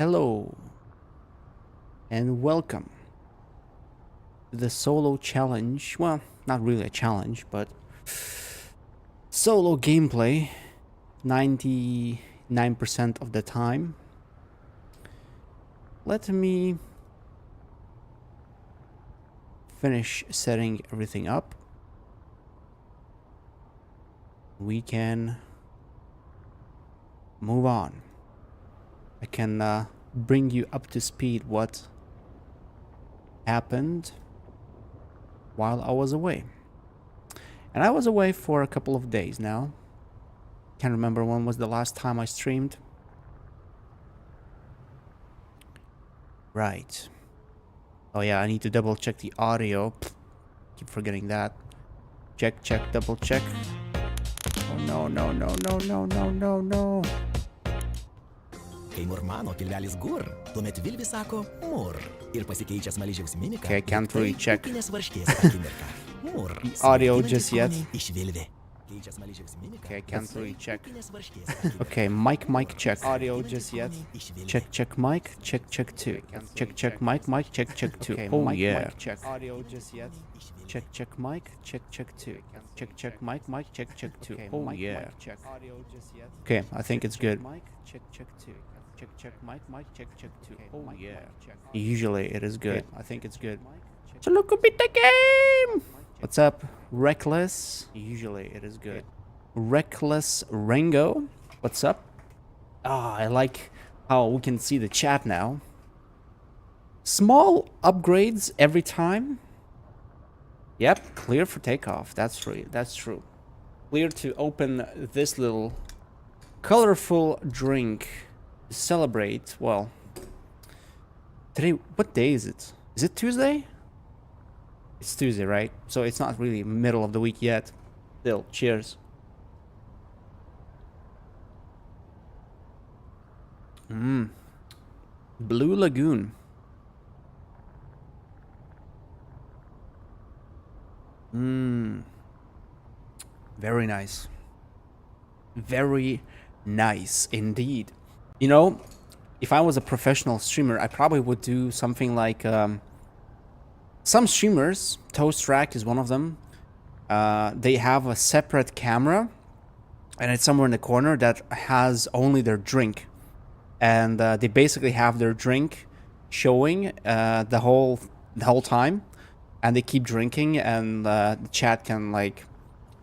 Hello and welcome to the solo challenge. Well, not really a challenge, but solo gameplay 99% of the time. Let me finish setting everything up. We can move on. I can bring you up to speed what happened while I was away. And I was away for a couple of days now. Can't remember when was the last time I streamed. Right. Oh yeah, I need to double check the audio. Keep forgetting that. Check, double check. Oh no. Kai murmano pilvelis gur, tuomet Vilvis sako mur ir pasikeičia smaližiaus mimiką. Okay, I can't really check varškės akimirką. Mur. audio just yet. Iš Vilvi. Keičia smaližiaus mimiką. Okay, I can't really check. Okay, mic check. Audio just yet. Check mic. Check 2. Check mic check 2. Okay, oh yeah. Mic check. Audio just yet. Check mic check 2. Check mic check 2. Oh yeah. Okay, I think it's good. Check 2. Check mic check 2. Oh yeah. Usually it is good. I think it's good. So look at the game. What's up, Reckless? Usually it is good. Reckless Rango, what's up? I like how we can see the chat now. Small upgrades every time. Yep, clear for takeoff. That's true. Clear to open this little colorful drink to celebrate. Well, today, what day is it? Is it Tuesday? It's Tuesday, right? So it's not really middle of the week yet. Still, cheers. Blue Lagoon. Very nice. Very nice indeed. You know, if I was a professional streamer, I probably would do something like some streamers, Toast Rack is one of them. They have a separate camera, and it's somewhere in the corner that has only their drink, and they basically have their drink showing the whole time, and they keep drinking, and the chat can like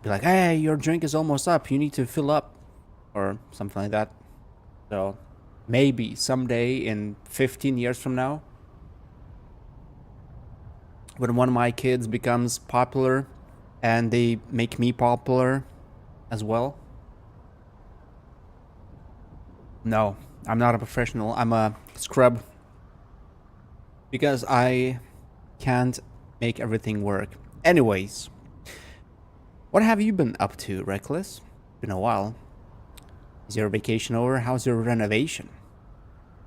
be like, "Hey, your drink is almost up. You need to fill up," or something like that. So maybe someday in 15 years from now, when one of my kids becomes popular and they make me popular as well. No, I'm not a professional. I'm a scrub. Because I can't make everything work. Anyways, what have you been up to, Reckless? Been a while. Is your vacation over? How's your renovation?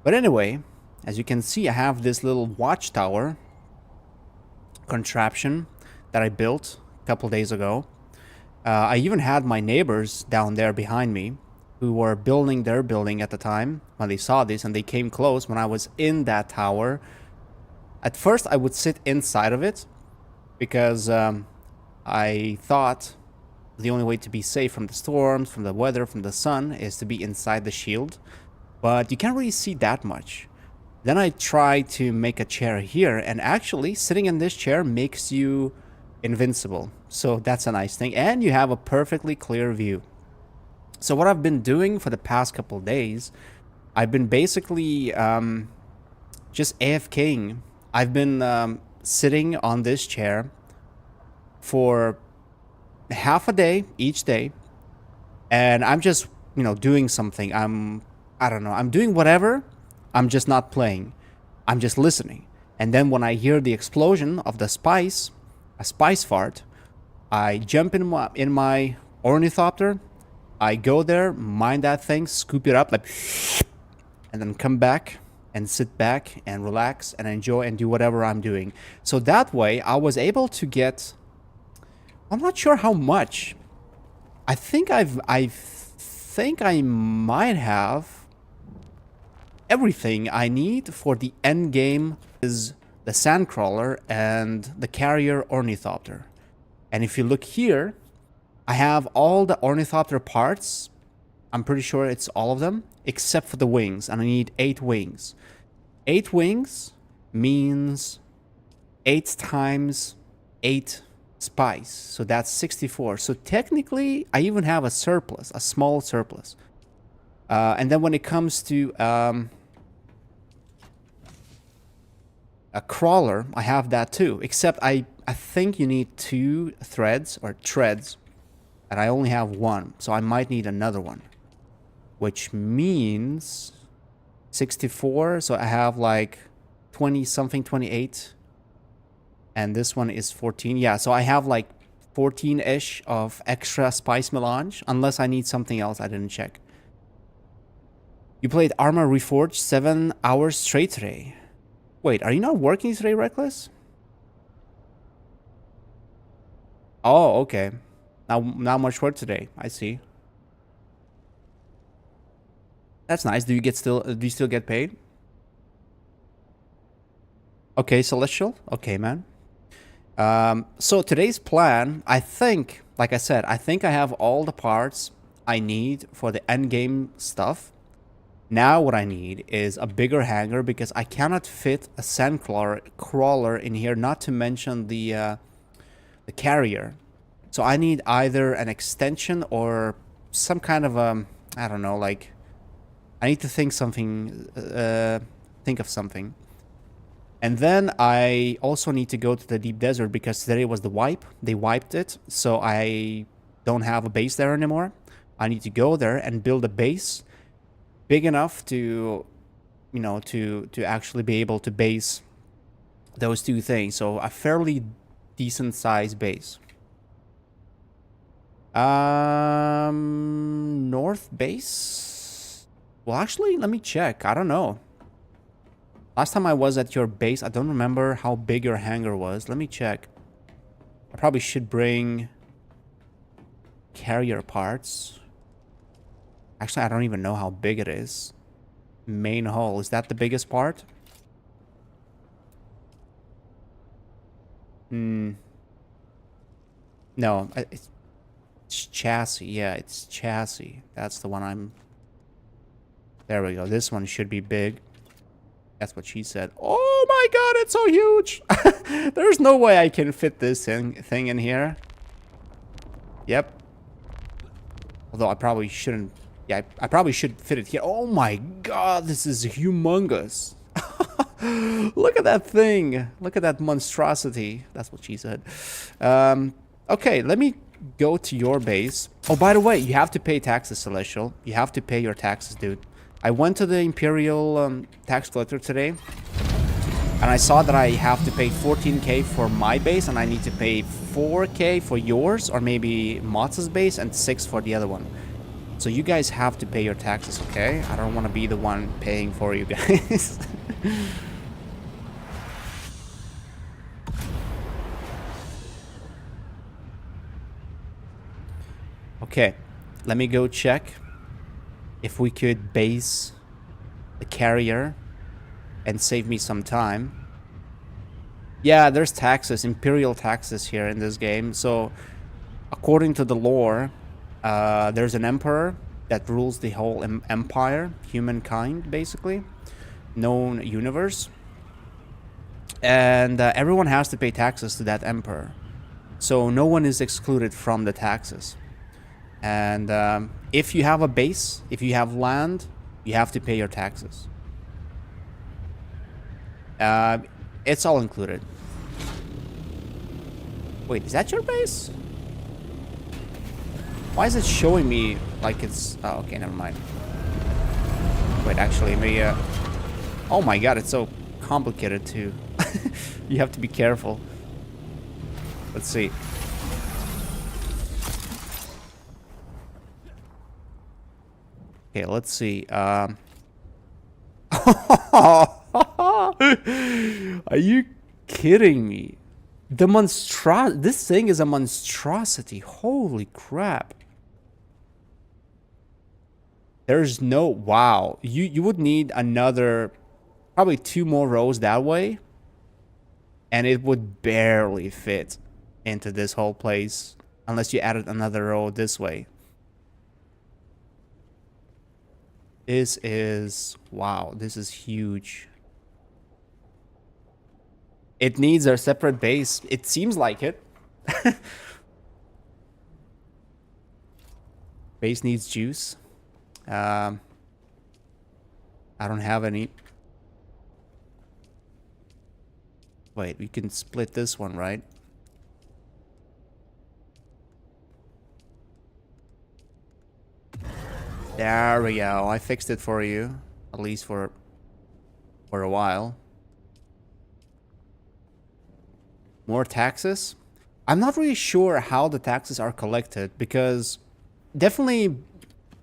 But anyway, as you can see, I have this little watchtower contraption that I built a couple days ago. I even had my neighbors down there behind me who were building their building at the time when they saw this, and they came close when I was in that tower. At first I would sit inside of it because I thought the only way to be safe from the storms, from the weather, from the sun is to be inside the shield, but you can't really see that much. Then I tried to make a chair here, and actually sitting in this chair makes you invincible. So that's a nice thing, and you have a perfectly clear view. So what I've been doing for the past couple days, I've been basically just AFKing. I've been sitting on this chair for half a day each day, and I'm just, doing something. I don't know, I'm doing whatever. I'm just not playing. I'm just listening. And then when I hear the explosion of a spice fart, I jump in my ornithopter. I go there, mine that thing, scoop it up, and then come back and sit back and relax and enjoy and do whatever I'm doing. So that way, I was able to get, I'm not sure how much. I think I might have everything I need for the end game is the Sandcrawler and the Carrier Ornithopter. And if you look here, I have all the Ornithopter parts. I'm pretty sure it's all of them, except for the wings, and I need 8 wings. 8 wings means 8 times 8 spice, so that's 64. So technically, I even have a surplus, a small surplus. And then when it comes to a crawler, I have that too, except I think you need 2 threads or treads, and I only have 1, so I might need another one, which means 64, so I have like 20 something, 28, and this one is 14. Yeah, so I have like 14-ish of extra spice melange, unless I need something else I didn't check. You played Arma Reforged 7 hours straight today. Wait, are you not working today, Reckless? Oh, okay. Not much work today. I see. That's nice. Do you still get paid? Okay, Celestial. Okay, man. So today's plan, I think, like I said, I think I have all the parts I need for the end game stuff. Now what I need is a bigger hangar because I cannot fit a Sandcrawler in here, not to mention the carrier. So I need either an extension or some kind of I don't know, like I need to think of something. And then I also need to go to the deep desert because today was the wipe. They wiped it, so I don't have a base there anymore. I need to go there and build a base big enough to, you know, to actually be able to base those 2 things. So a fairly decent sized base. North base? Well, actually, let me check. I don't know. Last time I was at your base, I don't remember how big your hangar was. Let me check. I probably should bring carrier parts. Actually, I don't even know how big it is. Main hull. Is that the biggest part? No, it's chassis. Yeah, it's chassis. That's the one I'm... There we go. This one should be big. That's what she said. Oh my god, it's so huge! There's no way I can fit this thing in here. Yep. Although I probably shouldn't... Yeah, I probably should fit it here. Oh my god, this is humongous. Look at that thing. Look at that monstrosity. That's what she said. Okay, let me go to your base. Oh, by the way, you have to pay taxes, Celestial. You have to pay your taxes, dude. I went to the Imperial tax collector today, and I saw that I have to pay 14k for my base, and I need to pay 4k for yours, or maybe Motz's base, and 6 for the other one. So you guys have to pay your taxes, okay? I don't want to be the one paying for you guys. Okay, let me go check if we could base the carrier and save me some time. Yeah, there's taxes, imperial taxes here in this game. So according to the lore, there's an emperor that rules the whole empire, humankind, basically, known universe. And everyone has to pay taxes to that emperor. So no one is excluded from the taxes. And if you have a base, if you have land, you have to pay your taxes. It's all included. Wait, is that your base? Why is it showing me like it's... Oh, okay, never mind. Wait, actually, maybe... Oh my god, it's so complicated too. You have to be careful. Let's see. Okay, let's see. Are you kidding me? This thing is a monstrosity. Holy crap. There's no... Wow. You would need another... Probably 2 more rows that way. And it would barely fit into this whole place. Unless you added another row this way. This is... Wow. This is huge. It needs a separate base. It seems like it. Base needs juice. I don't have any. Wait, we can split this one, right? There we go. I fixed it for you. At least for a while. More taxes? I'm not really sure how the taxes are collected, because definitely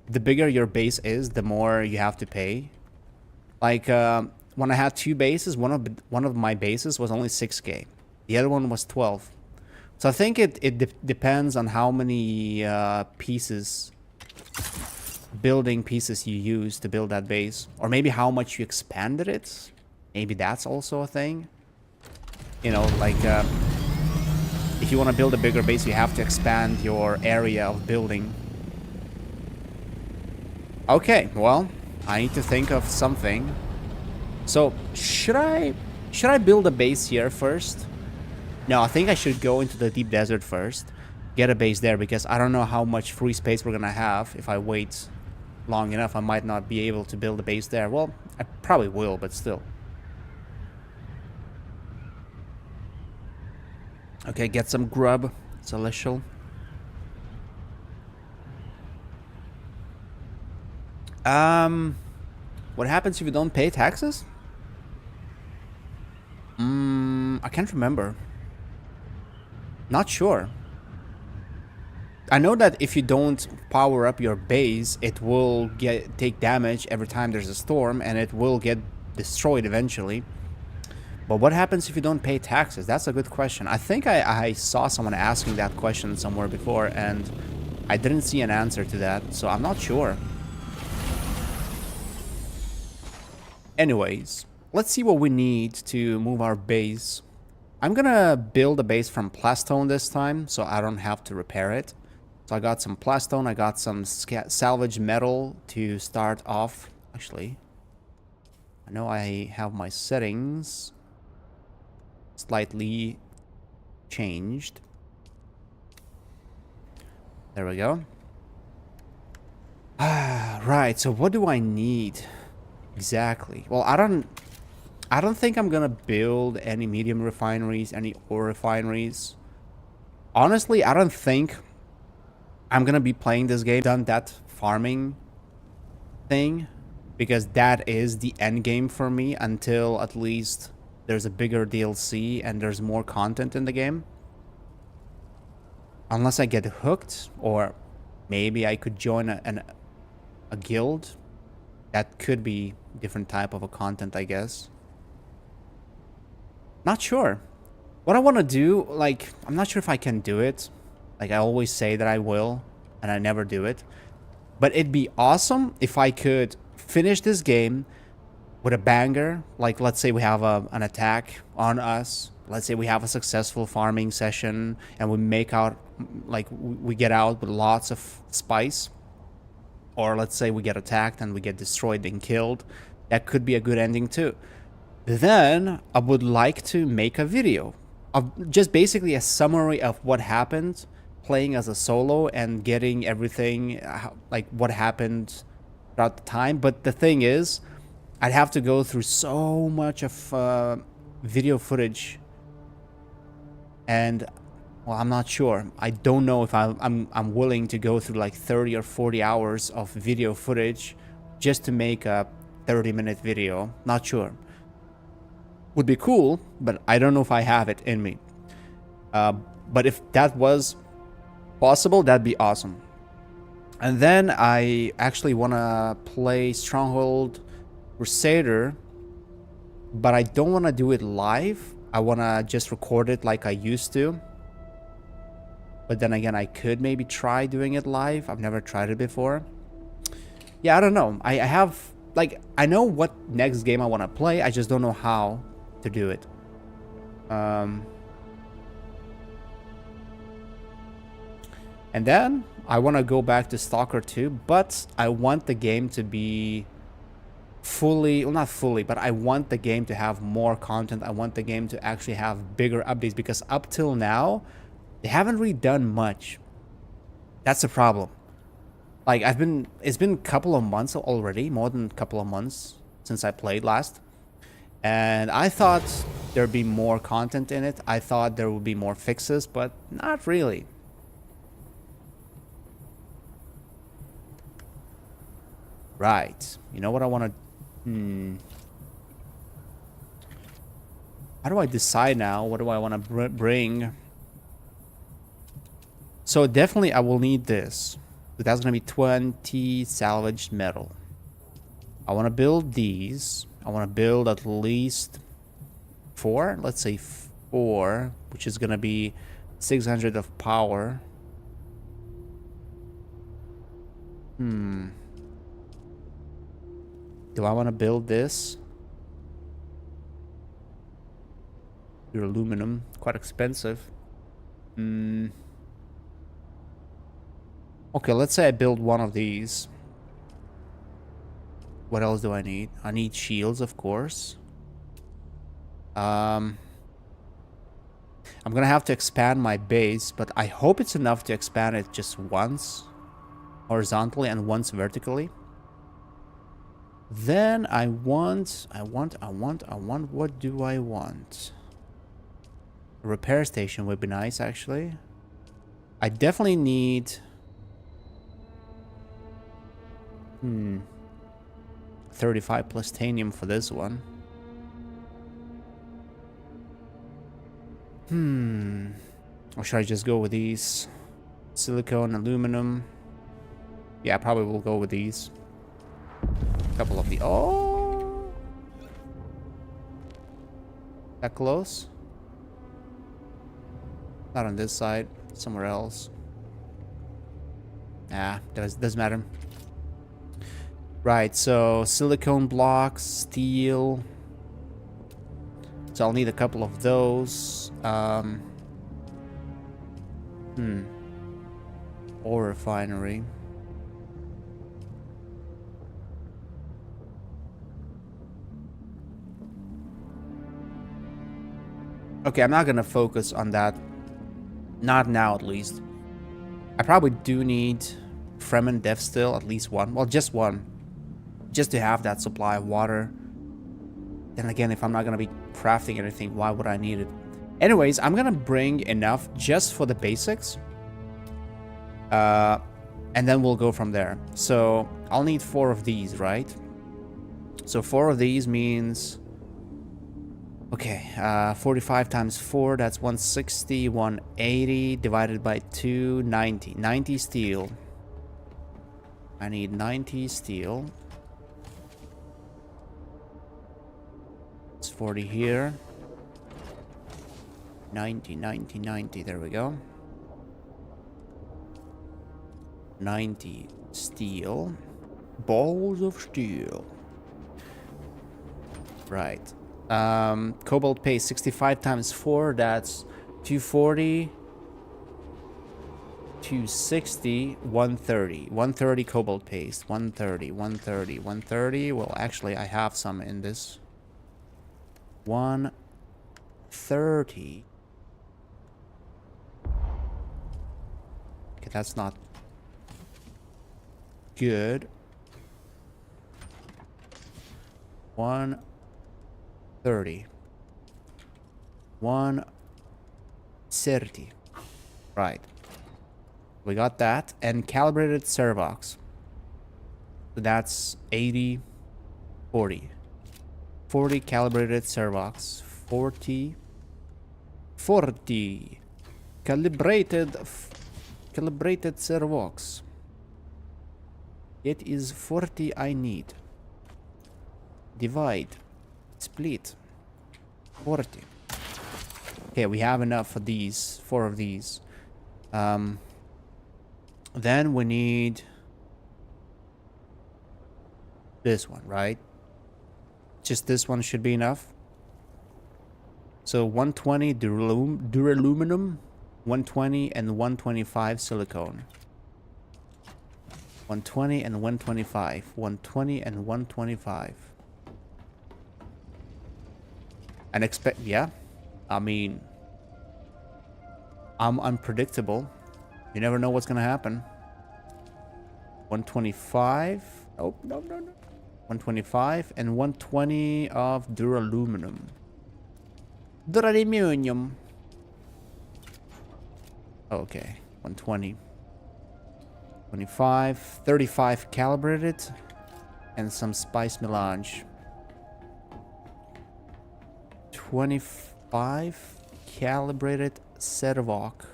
the bigger your base is, the more you have to pay. Like when I had 2 bases, one of my bases was only 6K. The other one was 12. So I think it depends on how many building pieces you use to build that base, or maybe how much you expanded it. Maybe that's also a thing. You know, like if you want to build a bigger base, you have to expand your area of building. Okay, well, I need to think of something. So, should I build a base here first? No, I think I should go into the deep desert first. Get a base there, because I don't know how much free space we're gonna have. If I wait long enough, I might not be able to build a base there. Well, I probably will, but still. Okay, get some grub, Celestial. What happens if you don't pay taxes? I can't remember. Not sure. I know that if you don't power up your base, it will take damage every time there's a storm, and it will get destroyed eventually. But what happens if you don't pay taxes? That's a good question. I think I saw someone asking that question somewhere before, and I didn't see an answer to that, so I'm not sure. Anyways, let's see what we need to move our base. I'm gonna build a base from plastone this time, so I don't have to repair it. So I got some plastone, I got some salvage metal to start off. Actually, I know I have my settings slightly changed. There we go. Right, so what do I need exactly? Well, I don't think I'm gonna build any medium refineries, any ore refineries. Honestly, I don't think I'm gonna be playing this game, done that farming thing, because that is the end game for me until at least there's a bigger DLC and there's more content in the game. Unless I get hooked, or maybe I could join a guild. That could be different type of a content, I guess. Not sure. What I want to do, like, I'm not sure if I can do it. Like, I always say that I will, and I never do it. But it'd be awesome if I could finish this game with a banger. Like, let's say we have an attack on us. Let's say we have a successful farming session, and we make out, like, we get out with lots of spice. Or let's say we get attacked and we get destroyed and killed. That could be a good ending too. Then I would like to make a video of just basically a summary of what happened playing as a solo and getting everything, like what happened throughout the time. But the thing is, I'd have to go through so much of video footage, and well, I'm not sure. I don't know if I'm willing to go through like 30 or 40 hours of video footage just to make a 30-minute video. Not sure. Would be cool, but I don't know if I have it in me. But if that was possible, that'd be awesome. And then I actually want to play Stronghold Crusader, but I don't want to do it live. I want to just record it like I used to. But then again, I could maybe try doing it live. I've never tried it before. Yeah, I don't know. I have, like, I know what next game I want to play. I just don't know how to do it. And then I want to go back to Stalker 2, but I want the game to be fully, well, not fully, but I want the game to have more content. I want the game to actually have bigger updates, because up till now, they haven't really done much. That's the problem. Like, it's been a couple of months already, more than a couple of months since I played last. And I thought there'd be more content in it. I thought there would be more fixes, but not really. Right. You know what I want to... How do I decide now? What do I want to bring? So definitely I will need this. So that's going to be 20 salvaged metal. I want to build these. I want to build at least 4. Let's say 4, which is going to be 600 of power. Do I want to build this? Your aluminum, quite expensive. Okay, let's say I build one of these. What else do I need? I need shields, of course. I'm gonna have to expand my base, but I hope it's enough to expand it just once horizontally and once vertically. Then I want, what do I want? A repair station would be nice, actually. I definitely need... 35 plutonium for this one. Or should I just go with these? Silicone, aluminum. Yeah, I probably will go with these. A couple of the... Oh! That close? Not on this side. Somewhere else. Nah, doesn't matter. Right, so silicone blocks, steel. So I'll need a couple of those. Ore refinery. Okay, I'm not gonna focus on that. Not now, at least. I probably do need Fremen Dev still, at least one. Well, just one. Just to have that supply of water. Then again, if I'm not gonna be crafting anything, why would I need it? Anyways, I'm gonna bring enough just for the basics. And then we'll go from there. So I'll need 4 of these, right? So 4 of these means... Okay, 45 times 4, that's 160, 180, divided by 2, 90. 90 steel. I need 90 steel. It's 40 here. 90, 90, 90, there we go. 90 steel. Balls of steel. Right. Cobalt paste, 65 times 4, that's 240, 260, 130. 130 cobalt paste, 130, 130, 130. Well, actually, I have some in this. 130. Okay, that's not good. 130. 130. Right. We got that. And calibrated servox. So that's 80, 40. 40 calibrated servox. 40. 40. Calibrated servox. It is 40 I need. Divide. Split. 40. Okay, we have enough for these. 4 of these. Then we need This one, right? Just this one should be enough. So 120 duraluminum, 120 and 125 silicone. 120 and 125. 120 and 125. And expect, yeah. I mean, I'm unpredictable. You never know what's gonna happen. 125. Oh, no, no, no. 125 and 120 of duraluminum. Duraluminum. Okay, 120. 25, 35 calibrated, and some spice melange. 25 calibrated Sedovok.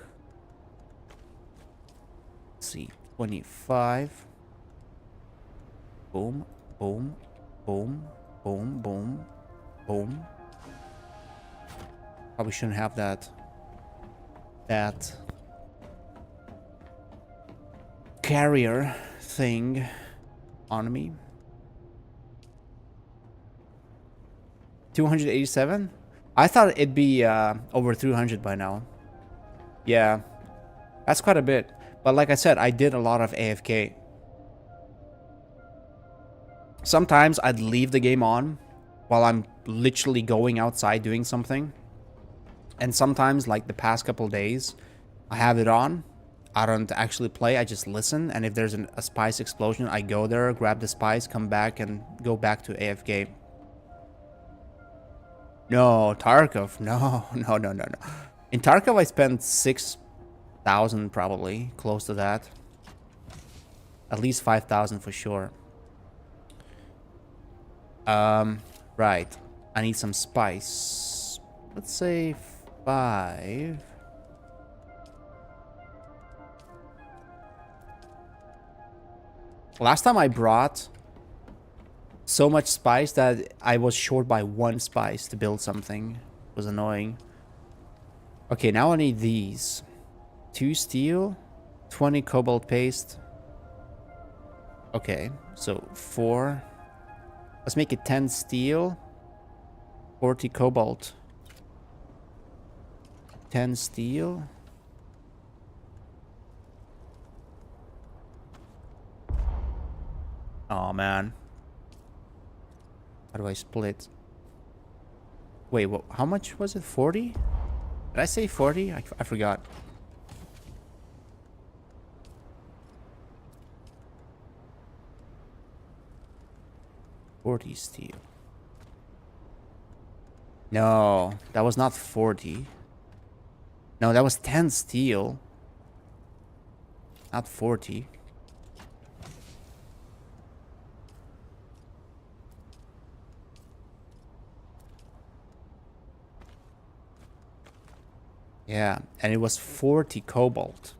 Let's see, 25. Boom, boom, boom, boom, boom, boom. Probably shouldn't have that carrier thing on me. 287? I thought it'd be over 300 by now. Yeah, that's quite a bit. But like I said, I did a lot of AFK. Sometimes I'd leave the game on while I'm literally going outside doing something. And sometimes, like the past couple days, I have it on. I don't actually play, I just listen. And if there's a spice explosion, I go there, grab the spice, come back, and go back to AFK. No, Tarkov. No, no, no, no, no. In Tarkov, I spent 6,000 probably, close to that. At least 5,000 for sure. Right. I need some spice. Let's say 5. Last time I brought so much spice that I was short by 1 spice to build something. It was annoying. Okay, now I need these. 2 steel, 20 cobalt paste. Okay, so 4. Let's make it 10 steel, 40 cobalt. 10 steel. Oh man. How do I split? Wait, what, how much was it? 40? Did I say 40? I forgot. $40 steel. No, that was not 40. No, that was 10 steel. Not 40. Yeah, and it was 40 cobalt.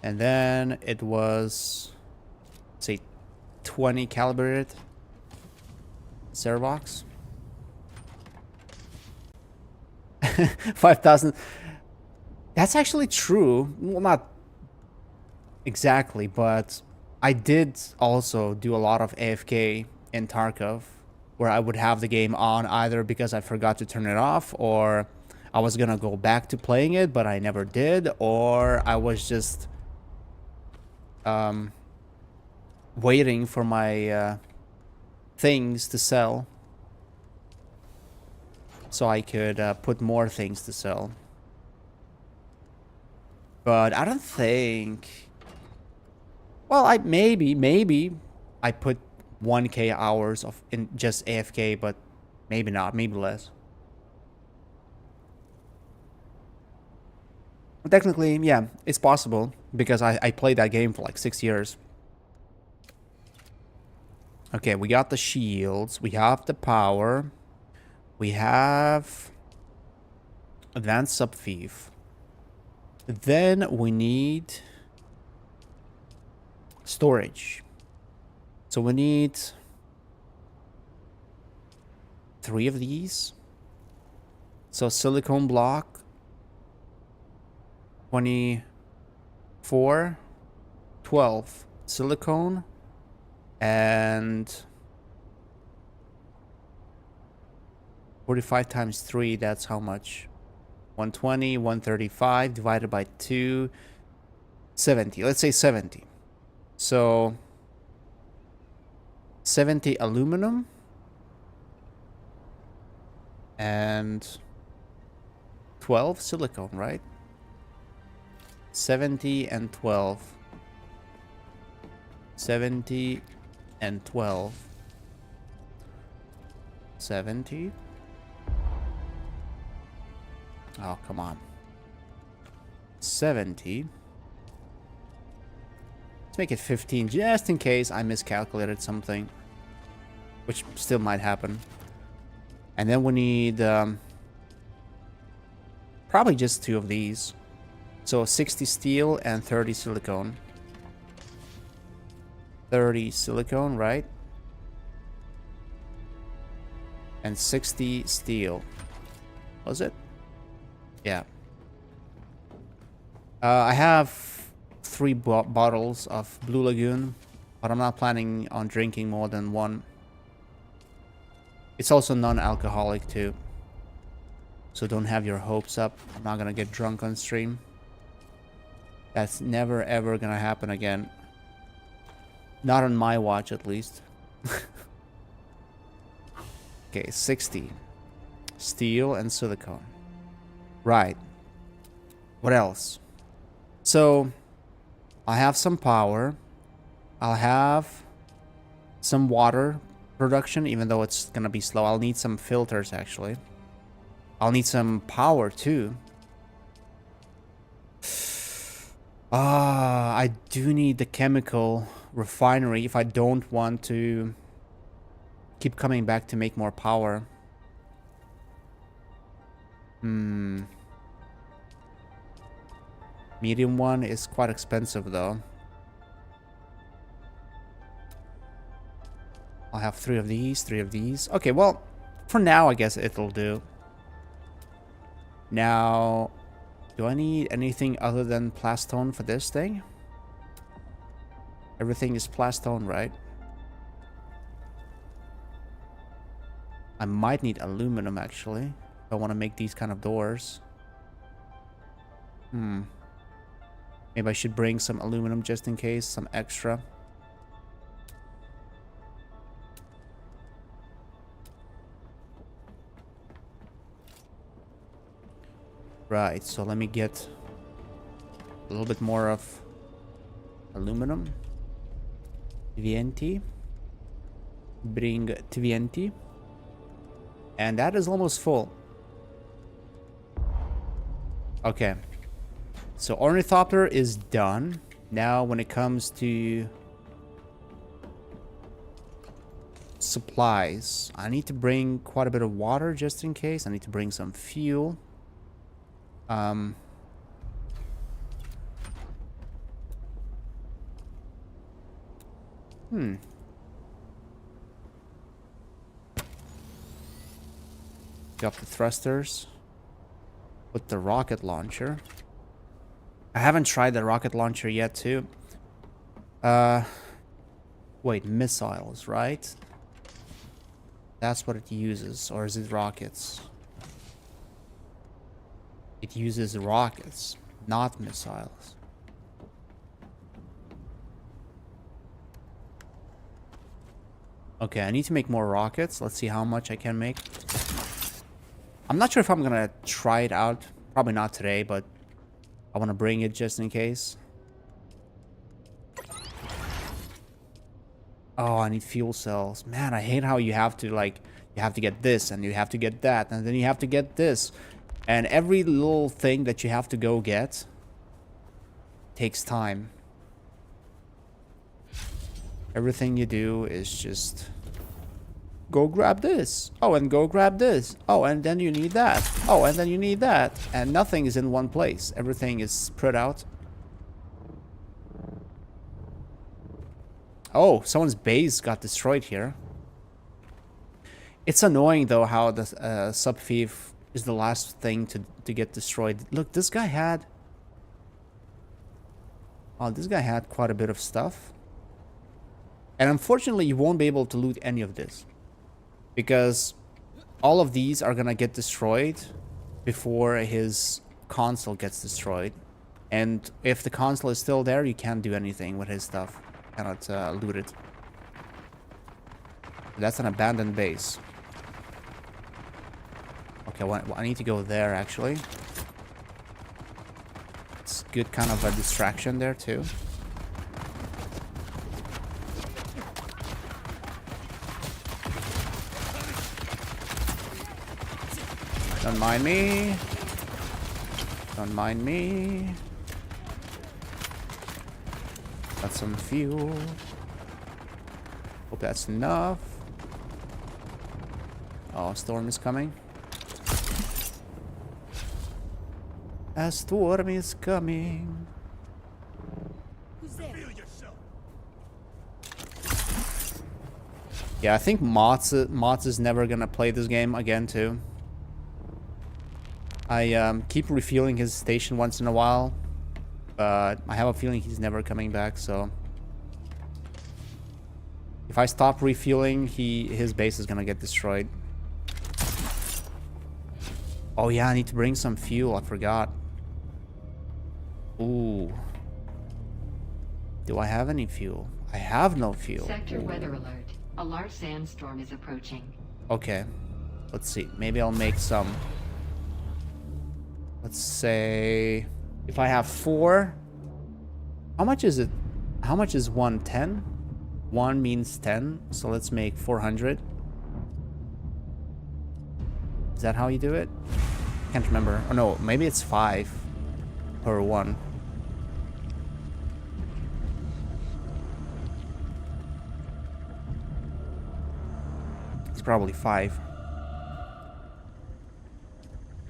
And then it was, say, 20 calibrated Servox. 5,000. That's actually true. Well, not exactly, but I did also do a lot of AFK in Tarkov, where I would have the game on either because I forgot to turn it off, or I was gonna go back to playing it, but I never did, or I was just waiting for my things to sell so I could put more things to sell. But I don't think, well, I maybe I put 1k hours of in just AFK, but maybe not, maybe less. But technically, yeah, it's possible because I played that game for like 6 years. Okay, we got the shields, we have the power, we have advanced subfief. Then we need storage. So we need 3 of these. So silicone block, 24 4, 12 silicone, and 45 times 3, that's how much? 120, 135 divided by 2, 70. Let's say 70. So 70 aluminum and 12 silicone, right? 70 and 12. 70 and 12. 70. Oh, come on. 70. Let's make it 15, just in case I miscalculated something, which still might happen. And then we need probably just 2 of these. So 60 steel and 30 silicone. 30 silicone, right? And 60 steel. Was it? Yeah. I have 3 bottles of Blue Lagoon, but I'm not planning on drinking more than 1. It's also non-alcoholic too, so don't have your hopes up. I'm not gonna get drunk on stream. That's never ever gonna happen again. Not on my watch, at least. Okay, 60 steel and silicone. Right. What else? So I have some power. I'll have some water production, even though it's gonna be slow. I'll need some filters, actually. I'll need some power too. I do need the chemical refinery if I don't want to keep coming back to make more power. Medium one is quite expensive though. I'll have 3 of these, 3 of these. Okay, well, for now I guess it'll do. Now, do I need anything other than plastone for this thing? Everything is plastone, right? I might need aluminum, actually, if I want to make these kind of doors. Maybe I should bring some aluminum just in case, some extra. Right, so let me get a little bit more of aluminum. TNT. Bring TNT. And that is almost full. Okay. So Ornithopter is done. Now when it comes to supplies, I need to bring quite a bit of water just in case. I need to bring some fuel. Got the thrusters. With the rocket launcher. I haven't tried the rocket launcher yet too. Wait, missiles, right? That's what it uses, or is it rockets? It uses rockets, not missiles. Okay, I need to make more rockets. Let's see how much I can make. I'm not sure if I'm gonna try it out. Probably not today, but I want to bring it just in case. Oh, I need fuel cells. Man, I hate how you have to, like, you have to get this, and you have to get that, and then you have to get this. And every little thing that you have to go get takes time. Everything you do is just go grab this. Oh, and go grab this. Oh, and then you need that. Oh, and then you need that. And nothing is in one place. Everything is spread out. Oh, someone's base got destroyed here. It's annoying though how the sub-thief is the last thing to get destroyed. Look, this guy had Oh, this guy had quite a bit of stuff. And unfortunately, you won't be able to loot any of this. Because all of these are gonna get destroyed before his console gets destroyed. And if the console is still there, you can't do anything with his stuff. You cannot loot it. That's an abandoned base. Okay, well, I need to go there, actually. It's good kind of a distraction there, too. Don't mind me. Don't mind me. Got some fuel. Hope that's enough. Oh, a storm is coming. A storm is coming. Who's there? Yeah, I think Mods is never gonna play this game again too. I keep refueling his station once in a while, but I have a feeling he's never coming back. So if I stop refueling, his base is gonna get destroyed. Oh yeah, I need to bring some fuel. I forgot. Ooh. Do I have any fuel? I have no fuel. Sector weather alert. A large sandstorm is approaching. Okay. Let's see. Maybe I'll make some. Let's say if I have 4. How much is it? How much is 1? 10? 1 means 10. So let's make 400. Is that how you do it? Can't remember. Oh no, maybe it's 5 per 1. It's probably 5.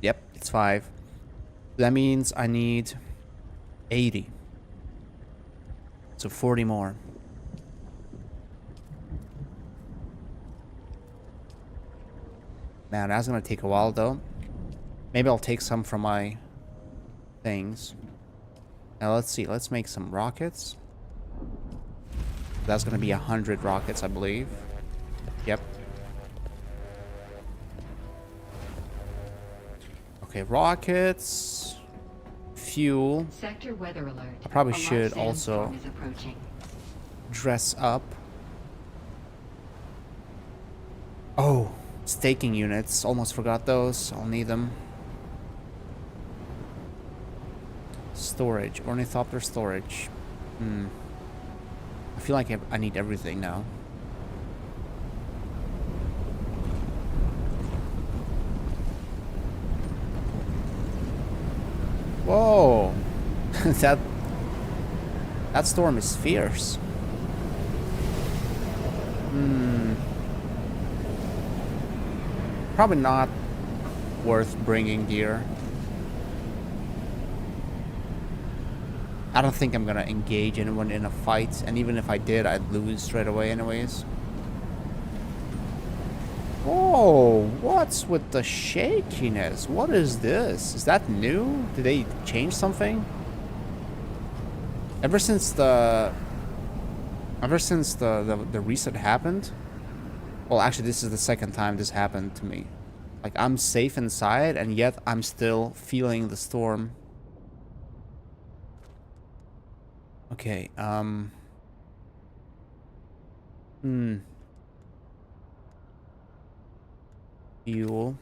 Yep, it's 5. That means I need 80. So 40 more. Man, that's gonna take a while though. Maybe I'll take some from my things. Now let's see, let's make some rockets. That's gonna be 100 rockets, I believe. Yep. Okay, rockets, fuel. Sector weather alert. I probably A large should sandstorm also is approaching. dress up. Oh, staking units. Almost forgot those. I'll need them. Storage. Ornithopter storage. I feel like I need everything now. Whoa. That storm is fierce. Probably not worth bringing gear. I don't think I'm gonna engage anyone in a fight, and even if I did, I'd lose straight away anyways. Oh, what's with the shakiness? What is this? Is that new? Did they change something? Ever since the reset happened? Well, actually, this is the second time this happened to me. Like, I'm safe inside, and yet I'm still feeling the storm. Okay, Fuel.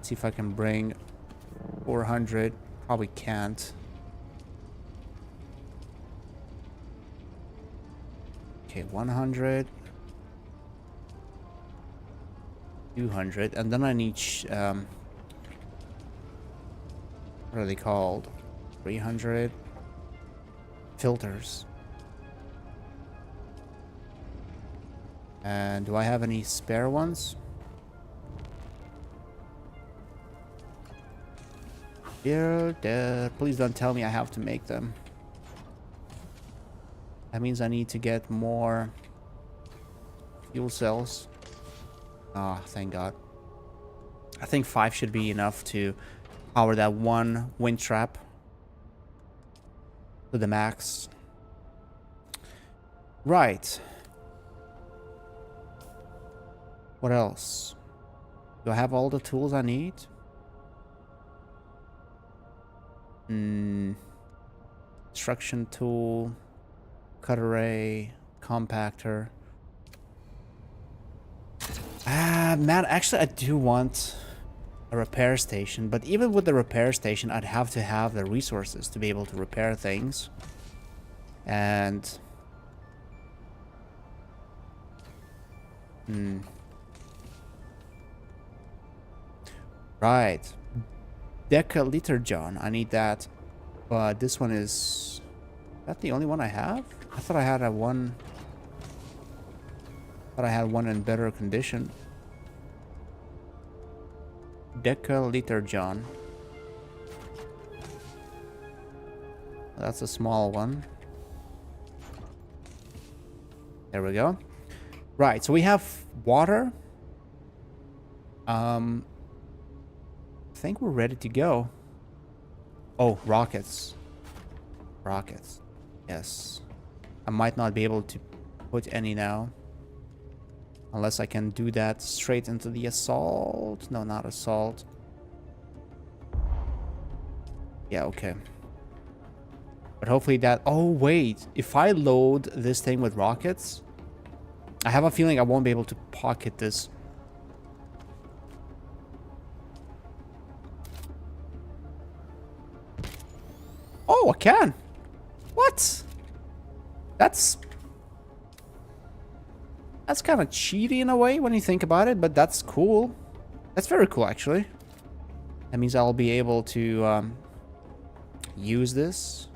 See if I can bring 400. Probably can't. Okay, 100. 200. And then I need, what are they called? 300 filters. And do I have any spare ones? Dear Dad, please don't tell me I have to make them. That means I need to get more fuel cells. Ah, thank God. I think 5 should be enough to power that one wind trap. to the max. Right. What else? Do I have all the tools I need? Construction tool, cut array, compactor. Man, actually I do want a repair station, but even with the repair station, I'd have to have the resources to be able to repair things. And right. Decaliter John, I need that. But this one is that the only one I have? I thought I had a one. Thought I had one in better condition. Decaliter John. That's a small one. There we go. Right, so we have water. I think we're ready to go. Oh, rockets. Rockets. Yes. I might not be able to put any now. Unless I can do that straight into the assault. No, not assault. Yeah, okay. But hopefully that... Oh, wait. If I load this thing with rockets, I have a feeling I won't be able to pocket this. Oh, I can. What? That's kind of cheaty in a way when you think about it, but that's cool. That's very cool, actually. That means I'll be able to use this,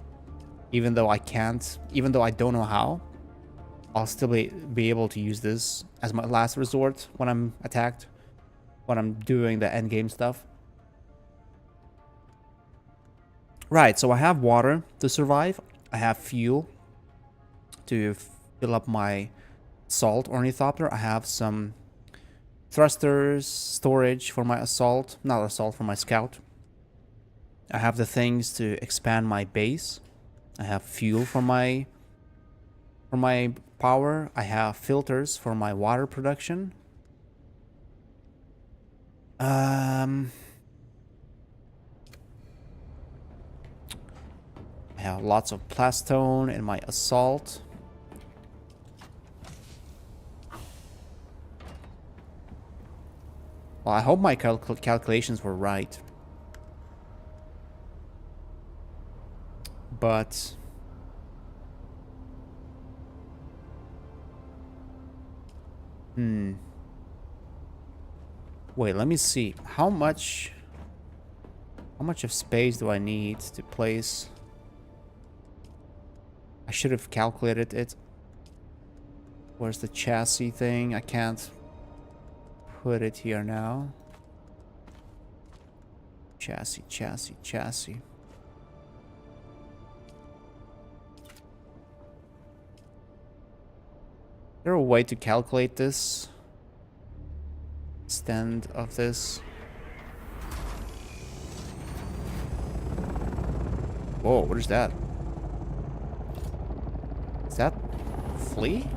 even though I can't, even though I don't know how. I'll still be able to use this as my last resort when I'm attacked, when I'm doing the end game stuff. Right, so I have water to survive. I have fuel to fill up my assault ornithopter. I have some thrusters, storage for my assault, not assault, for my scout. I have the things to expand my base. I have fuel for my power. I have filters for my water production. I have lots of plastone in my assault. Well, I hope my calculations were right. But... Wait, let me see. How much of space do I need to place? I should have calculated it. Where's the chassis thing? I can't put it here now. Chassis. Is there a way to calculate this? Extent of this? Whoa, what is that? Is that Flea?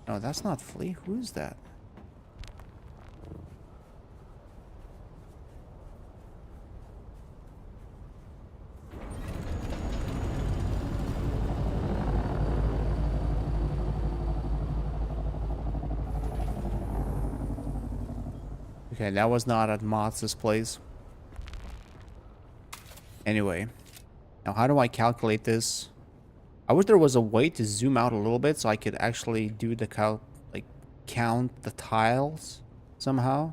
No, that's not Flea. Who is that? Okay, that was not at Motz's place. Anyway, now how do I calculate this? I wish there was a way to zoom out a little bit so I could actually do the count the tiles somehow.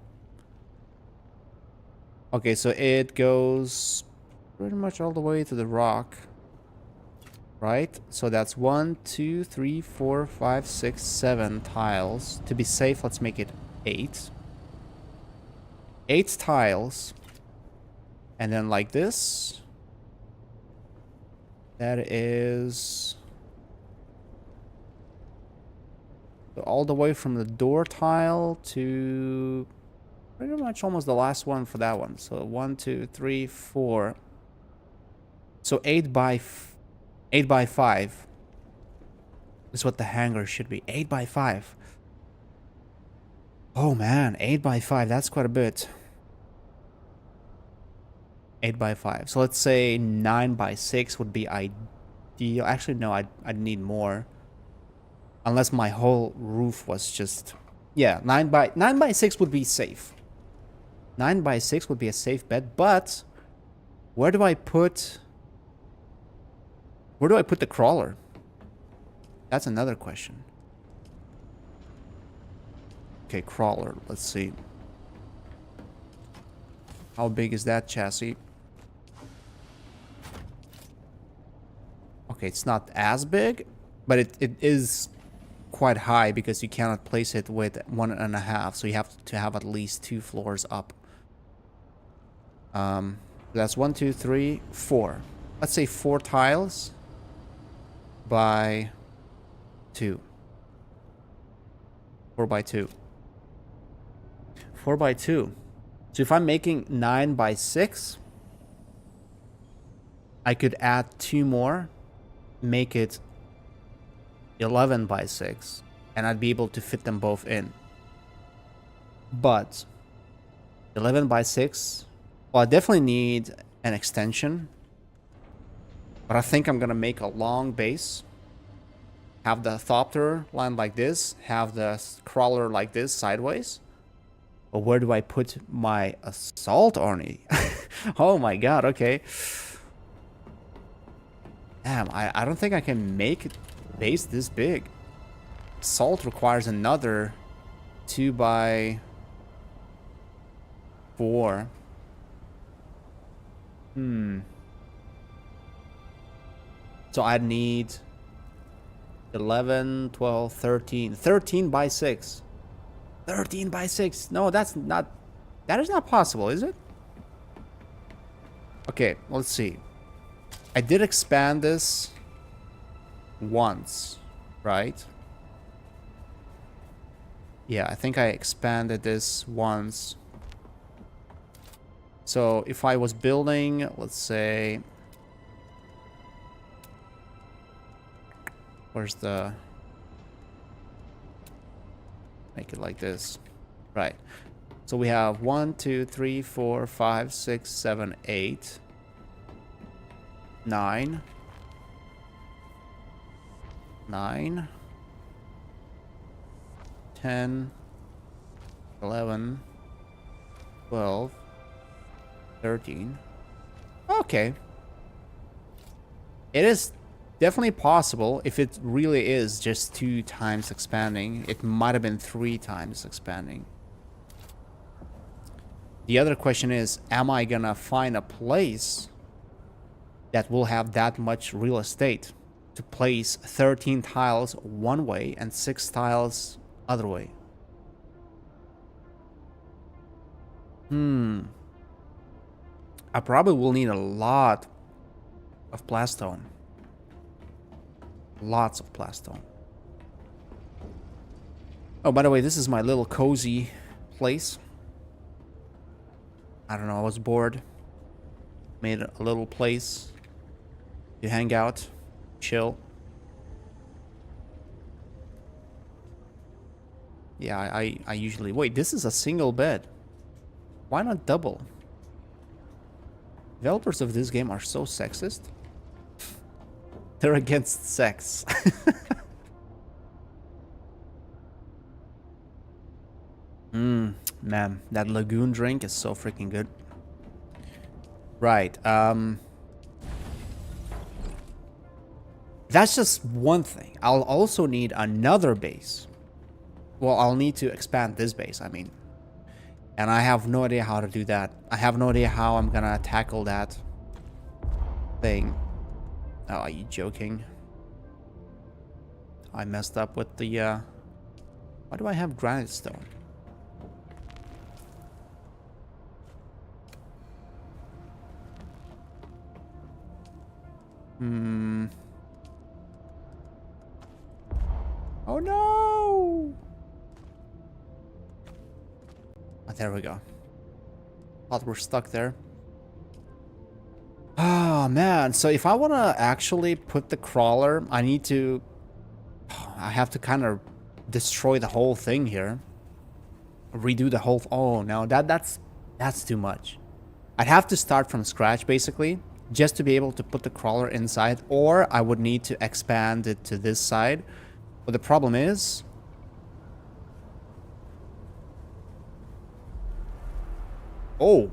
Okay, so it goes pretty much all the way to the rock. Right? So that's 1, 2, 3, 4, 5, 6, 7 tiles. To be safe, let's make it 8. 8 tiles. And then like this. That is all the way from the door tile to pretty much almost the last one for that one. So 1, 2, 3, 4. So 8 by 5 is what the hangar should be. 8 by 5. Oh man, 8 by 5. That's quite a bit. 8 by 5. So let's say 9 by 6 would be ideal. Actually, no, I'd need more. Unless my whole roof was just... Yeah, 9 by 6 would be safe. 9 by 6 would be a safe bet, but where do I put the crawler? That's another question. Okay, crawler, let's see. How big is that chassis? Okay, it's not as big, but it is quite high because you cannot place it with 1.5, so you have to have at least 2 floors up. That's 1, 2, 3, 4. Let's say 4 tiles by 2. 4 by 2. 4 by 2. So if I'm making 9 by 6, I could add 2 more, make it 11 by 6, and I'd be able to fit them both in. But 11 by 6, well, I definitely need an extension. But I think I'm gonna make a long base. Have the thopter line like this, have the crawler like this sideways. But where do I put my assault army? Oh my god, okay. Damn, I don't think I can make a base this big. Assault requires another 2 by 4. So I'd need 11, 12, 13. 13 by 6. 13 by 6. No, that is not possible, is it? Okay, let's see. I did expand this once, right? Yeah, I think I expanded this once. So if I was building, let's say... Where's the... Make it like this. Right. So we have 1, 2, 3, 4, 5, 6, 7, 8, 9. 9. 10. 11. 12. 13. Okay. It is definitely possible. If it really is just 2 times expanding, it might have been 3 times expanding. The other question is, am I gonna find a place that will have that much real estate to place 13 tiles one way and 6 tiles other way? I probably will need a lot of plastone. Lots of plastone. Oh, by the way, this is my little cozy place. I don't know, I was bored. Made a little place to hang out, chill. Yeah, I usually... Wait, this is a single bed. Why not double? Developers of this game are so sexist. They're against sex. Man, that lagoon drink is so freaking good. Right, that's just one thing. I'll also need another base. Well, I'll need to expand this base, I mean. And I have no idea how to do that. I have no idea how I'm gonna tackle that thing. Oh, are you joking? I messed up with the, Why do I have granite stone? Oh no! Oh, there we go. Thought we're stuck there. Ah, Oh man, so if I want to actually put the crawler, I have to kind of destroy the whole thing here. Redo the whole, oh no, that's too much. I'd have to start from scratch basically, just to be able to put the crawler inside, or I would need to expand it to this side. But the problem is, oh,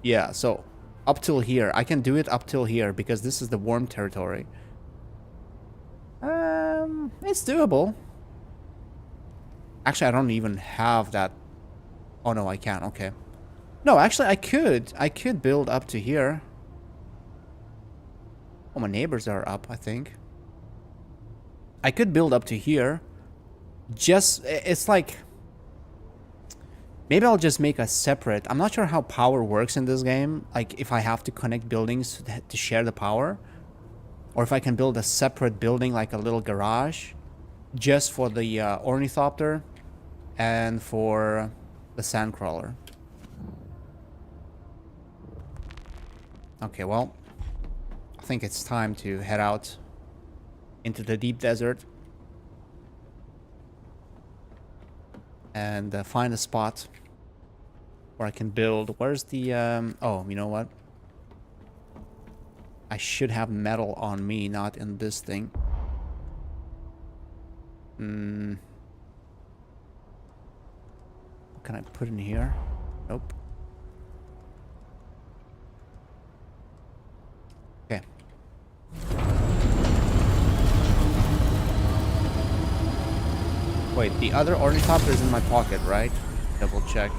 yeah, so up till here. I can do it up till here because this is the warm territory. It's doable. Actually, I don't even have that. Oh no, I can't. Okay. No, actually, I could. I could build up to here. Oh, my neighbors are up, I think. I could build up to here. Just, it's like... Maybe I'll just make a separate... I'm not sure how power works in this game. Like, if I have to connect buildings to share the power. Or if I can build a separate building, like a little garage. Just for the ornithopter. And for the sandcrawler. Okay, well... I think it's time to head out into the deep desert. And find a spot where I can build. Where's the... oh, you know what? I should have metal on me, not in this thing. What can I put in here? Nope. Okay. Wait, the other ornithopter is in my pocket, right? Double check.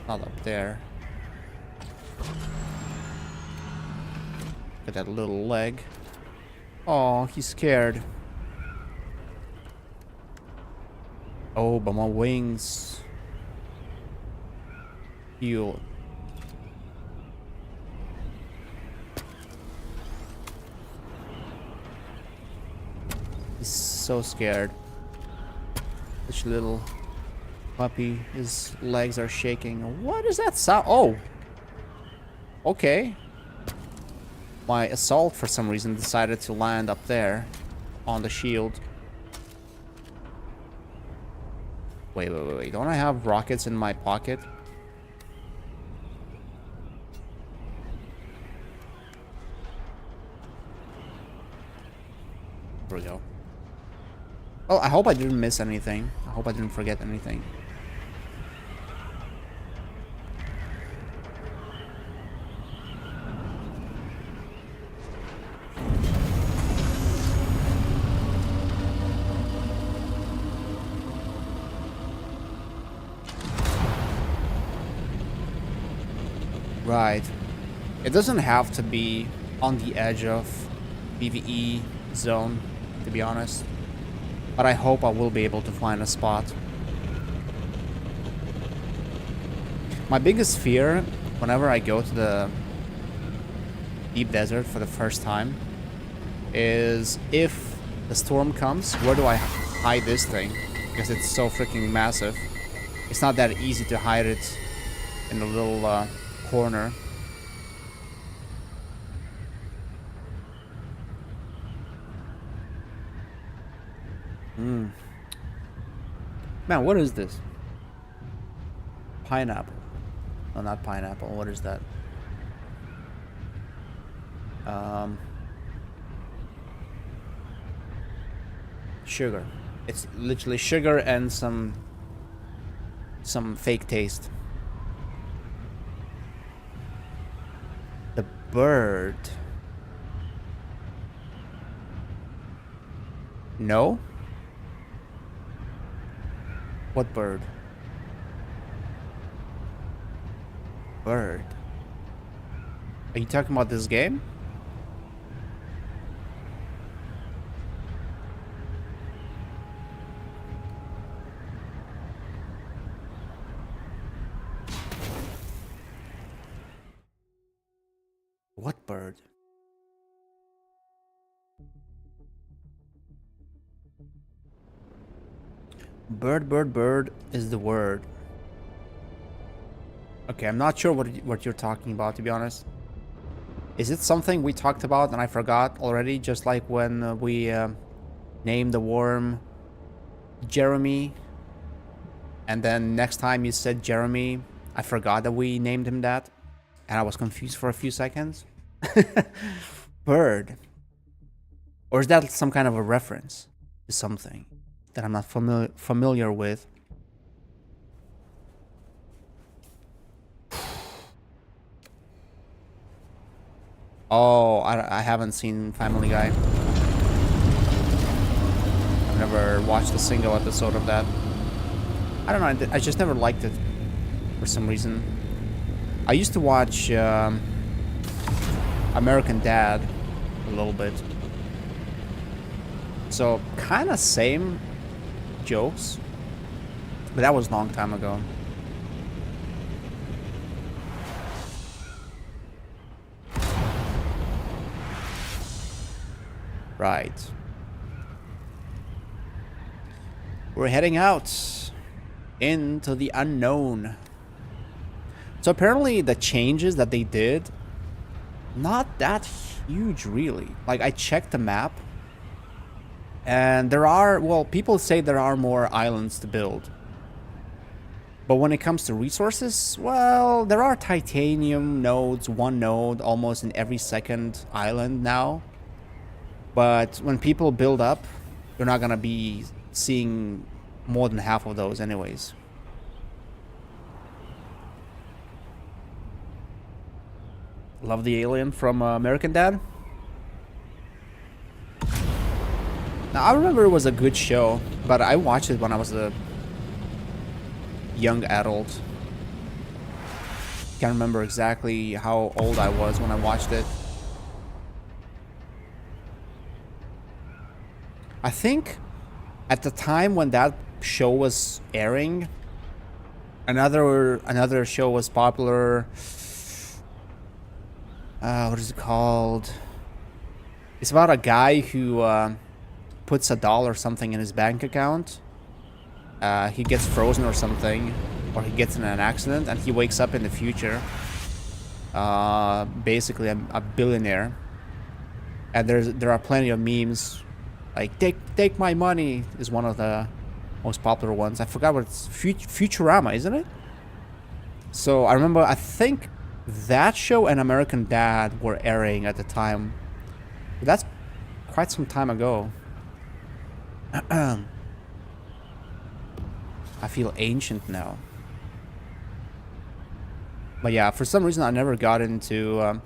Not up there. Look at that little leg. Oh, he's scared. Oh, but my wings. Heal. He's so scared. This little puppy, his legs are shaking. What is that sound? Oh! Okay. My assault, for some reason, decided to land up there on the shield. Wait. Don't I have rockets in my pocket? There we go. Well, I hope I didn't miss anything. I hope I didn't forget anything. Right. It doesn't have to be on the edge of PvE zone, to be honest. But I hope I will be able to find a spot. My biggest fear whenever I go to the deep desert for the first time is if the storm comes, where do I hide this thing? Because it's so freaking massive. It's not that easy to hide it in a little corner. Man, what is this? Pineapple. No, not pineapple. What is that? Sugar. It's literally sugar and some fake taste. The bird. No? What bird? Bird. Are you talking about this game? What bird? Bird is the word. Okay, I'm not sure what you're talking about, to be honest. Is it something we talked about and I forgot already? Just like when we named the worm Jeremy, and then next time you said Jeremy, I forgot that we named him that, and I was confused for a few seconds. Bird. Or is that some kind of a reference to something that I'm not familiar with? Oh, I haven't seen Family Guy. I've never watched a single episode of that. I don't know, I just never liked it for some reason. I used to watch American Dad a little bit. So, kind of same jokes, but that was a long time ago. Right. We're heading out into the unknown. So apparently the changes that they did, not that huge really. Like, I checked the map, and there are, well, people say there are more islands to build. But when it comes to resources, well, there are titanium nodes, one node almost in every second island now. But when people build up, you're not gonna be seeing more than half of those anyways. Love the alien from American Dad. Now, I remember it was a good show, but I watched it when I was a young adult. Can't remember exactly how old I was when I watched it. I think at the time when that show was airing, another show was popular. What is it called? It's about a guy who puts $1 or something in his bank account. He gets frozen or something, or he gets in an accident, and he wakes up in the future. Basically a billionaire. And there are plenty of memes. Like, take my money is one of the most popular ones. I forgot what it's... Futurama, isn't it? So, I remember, I think that show and American Dad were airing at the time. But that's quite some time ago. I feel ancient now. But yeah, for some reason I never got into...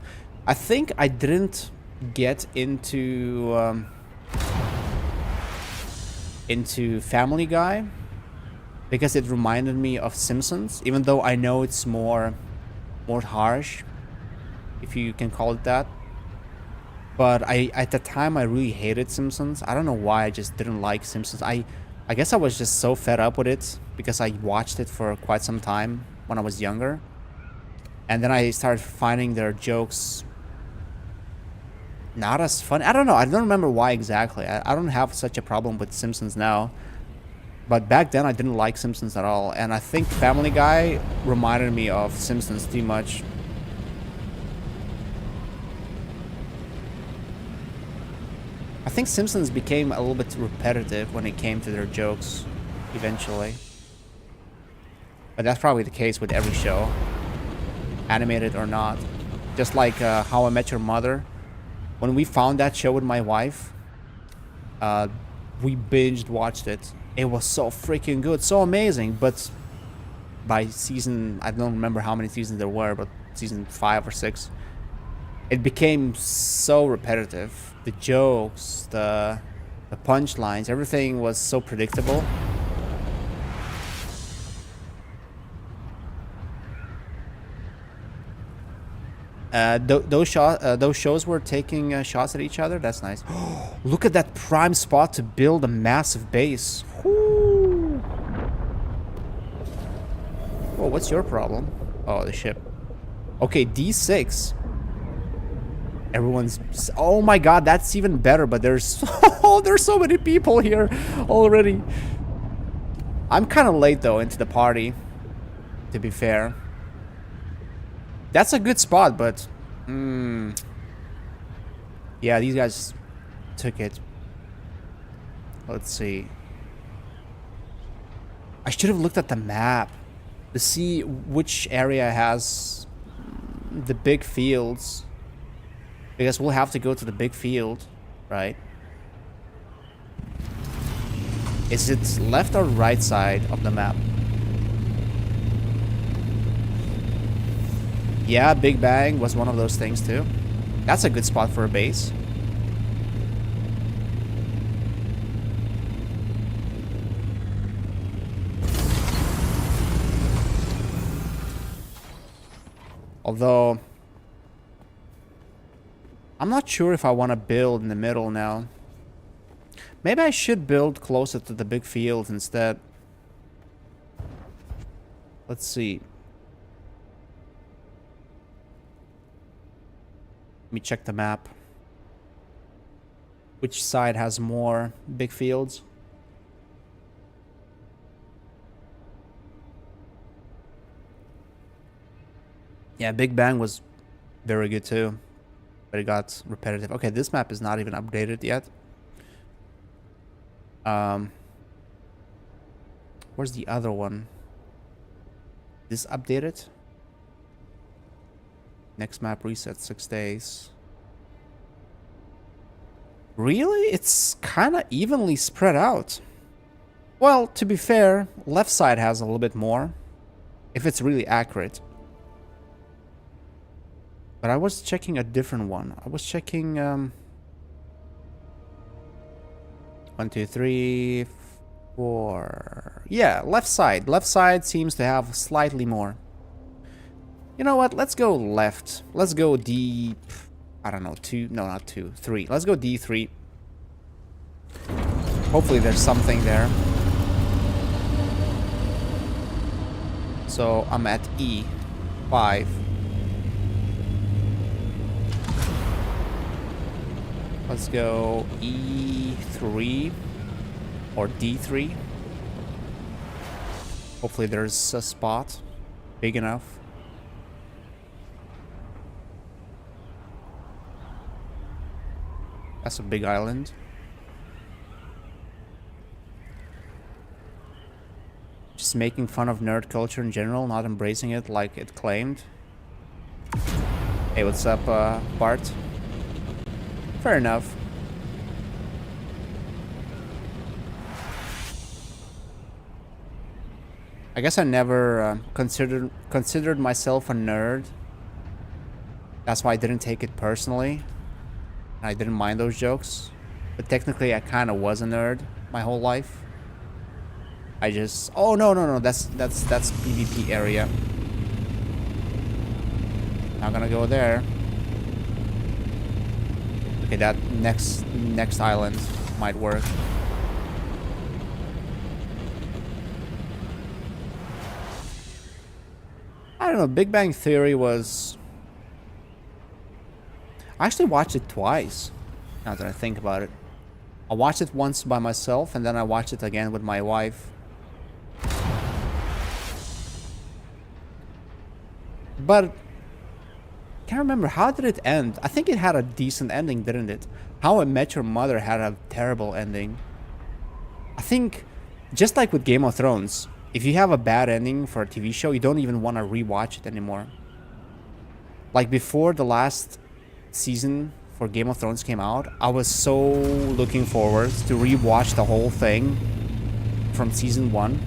I think I didn't get into Family Guy because it reminded me of Simpsons, even though I know it's more harsh, if you can call it that. But at the time I really hated Simpsons. I don't know why, I just didn't like Simpsons. I guess I was just so fed up with it because I watched it for quite some time when I was younger. And then I started finding their jokes not as fun. I don't know. I don't remember why exactly. I don't have such a problem with Simpsons now. But back then, I didn't like Simpsons at all. And I think Family Guy reminded me of Simpsons too much. I think Simpsons became a little bit repetitive when it came to their jokes, eventually. But that's probably the case with every show, animated or not. Just like How I Met Your Mother. When we found that show with my wife, we binged watched it. It was so freaking good, so amazing. But by season, I don't remember how many seasons there were, but season 5 or 6, it became so repetitive. The jokes, the punchlines, everything was so predictable. Those shows were taking shots at each other. That's nice. Look at that prime spot to build a massive base. Woo. Oh, what's your problem? Oh, the ship. Okay, D6. Everyone's... Oh my god, that's even better, but there's... Oh, there's so many people here already. I'm kind of late, though, into the party, to be fair. That's a good spot, but... yeah, these guys took it. Let's see. I should have looked at the map to see which area has the big fields. Because we'll have to go to the big field, right? Is it left or right side of the map? Yeah, Big Bang was one of those things too. That's a good spot for a base. Although, I'm not sure if I want to build in the middle now. Maybe I should build closer to the big field instead. Let's see. Let me check the map. Which side has more big fields? Yeah, Big Bang was very good too. But it got repetitive. Okay, this map is not even updated yet. Where's the other one? This updated? Next map reset 6 days. Really? It's kind of evenly spread out. Well, to be fair, left side has a little bit more. If it's really accurate. But I was checking a different one. I was checking 1, 2, 3, 4. Yeah, left side. Left side seems to have slightly more. You know what? Let's go left. Let's go D... I don't know, 2. No, not 2. 3. Let's go D3. Hopefully there's something there. So I'm at E5. Let's go E3 or D3. Hopefully there's a spot big enough. That's a big island. Just making fun of nerd culture in general, not embracing it like it claimed. Hey, what's up, Bart? Fair enough. I guess I never considered myself a nerd. That's why I didn't take it personally. I didn't mind those jokes. But technically I kind of was a nerd my whole life. I just... Oh, no. That's PvP area. Not gonna go there. Okay, that next island might work. I don't know, Big Bang Theory was... I actually watched it twice, now that I think about it. I watched it once by myself, and then I watched it again with my wife. But... can't remember, how did it end? I think it had a decent ending, didn't it? How I Met Your Mother had a terrible ending. I think, just like with Game of Thrones, if you have a bad ending for a TV show, you don't even want to rewatch it anymore. Like before the last season for Game of Thrones came out, I was so looking forward to rewatch the whole thing from season 1.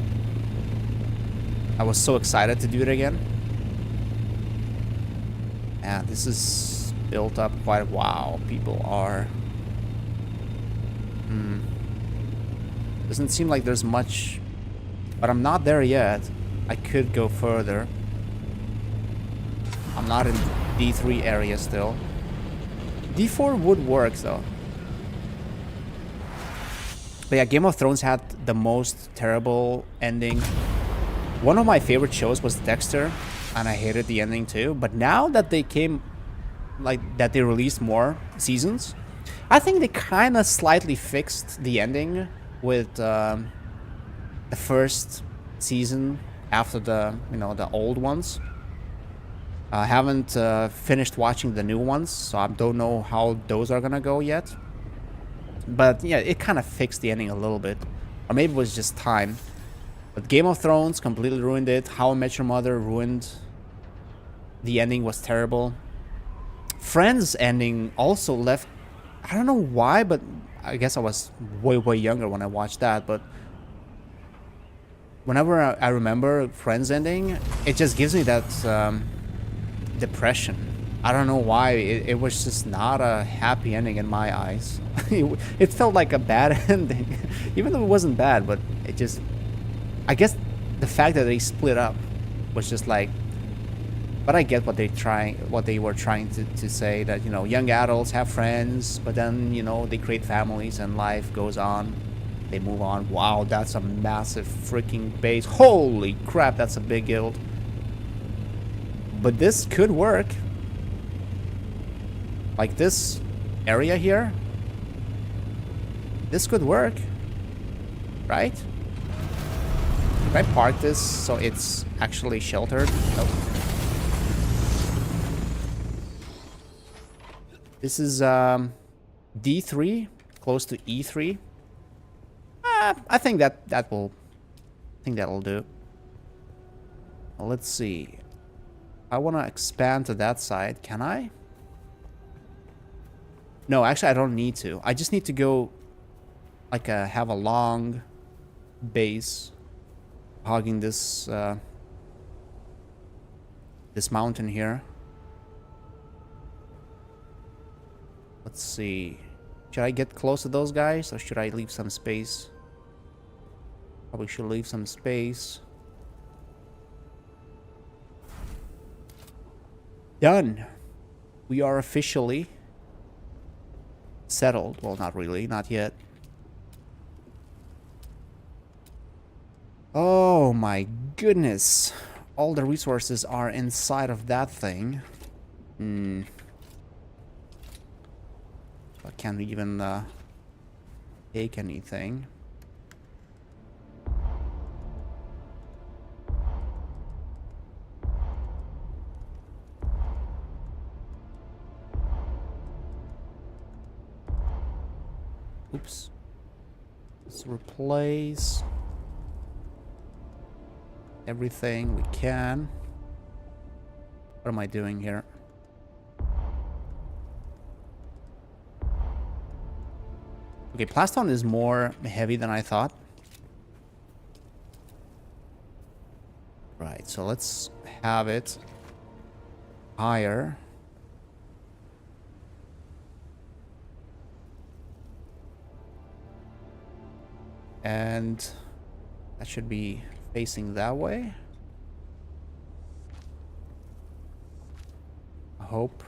I was so excited to do it again. Yeah, this is built up quite... Wow, people are... Doesn't seem like there's much... But I'm not there yet. I could go further. I'm not in D3 area still. D4 would work though. But yeah, Game of Thrones had the most terrible ending. One of my favorite shows was Dexter, and I hated the ending too. But now that they came, like, that they released more seasons, I think they kind of slightly fixed the ending with the first season after the, you know, the old ones. I haven't finished watching the new ones, so I don't know how those are gonna go yet. But yeah, it kind of fixed the ending a little bit. Or maybe it was just time. But Game of Thrones completely ruined it. How I Met Your Mother ruined. The ending was terrible. Friends ending also left. I don't know why, but I guess I was way younger when I watched that. But whenever I remember Friends ending, it just gives me that depression. I don't know why. It was just not a happy ending in my eyes. It felt like a bad ending, even though it wasn't bad. But it just, I guess, the fact that they split up was just like. But I get what they were trying to say, that, you know, young adults have friends, but then, you know, they create families and life goes on. They move on. Wow, that's a massive freaking base. Holy crap, that's a big guild. But this could work. Like this area here. This could work. Right? If I park this so it's actually sheltered. Nope. This is D3, close to E3. I think that'll do. Well, let's see. I want to expand to that side. Can I? No, actually, I don't need to. I just need to go, like, have a long base, hogging this this mountain here. Let's see. Should I get close to those guys, or should I leave some space? Probably should leave some space. Done. We are officially settled. Well, not really. Not yet. Oh my goodness. All the resources are inside of that thing. I can't even take anything. Oops. Let's replace everything we can. What am I doing here? Okay, Plastone is more heavy than I thought. Right, so let's have it higher. And that should be facing that way. I hope.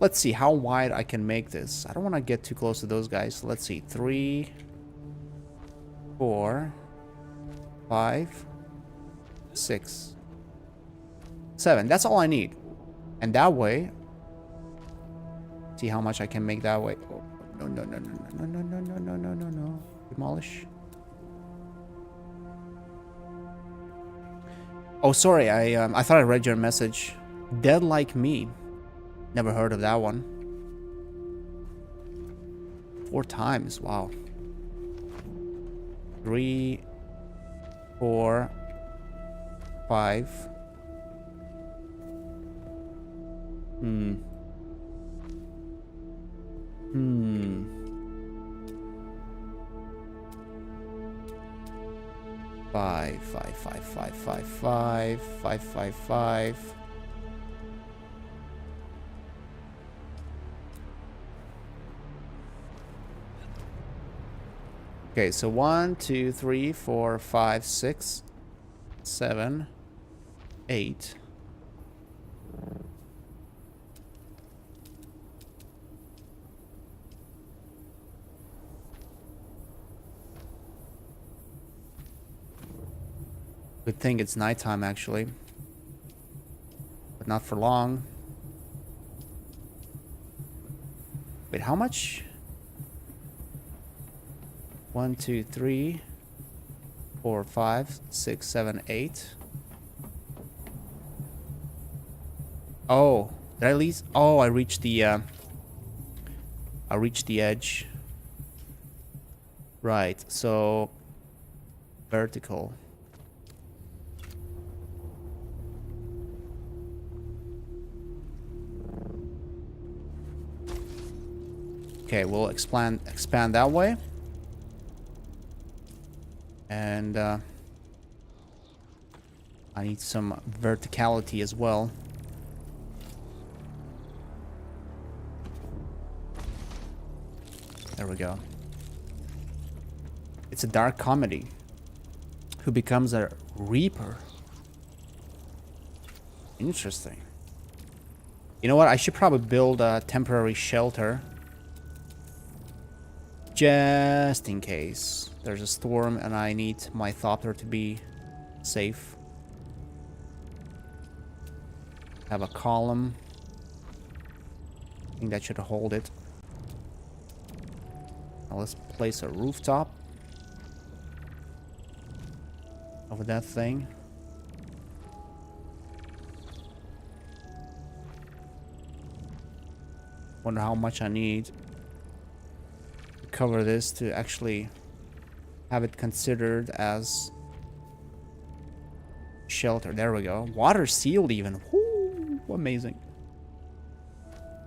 Let's see how wide I can make this. I don't want to get too close to those guys. Let's see. 3, 4, 5, 6, 7. That's all I need. And that way, see how much I can make that way. Oh, no, no, no, no, no, no, no, no, no, no, no, no. Demolish. Oh, sorry. I thought I read your message. Dead Like Me. Never heard of that one. 4 times. Wow. 3, 4, 5. Hmm. 5, 5, 5, 5, 5, 5, 5, 5, 5. Okay, so 1, 2, 3, 4, 5, 6, 7, 8. Good thing it's nighttime, actually. But not for long. Wait, how much? 1, 2, 3, 4, 5, 6, 7, 8. Oh, did I at least? Oh, I reached the edge. Right, so vertical. Okay, we'll expand that way. And I need some verticality as well. There we go. It's a dark comedy. Who becomes a reaper? Interesting. You know what? I should probably build a temporary shelter. Just in case there's a storm and I need my thopter to be safe. Have a column. I think that should hold it. Now let's place a rooftop over that thing. Wonder how much I need to cover this to actually have it considered as shelter. There we go. Water sealed even. Woo, amazing.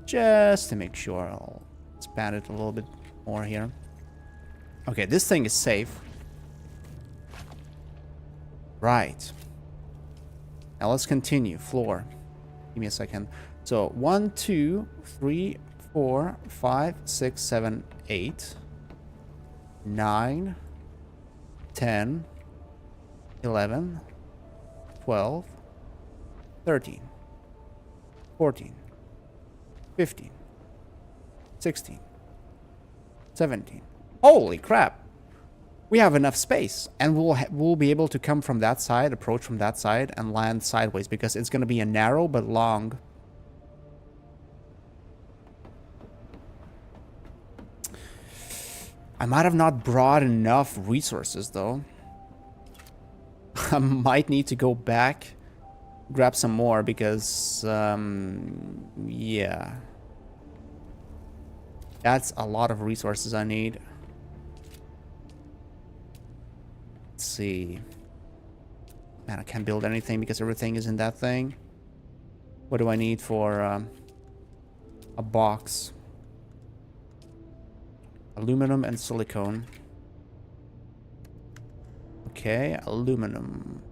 Just to make sure, I'll expand it a little bit more here. Okay, this thing is safe. Right. Now let's continue. Floor. Give me a second. So 1, 2, 3, 4, 5, 6, 7, 8, 9, 10, 11, 12, 13, 14, 15, 16, 17. Holy crap! We have enough space, and we'll be able to come from that side, approach from that side, and land sideways because it's going to be a narrow but long. I might have not brought enough resources though. I might need to go back, grab some more because, yeah. That's a lot of resources I need. Let's see. Man, I can't build anything because everything is in that thing. What do I need for a box? Aluminum and silicone. Okay, aluminum.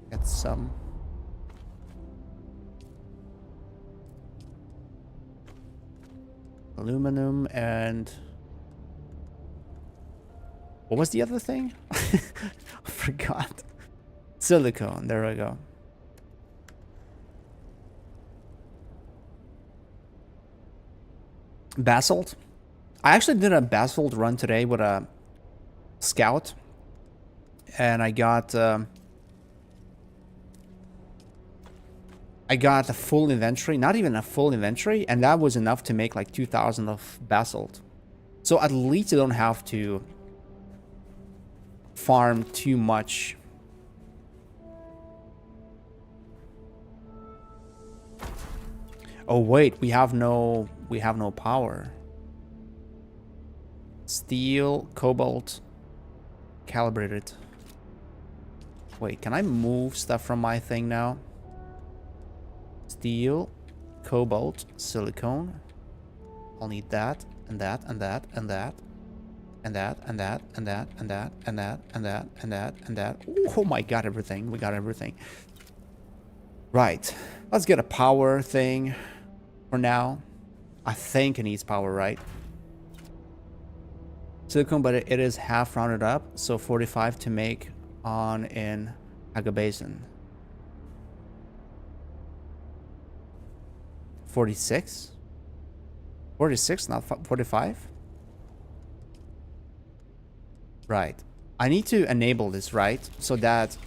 Get some. Aluminum and... what was the other thing? I forgot. Silicone, there we go. Basalt. I actually did a basalt run today with a scout. And I got a full inventory. Not even a full inventory. And that was enough to make like 2,000 of basalt. So at least you don't have to farm too much. Oh wait, we have no power. Steel, cobalt, calibrated. Wait, can I move stuff from my thing now? Steel, cobalt, silicone. I'll need that and that and that and that. And that, and that, and that, and that, and that, and that, and that, and that. Oh my god, everything. We got everything. Right. Let's get a power thing for now. I think it needs power, right? Silicone, but it is half rounded up. So 45 to make on in Haga Basin. 46? 46, not 45? Right. I need to enable this, right? So that...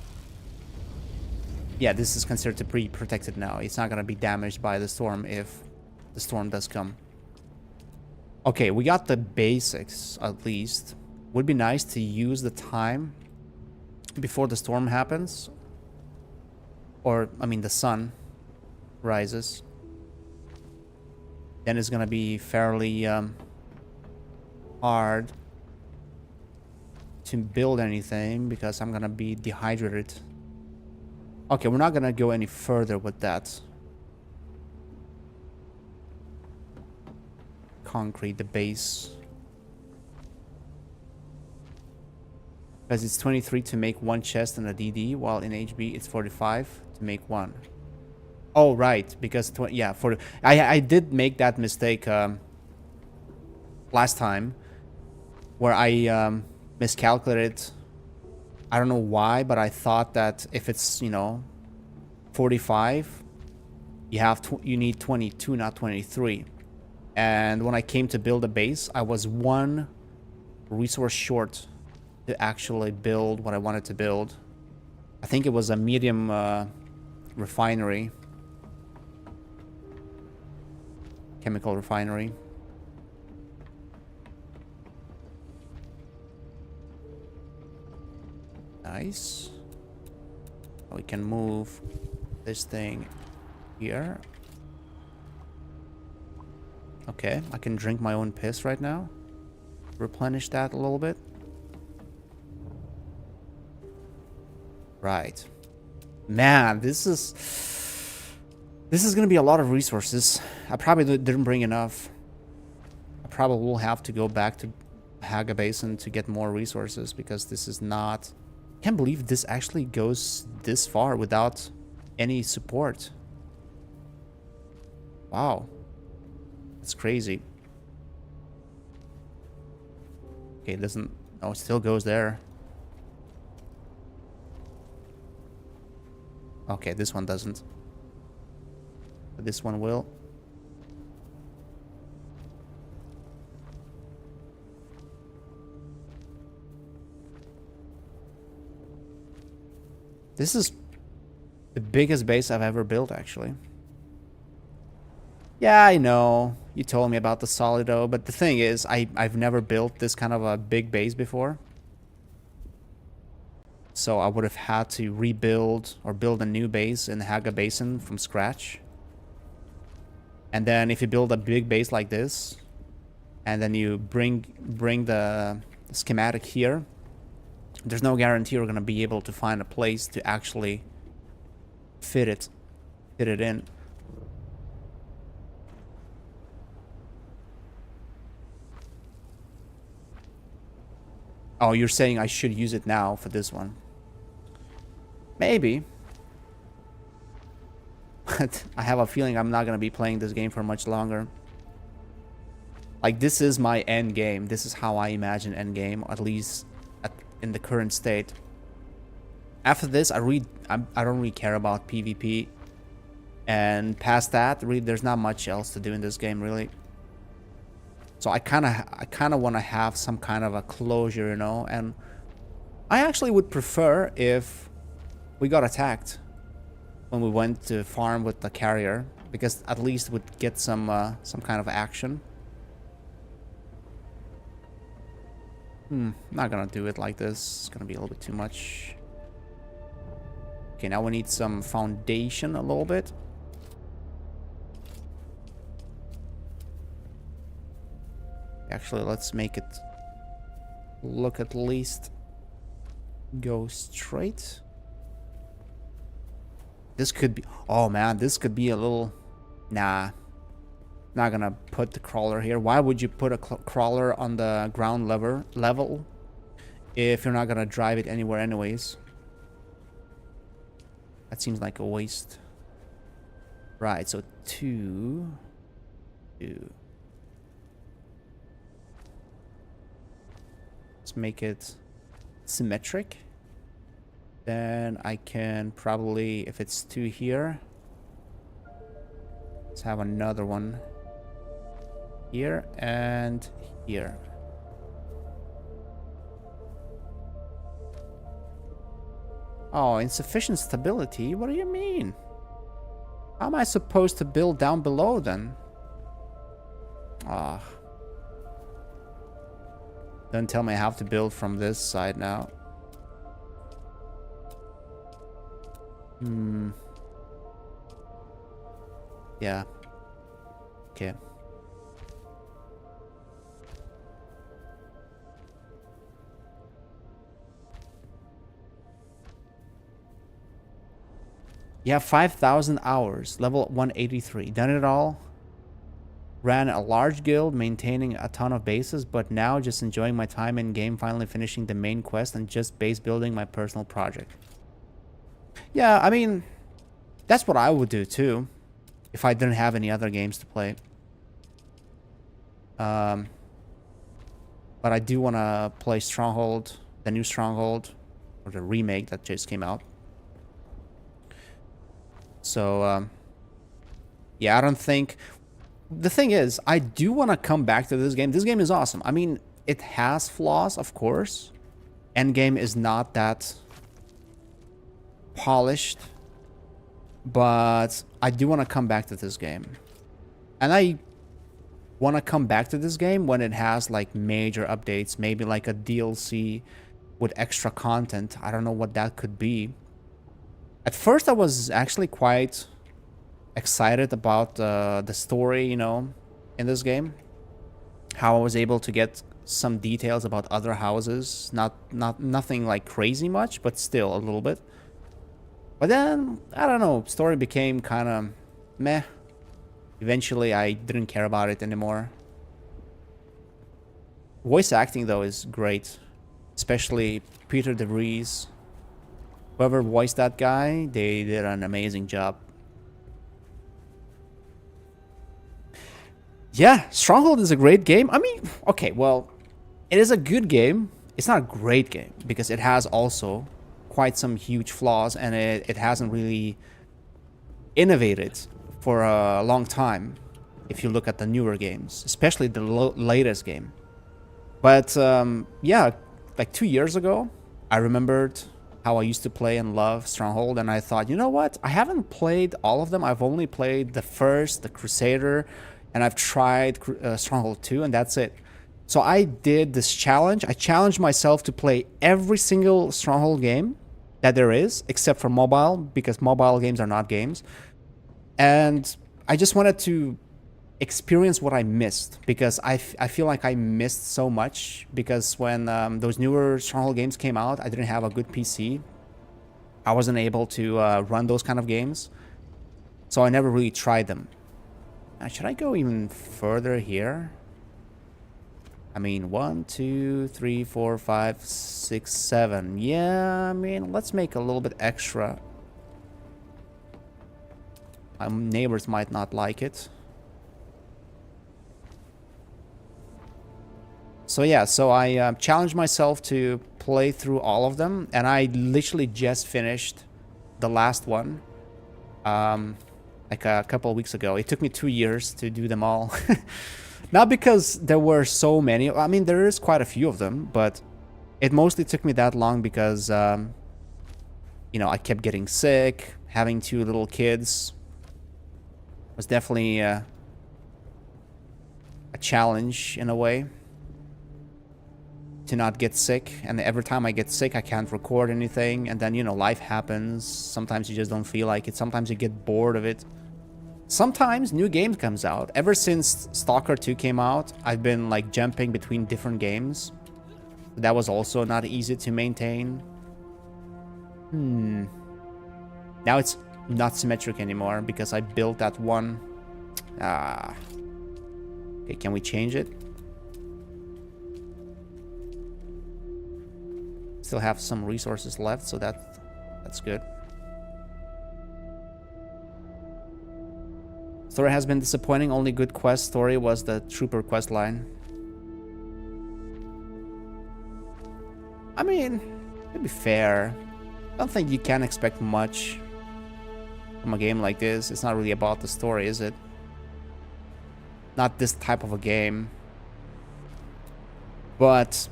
yeah, this is considered to be protected now. It's not going to be damaged by the storm if the storm does come. Okay, we got the basics, at least. Would be nice to use the time before the storm happens. or I mean the sun rises, then it's gonna be fairly hard to build anything because I'm gonna be dehydrated. Okay, we're not gonna go any further with that. Concrete, the base. Because it's 23 to make one chest and a DD, while in HB it's 45 to make one. Oh, right, because yeah, I did make that mistake last time, where I miscalculated. I don't know why, but I thought that if it's, you know, 45, you need 22, not 23. And when I came to build a base, I was one resource short to actually build what I wanted to build. I think it was a medium refinery. Chemical refinery. Nice. We can move this thing here. Okay, I can drink my own piss right now. Replenish that a little bit. Right. Man, this is gonna be a lot of resources. I probably didn't bring enough. I probably will have to go back to Haga Basin to get more resources because this is not... I can't believe this actually goes this far without any support. Wow. That's crazy. Okay, it doesn't... Oh, it still goes there. Okay, this one doesn't. But this one will. This is the biggest base I've ever built, actually. Yeah, I know. You told me about the Solido, but the thing is, I've never built this kind of a big base before. So I would have had to rebuild or build a new base in the Haga Basin from scratch. And then if you build a big base like this, and then you bring the schematic here, there's no guarantee you're going to be able to find a place to actually fit it in. Oh, you're saying I should use it now for this one. Maybe. But I have a feeling I'm not going to be playing this game for much longer. Like, this is my end game. This is how I imagine end game, at least in the current state. After this, I don't really care about PvP. And past that, really, there's not much else to do in this game, really. So I kind of want to have some kind of a closure, you know. And I actually would prefer if we got attacked when we went to farm with the carrier, because at least we'd get some kind of action. Not gonna do it like this. It's gonna be a little bit too much. Okay, now we need some foundation a little bit. Actually, let's make it look at least go straight. This could be... Oh, man, this could be a little... Nah. Not gonna put the crawler here. Why would you put a crawler on the ground level if you're not gonna drive it anywhere anyways? That seems like a waste. Right, so two. Let's make it symmetric. Then I can probably, if it's two here, let's have another one here and here. Oh, insufficient stability? What do you mean? How am I supposed to build down below then? Ah. Don't tell me I have to build from this side now. Yeah. Okay. Yeah, 5,000 hours. Level 183. Done it all. Ran a large guild, maintaining a ton of bases, but now just enjoying my time in game, finally finishing the main quest and just base building my personal project. Yeah, I mean, that's what I would do too, if I didn't have any other games to play. But I do want to play Stronghold, the new Stronghold, or the remake that just came out. So, yeah, I don't think... The thing is, I do want to come back to this game. This game is awesome. I mean, it has flaws, of course. Endgame is not that polished. But I do want to come back to this game. And I want to come back to this game when it has, like, major updates. Maybe, like, a DLC with extra content. I don't know what that could be. At first, I was actually quite excited about the story, you know, in this game. How I was able to get some details about other houses. Nothing like crazy much, but still a little bit. But then, I don't know, story became kind of meh. Eventually, I didn't care about it anymore. Voice acting, though, is great. Especially Peter DeVries. Whoever voiced that guy, they did an amazing job. Yeah, Stronghold is a great game. I mean, okay, well, it is a good game. It's not a great game because it has also quite some huge flaws, and it hasn't really innovated for a long time if you look at the newer games, especially the latest game. But yeah, like 2 years ago, I remembered how I used to play and love Stronghold, and I thought, you know what? I haven't played all of them. I've only played the first, the Crusader, and I've tried Stronghold 2, and that's it. So I did this challenge. I challenged myself to play every single Stronghold game that there is, except for mobile, because mobile games are not games. And I just wanted to experience what I missed, because I feel like I missed so much, because when those newer Stronghold games came out, I didn't have a good PC. I wasn't able to run those kind of games, so I never really tried them. Should I go even further here? I mean, 1, 2, 3, 4, 5, 6, 7. Yeah, I mean, let's make a little bit extra. My neighbors might not like it. So yeah, so I challenged myself to play through all of them, and I literally just finished the last one. Like a couple of weeks ago. It took me 2 years to do them all. Not because there were so many. I mean, there is quite a few of them, but it mostly took me that long because, you know, I kept getting sick. Having 2 little kids was definitely a challenge in a way to not get sick. And every time I get sick, I can't record anything. And then, you know, life happens. Sometimes you just don't feel like it. Sometimes you get bored of it. Sometimes new game comes out. Ever since Stalker 2 came out, I've been like jumping between different games. That was also not easy to maintain. Now it's not symmetric anymore because I built that one. Okay, can we change it? Still have some resources left, so that's good. Story has been disappointing. Only good quest story was the Trooper quest line. I mean, to be fair, I don't think you can expect much from a game like this. It's not really about the story, is it? Not this type of a game. But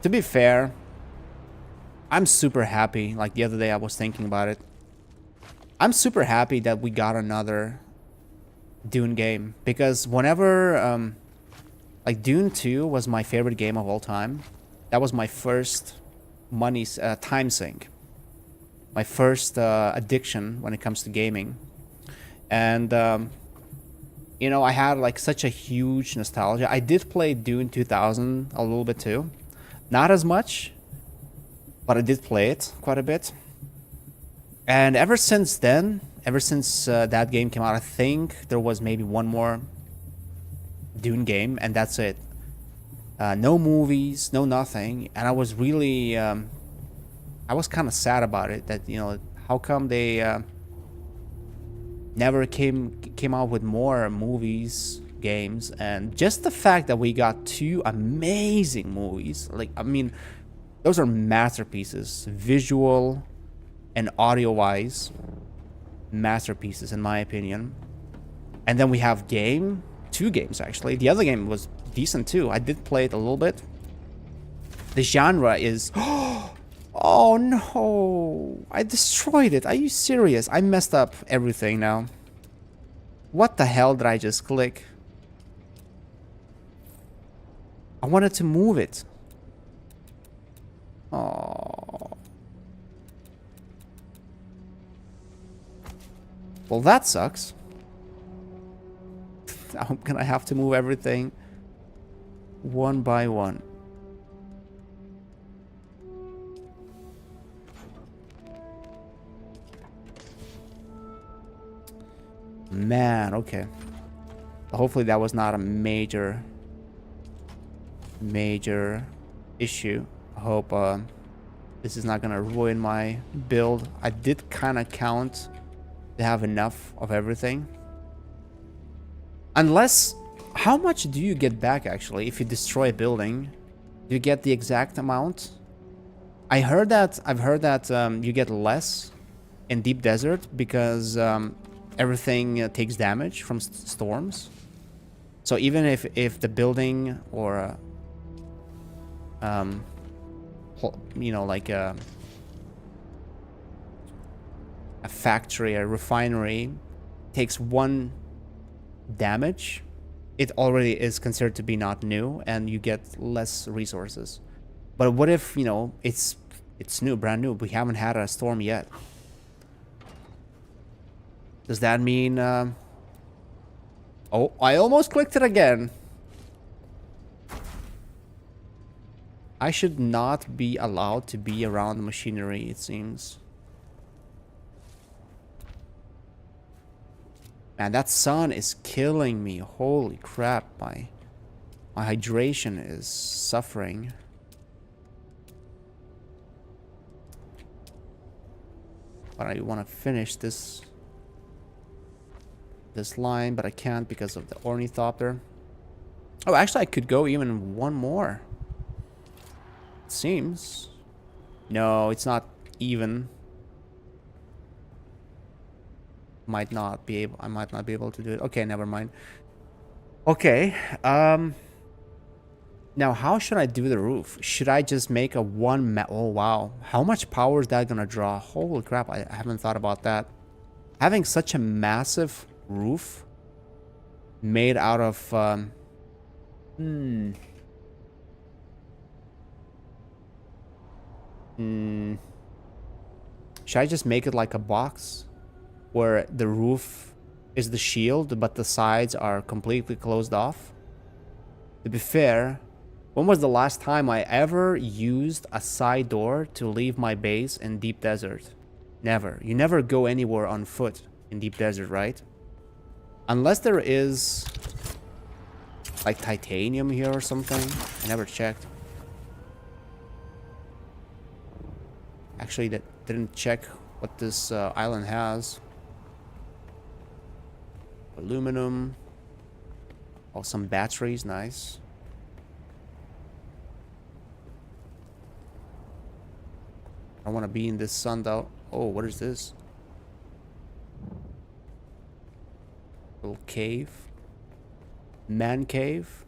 to be fair, I'm super happy. Like the other day I was thinking about it. I'm super happy that we got another Dune game, because whenever like Dune 2 was my favorite game of all time. That was my first time sink, my first addiction when it comes to gaming. And You know, I had like such a huge nostalgia. I did play Dune 2000 a little bit too. Not as much, but I did play it quite a bit. And ever since then, ever since that game came out, I think there was maybe one more Dune game, and that's it. No movies, no nothing. And I was really, I was kind of sad about it. That, you know, how come they never came out with more movies, games, and just the fact that we got two amazing movies. Like, I mean, those are masterpieces, visual and audio-wise, masterpieces in my opinion. And then we have two games actually. The other game was decent too. I did play it a little bit. The genre is oh no, I destroyed it. Are you serious? I messed up everything now. What the hell did I just click? I wanted to move it. Oh. Well, that sucks. I'm gonna have to move everything one by one. Man, okay. Hopefully that was not a major issue. I hope this is not gonna ruin my build. I did kind of count to have enough of everything. Unless, how much do you get back actually if you destroy a building? Do you get the exact amount? I've heard that you get less in deep desert because everything takes damage from storms. So even if the building or you know, like a factory, a refinery takes one damage, it already is considered to be not new and you get less resources. But what if, you know, it's new, brand new, we haven't had a storm yet? Does that mean oh, I almost clicked it again. I should not be allowed to be around the machinery, it seems. Man, that sun is killing me. Holy crap, my hydration is suffering. But I want to finish this line, but I can't because of the ornithopter. Oh, actually I could go even one more. It seems. No, it's not even. I might not be able to do it. Okay, never mind. Okay, now how should I do the roof? Should I just make a oh wow, how much power is that gonna draw? Holy crap, I haven't thought about that. Having such a massive roof made out of should I just make it like a box where the roof is the shield but the sides are completely closed off? To be fair, when was the last time I ever used a side door to leave my base in deep desert? Never. You never go anywhere on foot in deep desert, right? Unless there is like titanium here or something. I never checked. Actually, that didn't check what this island has. Aluminum. Oh, some batteries, nice. I want to be in this sun though. Oh, what is this? Little cave. Man cave.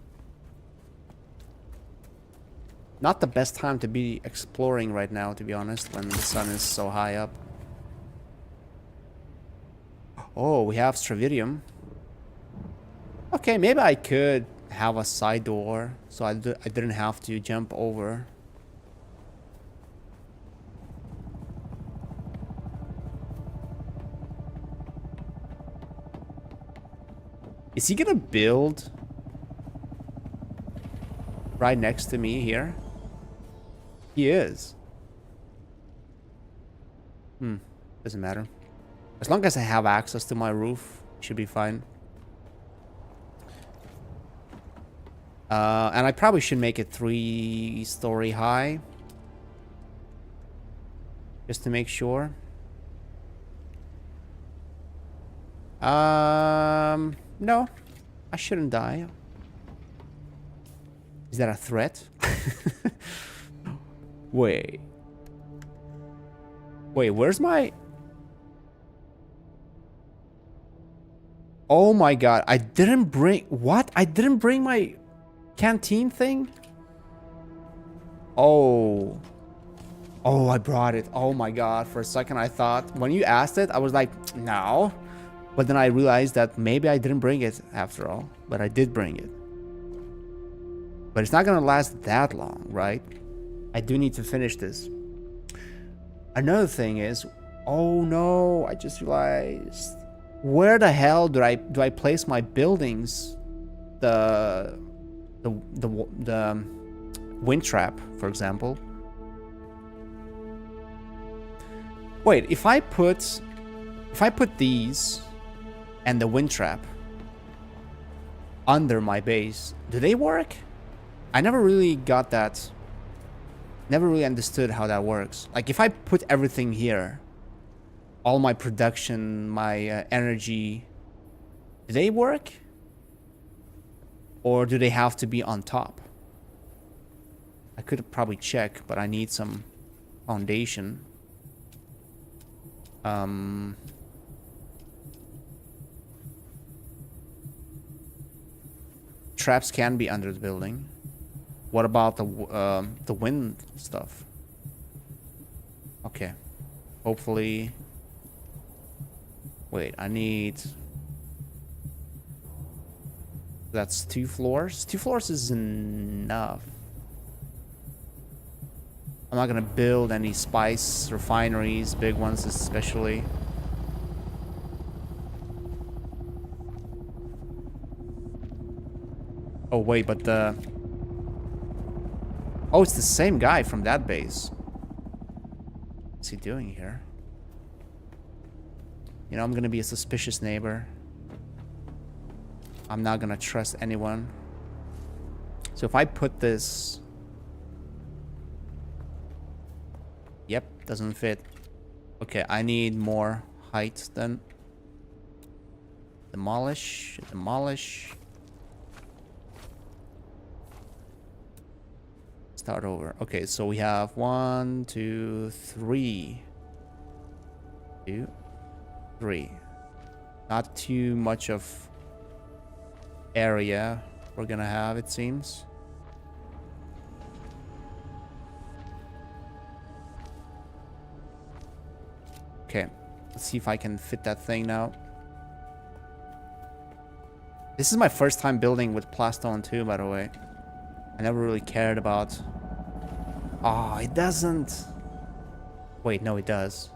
Not the best time to be exploring right now, to be honest, when the sun is so high up. Oh, we have Stravidium. Okay, maybe I could have a side door so I didn't have to jump over. Is he gonna build right next to me here? He is. Doesn't matter. As long as I have access to my roof, should be fine. And I probably should make it 3-story high. Just to make sure. No. I shouldn't die. Is that a threat? Wait. Wait, where's my... Oh my god, I didn't bring... What? I didn't bring my canteen thing? Oh. Oh, I brought it. Oh my god, for a second I thought... When you asked it, I was like, no. But then I realized that maybe I didn't bring it after all. But I did bring it. But it's not gonna last that long, right? I do need to finish this. Another thing is... Oh no, I just realized... Where the hell do I place my buildings? The wind trap, for example. Wait, if I put these and the wind trap under my base, do they work? I never really got that. Never really understood how that works. Like if I put everything here, all my production, my energy, do they work? Or do they have to be on top? I could probably check, but I need some foundation. Traps can be under the building. What about the wind stuff? Okay. Hopefully... Wait, I need... That's 2 floors? 2 floors is enough. I'm not gonna build any spice refineries, big ones especially. Oh wait, but the... Oh, it's the same guy from that base. What's he doing here? You know, I'm gonna be a suspicious neighbor. I'm not gonna trust anyone. So if I put this... Yep, doesn't fit. Okay, I need more height then. Demolish, demolish. Start over. Okay, so we have 1, 2, 3. 2, 3. Not too much of area we're gonna have, it seems. Okay, let's see if I can fit that thing now. This is my first time building with plastone too, by the way. I never really cared about... Oh, it doesn't... Wait, no, it does.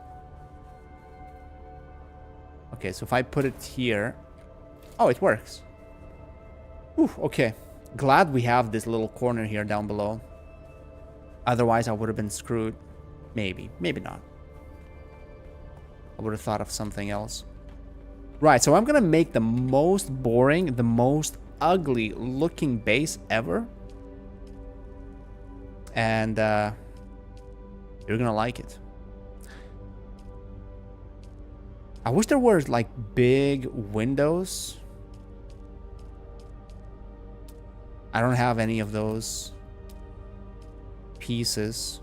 Okay, so if I put it here... Oh, it works. Whew, okay. Glad we have this little corner here down below. Otherwise, I would have been screwed. Maybe. Maybe not. I would have thought of something else. Right, so I'm gonna make the most boring, the most ugly looking base ever. And you're gonna like it. I wish there were like big windows. I don't have any of those pieces.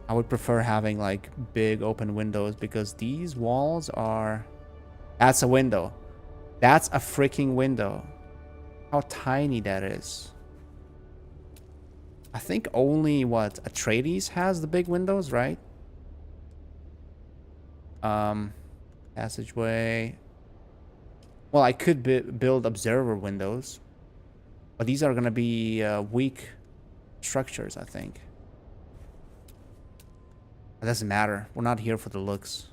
I would prefer having like big open windows because these walls are... That's a window. That's a freaking window. How tiny that is. I think only, what, Atreides has the big windows, right? Passageway. Well, I could build observer windows. But these are going to be weak structures, I think. It doesn't matter. We're not here for the looks.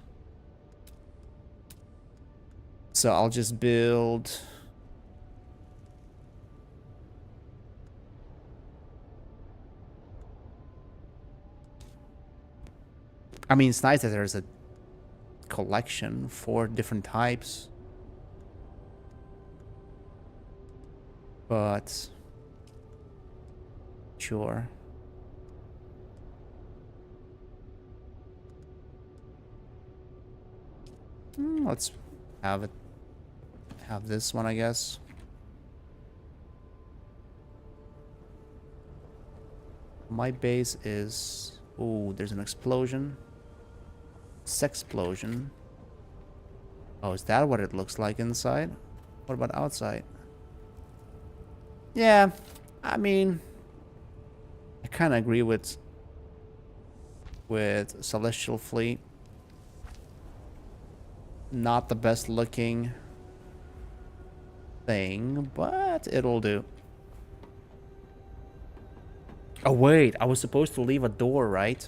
So I'll just build... I mean, it's nice that there's a collection for different types. But... Sure. Let's have it. Have this one, I guess. My base is... Ooh, there's an explosion. Sexplosion. Oh, is that what it looks like inside? What about outside? Yeah, I mean... I kind of agree with Celestial Fleet. Not the best looking thing, but it'll do. Oh wait, I was supposed to leave a door, right?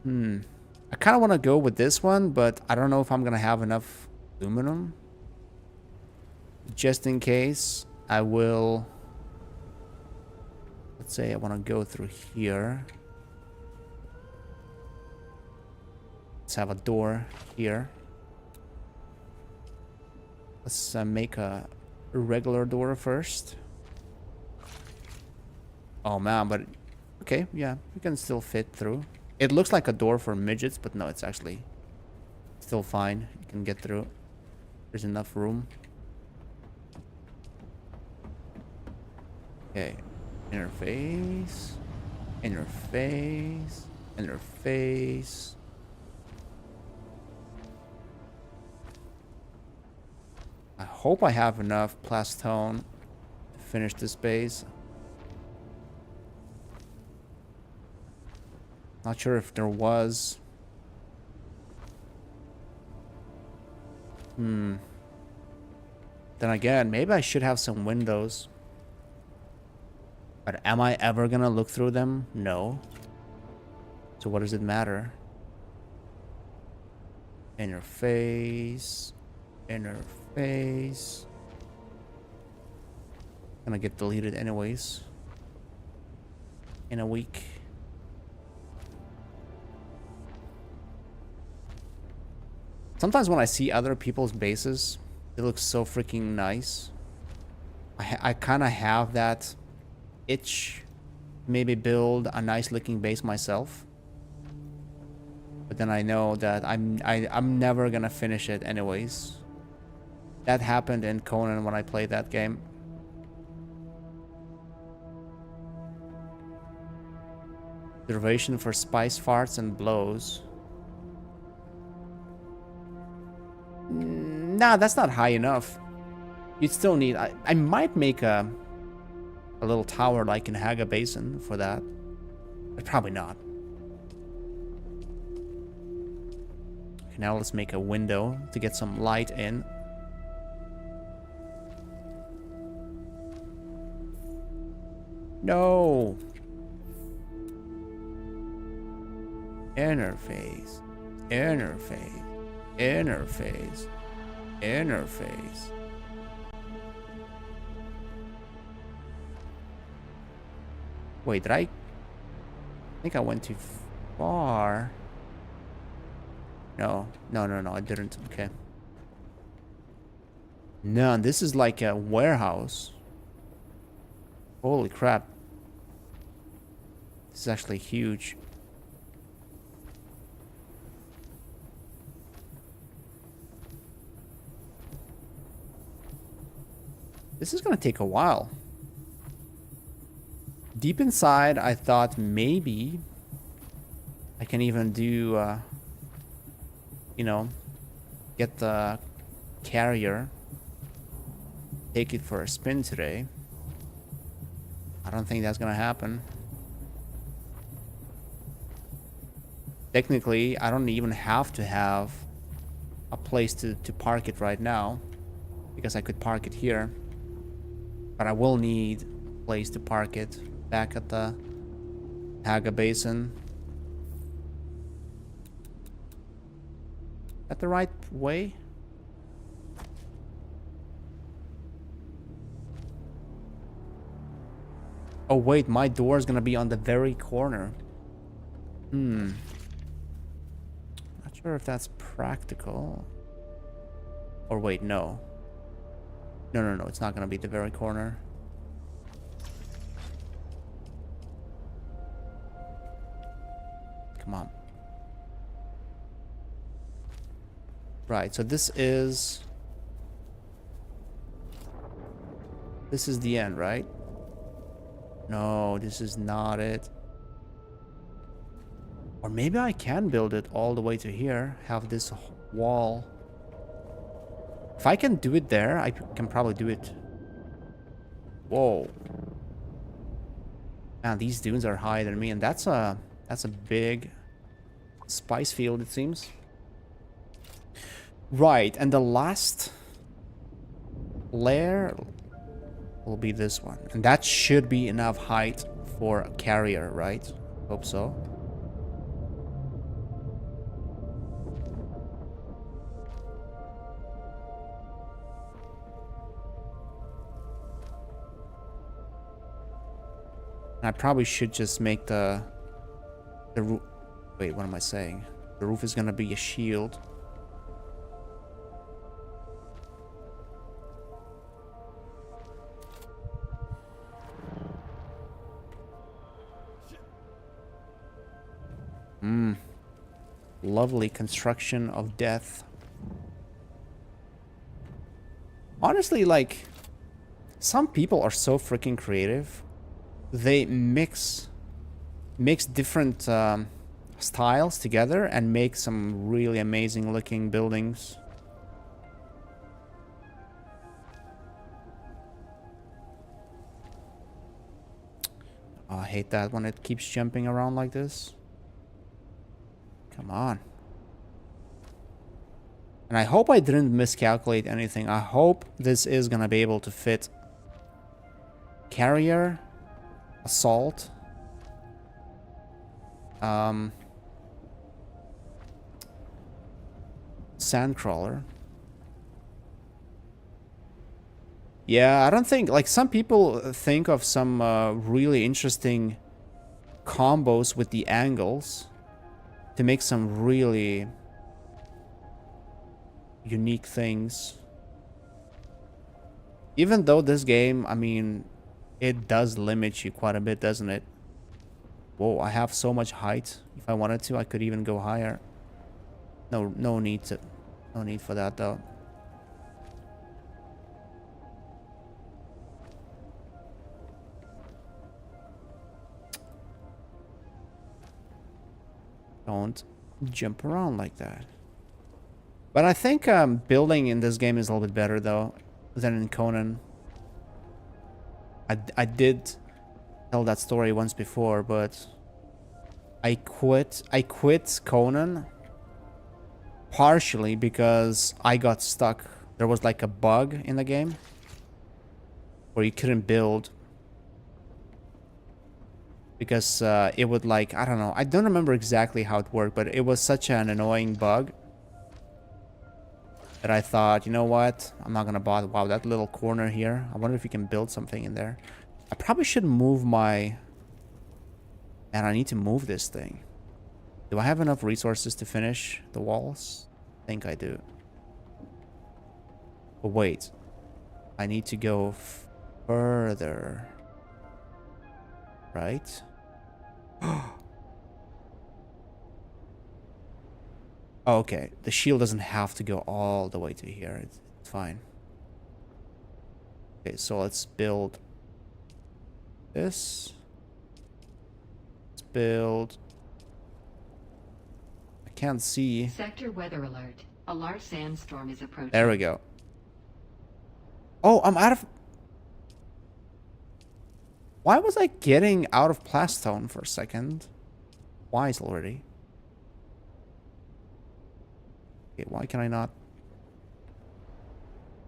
I kind of want to go with this one, but I don't know if I'm gonna have enough aluminum. Just in case, I will... Let's say I want to go through here. Let's have a door here. Let's make a regular door first. Oh man, but okay, yeah, we can still fit through. It looks like a door for midgets, but no, it's actually still fine. You can get through. There's enough room. Okay, interface, interface, interface. I hope I have enough plastone to finish this base. Not sure if there was. Then again, maybe I should have some windows. But am I ever gonna look through them? No. So what does it matter? Interface. Interface. Gonna get deleted anyways. In a week. Sometimes when I see other people's bases, it looks so freaking nice. I kind of have that itch. Maybe build a nice looking base myself. But then I know that I'm never gonna finish it anyways. That happened in Conan when I played that game. Duration for spice farts and blows. Nah, that's not high enough. You'd still need... I might make a little tower like in Haga Basin for that. But probably not. Okay, now let's make a window to get some light in. No! Interface. Interface. Interface. Interface. Wait, did I think I went too far? No, I didn't. Okay. No, this is like a warehouse. Holy crap. This is actually huge. This is gonna take a while. Deep inside, I thought maybe I can even do, you know, get the carrier, take it for a spin today. I don't think that's gonna happen. Technically, I don't even have to have a place to park it right now, because I could park it here. But I will need a place to park it back at the Haga Basin. Is that the right way? Oh wait, my door is gonna be on the very corner. Not sure if that's practical. Or wait, no. No, it's not gonna be the very corner. Come on. Right, so this is the end, right? No, this is not it. Or maybe I can build it all the way to here, have this wall. If I can do it there, I can probably do it. Whoa. Man, these dunes are higher than me, and that's a big spice field, it seems. Right, and the last layer will be this one. And that should be enough height for a carrier, right? Hope so. I probably should just make the roof. Wait, what am I saying? The roof is gonna be a shield. Lovely construction of death. Honestly, like, some people are so freaking creative. They mix different styles together and make some really amazing looking buildings. Oh, I hate that when it keeps jumping around like this. Come on. And I hope I didn't miscalculate anything. I hope this is gonna be able to fit carrier, assault, sandcrawler. Yeah, I don't think, like, some people think of some really interesting combos with the angles to make some really unique things. Even though this game, I mean, it does limit you quite a bit, doesn't it? Whoa, I have so much height. If I wanted to, I could even go higher. No need for that though. Don't jump around like that. But I think building in this game is a little bit better though than in Conan. I did tell that story once before, but I quit Conan partially because I got stuck. There was like a bug in the game where you couldn't build because it would, like, I don't know. I don't remember exactly how it worked, but it was such an annoying bug that I thought, you know what? I'm not gonna bother. Wow, that little corner here. I wonder if you can build something in there. I probably should move my... Man, I need to move this thing. Do I have enough resources to finish the walls? I think I do. But wait. I need to go further. Right? Oh, okay. The shield doesn't have to go all the way to here. It's fine. Okay, so let's build this. Let's build... I can't see. Sector weather alert. A large sandstorm is approaching. There we go. Oh, I'm out of... Why was I getting out of plastone for a second? Wise already. Okay, why can I not?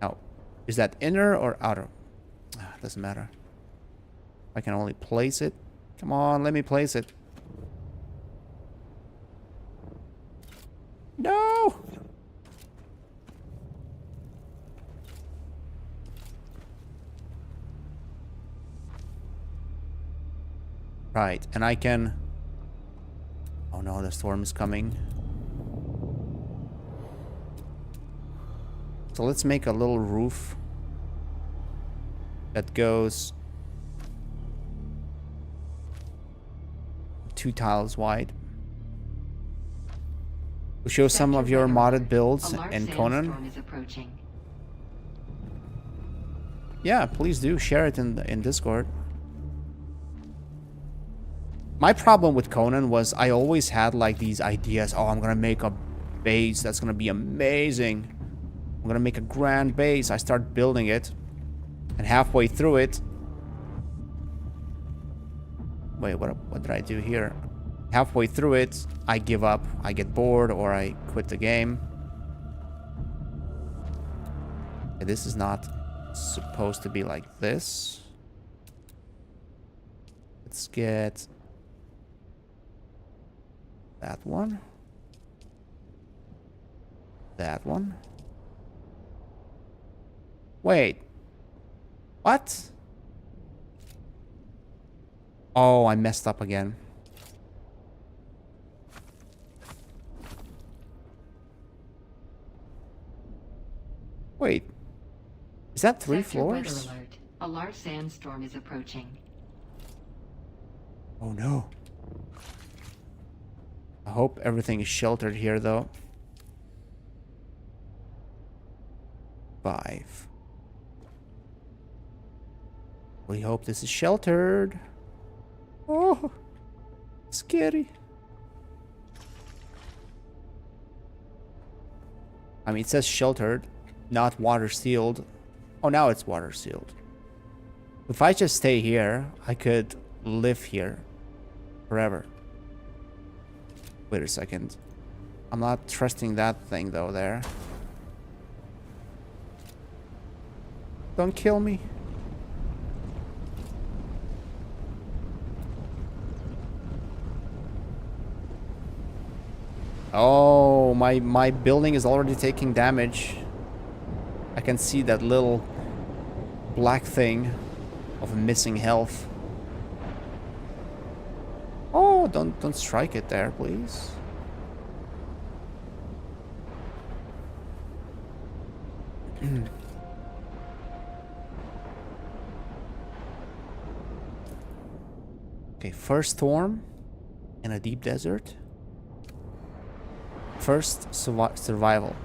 Oh, is that inner or outer? Doesn't matter. I can only place it. Come on, let me place it. No! Right, and I can... Oh no, the storm is coming. So let's make a little roof that goes 2 tiles wide. We'll show some Sector of your weather modded alert. builds A large in Conan. sandstorm is approaching. Yeah, please do share it in Discord. My problem with Conan was I always had like these ideas. Oh, I'm gonna make a base that's gonna be amazing. I'm gonna make a grand base. I start building it, and halfway through it, wait, what did I do here? Halfway through it, I give up. I get bored, or I quit the game. Okay, this is not supposed to be like this. Let's get that one. That one. Wait. What? Oh, I messed up again. Wait. Is that 3 Sector weather floors? alert. A large sandstorm is approaching. Oh no. I hope everything is sheltered here though. 5. We hope this is sheltered. Oh, scary. I mean, it says sheltered, not water sealed. Oh, now it's water sealed. If I just stay here, I could live here forever. Wait a second. I'm not trusting that thing though there. Don't kill me. Oh, my building is already taking damage. I can see that little black thing of missing health. Oh, don't strike it there, please. Okay, first storm in a deep desert. First survival.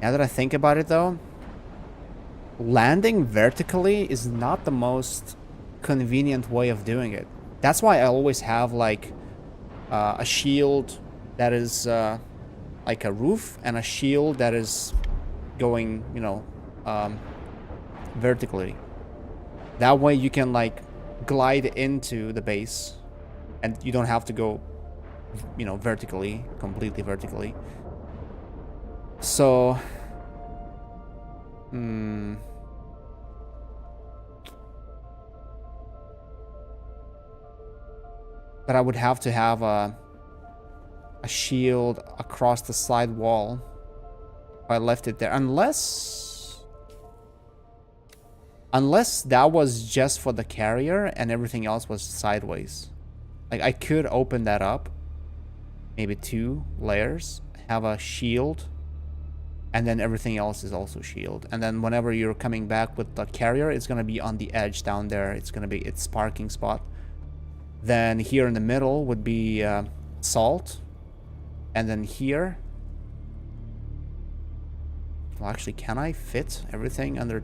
Now that I think about it though, landing vertically is not the most convenient way of doing it. That's why I always have like a shield that is like a roof and a shield that is going, you know, vertically. That way you can like glide into the base and you don't have to go, you know, vertically, completely vertically. So, but I would have to have a shield across the side wall if I left it there, unless that was just for the carrier and everything else was sideways. Like I could open that up, maybe 2 layers, have a shield, and then everything else is also shield. And then whenever you're coming back with the carrier, it's gonna be on the edge down there. It's gonna be its parking spot. Then here in the middle would be salt, and then here. Well, actually, can I fit everything under?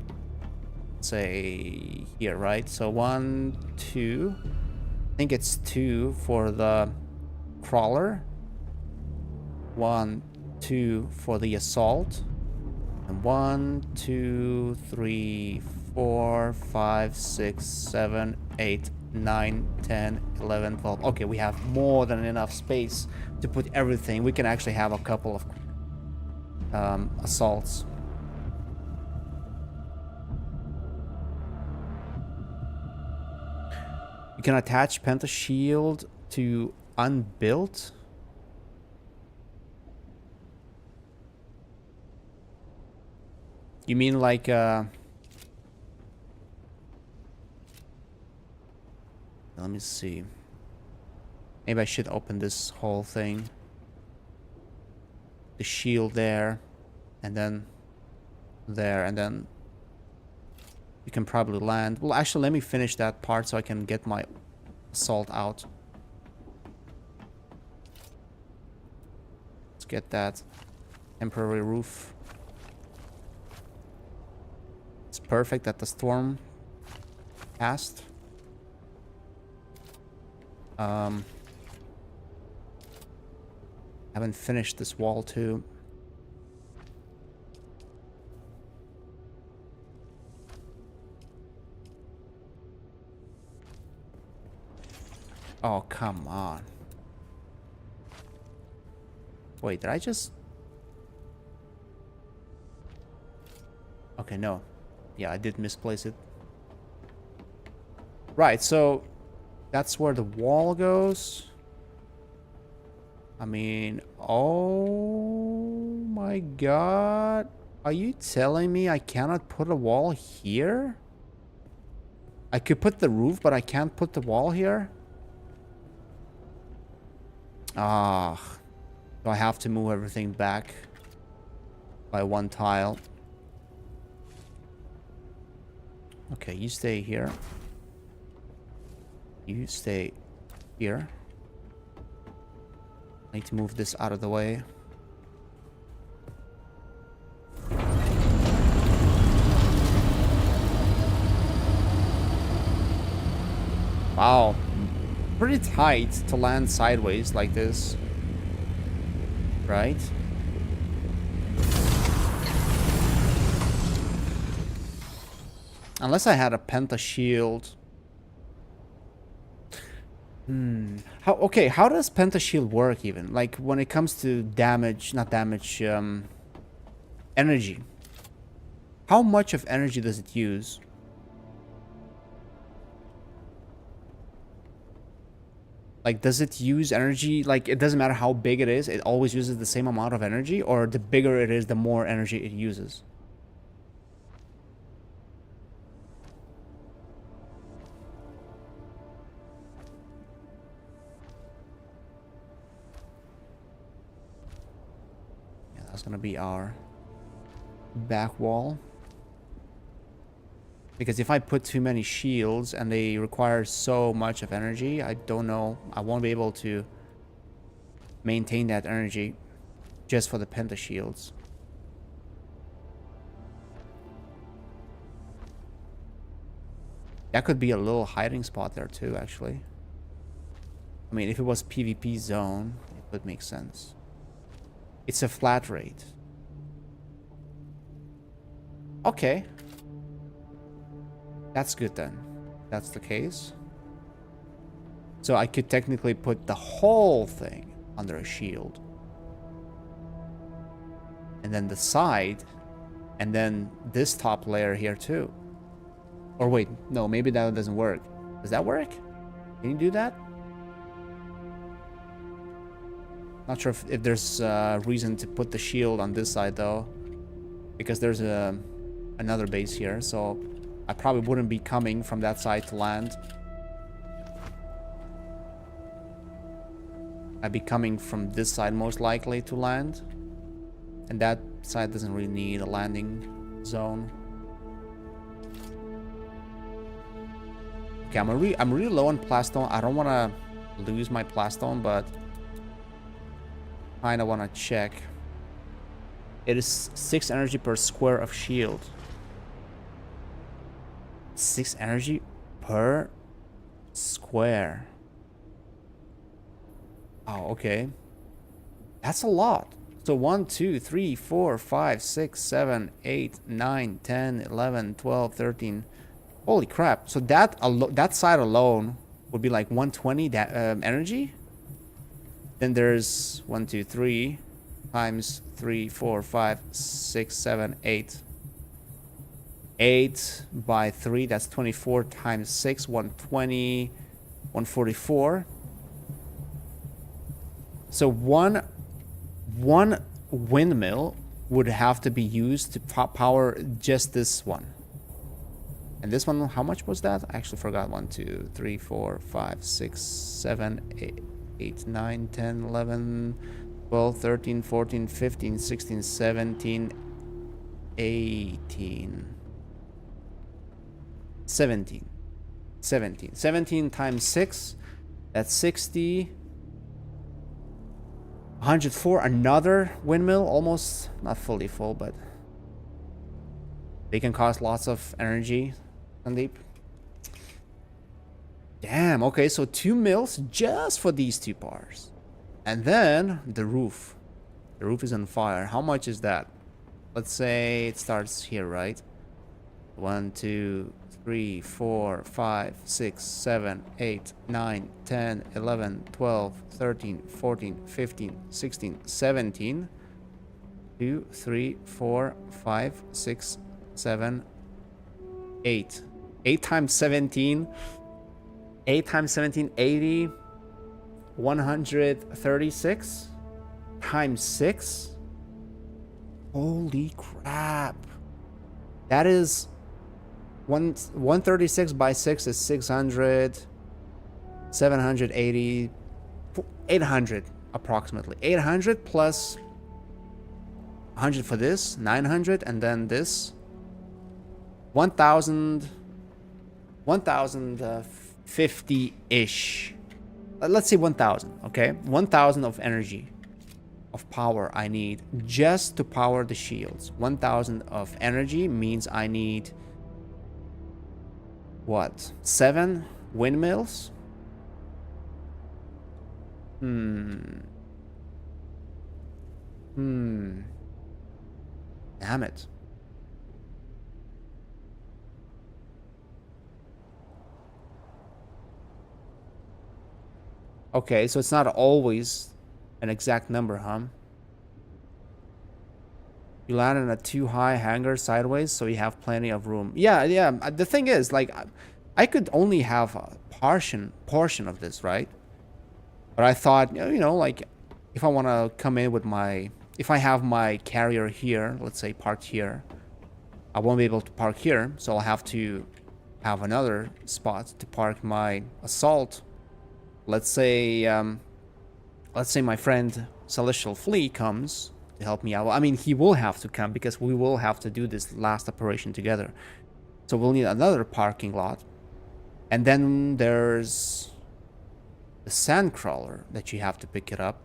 Say here, right? So 1, 2. I think it's 2 for the crawler. 1, 2 for the assault. And 1, 2, 3, 4, 5, 6, 7, 8, 9, 10, 11, 12. Okay, we have more than enough space to put everything. We can actually have a couple of assaults. You can attach Penta Shield to unbuilt. You mean like let me see. Maybe I should open this whole thing. The shield there, and then there, and then you can probably land. Well, actually, let me finish that part so I can get my assault out. Let's get that temporary roof. It's perfect that the storm passed. Haven't finished this wall too. Oh, come on. Wait, did I just... Okay, no. Yeah, I did misplace it. Right, so that's where the wall goes. I mean, oh my god. Are you telling me I cannot put a wall here? I could put the roof, but I can't put the wall here? Ah. So I have to move everything back by one tile. Okay, you stay here. You stay here. I need to move this out of the way. Wow. Pretty tight to land sideways like this. Right? Unless I had a penta shield. How does penta shield work even? Like when it comes to damage, not damage, energy. How much of energy does it use? Like, does it use energy? Like, it doesn't matter how big it is, it always uses the same amount of energy? Or the bigger it is, the more energy it uses? Yeah, that's gonna be our back wall. Because if I put too many shields and they require so much of energy, I don't know. I won't be able to maintain that energy just for the penta shields. That could be a little hiding spot there too, actually. I mean, if it was PvP zone, it would make sense. It's a flat rate. Okay. That's good then. That's the case. So I could technically put the whole thing under a shield. And then the side. And then this top layer here too. Or wait, no, maybe that doesn't work. Does that work? Can you do that? Not sure if there's a reason to put the shield on this side though. Because there's another base here, so I probably wouldn't be coming from that side to land. I'd be coming from this side most likely to land. And that side doesn't really need a landing zone. Okay, I'm really low on plastone. I don't want to lose my plastone, but kind of want to check. It is 6 energy per square of shield. 6 energy per square. Oh, okay. That's a lot. So 1, 2, 3, 4, 5, 6, 7, 8, 9, 10, 11, 12, 13. Holy crap. So that side alone would be like 120 energy. Then there's 1, 2, 3 times 3, 4, 5, 6, 7, 8. 8 by 3, that's 24 times 6, 120, 144. So one windmill would have to be used to power just this one. And this one, how much was that? I actually forgot. 1, 2, 3, 4, 5, 6, 7, 8, 9, 10, 11, 12, 13, 14, 15, 16, 17, 18, 17. 17 times 6, that's 60. 104, another windmill, almost not fully full, but they can cost lots of energy, Sandeep. Damn, okay, so 2 mills just for these 2 bars. And then the roof. The roof is on fire. How much is that? Let's say it starts here, right? 1, 2, 3, 4, 5, 6, 7, 8, 9, 10, 11, 12, 13, 14, 15, 16, 17. 2, 3, 4, 5, 6, 7, 8. 8 times 17. 8 times 17, 80. 136 times 6. Holy crap. That is 136 by 6 is 600, 780, 800 approximately. 800 plus 100 for this, 900, and then this 1000, 1050-ish. Let's say 1000, okay? 1000 of energy, of power I need just to power the shields. 1000 of energy means I need what? 7 windmills? Damn it. Okay, so it's not always an exact number, huh? You land in a too high hangar sideways, so you have plenty of room. Yeah. The thing is, like, I could only have a portion of this, right? But I thought, you know, like, if I want to come in with my... If I have my carrier here, let's say parked here, I won't be able to park here, so I'll have to have another spot to park my assault. Let's say my friend Celestial Flea comes to help me out. I mean, he will have to come because we will have to do this last operation together. So we'll need another parking lot. And then there's the sandcrawler that you have to pick it up.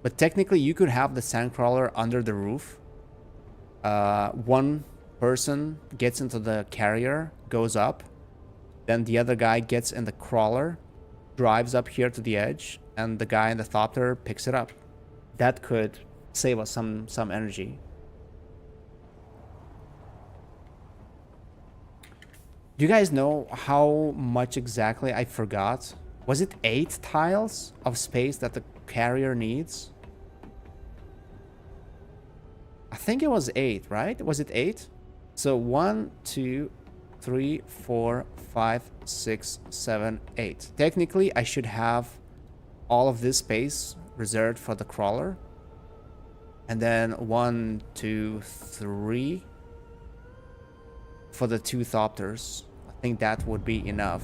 But technically, you could have the sandcrawler under the roof. One person gets into the carrier, goes up. Then the other guy gets in the crawler, drives up here to the edge, and the guy in the thopter picks it up. That could save us some energy. Do you guys know how much exactly? I forgot. Was it 8 tiles of space that the carrier needs? I think it was 8, right? Was it 8? So 1, 2, 3, 4, 5, 6, 7, 8. Technically, I should have all of this space reserved for the crawler. And then 1, 2, 3 for the 2 thopters. I think that would be enough.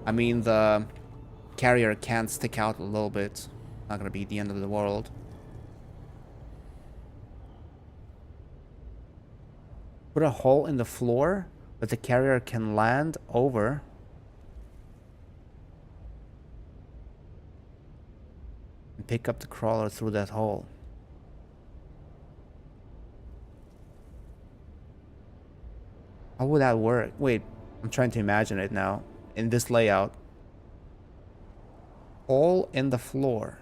I mean, the carrier can stick out a little bit. Not gonna be the end of the world. Put a hole in the floor that the carrier can land over. And pick up the crawler through that hole. How would that work? Wait, I'm trying to imagine it now. In this layout. Hole in the floor.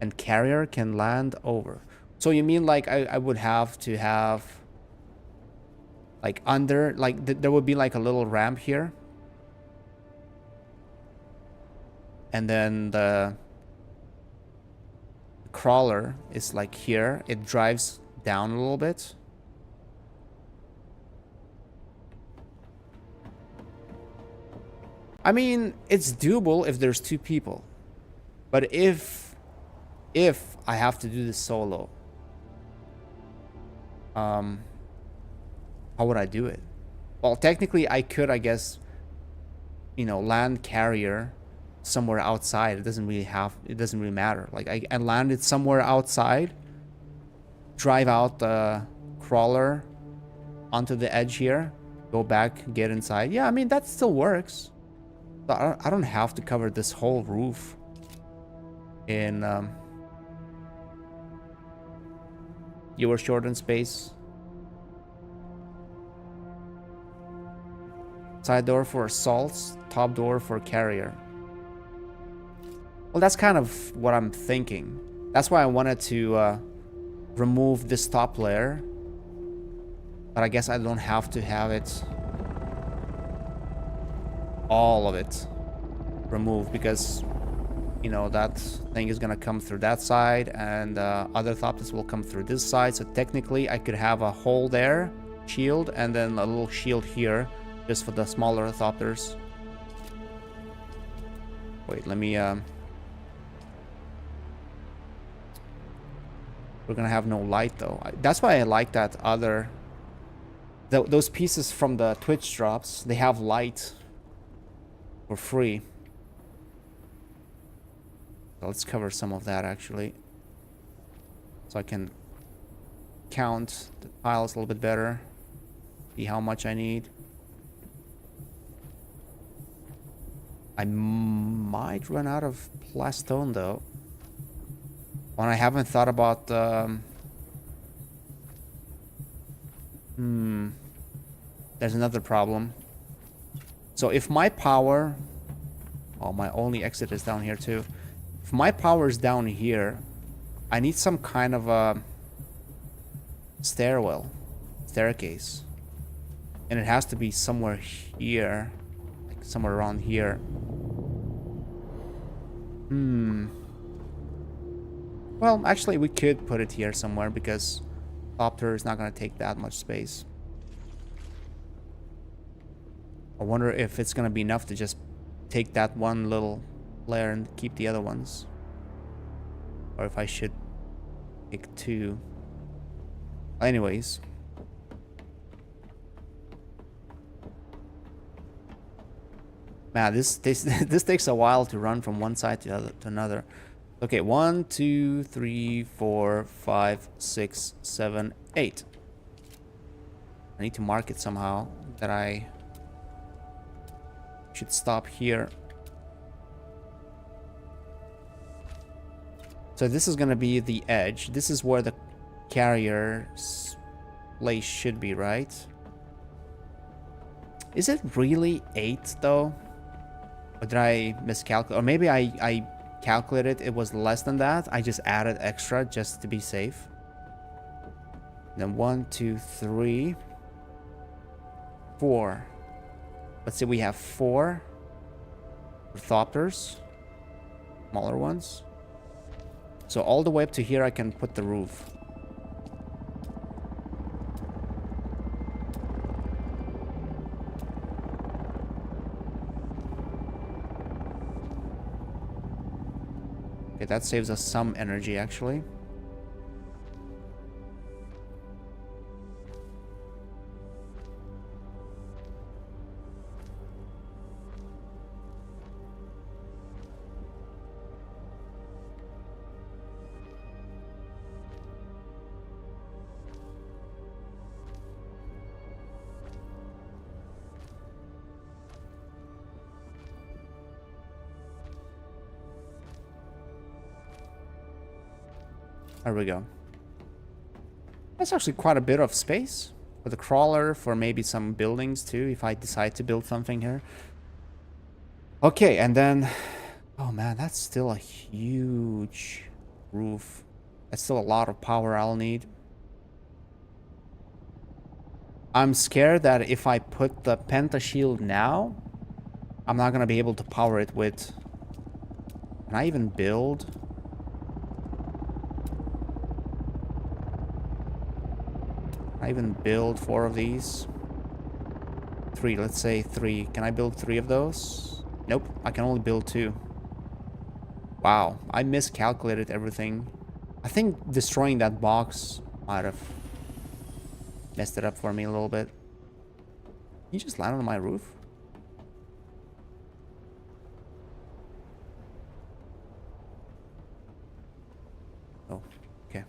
And carrier can land over. So you mean like I would have to have like under, like there would be like a little ramp here. And then the crawler is like here. It drives down a little bit. I mean, it's doable if there's 2 people. But if if I have to do this solo, how would I do it? Well, technically I could, I guess, you know, land carrier somewhere outside. It doesn't really matter. Like I land it somewhere outside, drive out the crawler onto the edge here, go back, get inside. Yeah, I mean, that still works. But I don't have to cover this whole roof in you were short on space. Side door for assaults, top door for carrier. Well, that's kind of what I'm thinking. That's why I wanted to remove this top layer. But I guess I don't have to have it, all of it, removed, because, you know, that thing is gonna come through that side, and other thopters will come through this side. So technically I could have a hole there, shield, and then a little shield here, just for the smaller thopters. Wait, let me we're gonna have no light though. That's why I like that other those pieces from the Twitch drops. They have light for free. So let's cover some of that actually, so I can count the piles a little bit better, see how much I need. I might run out of plastone though. When I haven't thought about there's another problem. So if my power, oh, my only exit is down here too. If my power is down here, I need some kind of a staircase, and it has to be somewhere here, like somewhere around here. Well, actually, we could put it here somewhere, because Thopter is not going to take that much space. I wonder if it's going to be enough to just take that one little layer and keep the other ones. Or if I should pick two. Anyways. Man, this takes a while to run from one side to another. Okay, 1, 2, 3, 4, 5, 6, 7, 8. I need to mark it somehow that I should stop here. So this is gonna be the edge. This is where the carrier's place should be, right? Is it really 8 though? Or did I miscalculate? Or maybe I calculated it was less than that. I just added extra just to be safe. Then 1, 2, 3, 4. Let's say we have 4 Thopters, smaller ones. So all the way up to here I can put the roof. Okay, that saves us some energy actually. There we go. That's actually quite a bit of space for the crawler, for maybe some buildings too, if I decide to build something here. Okay, and then, oh man, that's still a huge roof. That's still a lot of power I'll need. I'm scared that if I put the Penta shield now, I'm not gonna be able to power it with... Can I even build? I even build 4 of these. 3, let's say 3. Can I build 3 of those? Nope, I can only build 2. Wow, I miscalculated everything. I think destroying that box might have messed it up for me a little bit. You just land on my roof? Oh, okay.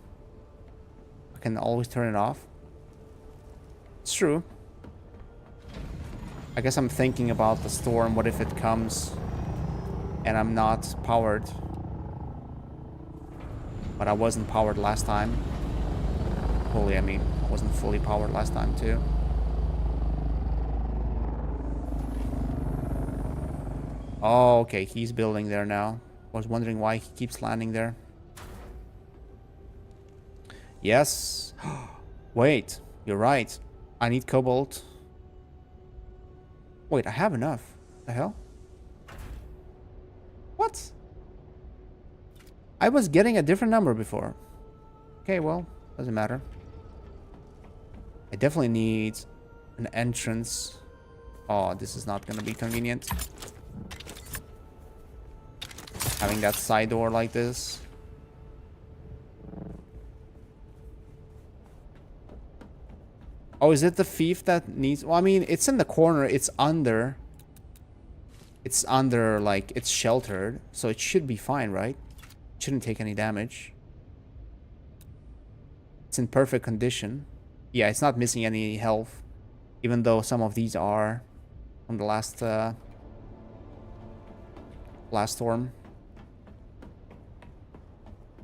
I can always turn it off. It's true. I guess I'm thinking about the storm. What if it comes and I'm not powered? But I wasn't powered last time. Fully, I mean, I wasn't fully powered last time too. Oh, okay, he's building there now. Was wondering why he keeps landing there. Yes. Wait, you're right. I need cobalt. Wait, I have enough. The hell? What? I was getting a different number before. Okay, well, doesn't matter. I definitely need an entrance. Oh, this is not gonna be convenient. Having that side door like this. Oh, is it the thief that needs... Well, I mean, it's in the corner. It's under... It's under, like, it's sheltered. So it should be fine, right? It shouldn't take any damage. It's in perfect condition. Yeah, it's not missing any health. Even though some of these are from the last storm.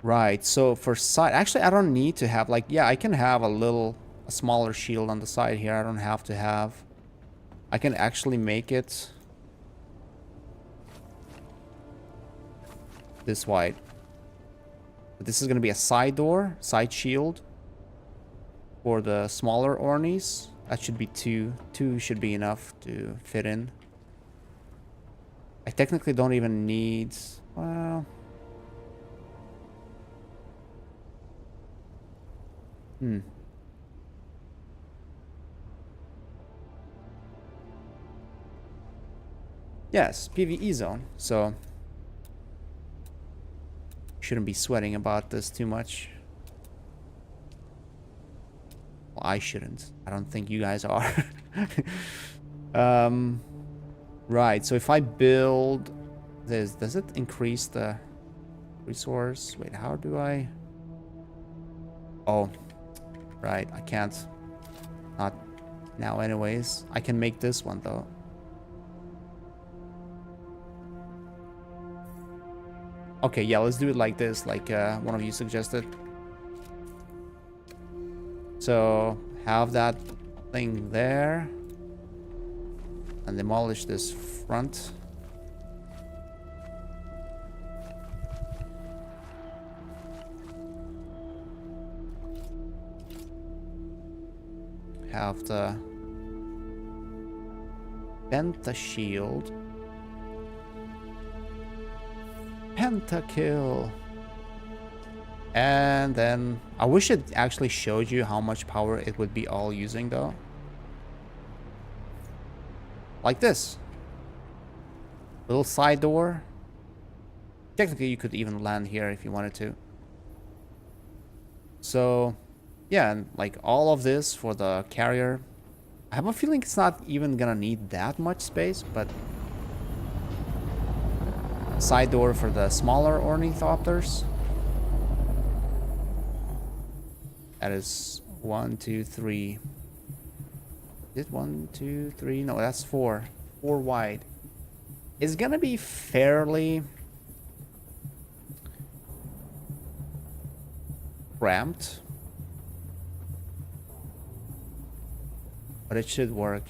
Right, so for side... Actually, I don't need to have, like... Yeah, I can have a smaller shield on the side here. I don't have to have... I can actually make it... this wide. But this is going to be a side door, side shield. For the smaller Ornies. That should be 2. 2 should be enough to fit in. I technically don't even need... Well... Yes, PvE zone, so... Shouldn't be sweating about this too much. Well, I shouldn't. I don't think you guys are. Right, so if I build this, does it increase the resource? Wait, how do I... Oh, right, I can't. Not now anyways. I can make this one though. Okay, yeah, let's do it like this, like one of you suggested. So, have that thing there. And demolish this front. Have the Penta shield. Pentakill. And then I wish it actually showed you how much power it would be all using though. Like this. Little side door. Technically you could even land here if you wanted to. So yeah, and like all of this for the carrier. I have a feeling it's not even gonna need that much space, but side door for the smaller ornithopters. That is 1, 2, 3. Is it 1, 2, 3? No, that's 4. 4 wide. It's gonna be fairly cramped, but it should work.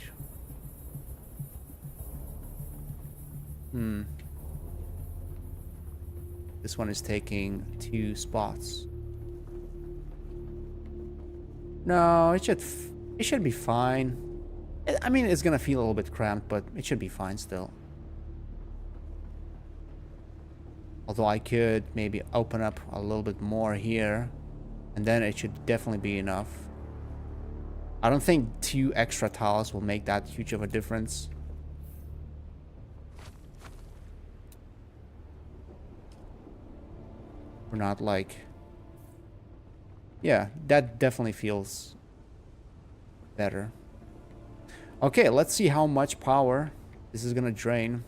This one is taking 2 spots. No, it should be fine. I mean, it's gonna feel a little bit cramped, but it should be fine still. Although I could maybe open up a little bit more here, and then it should definitely be enough. I don't think 2 extra tiles will make that huge of a difference. Not like... Yeah, that definitely feels better. Okay, let's see how much power this is gonna drain.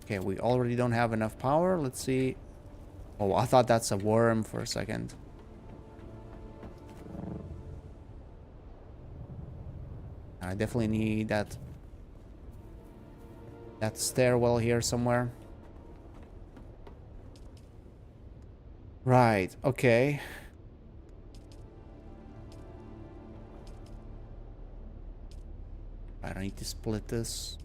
Okay, we already don't have enough power. Let's see. Oh, I thought that's a worm for a second. I definitely need that stairwell here somewhere. Right, okay. I don't need to split this.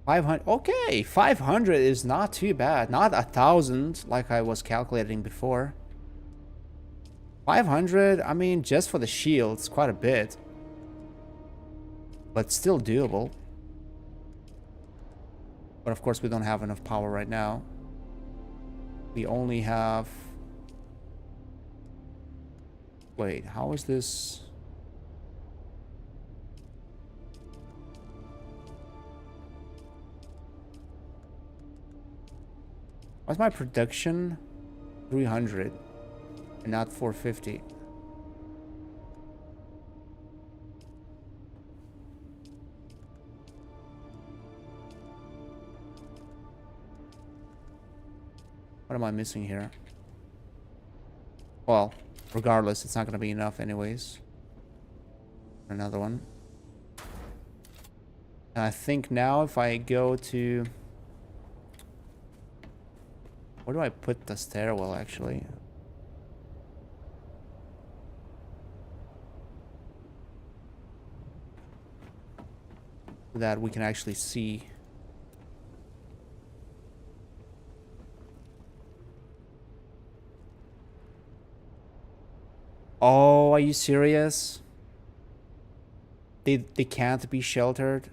500. Okay, 500 is not too bad. Not 1,000 like I was calculating before. 500, I mean, just for the shields, quite a bit. But still doable. But of course, we don't have enough power right now. We only have... Wait, how is this... Why's my production 300 and not 450? What am I missing here? Well, regardless, it's not going to be enough anyways. Another one. And I think now if I go to... Where do I put the stairwell, actually? So that we can actually see. Oh, are you serious? They can't be sheltered?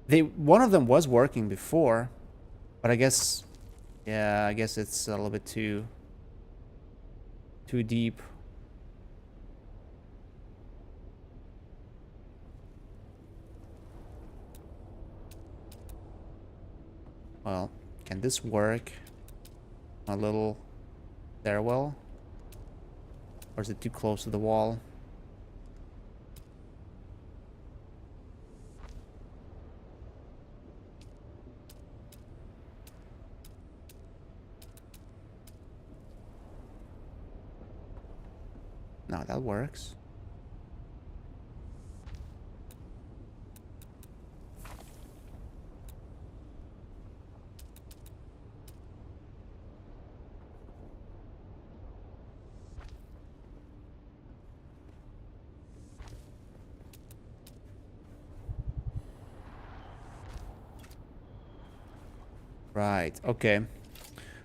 One of them was working before, but I guess... Yeah, I guess it's a little bit too deep. Well, can this work? A little stairwell? Or is it too close to the wall? No, that works. Right, okay.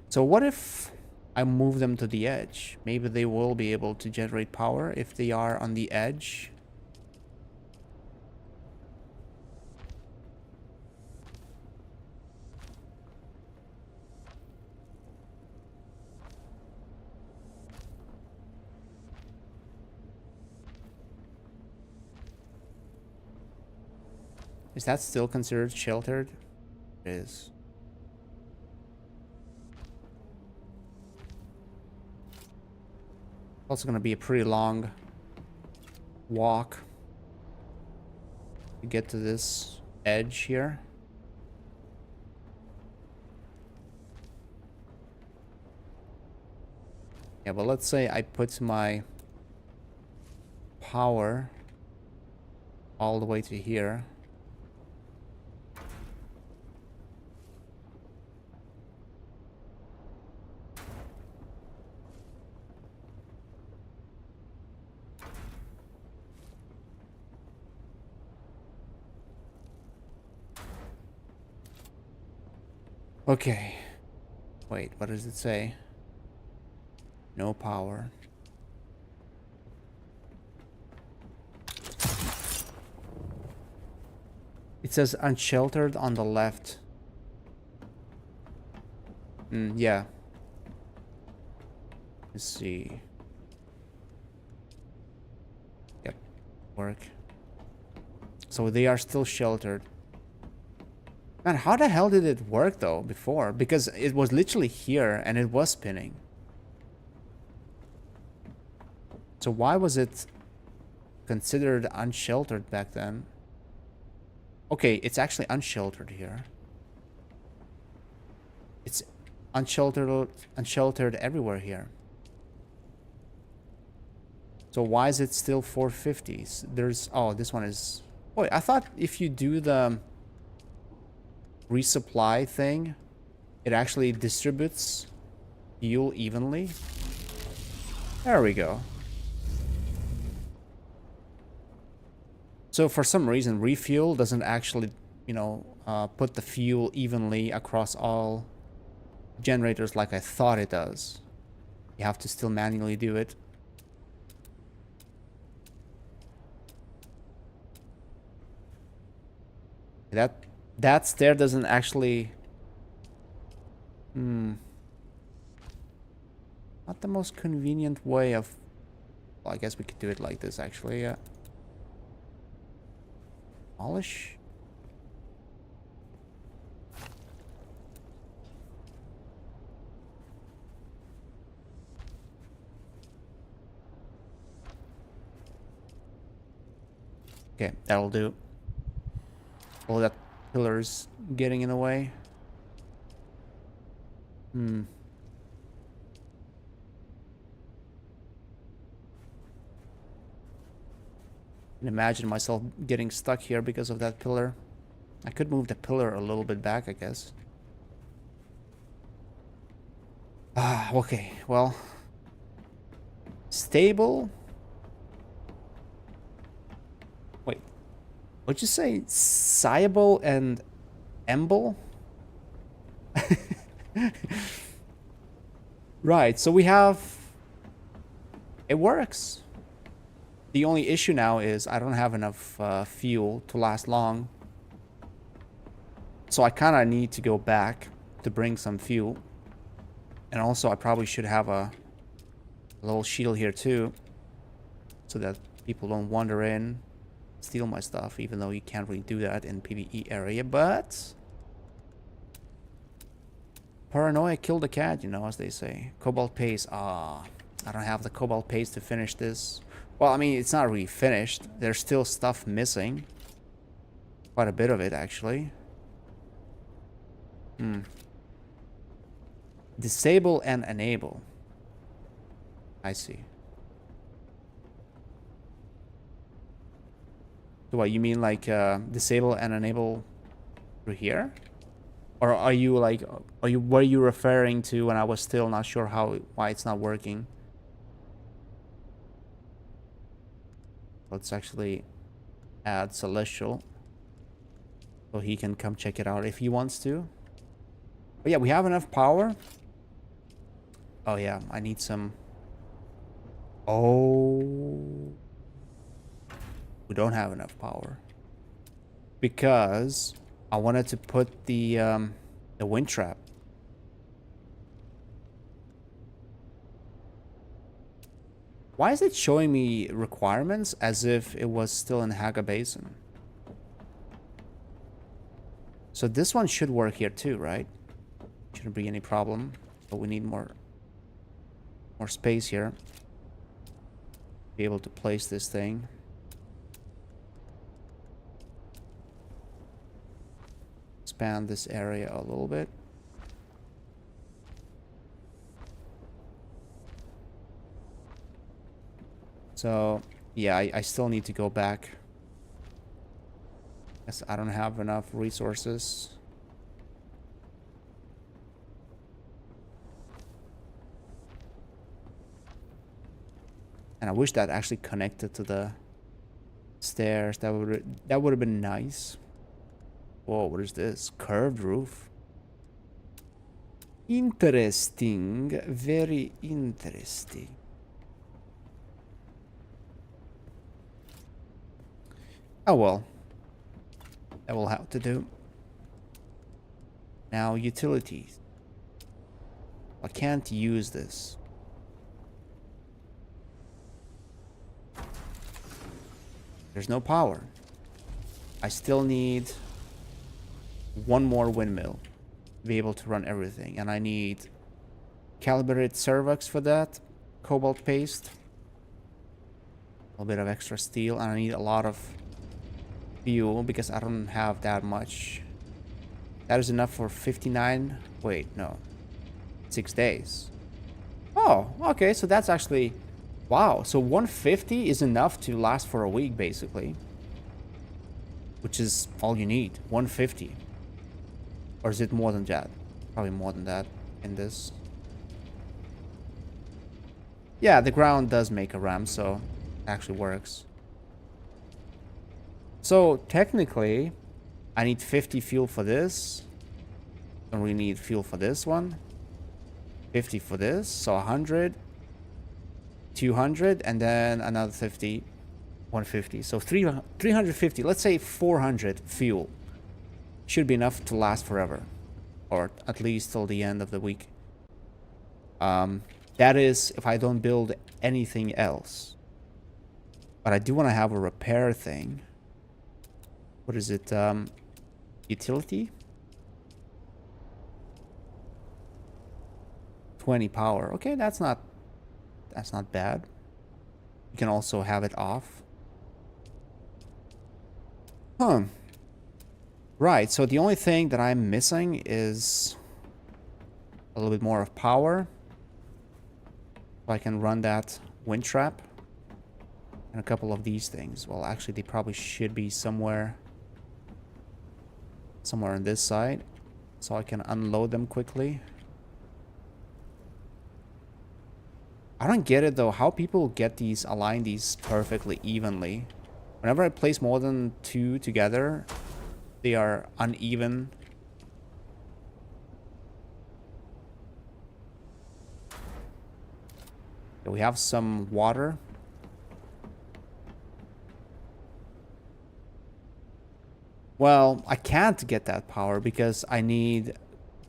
So what if I move them to the edge? Maybe they will be able to generate power if they are on the edge. Is that still considered sheltered? It is. Also going to be a pretty long walk to get to this edge here. Yeah, but let's say I put my power all the way to here. Okay. Wait, what does it say? No power. It says unsheltered on the left. Yeah. Let's see. Yep. Work. So they are still sheltered. Man, how the hell did it work though before? Because it was literally here and it was spinning. So why was it considered unsheltered back then? Okay, it's actually unsheltered here. It's unsheltered everywhere here. So why is it still 450s? There's, oh, this one is, wait, I thought if you do the resupply thing, it actually distributes fuel evenly. There we go. So for some reason, refuel doesn't actually, you know, put the fuel evenly across all generators like I thought it does. You have to still manually do it. That stair doesn't actually... Not the most convenient way of... Well, I guess we could do it like this, actually, yeah. Polish? Okay, that'll do. All that pillars getting in the way. Can imagine myself getting stuck here because of that pillar. I could move the pillar a little bit back, I guess. Ah, okay, well. Stable. Wait. What'd you say? Siable and Emble? Right, so we have... It works. The only issue now is I don't have enough fuel to last long. So I kind of need to go back to bring some fuel. And also I probably should have a little shield here too. So that people don't wander in, steal my stuff, even though you can't really do that in PvE area, but... Paranoia killed the cat, you know, as they say. Cobalt paste. Ah, I don't have the cobalt paste to finish this. Well, I mean, it's not really finished. There's still stuff missing. Quite a bit of it, actually. Disable and enable. I see. So what, you mean like disable and enable through here? Or are you like, were you referring to when I was still not sure why it's not working? Let's actually add Celestial so he can come check it out if he wants to. But yeah, we have enough power. Oh yeah, I need some... Oh... We don't have enough power. Because I wanted to put the wind trap. Why is it showing me requirements as if it was still in Haga Basin? So this one should work here too, right? Shouldn't be any problem. But we need more space here. Be able to place this thing. Expand this area a little bit. So, yeah, I still need to go back. Guess I don't have enough resources. And I wish that actually connected to the stairs. That would have been nice. Whoa, what is this? Curved roof. Interesting. Very interesting. Oh well. That will have to do. Now, utilities. I can't use this. There's no power. I still need one more windmill to be able to run everything. And I need calibrated servox for that. Cobalt paste. A little bit of extra steel. And I need a lot of fuel because I don't have that much. That is enough for 59. Wait, no. 6 days. Oh, okay. So that's actually... Wow. So 150 is enough to last for a week, basically. Which is all you need. 150. Or is it more than that? Probably more than that in this. Yeah, the ground does make a ramp, so it actually works. So technically, I need 50 fuel for this. Don't really need fuel for this one. 50 for this, so 100. 200, and then another 50. 150. So 350. Let's say 400 fuel. Should be enough to last forever. Or at least till the end of the week. That is if I don't build anything else. But I do want to have a repair thing. What is it? Utility? 20 power. Okay, that's not bad. You can also have it off. Huh. Right, so the only thing that I'm missing is a little bit more of power. So I can run that wind trap. And a couple of these things. Well, actually, they probably should be somewhere on this side. So I can unload them quickly. I don't get it though, how people get these, align these perfectly evenly. Whenever I place more than two together, they are uneven. Okay, we have some water. Well, I can't get that power because I need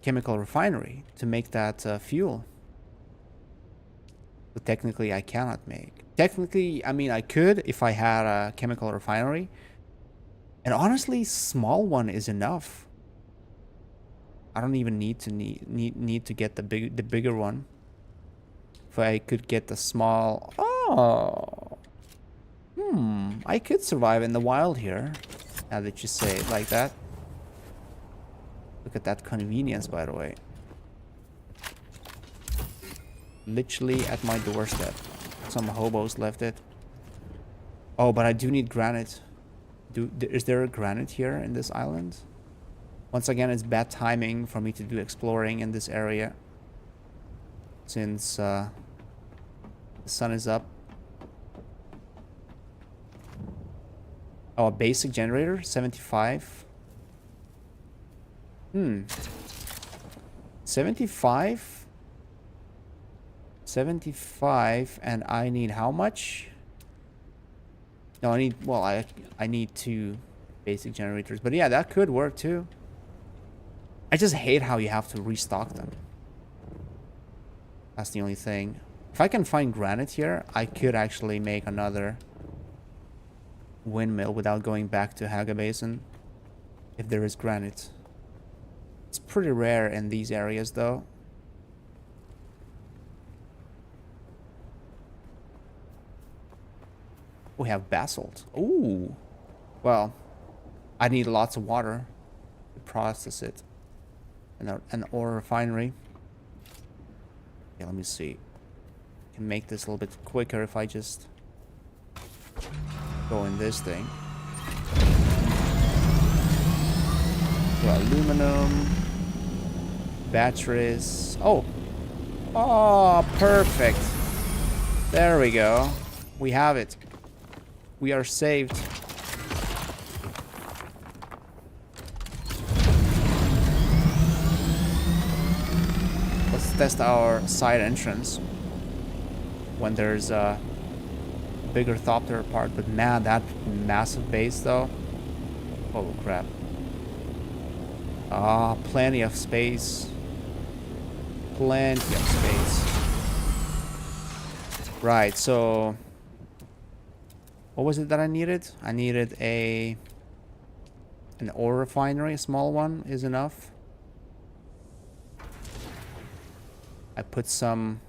chemical refinery to make that fuel. So technically, I cannot make. Technically, I mean, I could if I had a chemical refinery. And honestly, small one is enough. I don't even need to get the bigger one. If I could get the small... Oh! I could survive in the wild here. Now that you say it like that. Look at that convenience, by the way. Literally at my doorstep. Some hobos left it. Oh, but I do need granite. Is there a granite here in this island? Once again, it's bad timing for me to do exploring in this area. Since the sun is up. Oh, a basic generator? 75? 75? 75, and I need how much? No, I need, well, I need 2 basic generators. But yeah, that could work too. I just hate how you have to restock them. That's the only thing. If I can find granite here, I could actually make another windmill without going back to Haga Basin. If there is granite. It's pretty rare in these areas though. We have basalt. Ooh. Well, I need lots of water to process it. And an ore refinery. Okay, let me see. I can make this a little bit quicker if I just go in this thing. So aluminum, batteries. Oh, perfect. There we go. We have it. We are saved. Let's test our side entrance when there's a bigger Thopter part. But man, that massive base though. Holy crap. Plenty of space. Plenty of space. Right, so... What was it that I needed? I needed a An ore refinery, a small one, is enough. I put some...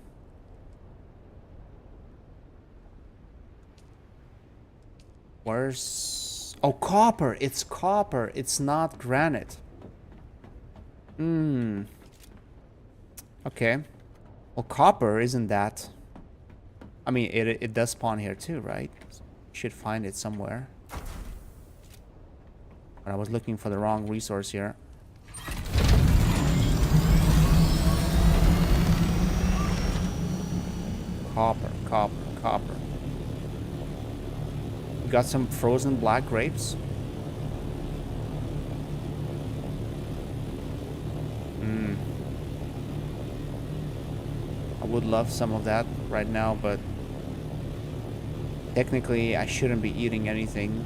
Where's... Oh, copper! It's copper! It's not granite. Hmm. Okay. Well, copper isn't that... I mean, it does spawn here too, right? Should find it somewhere. But I was looking for the wrong resource here. Copper, copper, copper. We got some frozen black grapes. I would love some of that right now, but technically I shouldn't be eating anything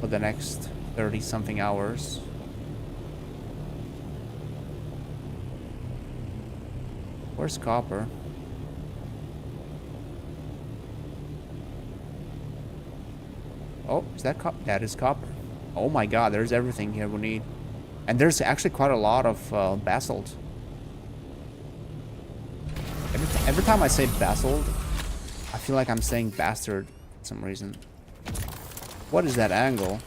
for the next 30-something hours. Where's copper? Oh, is that copper? That is copper. Oh my god, there's everything here we need. And there's actually quite a lot of basalt. Every time I say basalt, I feel like I'm saying bastard for some reason. What is that angle?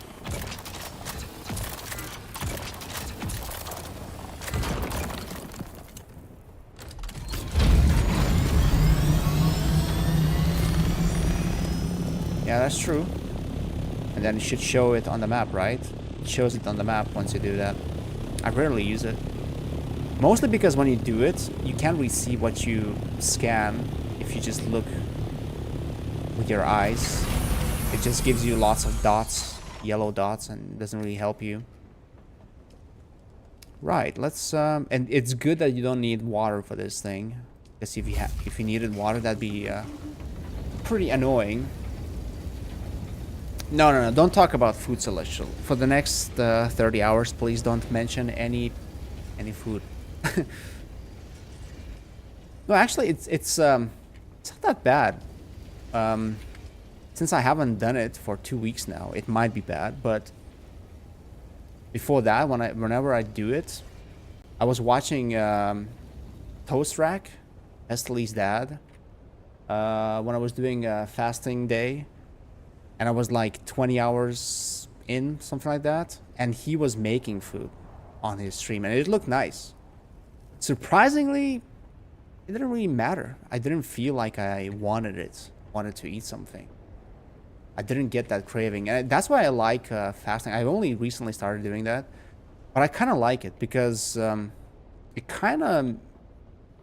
Yeah, that's true. And then it should show it on the map, right? It shows it on the map once you do that. I rarely use it. Mostly because when you do it, you can't really see what you scan if you just look with your eyes. It just gives you lots of dots, yellow dots, and doesn't really help you. Right, let's and it's good that you don't need water for this thing. Because if you needed water, that'd be pretty annoying. No, don't talk about food, Celestial. For the next 30 hours, please don't mention any food. No, actually, it's not that bad. Since I haven't done it for 2 weeks now, it might be bad. But before that, whenever I do it, I was watching Toast Rack, Estily's dad, when I was doing a fasting day, and I was like 20 hours in, something like that, and he was making food on his stream, and it looked nice. Surprisingly, it didn't really matter. I didn't feel like I wanted to eat something. I didn't get that craving, and that's why I like fasting. I only recently started doing that, but I kind of like it because it kind of,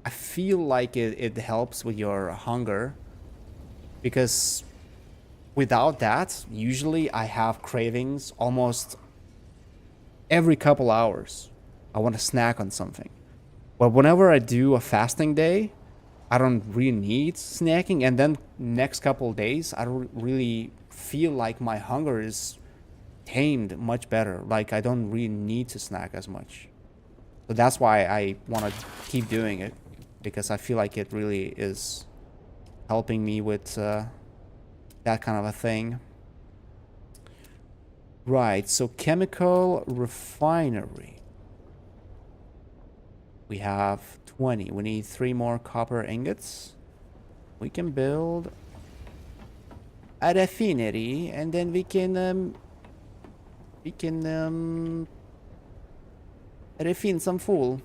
I feel like it helps with your hunger, because without that, usually I have cravings almost every couple hours. I want to snack on something. But whenever I do a fasting day, I don't really need snacking. And then next couple of days, I don't really feel like my hunger is tamed much better. Like I don't really need to snack as much. So that's why I want to keep doing it. Because I feel like it really is helping me with that kind of a thing. Right, so chemical refinery. We have 20. We need 3 more copper ingots. We can build a refinery, and then we can refine some fuel.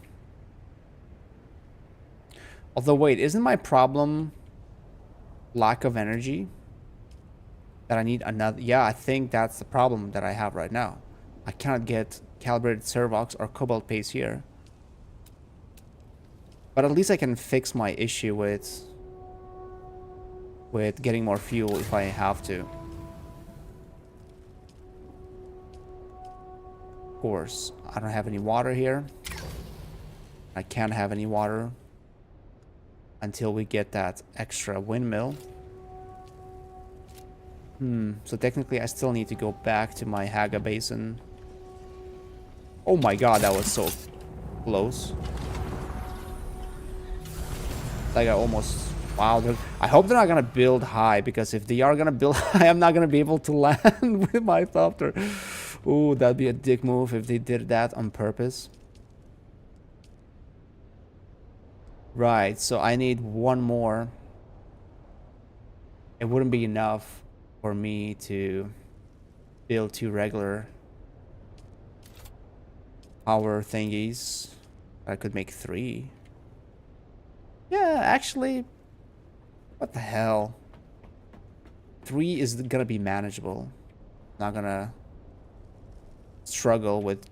Although wait, isn't my problem lack of energy? That I need another... Yeah, I think that's the problem that I have right now. I cannot get calibrated servox or cobalt paste here. But at least I can fix my issue with getting more fuel if I have to. Of course, I don't have any water here. I can't have any water until we get that extra windmill. So technically I still need to go back to my Haga Basin. Oh my god, that was so close. Like I almost... Wow, I hope they're not gonna build high, because if they are gonna build high, I'm not gonna be able to land with my thopter. Ooh, that'd be a dick move if they did that on purpose. Right, so I need one more. It wouldn't be enough for me to build 2 regular power thingies. I could make 3. Yeah, actually, what the hell? 3 is gonna be manageable. Not gonna struggle with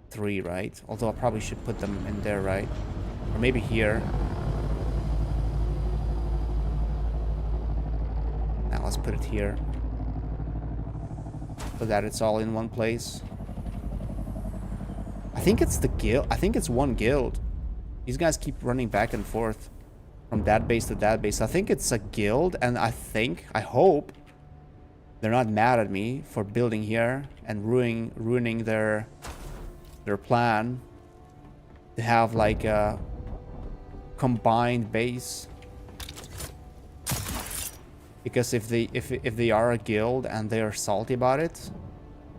3, right? Although I probably should put them in there, right? Or maybe here. Now let's put it here. So that it's all in one place. I think it's the guild. I think it's one guild. These guys keep running back and forth from that base to that base. I think it's a guild, and I hope they're not mad at me for building here and ruining their plan to have like a combined base. Because if they are a guild and they are salty about it,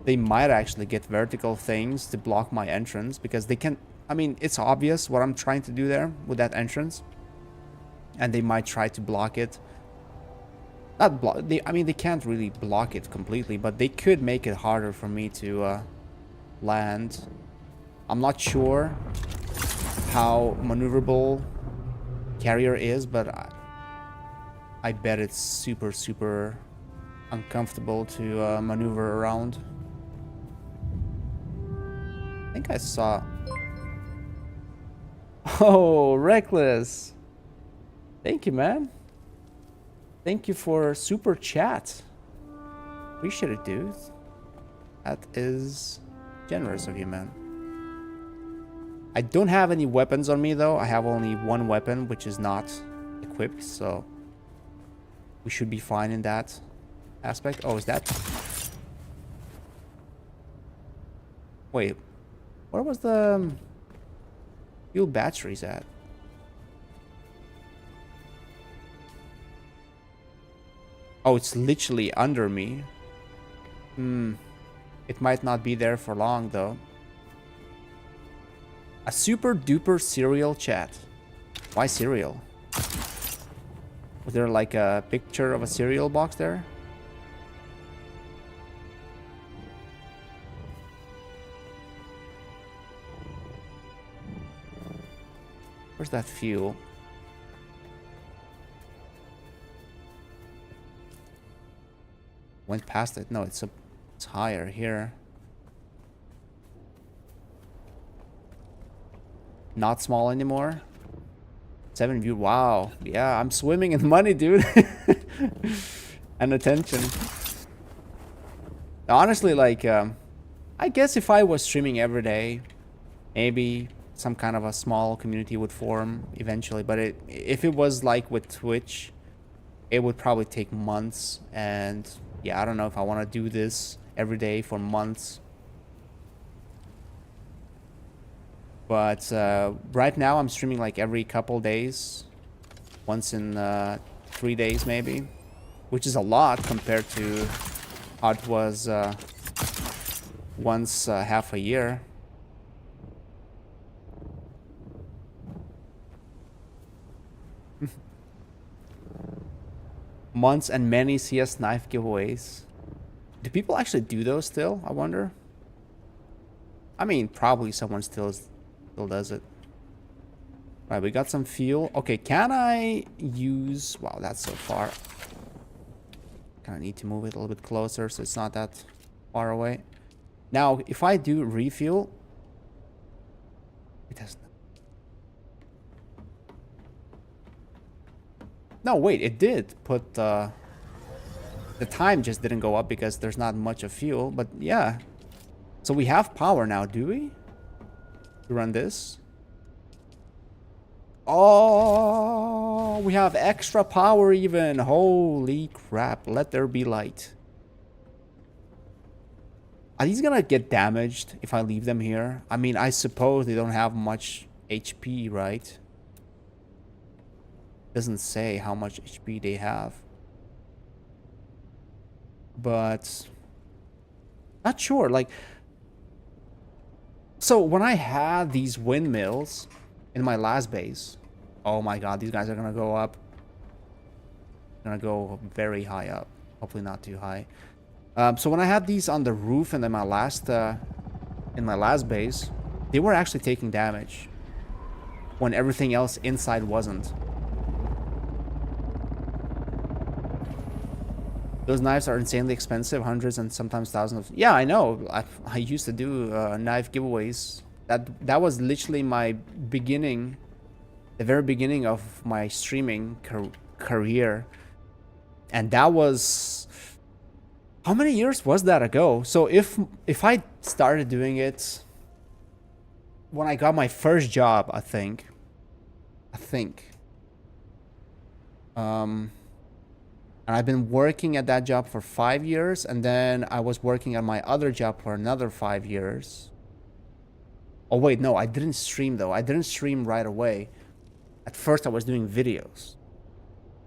they might actually get vertical things to block my entrance, because they can. I mean, it's obvious what I'm trying to do there with that entrance, and they might try to block it. Not block. I mean, they can't really block it completely, but they could make it harder for me to land. I'm not sure how maneuverable carrier is, but I bet it's super uncomfortable to maneuver around. I think I saw. Oh, Reckless. Thank you, man. Thank you for super chat. Appreciate it, dude. That is generous of you, man. I don't have any weapons on me, though. I have only one weapon, which is not equipped, so we should be fine in that aspect. Oh, is that... Wait. Where was the fuel batteries at? Oh, it's literally under me. It might not be there for long, though. A super duper cereal chat. Why cereal? Was there like a picture of a cereal box there? Where's that fuel? Went past it. No, it's higher here. Not small anymore. 7 view. Wow. Yeah, I'm swimming in money, dude. And attention. Honestly, like, I guess if I was streaming every day, maybe some kind of a small community would form eventually. But if it was like with Twitch, it would probably take months. And yeah, I don't know if I want to do this every day for months. But right now I'm streaming like every couple days. Once in 3 days maybe. Which is a lot compared to how it was once half a year. Months and many CS knife giveaways. Do people actually do those still? I wonder. I mean, probably someone still does it. Right, we got some fuel. Okay, can I use... Wow, that's so far. Kind of need to move it a little bit closer so it's not that far away. Now, if I do refuel... It has... No, wait, it did put... The time just didn't go up because there's not much of fuel, but yeah. So we have power now, do we? To run this? Oh, we have extra power even. Holy crap. Let there be light. Are these gonna get damaged if I leave them here? I mean, I suppose they don't have much HP, right? Doesn't say how much HP they have. But not sure. Like, So when I had these windmills in my last base, oh my god, these guys are gonna go up. Gonna go very high up. Hopefully not too high. So when I had these on the roof and in my last base, they were actually taking damage when everything else inside wasn't. Those knives are insanely expensive, hundreds and sometimes thousands of... Yeah, I know. I used to do knife giveaways. That was literally my beginning, the very beginning of my streaming career. And that was... How many years was that ago? So if I started doing it when I got my first job, I think. And I've been working at that job for 5 years, and then I was working at my other job for another 5 years. Oh wait, no, I didn't stream though. I didn't stream right away. At first I was doing videos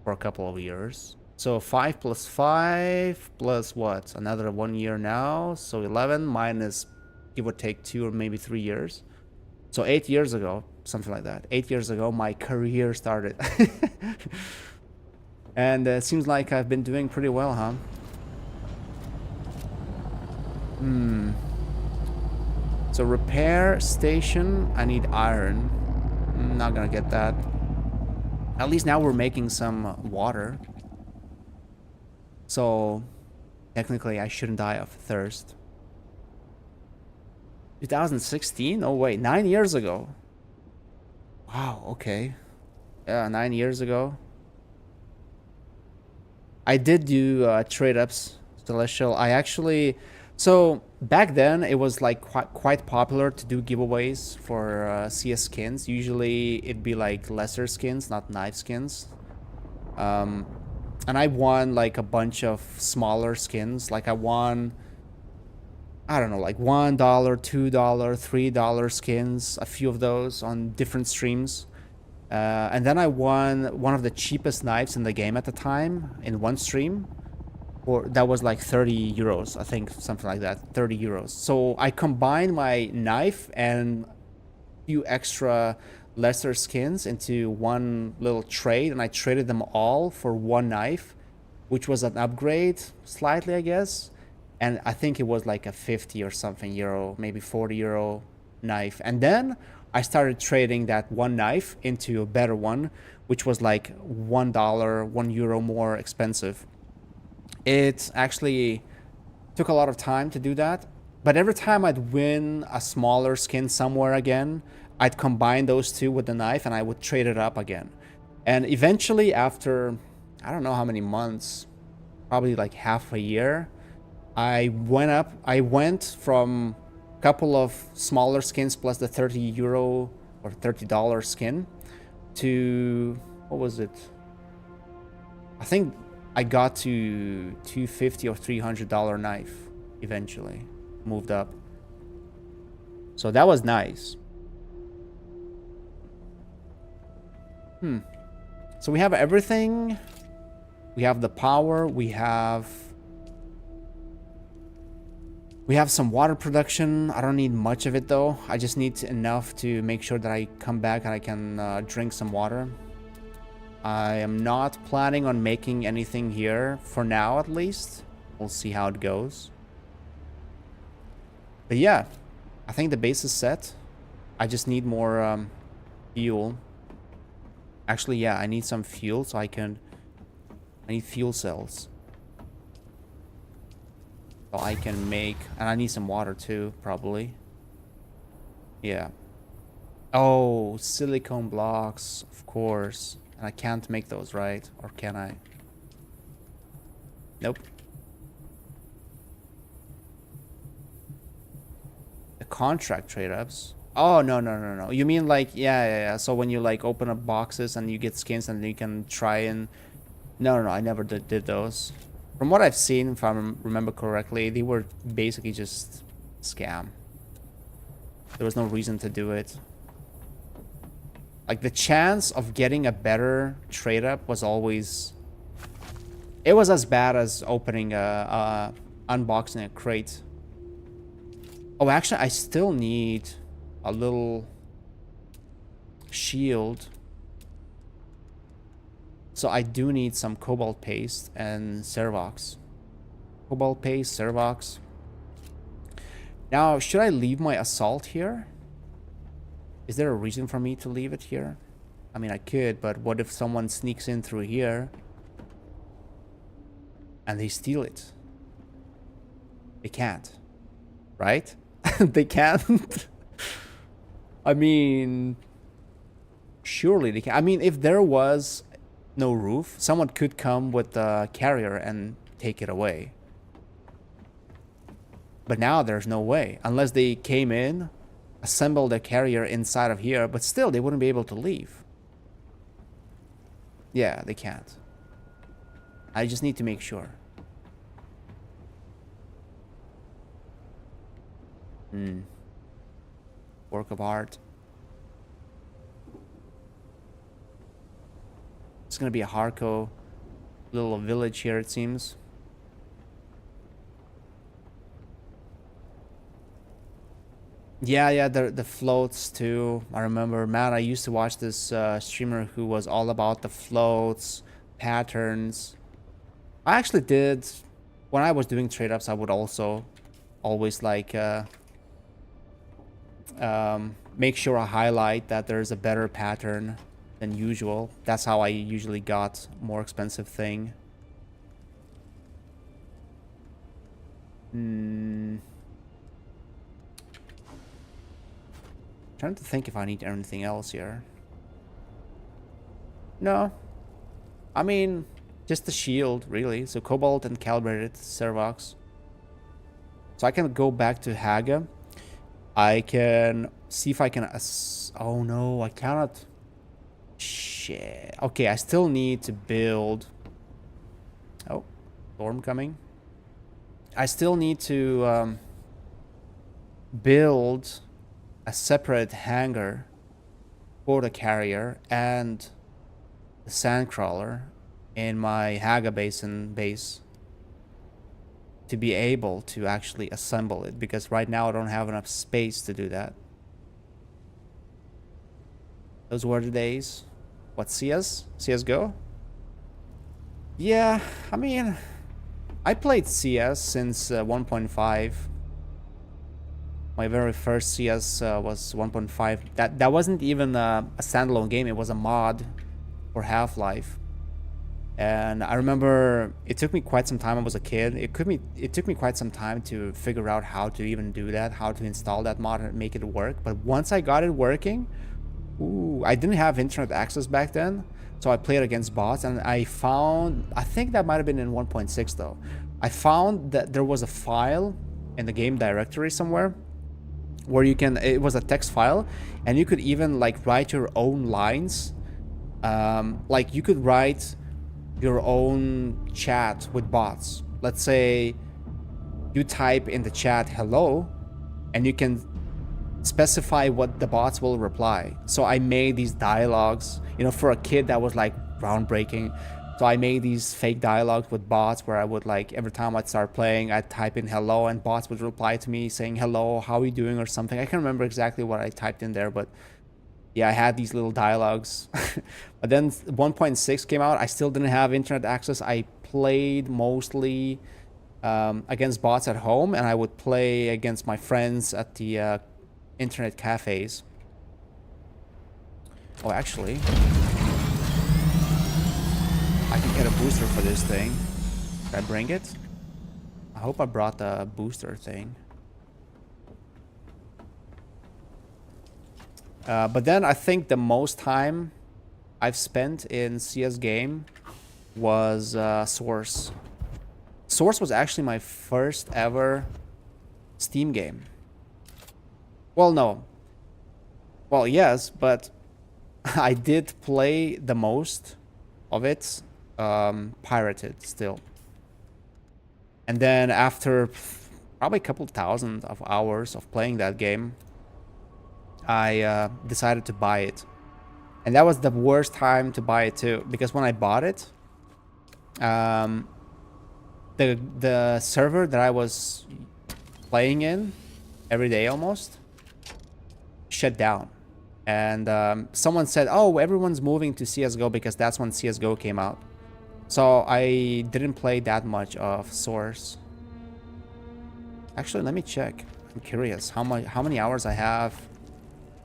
for a couple of years. So 5 plus 5 plus what? Another 1 year now. So 11 minus give or take 2 or maybe 3 years. So 8 years ago, something like that. 8 years ago, my career started. And it seems like I've been doing pretty well, huh? So repair station, I need iron. I'm not gonna get that. At least now we're making some water. So technically I shouldn't die of thirst. 2016? Oh wait, 9 years ago. Wow, okay. Yeah, 9 years ago. I did do trade-ups, Celestial. I actually... So back then it was like quite popular to do giveaways for CS skins. Usually it'd be like lesser skins, not knife skins. And I won like a bunch of smaller skins. Like I won, I don't know, like $1, $2, $3 skins, a few of those on different streams. And then I won one of the cheapest knives in the game at the time in one stream. Or that was like 30 euros, I think, something like that, 30 euros. So I combined my knife and a few extra lesser skins into one little trade, and I traded them all for one knife, which was an upgrade slightly, I guess. And I think it was like a 50 or something euro, maybe 40 euro knife. And then I started trading that one knife into a better one, which was like $1, €1 more expensive. It actually took a lot of time to do that, but every time I'd win a smaller skin somewhere again, I'd combine those two with the knife and I would trade it up again. And eventually after, I don't know how many months, probably like half a year, I went from a couple of smaller skins plus the 30 euro or $30 skin to, what was it? I think I got to $250 or $300 knife eventually, moved up. So that was nice. So we have everything. We have the power. We have some water production. I don't need much of it though. I just need enough to make sure that I come back and I can drink some water. I am not planning on making anything here for now, at least. We'll see how it goes. But yeah, I think the base is set. I just need more fuel. Actually, yeah, I need some fuel so I need fuel cells. So I can make... And I need some water too, probably. Yeah. Oh, silicone blocks, of course. And I can't make those, right? Or can I? Nope. The contract trade-ups. Oh, no. You mean like, yeah. So when you like open up boxes and you get skins and you can try and... No, I never did those. From what I've seen, if I remember correctly, they were basically just scam. There was no reason to do it. Like, the chance of getting a better trade-up was always... It was as bad as opening unboxing a crate. Oh, actually, I still need a little shield. So I do need some cobalt paste and Servox. Cobalt paste, Servox. Now, should I leave my assault here? Is there a reason for me to leave it here? I mean, I could, but what if someone sneaks in through here and they steal it? They can't, right? They can't. I mean, surely they can. I mean, if there was no roof, someone could come with the carrier and take it away. But now there's no way, unless they came in, assembled a carrier inside of here, but still they wouldn't be able to leave. Yeah, they can't. I just need to make sure. Work of art. It's gonna be a Harco little village here, it seems. Yeah, the floats too. I remember, man, I used to watch this streamer who was all about the floats, patterns. I actually did, when I was doing trade-ups, I would also always like make sure I highlight that there's a better pattern than usual. That's how I usually got more expensive thing. Trying to think if I need anything else here. No. I mean, just the shield, really. So cobalt and calibrated Servox. So I can go back to Haga. I can see if I can... oh no, I cannot... Shit. Okay, I still need to build... Oh, storm coming. I still need to build a separate hangar for the carrier and the sandcrawler in my Haga Basin base to be able to actually assemble it, because right now I don't have enough space to do that. Those were the days. What, CS? CSGO? Yeah, I mean, I played CS since 1.5. My very first CS was 1.5. That wasn't even a standalone game. It was a mod for Half-Life. And I remember it took me quite some time. I was a kid. It took me quite some time to figure out how to even do that, how to install that mod and make it work. But once I got it working, ooh, I didn't have internet access back then, so I played against bots, and I found, I think that might have been in 1.6 though. I found that there was a file in the game directory somewhere where you can, it was a text file, and you could even like write your own lines. Like you could write your own chat with bots. Let's say you type in the chat hello, and you can specify what the bots will reply. So I made these dialogues, you know, for a kid that was like groundbreaking. So I made these fake dialogues with bots where I would like, every time I'd start playing, I'd type in hello and bots would reply to me saying hello, how are you doing, or something. I can't remember exactly what I typed in there, but yeah, I had these little dialogues. But then 1.6 came out. I still didn't have internet access. I played mostly against bots at home, and I would play against my friends at the internet cafes. Oh, actually, I can get a booster for this thing. Did I bring it? I hope I brought the booster thing. But then I think the most time I've spent in CS game was Source. Source was actually my first ever Steam game. Well, no. Well, yes, but I did play the most of it pirated still. And then after probably a couple thousand of hours of playing that game, I decided to buy it. And that was the worst time to buy it too, because when I bought it, the server that I was playing in every day almost, shut down. And someone said, oh, everyone's moving to CSGO because that's when CSGO came out. So I didn't play that much of Source. Actually, let me check. I'm curious how many hours I have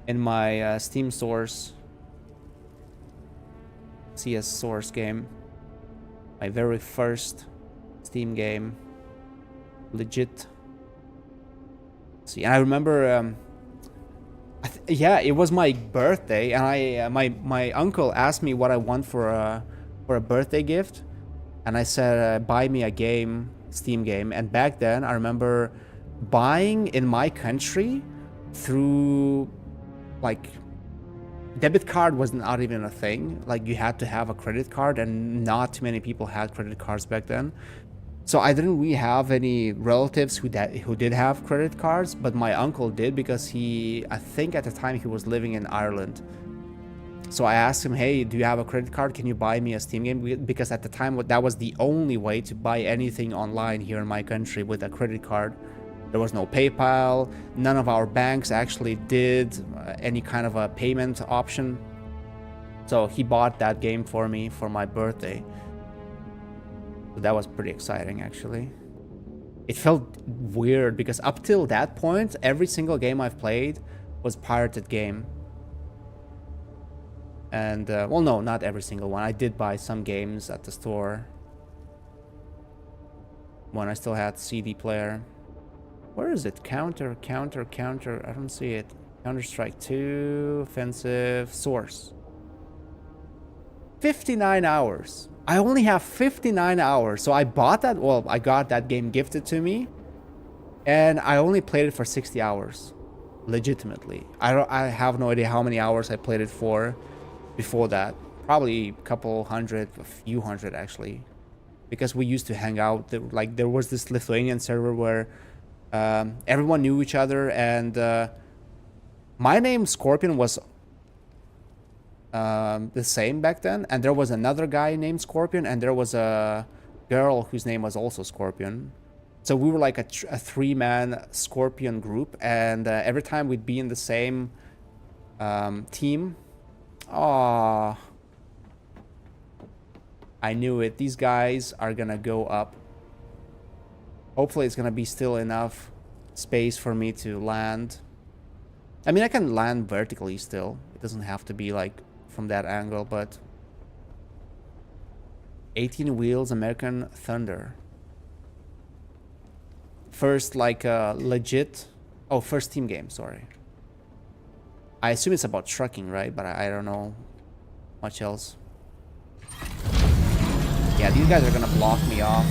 in my Steam Source CS Source game. My very first Steam game. Legit. See, and I remember yeah, it was my birthday, and I my uncle asked me what I want for a birthday gift, and I said buy me a game, Steam game. And back then I remember buying in my country through, like, debit card was not even a thing. Like, you had to have a credit card, and not too many people had credit cards back then. So I didn't really have any relatives who did have credit cards, but my uncle did, because I think at the time he was living in Ireland. So I asked him, hey, do you have a credit card? Can you buy me a Steam game? Because at the time that was the only way to buy anything online here in my country with a credit card. There was no PayPal. None of our banks actually did any kind of a payment option. So he bought that game for me for my birthday. So that was pretty exciting, actually. It felt weird because up till that point, every single game I've played was pirated game. And, well, no, not every single one. I did buy some games at the store when I still had CD player. Where is it? Counter. I don't see it. Counter-Strike 2, offensive, Source. 59 hours. I only have 59 hours. So I bought that. Well, I got that game gifted to me, and I only played it for 60 hours. Legitimately. I have no idea how many hours I played it for before that. Probably a couple hundred, a few hundred actually. Because we used to hang out. There was this Lithuanian server where everyone knew each other, and my name Scorpion was the same back then, and there was another guy named Scorpion, and there was a girl whose name was also Scorpion. So we were like a three-man Scorpion group, and every time we'd be in the same team. Aww. I knew it. These guys are gonna go up. Hopefully it's gonna be still enough space for me to land. I mean, I can land vertically still. It doesn't have to be like from that angle, but 18 wheels American Thunder. First, like, legit. Oh, first team game, sorry. I assume it's about trucking, right? But I don't know much else. Yeah, these guys are gonna block me off.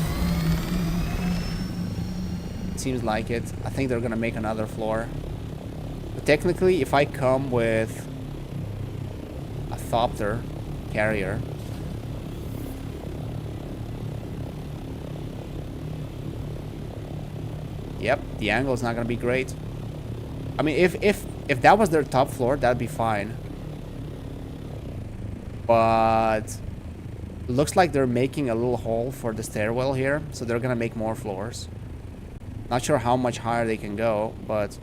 Seems like it. I think they're gonna make another floor. But technically, if I come with a Thopter carrier, yep, the angle is not gonna be great. I mean, if that was their top floor, that'd be fine. But looks like they're making a little hole for the stairwell here, so they're gonna make more floors. Not sure how much higher they can go, but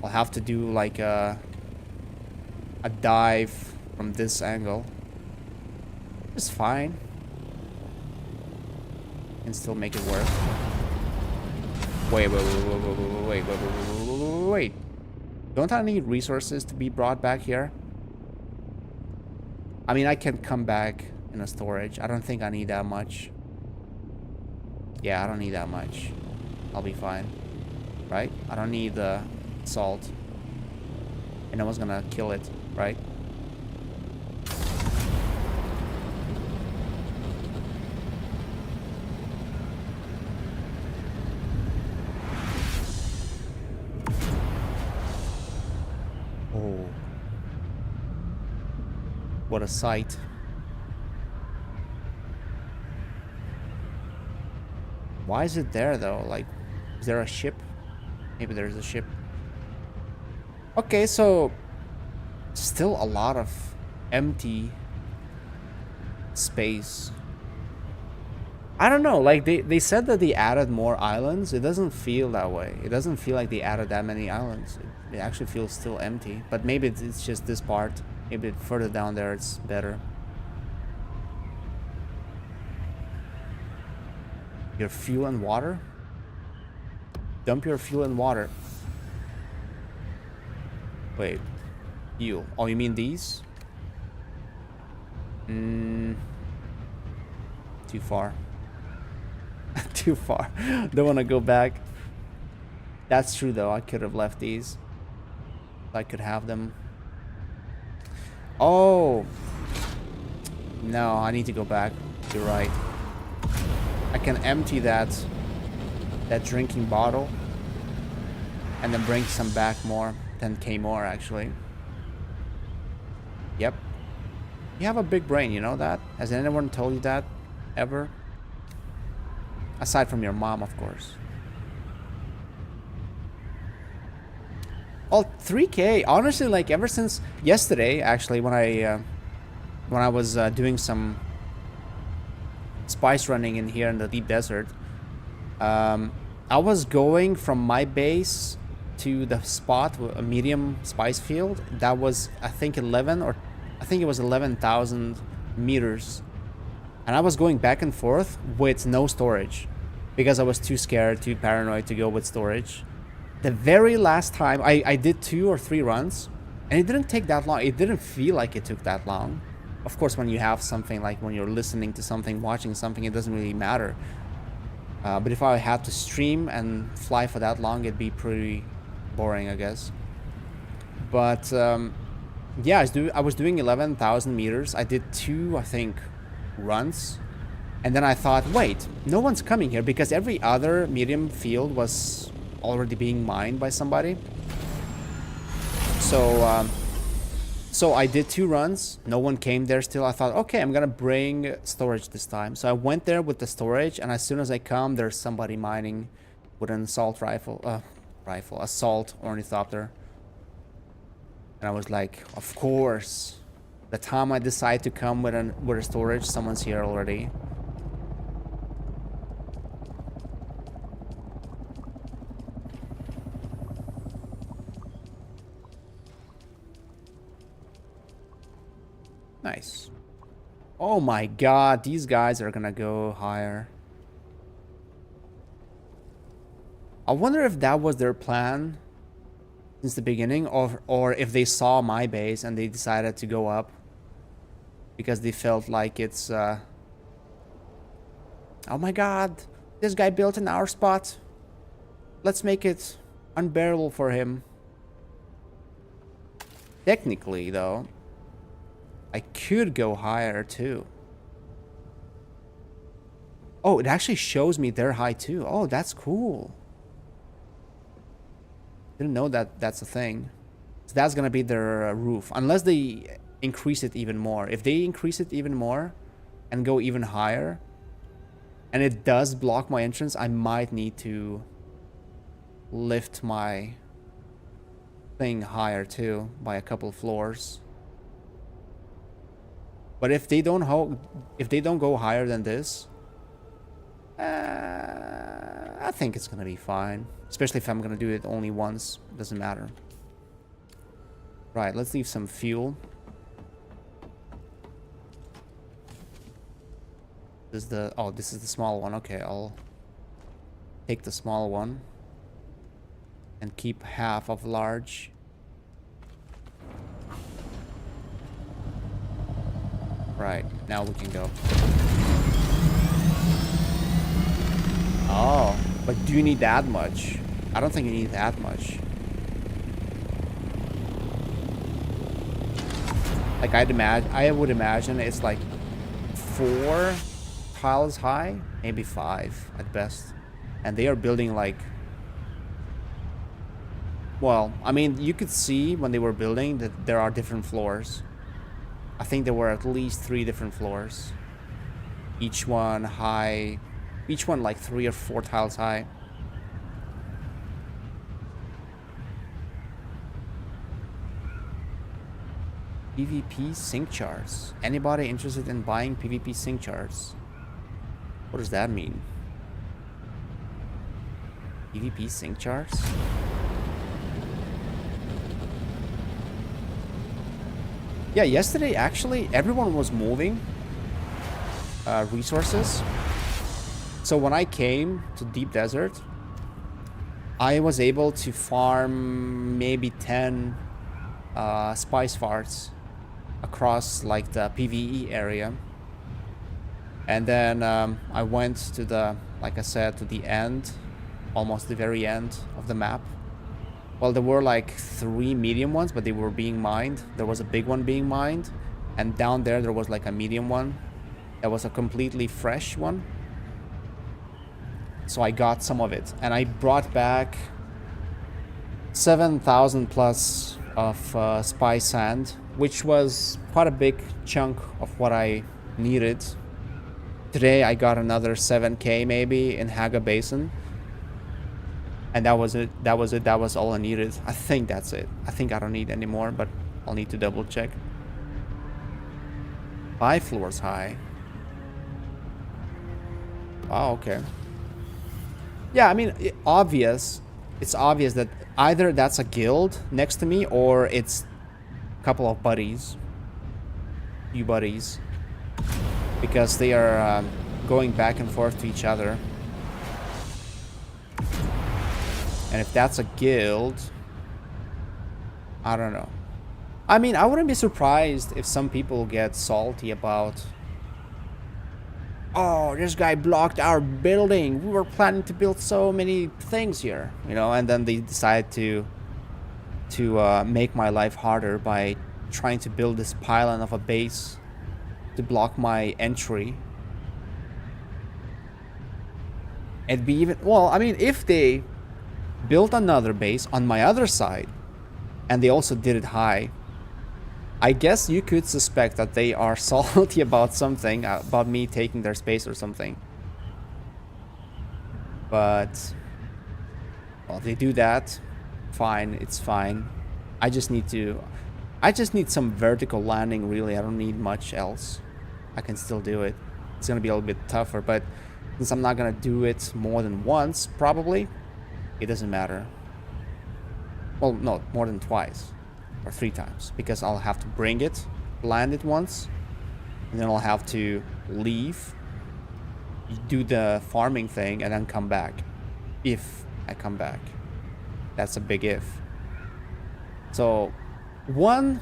I'll have to do like a dive from this angle. It's fine. Can still make it work. Wait. Don't I need resources to be brought back here? I mean, I can come back in a storage. I don't think I need that much. Yeah, I don't need that much. I'll be fine. Right? I don't need the salt. And no one's gonna kill it, right? Oh. What a sight. Why is it there though? Like, is there a ship? Maybe there's a ship. Okay, so still a lot of empty space. I don't know, like they said that they added more islands. It doesn't feel that way. It doesn't feel like they added that many islands. It actually feels still empty. But maybe it's just this part. Maybe further down there it's better. Your fuel and water? Dump your fuel and water. Wait. Fuel. Oh, you mean these? Too far. Too far. Don't want to go back. That's true though. I could have left these. I could have them. Oh. No, I need to go back. You're right. I can empty that drinking bottle and then bring some back more. 10k more actually. Yep. You have a big brain, you know that? Has anyone told you that ever? Aside from your mom, of course. Oh, 3k. Honestly, like ever since yesterday, actually, when I was doing some spice running in here in the deep desert, I was going from my base to the spot, a medium spice field. That was, I think, 11,000 meters. And I was going back and forth with no storage because I was too scared, too paranoid to go with storage. The very last time, I did 2 or 3 runs, and it didn't take that long. It didn't feel like it took that long. Of course, when you have something, like when you're listening to something, watching something, it doesn't really matter. But if I had to stream and fly for that long, it'd be pretty boring, I guess. But yeah, I was doing 11,000 meters. I did 2, I think, runs. And then I thought, wait, no one's coming here because every other medium field was already being mined by somebody. So I did 2 runs. No one came there still. I thought, okay, I'm gonna bring storage this time. So I went there with the storage, and as soon as I come, there's somebody mining with an assault assault ornithopter. And I was like, of course. The time I decide to come with a storage, someone's here already. Nice. Oh my god, these guys are gonna go higher. I wonder if that was their plan since the beginning, or if they saw my base and they decided to go up because they felt like it's oh my god, this guy built in our spot. Let's make it unbearable for him. Technically though, I could go higher too. Oh, it actually shows me their height too. Oh, that's cool. Didn't know that that's a thing. So that's gonna be their roof, unless they increase it even more. If they increase it even more and go even higher, and it does block my entrance, I might need to lift my thing higher too by a couple floors. But if they don't go higher than this, I think it's gonna be fine. Especially if I'm gonna do it only once, doesn't matter. Right, let's leave some fuel. This is the this is the small one. Okay, I'll take the small one and keep half of large. Right, now we can go. Oh, but do you need that much? I don't think you need that much. Like I would imagine it's like 4 tiles high, maybe 5 at best. And they are building like, well, I mean, you could see when they were building that there are different floors. I think there were at least 3 different floors. Each one high, each one like 3 or 4 tiles high. PvP sync charts. Anybody interested in buying PvP sync charts? What does that mean? PvP sync charts? Yeah, yesterday actually everyone was moving resources. So when I came to Deep Desert, I was able to farm maybe 10 spice farts across like the PvE area. And then I went to the, like I said, to the end, almost the very end of the map. Well, there were like 3 medium ones, but they were being mined. There was a big one being mined, and down there was like a medium one. That was a completely fresh one. So I got some of it, and I brought back 7,000 plus of spice sand, which was quite a big chunk of what I needed. Today I got another 7k maybe in Haga Basin. And that was it. That was it. That was all I needed. I think that's it. I think I don't need any more, but I'll need to double check. 5 floors high. Oh, okay. Yeah, I mean, it's obvious that either that's a guild next to me or it's a couple of buddies. Few buddies. Because they are going back and forth to each other. And if that's a guild, I don't know. I mean, I wouldn't be surprised if some people get salty about, oh, this guy blocked our building. We were planning to build so many things here, you know, and then they decide to make my life harder by trying to build this pylon of a base to block my entry. It'd be even, well, I mean, if they built another base on my other side and they also did it high, I guess you could suspect that they are salty about something, about me taking their space or something. But, well, if they do that, fine, it's fine. I just need some vertical landing, really. I don't need much else. I can still do it. It's gonna be a little bit tougher, but since I'm not gonna do it more than once, probably, it doesn't matter. Well, no, more than twice or 3 times, because I'll have to bring it, land it once, and then I'll have to leave, do the farming thing, and then come back. If I come back. That's a big if. So, one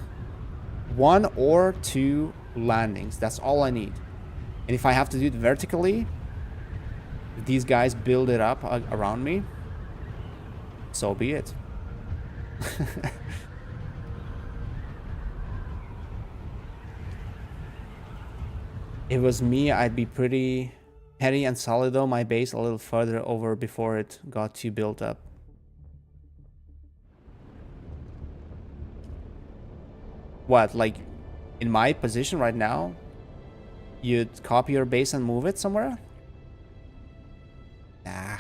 or 2 landings, that's all I need. And if I have to do it vertically, if these guys build it up around me, so be it. If it was me, I'd be pretty heady and solid though, my base a little further over before it got too built up. What, like in my position right now, you'd copy your base and move it somewhere? Nah.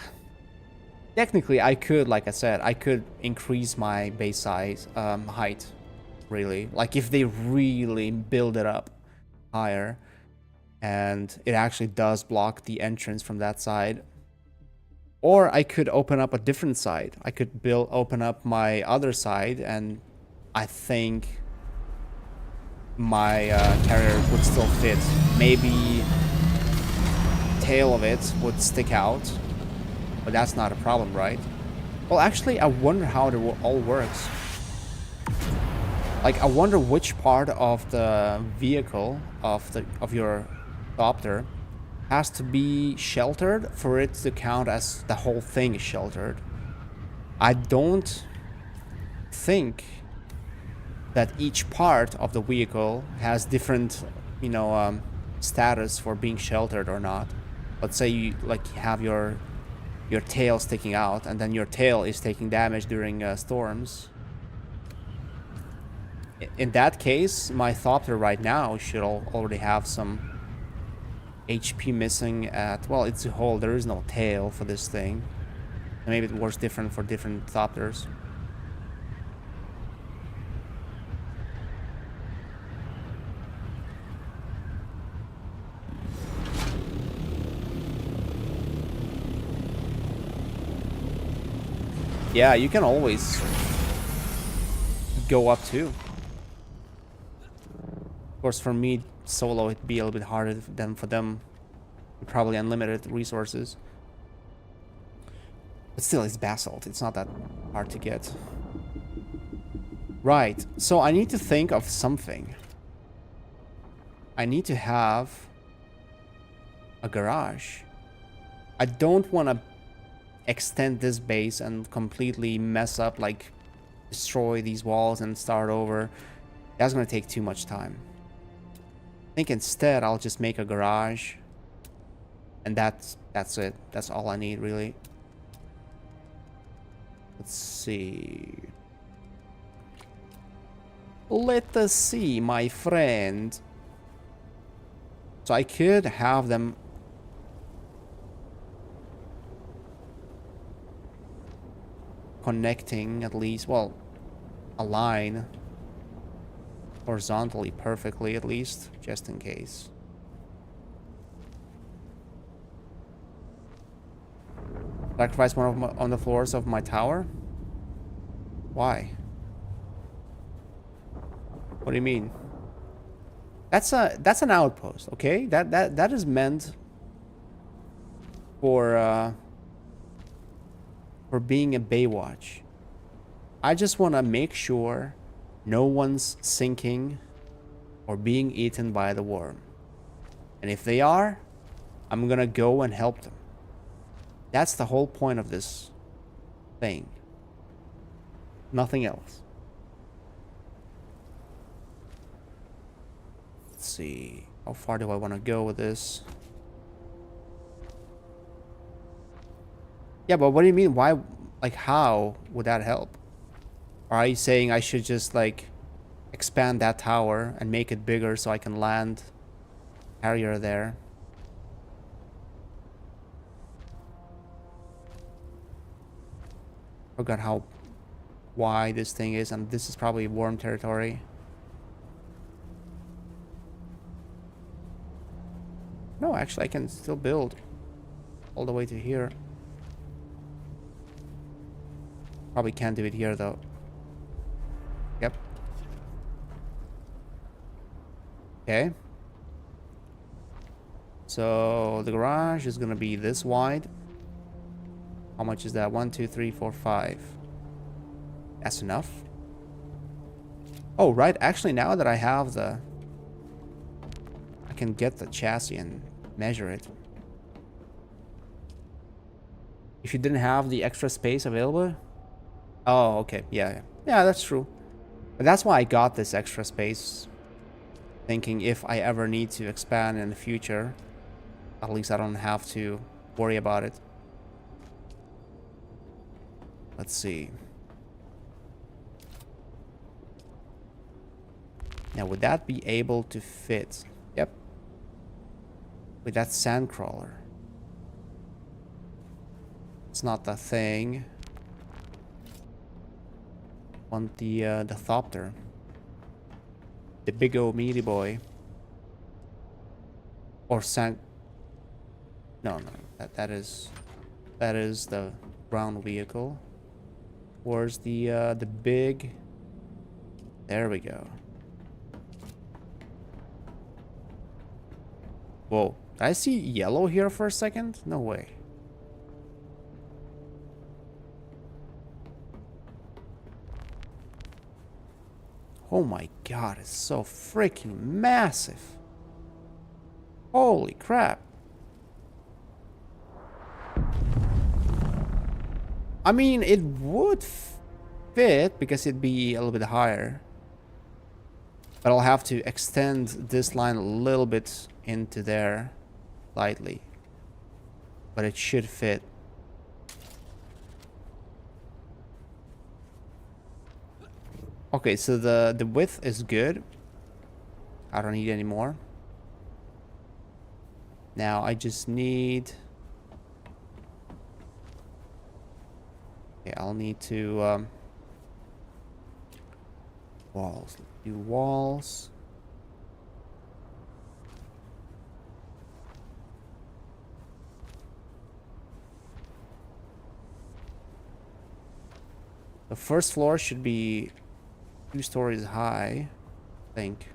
Technically, I could, like I said, I could increase my base size, height, really. Like if they really build it up higher and it actually does block the entrance from that side. Or I could open up a different side. I could open up my other side, and I think my carrier would still fit. Maybe tail of it would stick out, but that's not a problem, right? Well, actually, I wonder how it all works. Like, I wonder which part of the vehicle of your copter has to be sheltered for it to count as the whole thing is sheltered. I don't think that each part of the vehicle has different, you know, status for being sheltered or not. Let's say you have your tail sticking out, and then your tail is taking damage during storms. In that case, my Thopter right now should already have some HP missing at, well, it's a whole, there is no tail for this thing. And maybe it works different for different Thopters. Yeah, you can always go up too. Of course, for me, solo, it'd be a little bit harder than for them. Probably unlimited resources. But still, it's basalt. It's not that hard to get. Right. So I need to think of something. I need to have a garage. I don't want to extend this base and completely mess up, like destroy these walls and start over. That's going to take too much time. I think instead I'll just make a garage. And that's it. That's all I need, really. Let's see. Let us see, my friend. So I could have them connecting at least, well, a line horizontally perfectly at least, just in case. Sacrifice one of on the floors of my tower? Why? What do you mean? That's an outpost, okay? That is meant for being a Baywatch. I just want to make sure no one's sinking or being eaten by the worm. And if they are, I'm gonna go and help them. That's the whole point of this thing. Nothing else. Let's see. How far do I want to go with this? Yeah, but what do you mean? Why? Like, how would that help? Are you saying I should just, like, expand that tower and make it bigger so I can land carrier there? Forgot how wide this thing is, and this is probably worm territory. No, actually, I can still build all the way to here. Probably can't do it here, though. Yep. Okay. So the garage is gonna be this wide. How much is that? 1, 2, 3, 4, 5. That's enough. Oh, right. Actually, now that I have the... I can get the chassis and measure it. If you didn't have the extra space available... Oh, okay. Yeah. Yeah, that's true. But that's why I got this extra space. Thinking if I ever need to expand in the future, at least I don't have to worry about it. Let's see. Now, would that be able to fit? Yep. With that sandcrawler. It's not the thing. Want the thopter. The big old meaty boy. Or sand... No, that is the brown vehicle. Where's the big... There we go. Whoa. Did I see yellow here for a second? No way. Oh my god, it's so freaking massive. Holy crap. I mean, it would fit because it'd be a little bit higher. But I'll have to extend this line a little bit into there, lightly. But it should fit. Okay, so the width is good. I don't need any more. Now I just need... Okay, I'll need to... walls. Do walls. The first floor should be 2 stories high, I think.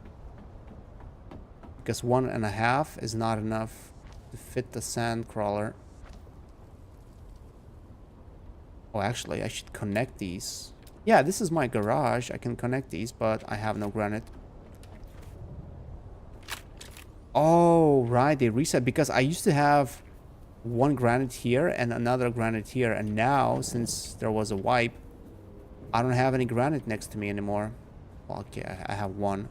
Because 1.5 is not enough to fit the sand crawler. Oh, actually, I should connect these. Yeah, this is my garage. I can connect these, but I have no granite. Oh, right. They reset because I used to have 1 granite here and another granite here. And now, since there was a wipe, I don't have any granite next to me anymore. Well, okay, I have 1.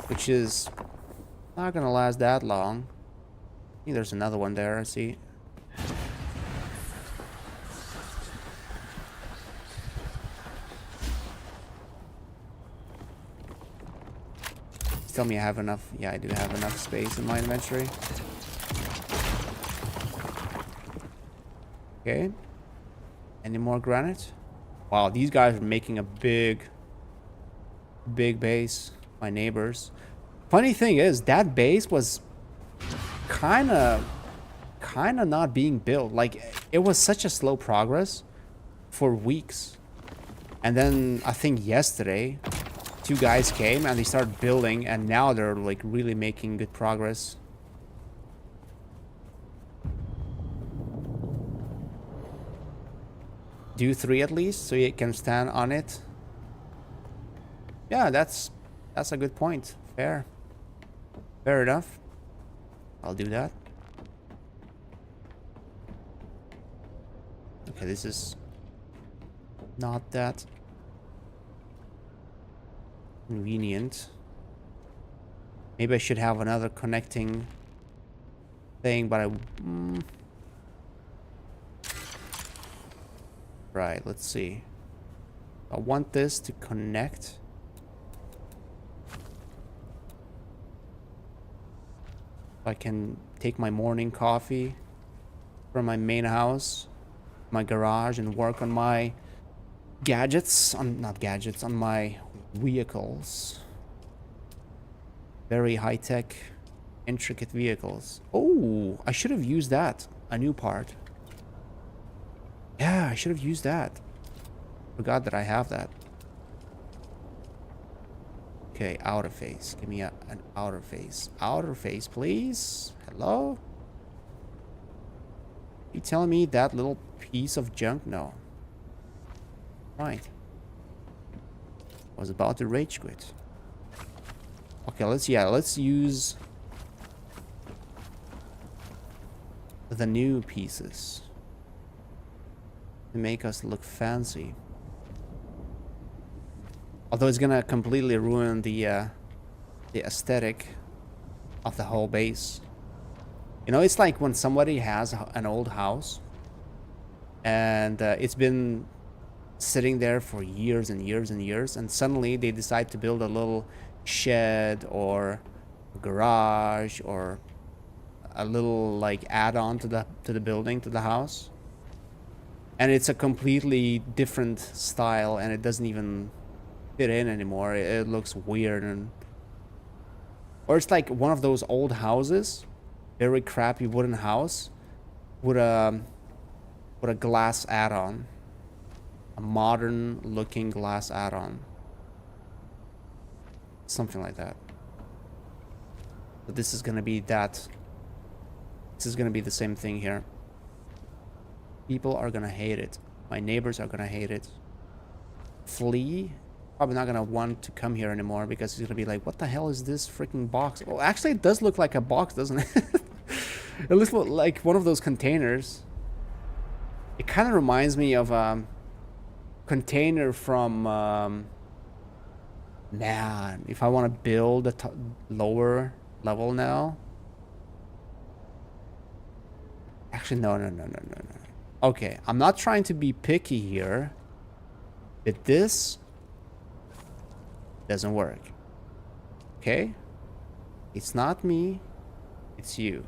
Which is not gonna last that long. I think there's another one there, I see. Tell me I have enough. Yeah, I do have enough space in my inventory. Okay. Any more granite? Wow, these guys are making a big base. My neighbors. Funny thing is, that base was kind of not being built. Like, it was such a slow progress for weeks. And then I think yesterday 2 guys came and they started building, and now they're like really making good progress. Do 3 at least so you can stand on it. Yeah, that's a good point. Fair enough. I'll do that. Okay, this is not that convenient. Maybe I should have another connecting thing, but right, let's see. I want this to connect. I can take my morning coffee from my main house, my garage, and work on my gadgets. Not gadgets, on my vehicles. Very high-tech, intricate vehicles. Oh, I should have used that. A new part. Yeah, I should have used that. Forgot that I have that. Okay, outer face. Give me an outer face. Outer face, please. Hello? You telling me that little piece of junk? No. Right. Was about to rage quit. Okay, let's use the new pieces to make us look fancy. Although it's gonna completely ruin the aesthetic of the whole base. You know, it's like when somebody has an old house and it's been sitting there for years and years and years, and suddenly they decide to build a little shed or a garage or a little like add-on to the building, to the house, and it's a completely different style and it doesn't even fit in anymore. It looks weird. And or it's like one of those old houses, very crappy wooden house with a glass add-on, a modern looking glass add-on, something like that. But this is gonna be that. This is gonna be the same thing here. People are gonna hate it. My neighbors are gonna hate it. Flea probably not gonna want to come here anymore because he's gonna be like, what the hell is this freaking box? Well, actually it does look like a box, doesn't it? It looks like one of those containers. It kind of reminds me of a container from man, if I want to build a lower level now. Actually, no. Okay, I'm not trying to be picky here, but this doesn't work. Okay? It's not me, it's you.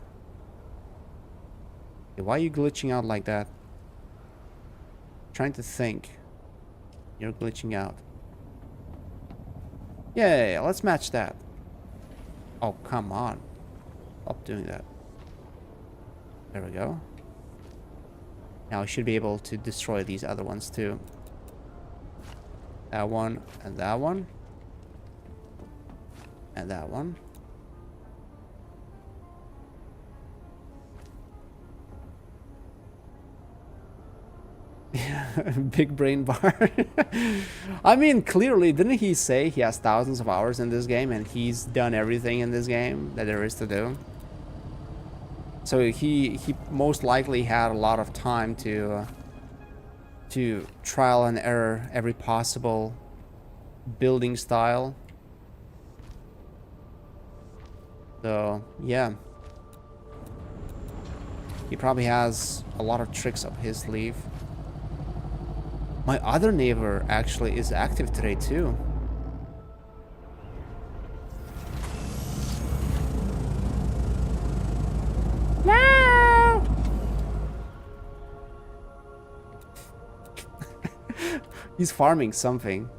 Okay, why are you glitching out like that? I'm trying to think. You're glitching out. Yeah, let's match that. Oh, come on. Stop doing that. There we go. Now I should be able to destroy these other ones too. That one and that one. And that one. Big brain bar. I mean, clearly, didn't he say he has thousands of hours in this game and he's done everything in this game that there is to do? So he most likely had a lot of time to trial and error every possible building style. So yeah, he probably has a lot of tricks up his sleeve. My other neighbor actually is active today too. No! He's farming something.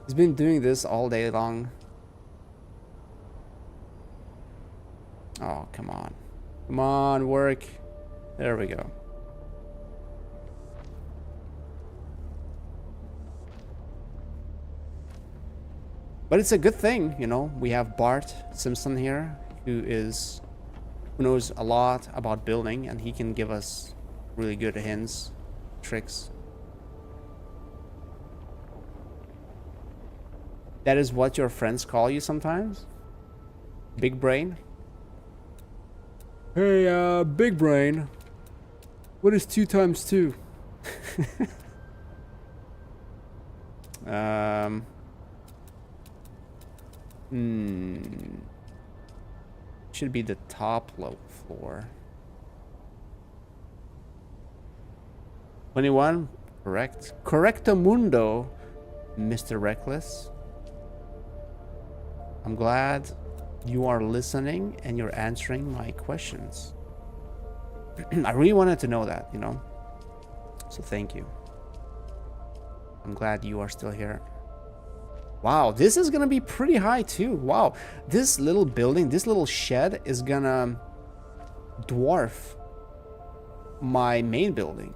He's been doing this all day long. Oh, come on. Come on, work. There we go. But it's a good thing, you know. We have Bart Simpson here, who knows a lot about building, and he can give us really good hints, tricks. That is what your friends call you sometimes? Big brain? Hey, big brain. What is 2 times 2? Should be the top low floor. 21? Correct. Correctamundo, Mr. Reckless. I'm glad you are listening and you're answering my questions. I really wanted to know that, you know? So thank you. I'm glad you are still here. Wow, this is gonna be pretty high too. Wow, this little building, this little shed is gonna dwarf my main building.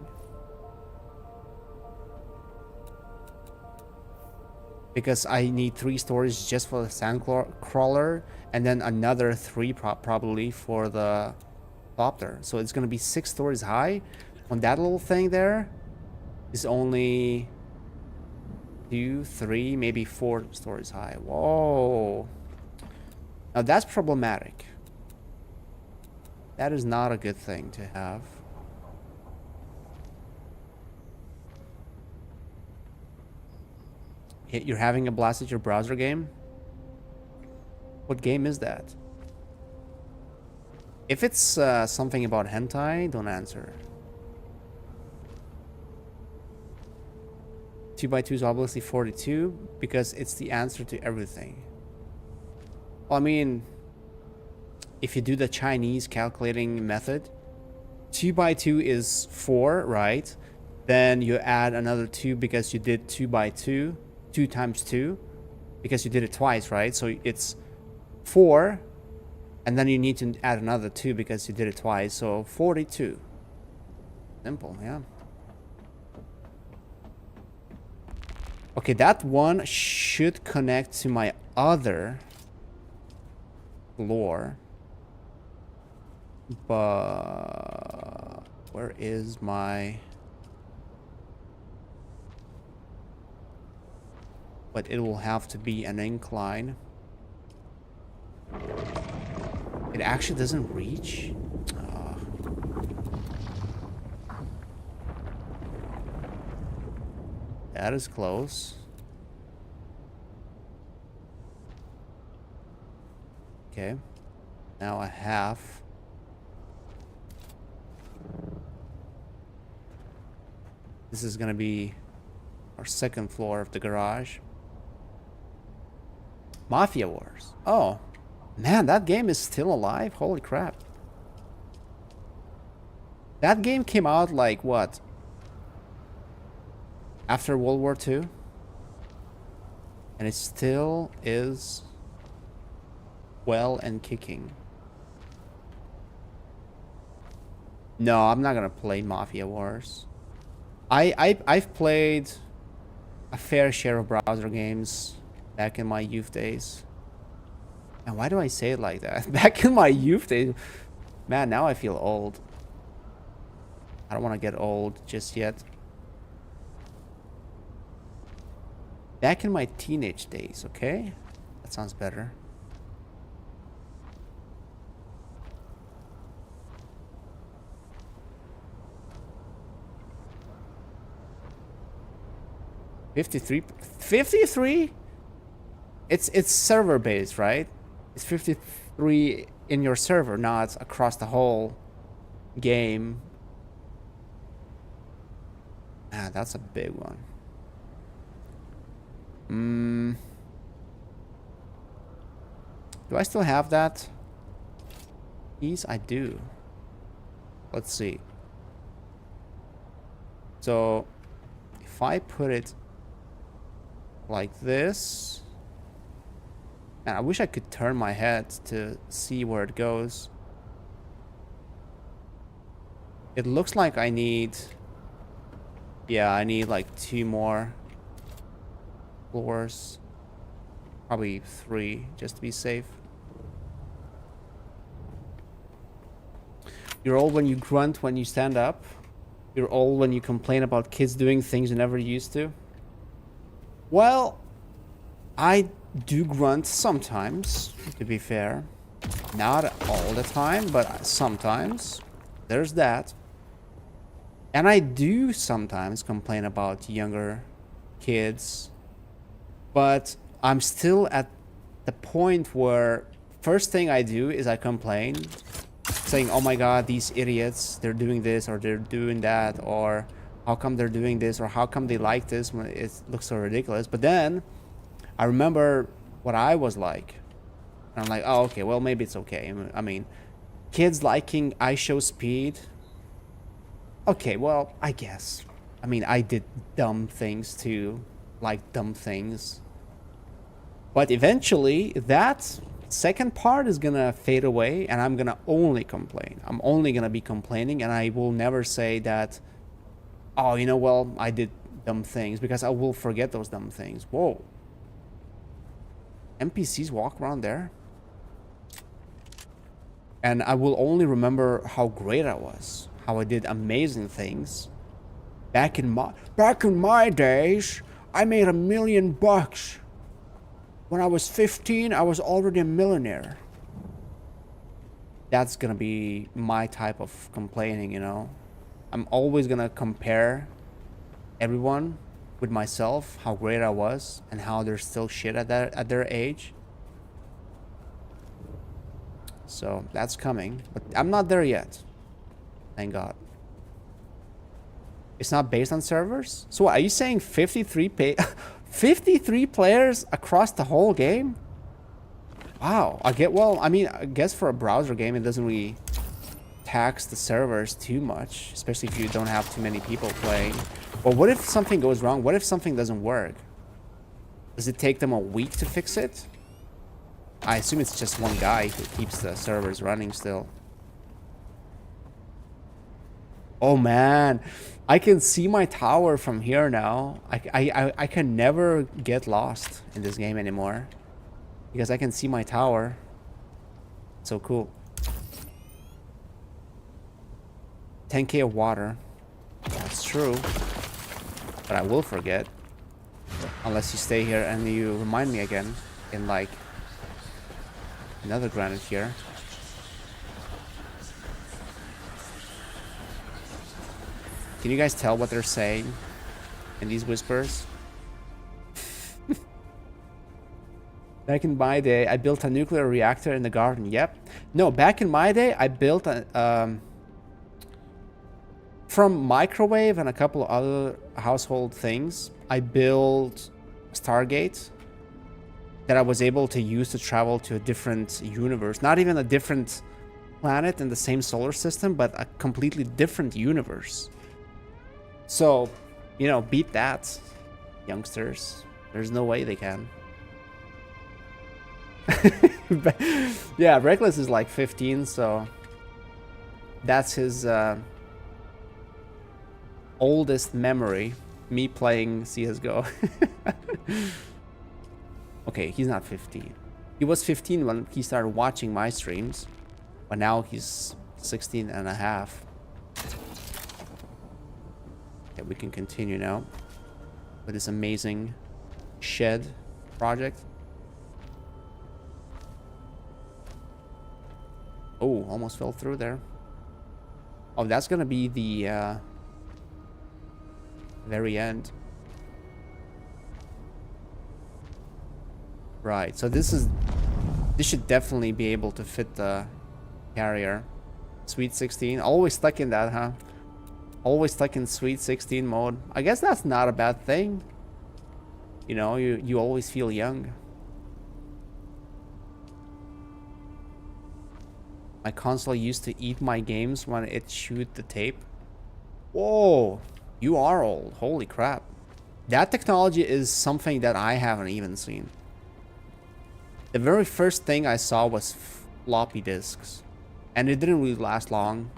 Because I need 3 stories just for the sand crawler, and then another 3 probably for the copter. So it's gonna be 6 stories high. On that little thing there is only 2, 3, maybe 4 stories high. Whoa. Now that's problematic. That is not a good thing to have. You're having a blast at your browser game? What game is that? If it's something about hentai, don't answer. 2x2 is obviously 42 because it's the answer to everything. Well, I mean, if you do the Chinese calculating method, 2x2 is 4, right? Then you add another 2 because you did 2x2, 2 times 2, because you did it twice, right? So it's 4, and then you need to add another 2 because you did it twice, so 42. Simple, yeah. Okay, that one should connect to my other floor. But where is my... But it will have to be an incline. It actually doesn't reach? That is close. Okay. Now I have... This is gonna be our second floor of the garage. Mafia Wars. Oh, man, that game is still alive? Holy crap. That game came out like, what? After World War II? And it still is well and kicking. No, I'm not gonna play Mafia Wars. I've played a fair share of browser games back in my youth days. And why do I say it like that? Back in my youth days. Man, now I feel old. I don't want to get old just yet. Back in my teenage days, okay? That sounds better. $53? It's server based, right? It's 53 in your server, not across the whole game. Ah, that's a big one. Do I still have that? Yes, I do. Let's see. So, if I put it like this, and I wish I could turn my head to see where it goes. It looks like I need, yeah, I need like 2 more floors, probably 3 just to be safe. You're old when you grunt when you stand up. You're old when you complain about kids doing things you never used to. Well, I do grunt sometimes, to be fair. Not all the time, but sometimes. There's that. And I do sometimes complain about younger kids. But I'm still at the point where first thing I do is I complain, saying, oh my god, these idiots, they're doing this or they're doing that, or how come they're doing this, or how come they like this when it looks so ridiculous. But then I remember what I was like. And I'm like, oh, okay, well, maybe it's okay. I mean, kids liking I show speed. Okay, well, I guess. I mean, I did dumb things too, like dumb things. But eventually, that second part is gonna fade away, and I'm gonna only complain. I'm only gonna be complaining, and I will never say that, oh, you know, well, I did dumb things, because I will forget those dumb things. Whoa. NPCs walk around there? And I will only remember how great I was, how I did amazing things. Back in my days, I made $1 million. When I was 15, I was already a millionaire. That's gonna be my type of complaining, you know. I'm always gonna compare everyone with myself, how great I was, and how they're still shit at their age. So that's coming, but I'm not there yet. Thank God. It's not based on servers? So what, are you saying 53 players across the whole game? Wow. I mean, I guess for a browser game, it doesn't really tax the servers too much, especially if you don't have too many people playing. But what if something goes wrong? What if something doesn't work? Does it take them a week to fix it? I assume it's just one guy who keeps the servers running still. Oh man, I can see my tower from here now. I can never get lost in this game anymore, because I can see my tower. So cool. 10k of water. That's true. But I will forget. Unless you stay here and you remind me again in like another granite here. Can you guys tell what they're saying in these whispers? Back in my day, I built a nuclear reactor in the garden. Yep. No, back in my day, I built a... from microwave and a couple of other household things, I built a Stargate that I was able to use to travel to a different universe. Not even a different planet in the same solar system, but a completely different universe. So, you know, beat that, youngsters. There's no way they can. Yeah, Reckless is like 15, so that's his oldest memory, me playing CSGO. Okay, he's not 15. He was 15 when he started watching my streams, but now he's 16 and a half. Okay, we can continue now with this amazing shed project. Oh, almost fell through there. Oh, that's gonna be the very end. Right, so this should definitely be able to fit the carrier. Sweet 16, always stuck in that, huh? Always stuck in Sweet 16 mode. I guess that's not a bad thing. You know, you always feel young. My console used to eat my games when it chewed the tape. Whoa, you are old. Holy crap. That technology is something that I haven't even seen. The very first thing I saw was floppy disks. And it didn't really last long.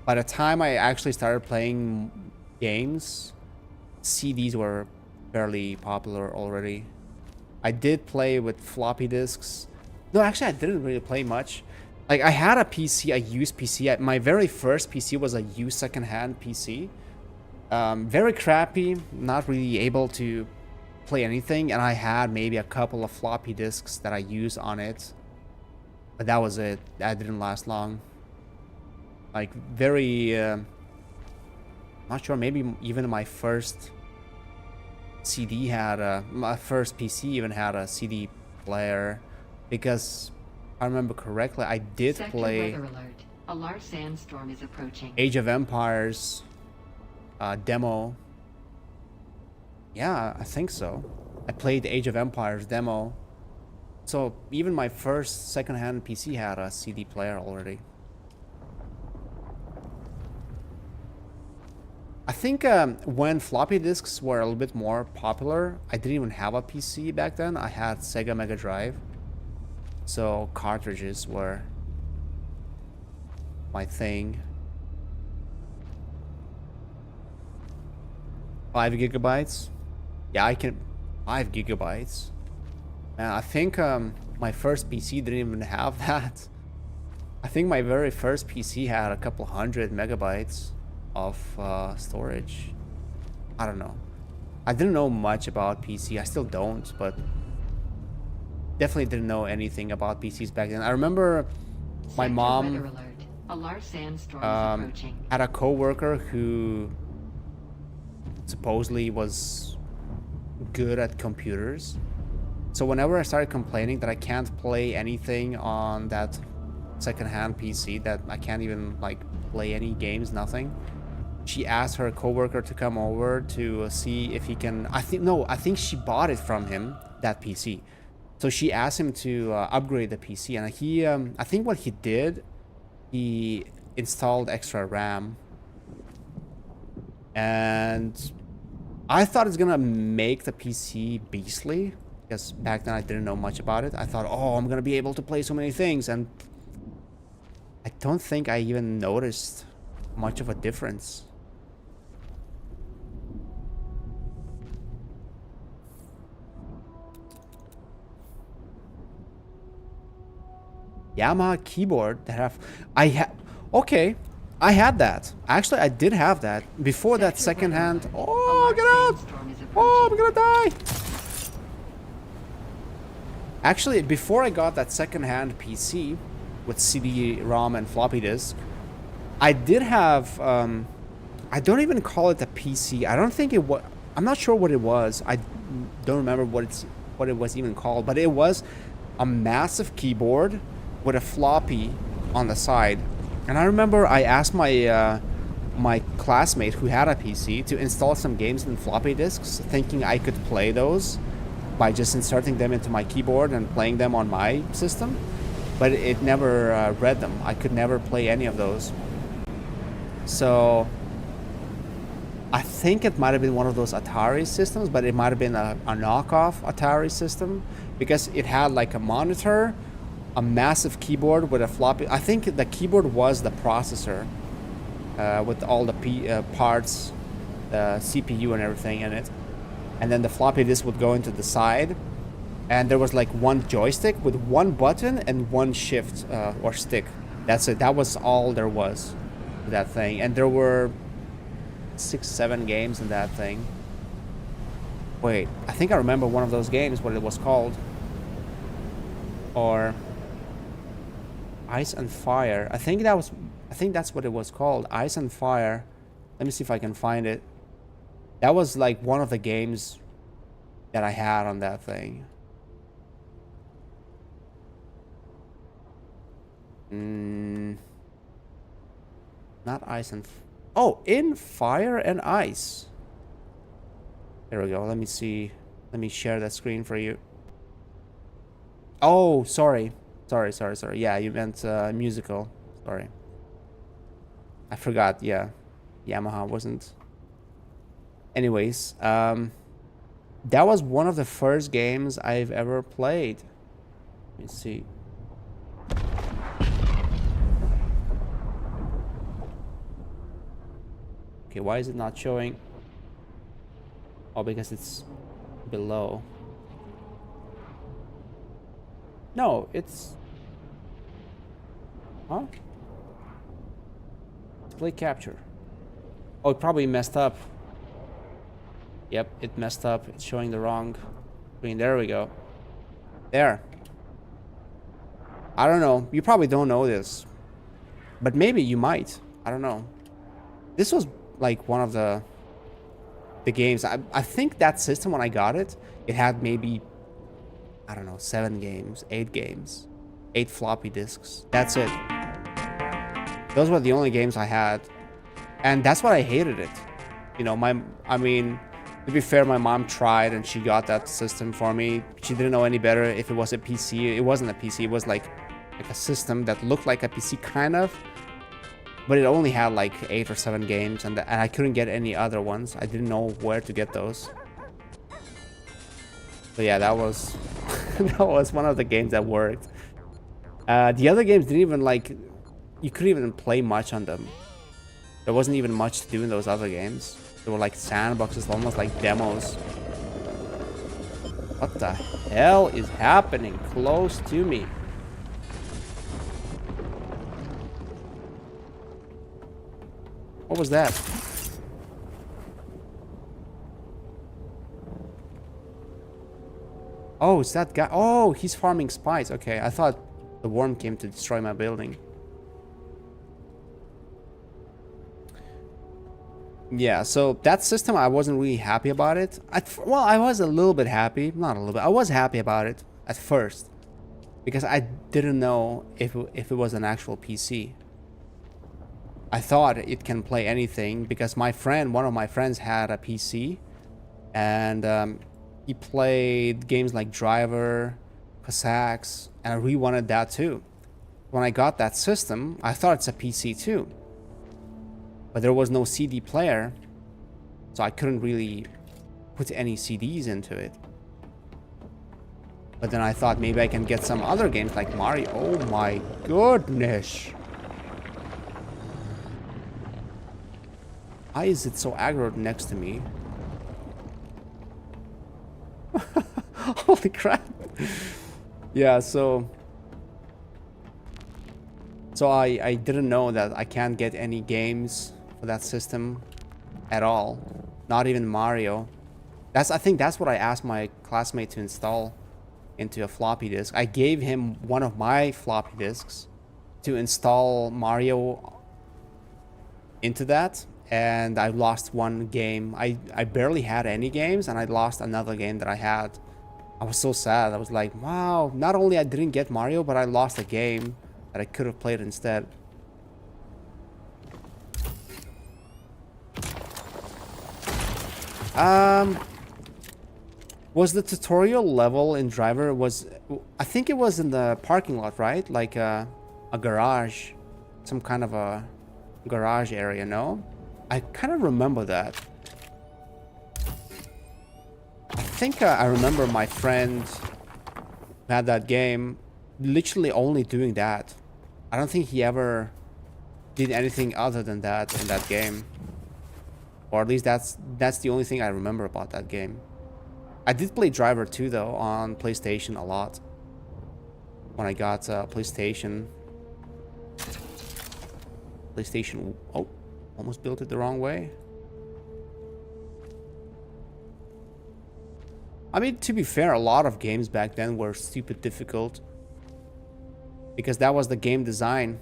By the time I actually started playing games, CDs were fairly popular already. I did play with floppy disks. No, actually I didn't really play much. Like, I had a PC, a used PC. My very first PC was a used secondhand PC. Very crappy, not really able to play anything, and I had maybe a couple of floppy disks that I used on it. But that was it. That didn't last long. Like, very... not sure, maybe even my first CD had a... My first PC even had a CD player. Because, if I remember correctly, I did play... Weather alert. A large sandstorm is approaching. Age of Empires demo. Yeah, I think so. I played the Age of Empires demo. So even my first second-hand PC had a CD player already. I think when floppy disks were a little bit more popular, I didn't even have a PC back then. I had Sega Mega Drive. So cartridges were my thing. 5 gigabytes? Yeah, I can... 5 gigabytes? Man, I think my first PC didn't even have that. I think my very first PC had a couple hundred megabytes of storage. I don't know. I didn't know much about PC. I still don't, but definitely didn't know anything about PCs back then. I remember my mom Weather alert. A large sandstorm is approaching. had a coworker who supposedly was good at computers. So whenever I started complaining that I can't play anything on that second-hand PC, that I can't even like play any games, nothing, she asked her coworker to come over to see if he can... I think she bought it from him, that PC. So she asked him to upgrade the PC, and he, I think what he did, he installed extra RAM. And I thought it's gonna make the PC beastly, because back then I didn't know much about it. I thought, oh, I'm gonna be able to play so many things, and I don't think I even noticed much of a difference. Yamaha keyboard that okay, I had that. Actually, I did have that before that second-hand. Oh, get out! Oh, I'm gonna die! Actually, before I got that second-hand PC with CD-ROM and floppy disk, I did have. I don't even call it a PC. I don't think it was. I'm not sure what it was. I don't remember what it was even called. But it was a massive keyboard with a floppy on the side. And I remember I asked my my classmate who had a PC to install some games in floppy disks, thinking I could play those by just inserting them into my keyboard and playing them on my system. But it never read them. I could never play any of those. So I think it might have been one of those Atari systems, but it might have been a knockoff Atari system, because it had like a monitor, a massive keyboard with a floppy. I think the keyboard was the processor, with all the parts, the CPU and everything in it. And then the floppy disk would go into the side, and there was like one joystick with one button and one shift or stick. That's it. That was all there was to that thing. And there were 6-7 games in that thing. Wait, I think I remember one of those games, what it was called. Or Ice and Fire. I think that's what it was called. Ice and Fire. Let me see if I can find it. That was like one of the games that I had on that thing. Not Ice and... Oh, In Fire and Ice. There we go. Let me see. Let me share that screen for you. Oh, sorry. Sorry. Yeah, you meant musical. Sorry. I forgot, yeah. Yamaha wasn't... Anyways, that was one of the first games I've ever played. Let me see. Okay, why is it not showing? Oh, because it's below. No, it's... Huh? Display capture. Oh, it probably messed up. Yep, it messed up. It's showing the wrong screen. There we go. There. I don't know. You probably don't know this. But maybe you might. I don't know. This was like one of the games. I think that system, when I got it, it had maybe, I don't know, 7 games, 8 games, 8 floppy disks. That's it. Those were the only games I had. And that's what I hated it. You know, I mean, to be fair, my mom tried and she got that system for me. She didn't know any better if it was a PC. It wasn't a PC. It was like a system that looked like a PC, kind of. But it only had like 8 or 7 games, and I couldn't get any other ones. I didn't know where to get those. So yeah, that was that was one of the games that worked. The other games didn't even like... You couldn't even play much on them. There wasn't even much to do in those other games. They were like sandboxes, almost like demos. What the hell is happening close to me? What was that? Oh, it's that guy. Oh, he's farming spice. Okay, I thought the worm came to destroy my building. Yeah, so that system, I wasn't really happy about it. Well, I was a little bit happy. Not a little bit. I was happy about it at first. Because I didn't know if it was an actual PC. I thought it can play anything because one of my friends had a PC. And he played games like Driver, Cossacks, and I really wanted that too. When I got that system, I thought it's a PC too. But there was no CD player, so I couldn't really put any CDs into it. But then I thought maybe I can get some other games like Mario. Oh my goodness. Why is it so aggro next to me? Holy crap. Yeah, so I didn't know that I can't get any games for that system at all. Not even Mario. I think that's what I asked my classmate to install into a floppy disk. I gave him one of my floppy disks to install Mario into that, and I lost one game. I barely had any games, and I lost another game that I had. I was so sad. I was like, wow, not only I didn't get Mario, but I lost a game that I could have played instead. Was the tutorial level in Driver I think it was in the parking lot, right? Like a garage, some kind of a garage area, no? I kind of remember that. I think I remember my friend who had that game literally only doing that. I don't think he ever did anything other than that in that game. Or at least that's the only thing I remember about that game. I did play Driver 2 though on PlayStation a lot. When I got PlayStation. Oh, almost built it the wrong way. I mean, to be fair, a lot of games back then were stupid difficult. Because that was the game design.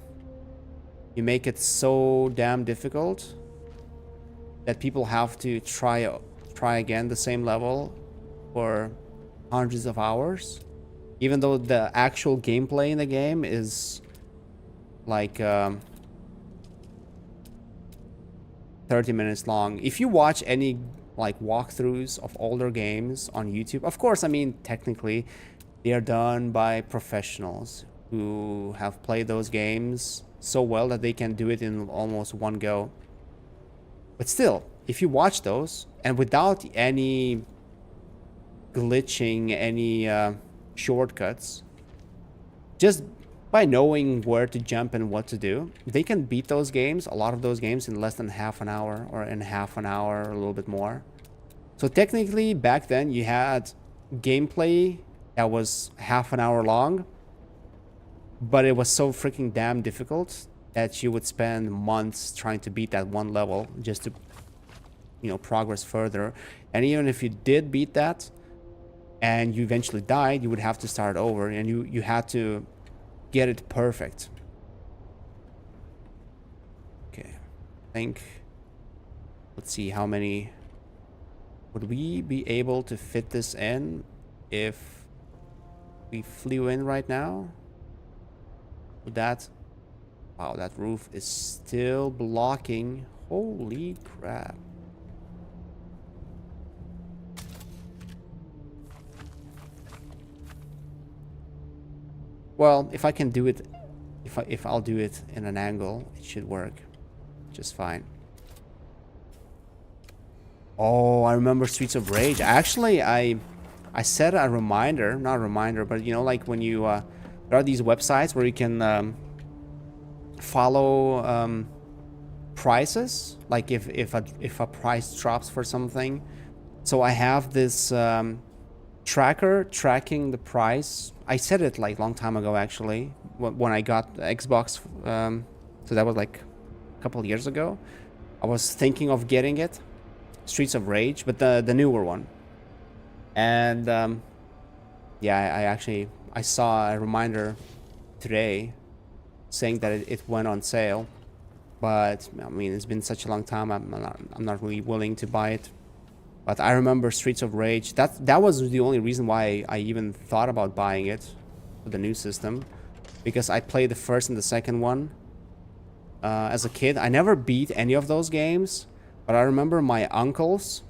You make it so damn difficult that people have to try again the same level for hundreds of hours. Even though the actual gameplay in the game is like 30 minutes long. If you watch any like walkthroughs of older games on YouTube, of course, I mean, technically they are done by professionals who have played those games so well that they can do it in almost one go. But still, if you watch those and without any glitching, any shortcuts, just by knowing where to jump and what to do, they can beat those games, a lot of those games, in less than half an hour, or in half an hour, or a little bit more. So technically, back then, you had gameplay that was half an hour long, but it was so freaking damn difficult that you would spend months trying to beat that one level just to, you know, progress further. And even if you did beat that and you eventually died, you would have to start over, and you had to get it perfect. Okay, I think, let's see, how many would we be able to fit this in if we flew in right now? Would that, wow, that roof is still blocking. Holy crap. Well, if I can do it, if I'll do it in an angle, it should work just fine. Oh, I remember Streets of Rage. Actually, I set a reminder, not a reminder, but you know, like when you there are these websites where you can follow prices, like if a price drops for something. So I have this tracker tracking the price. I set it like long time ago, actually, when I got the Xbox. So that was like a couple of years ago. I was thinking of getting it, Streets of Rage, but the newer one. And yeah, I saw a reminder today saying that it went on sale. But I mean, it's been such a long time. I'm not really willing to buy it. But I remember Streets of Rage. That was the only reason why I even thought about buying it for the new system, because I played the first and the second one as a kid. I never beat any of those games, but I remember my uncles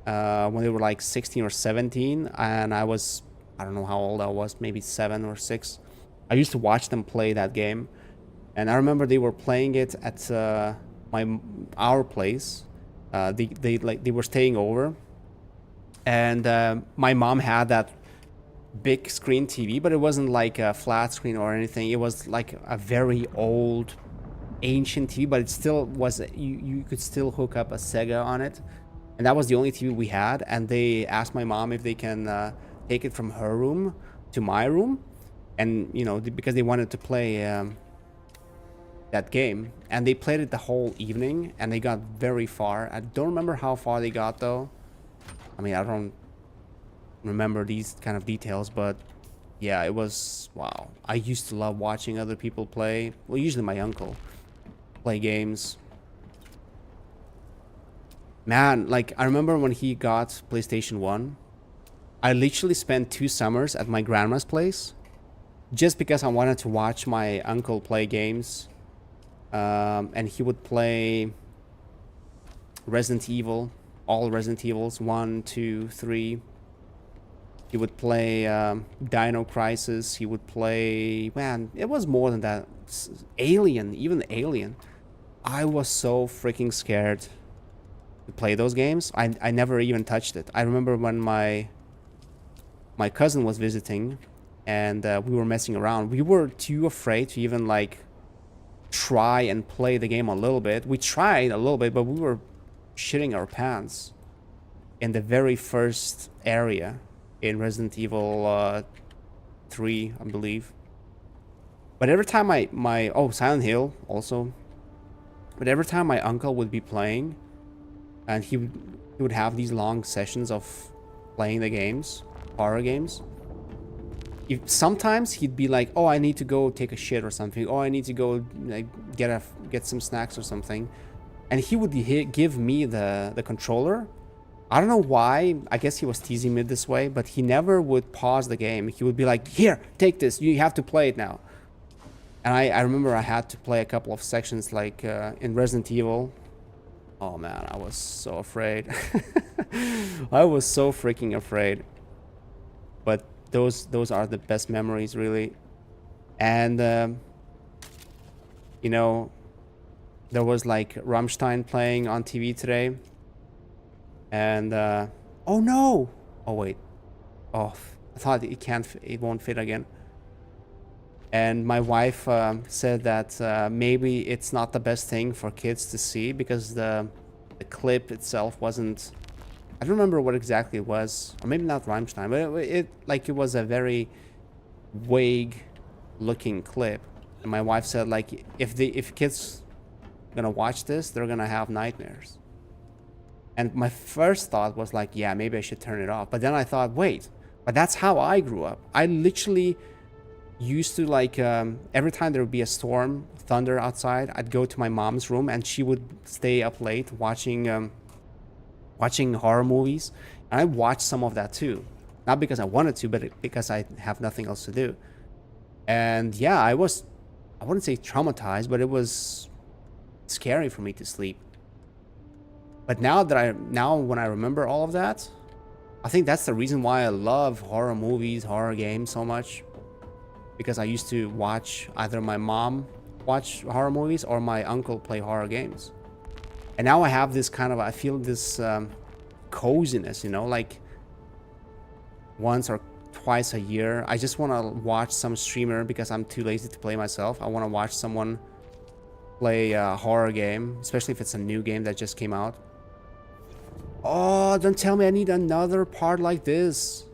when they were like 16 or 17, and I don't know how old I was, maybe 7 or 6. I used to watch them play that game, and I remember they were playing it at our place. They were staying over, and my mom had that big screen TV, but it wasn't like a flat screen or anything. It was like a very old, ancient TV, but it still was. You could still hook up a Sega on it, and that was the only TV we had. And they asked my mom if they can take it from her room to my room, and you know, because they wanted to play that game, and they played it the whole evening, and they got very far. I don't remember how far they got though. I mean, I don't remember these kind of details, but yeah, it was, wow. I used to love watching other people play, well, usually my uncle play games. Man, like, I remember when he got PlayStation 1, I literally spent 2 summers at my grandma's place just because I wanted to watch my uncle play games. And he would play Resident Evil, all Resident Evils, 1, 2, 3. He would play Dino Crisis. He would play, man, it was more than that. Alien, even Alien. I was so freaking scared to play those games. I never even touched it. I remember when my cousin was visiting, and we were messing around. We were too afraid to even like try and play the game a little bit. We tried a little bit, but we were shitting our pants in the very first area in Resident Evil 3, I believe. But every time oh, Silent Hill also. But every time my uncle would be playing, and he would have these long sessions of playing the games, horror games. Sometimes he'd be like, "Oh, I need to go take a shit or something. Oh, I need to go like, get some snacks or something," and he would give me the controller. I don't know why. I guess he was teasing me this way, but he never would pause the game. He would be like, "Here, take this. You have to play it now." And I remember I had to play a couple of sections, like in Resident Evil. Oh man, I was so afraid. I was so freaking afraid. But those are the best memories, really. And you know, there was like Rammstein playing on TV today. And oh no! Oh wait. Oh, I thought it won't fit again. And my wife said that maybe it's not the best thing for kids to see because the clip itself wasn't. I don't remember what exactly it was, or maybe not Rammstein, but it was a very vague looking clip. And my wife said like if kids gonna watch this, they're gonna have nightmares. And my first thought was like, yeah, maybe I should turn it off. But then I thought, wait, but that's how I grew up. I literally used to like every time there would be a storm, thunder outside, I'd go to my mom's room and she would stay up late watching horror movies. And I watched some of that too, not because I wanted to, but because I have nothing else to do. And yeah, I wouldn't say traumatized, but it was scary for me to sleep. But now when I remember all of that, I think that's the reason why I love horror movies, horror games so much. Because I used to watch either my mom watch horror movies or my uncle play horror games. And now I have this kind of, I feel this coziness, you know, like once or twice a year. I just want to watch some streamer because I'm too lazy to play myself. I want to watch someone play a horror game, especially if it's a new game that just came out. Oh, don't tell me I need another part like this.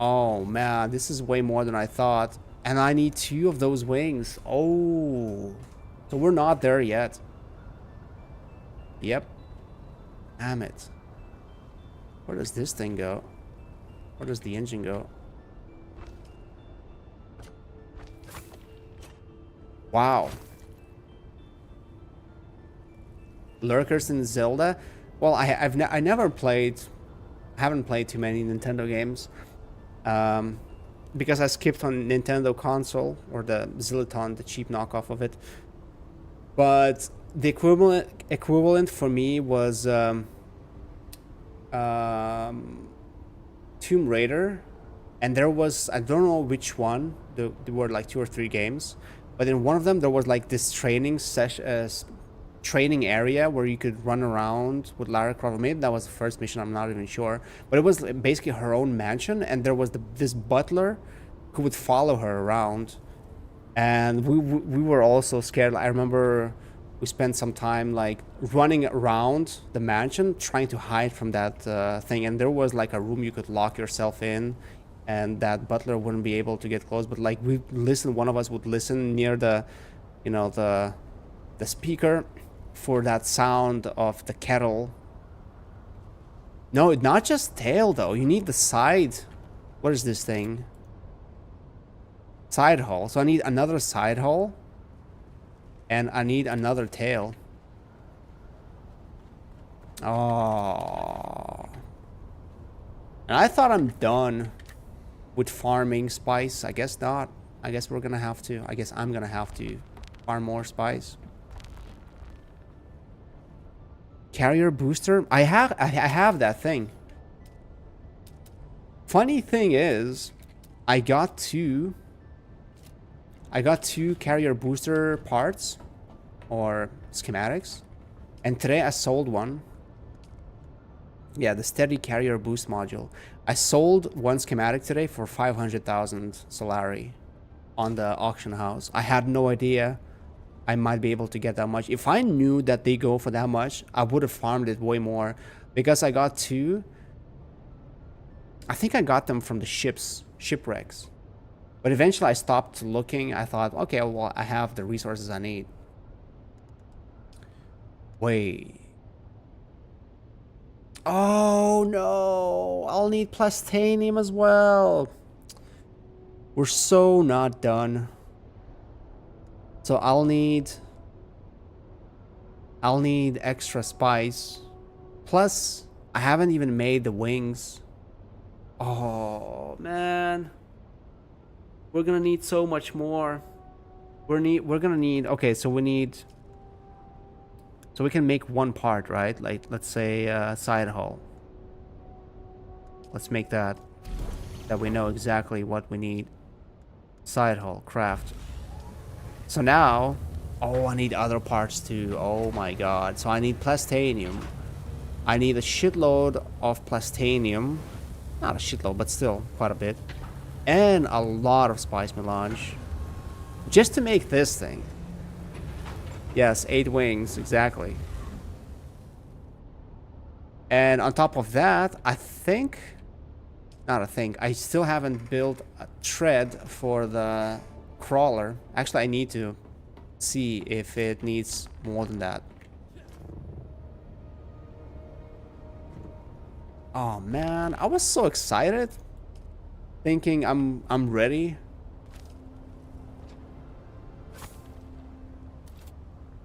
Oh man, this is way more than I thought. And I need 2 of those wings. Oh, so we're not there yet. Yep. Damn it. Where does this thing go? Where does the engine go? Wow. Lurkers in Zelda? Well, I haven't played too many Nintendo games. Because I skipped on Nintendo console or the Zilliton, the cheap knockoff of it. But the equivalent for me was Tomb Raider, and there was, I don't know which one. There were like 2 or 3 games, but in one of them there was like this training training area where you could run around with Lara Croft. Maybe that was the first mission, I'm not even sure. But it was basically her own mansion, and there was this butler who would follow her around. And we were also scared. I remember we spent some time like running around the mansion trying to hide from that thing. And there was like a room you could lock yourself in, and that butler wouldn't be able to get close. But like one of us would listen near the, you know, the speaker for that sound of the kettle. No, not just tail though. You need the side. What is this thing? Side hull. So I need another side hull. And I need another tail. Oh. And I thought I'm done with farming spice. I guess not. I guess we're gonna have to. I guess I'm gonna have to farm more spice. Carrier booster? I have that thing. Funny thing is, I got two carrier booster parts or schematics, and today I sold one. Yeah, the steady carrier boost module. I sold one schematic today for 500,000 Solari. on the auction house. I had no idea I might be able to get that much. If I knew that they go for that much, I would have farmed it way more. Because I got two. I think I got them from the shipwrecks. But eventually I stopped looking. I thought, okay, well, I have the resources I need. Wait. Oh, no. I'll need plastanium as well. We're so not done. So I'll need extra spice. Plus, I haven't even made the wings. Oh, man. We're gonna need so much more. We're gonna need, okay, so we need, so we can make one part, right? Like, let's say side hull. Let's make that we know exactly what we need. Side hull, craft. So now, oh, I need other parts too. Oh my god. So I need plastanium. I need a shitload of plastanium. Not a shitload, but still quite a bit. And a lot of spice melange. Just to make this thing. Yes, 8 wings, exactly. And on top of that, I think... Not a thing. I still haven't built a tread for the crawler. Actually, I need to see if it needs more than that. Oh man, I was so excited, thinking I'm ready.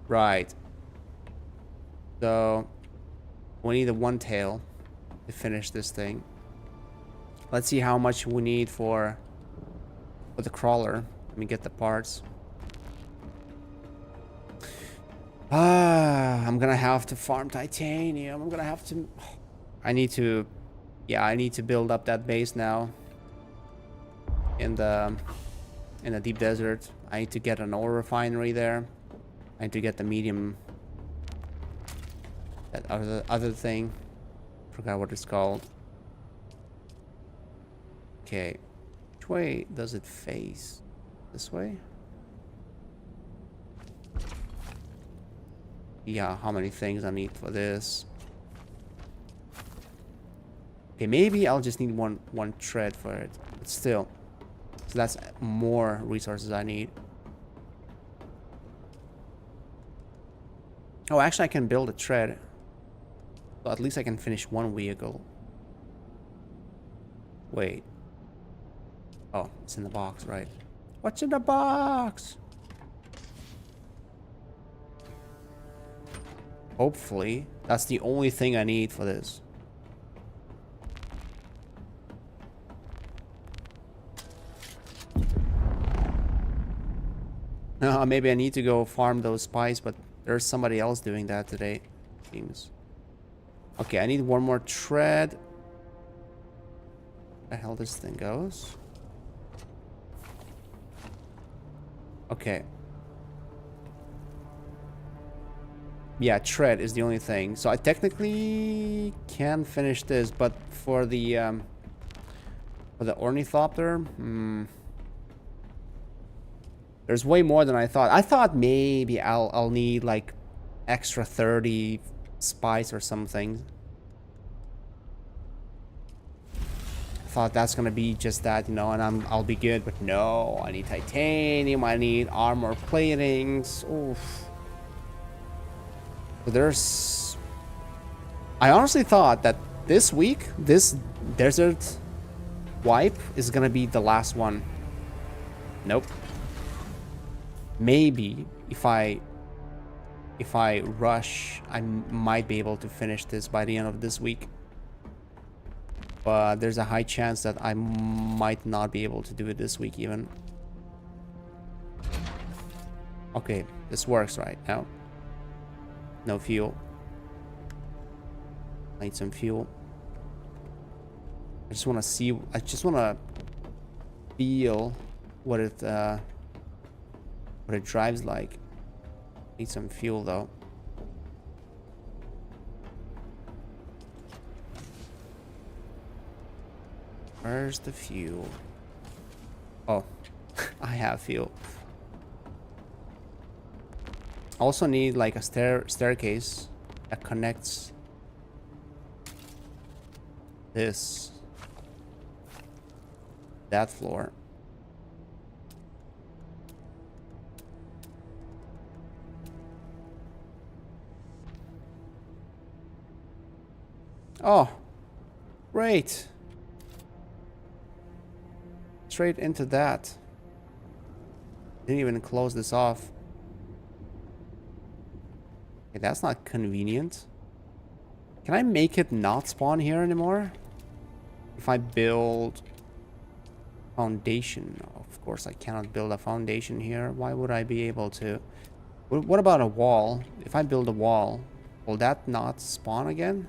Right. So we need a one tail to finish this thing. Let's see how much we need for the crawler. Let me get the parts. I'm gonna have to farm titanium. I'm gonna have to... I need to... Yeah, I need to build up that base now. In the deep desert. I need to get an ore refinery there. I need to get the medium... That other thing. Forgot what it's called. Okay. Which way does it face? This way? Yeah, how many things I need for this? Okay, maybe I'll just need one tread for it. But still. So that's more resources I need. Oh, actually I can build a tread. So at least I can finish one vehicle. Wait. Oh, it's in the box, right? What's in the box? Hopefully, that's the only thing I need for this. Maybe I need to go farm those spies, but there's somebody else doing that today. Seems. Okay, I need one more tread. Where the hell this thing goes? Okay. Yeah, tread is the only thing. So I technically can finish this, but for the ornithopter, there's way more than I thought. I thought maybe I'll need like extra 30 spice or something. I thought that's gonna be just that, you know, and I'll be good. But no, I need titanium. I need armor platings. Oof. So there's... I honestly thought that this week, this desert wipe is gonna be the last one. Nope. Maybe if I rush, I might be able to finish this by the end of this week. But there's a high chance that I might not be able to do it this week even. Okay, this works right now. No fuel. I need some fuel. I just want to see. I just want to feel what it drives like. Need some fuel though. Where's the fuel? Oh, I have fuel. Also need like a staircase that connects that floor. Oh, great. Straight into that. Didn't even close this off. Okay, that's not convenient. Can I make it not spawn here anymore? If I build foundation. Of course I cannot build a foundation here. Why would I be able to? What about a wall? If I build a wall, will that not spawn again?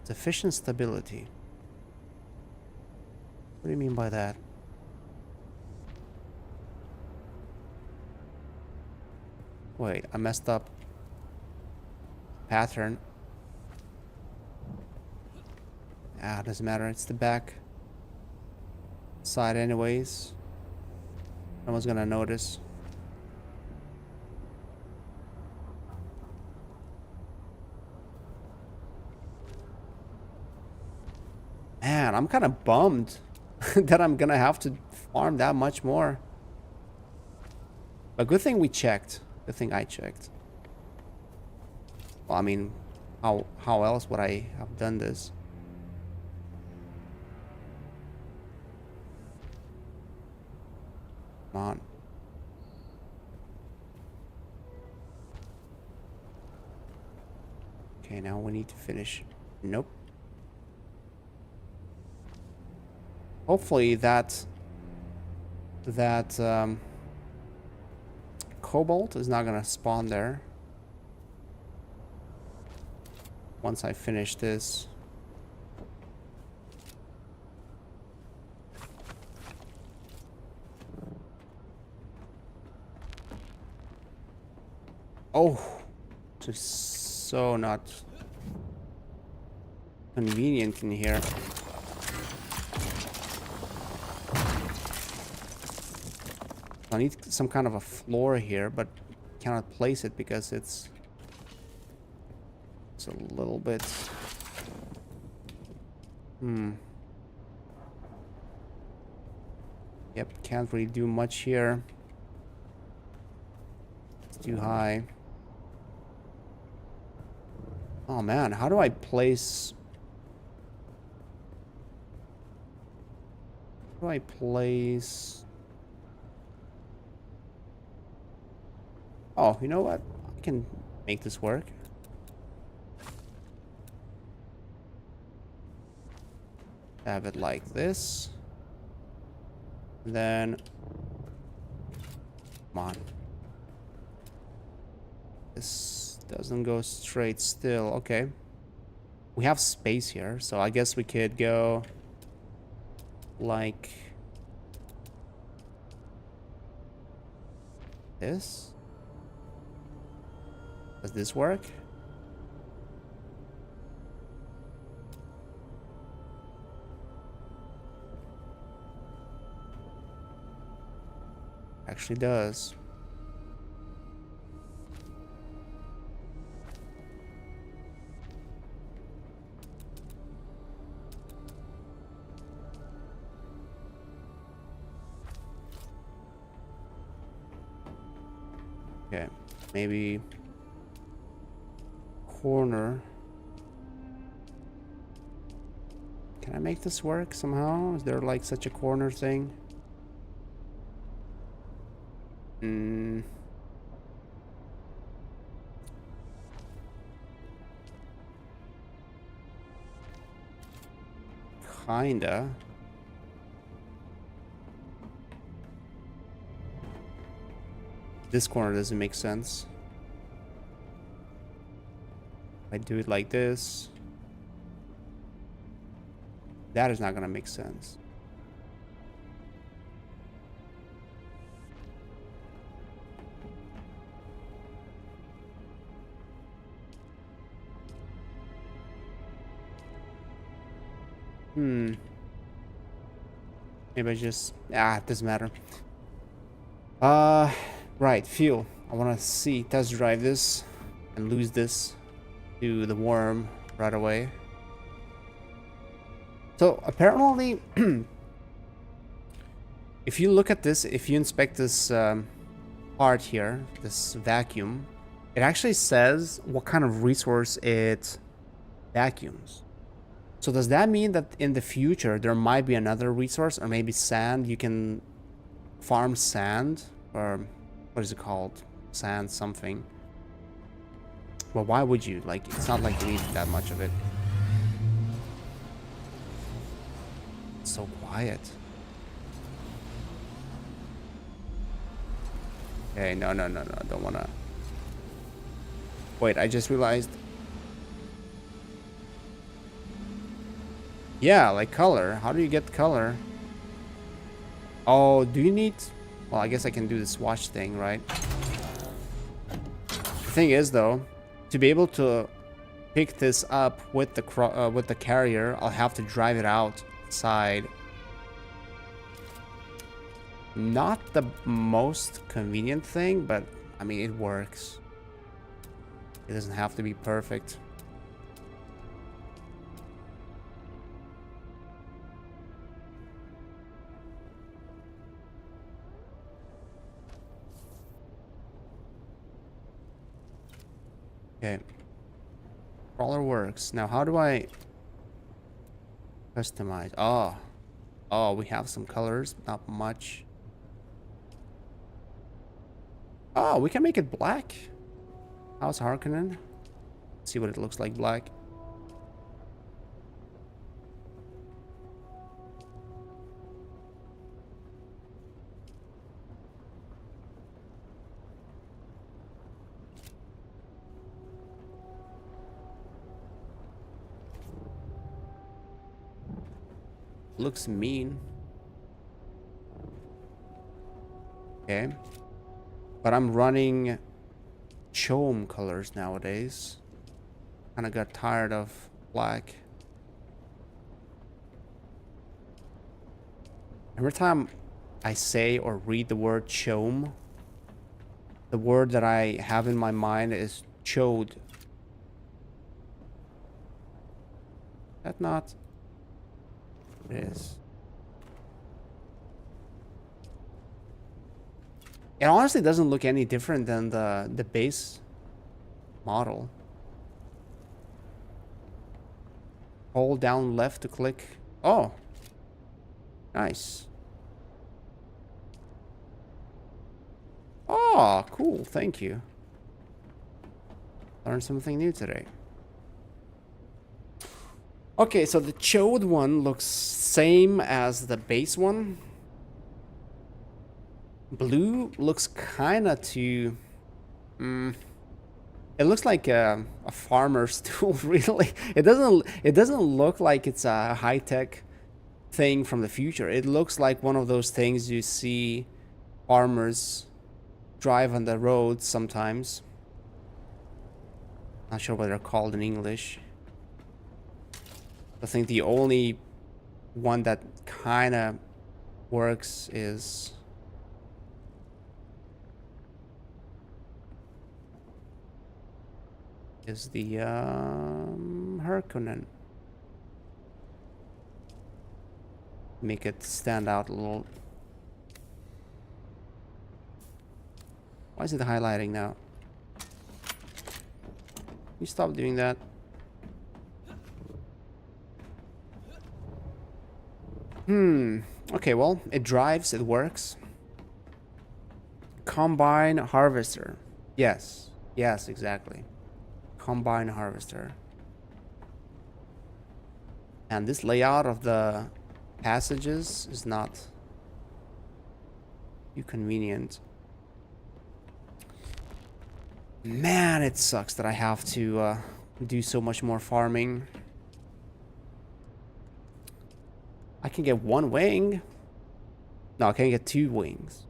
Sufficient stability. What do you mean by that? Wait, I messed up. Pattern. Ah, doesn't matter. It's the back side anyways. No one's gonna notice. Man, I'm kind of bummed that I'm gonna have to farm that much more. But good thing we checked. Good thing I checked. Well, I mean, how else would I have done this? Come on. Okay, now we need to finish. Nope. Hopefully that cobalt is not gonna spawn there once I finish this. Oh, just so not convenient in here. I need some kind of a floor here, but cannot place it because it's a little bit. Yep, can't really do much here. It's too high. Oh man, how do I place? How do I place? Oh, you know what? I can make this work. Have it like this. And then, come on. This doesn't go straight still. Okay. We have space here, so I guess we could go like this. Does this work? Actually does. Okay, maybe corner. Can I make this work somehow? Is there like such a corner thing? Kinda. This corner doesn't make sense. I do it like this. That is not gonna make sense. Maybe I just... it doesn't matter. Right, fuel. I want to see, test drive this and lose this to the worm right away. So apparently, if you look at this, if you inspect this part here, this vacuum, it actually says what kind of resource it vacuums. So does that mean that in the future there might be another resource, or maybe sand? You can farm sand, or what is it called? Sand something. Well, why would you? Like, it's not like you need that much of it. It's so quiet. Okay, no, don't wanna. Wait, I just realized. Yeah, like color. How do you get color? Oh, do you need... Well, I guess I can do the swatch thing, right? The thing is, though, to be able to pick this up with the carrier, I'll have to drive it outside. Not the most convenient thing, but I mean, it works. It doesn't have to be perfect. Okay. Crawler works. Now, how do I customize? Oh, we have some colors, not much. Oh, we can make it black. How's Harkonnen? See what it looks like black. Looks mean. Okay. But I'm running chome colors nowadays. Kinda got tired of black. Every time I say or read the word chome, the word that I have in my mind is chode. That not? It is. It honestly doesn't look any different than the base model. Hold down left to click. Oh, nice. Oh, cool. Thank you. Learned something new today. Okay, so the chode one looks same as the base one. Blue looks kind of too... It looks like a farmer's tool, really. It doesn't look like it's a high-tech thing from the future. It looks like one of those things you see farmers drive on the roads sometimes. Not sure what they're called in English. I think the only one that kind of works is... the Harkonnen. Make it stand out a little. Why is it highlighting now? Can you stop doing that? Okay, well, it drives, it works. Combine harvester. Yes, exactly. Combine harvester. And this layout of the passages is not too convenient. Man, it sucks that I have to do so much more farming. I can get one wing. No, I can get 2 wings.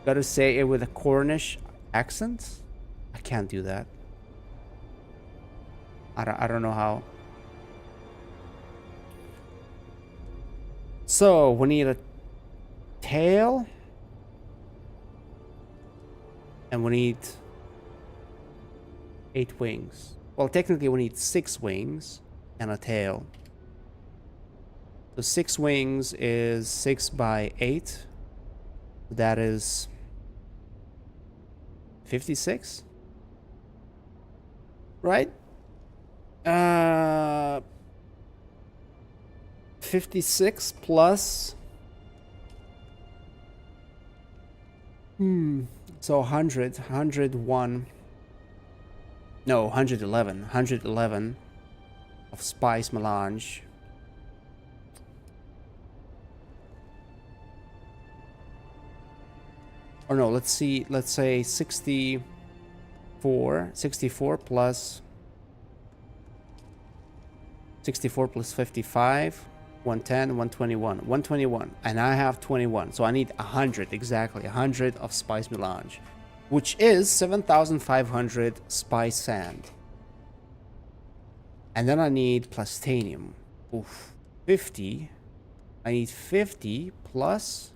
Gotta say it with a Cornish accent? I can't do that. I don't know how. So, we need a tail. And we need 8 wings. Well, technically we need 6 wings and a tail. So 6 wings is 6 by 8. That is 56? Right? 56 plus... So 100, 101... No, 111. 111 of spice melange. Or no, let's see, let's say 64. 64 plus 55, 110, 121. 121. And I have 21. So I need 100, exactly. 100 of spice melange, which is 7,500 spice sand. And then I need plastanium. Oof. 50. I need 50 plus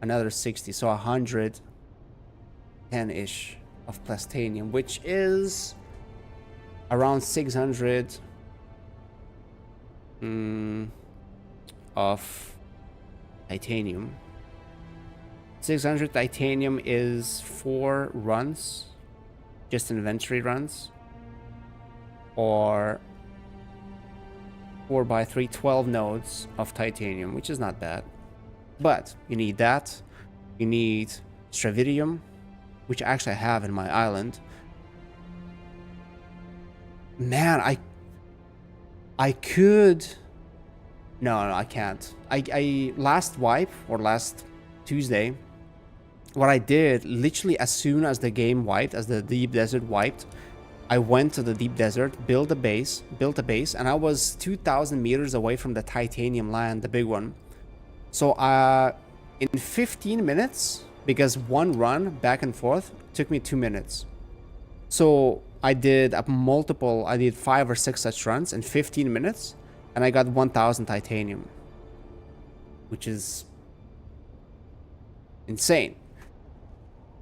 another 60. So 110-ish of plastanium, which is around 600 of titanium. 600 titanium is 4 runs, just inventory runs, or 4 by 3, 12 nodes of titanium, which is not bad. But you need that. You need stravidium, which actually I have in my island. Man, I could... No, I can't. I last wipe, or last Tuesday, what I did, literally as soon as the game wiped, as the deep desert wiped, I went to the deep desert, built a base, and I was 2,000 meters away from the titanium land, the big one. So in 15 minutes, because one run back and forth took me 2 minutes. So I did 5 or 6 such runs in 15 minutes, and I got 1,000 titanium, which is insane.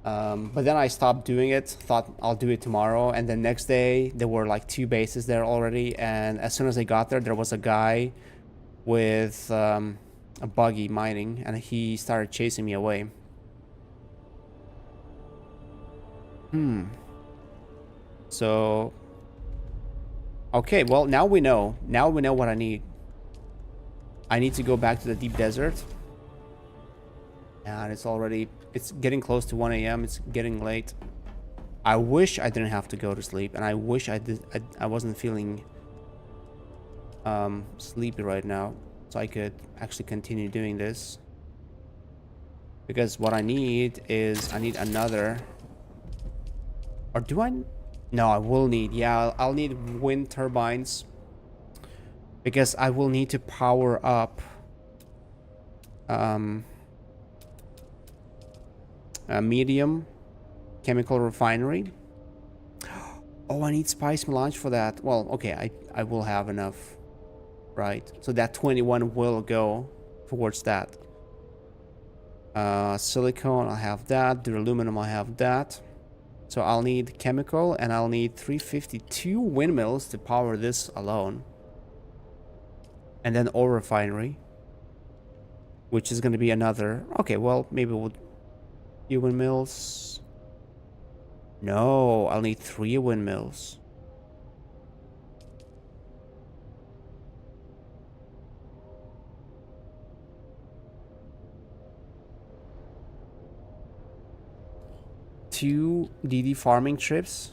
But then I stopped doing it, thought I'll do it tomorrow, and the next day there were like 2 bases there already, and as soon as I got there was a guy with a buggy mining, and he started chasing me away. So okay, well, now we know what I need. I need to go back to the deep desert, and it's getting close to 1 a.m. It's getting late. I wish I didn't have to go to sleep, and I wish I wasn't feeling sleepy right now, so I could actually continue doing this. Because what I need is another, or do I? No, I will need, yeah, I'll need wind turbines, because I will need to power up a medium chemical refinery. Oh, I need spice melange for that. Well, okay, I will have enough, right? So that 21 will go towards that. Silicone, I'll have that. Duraluminum, I'll have that. So I'll need chemical, and I'll need 352 windmills to power this alone. And then ore refinery, which is going to be another... Okay, well, maybe we'll... few windmills. No, I'll need 3 windmills. Two DD farming trips.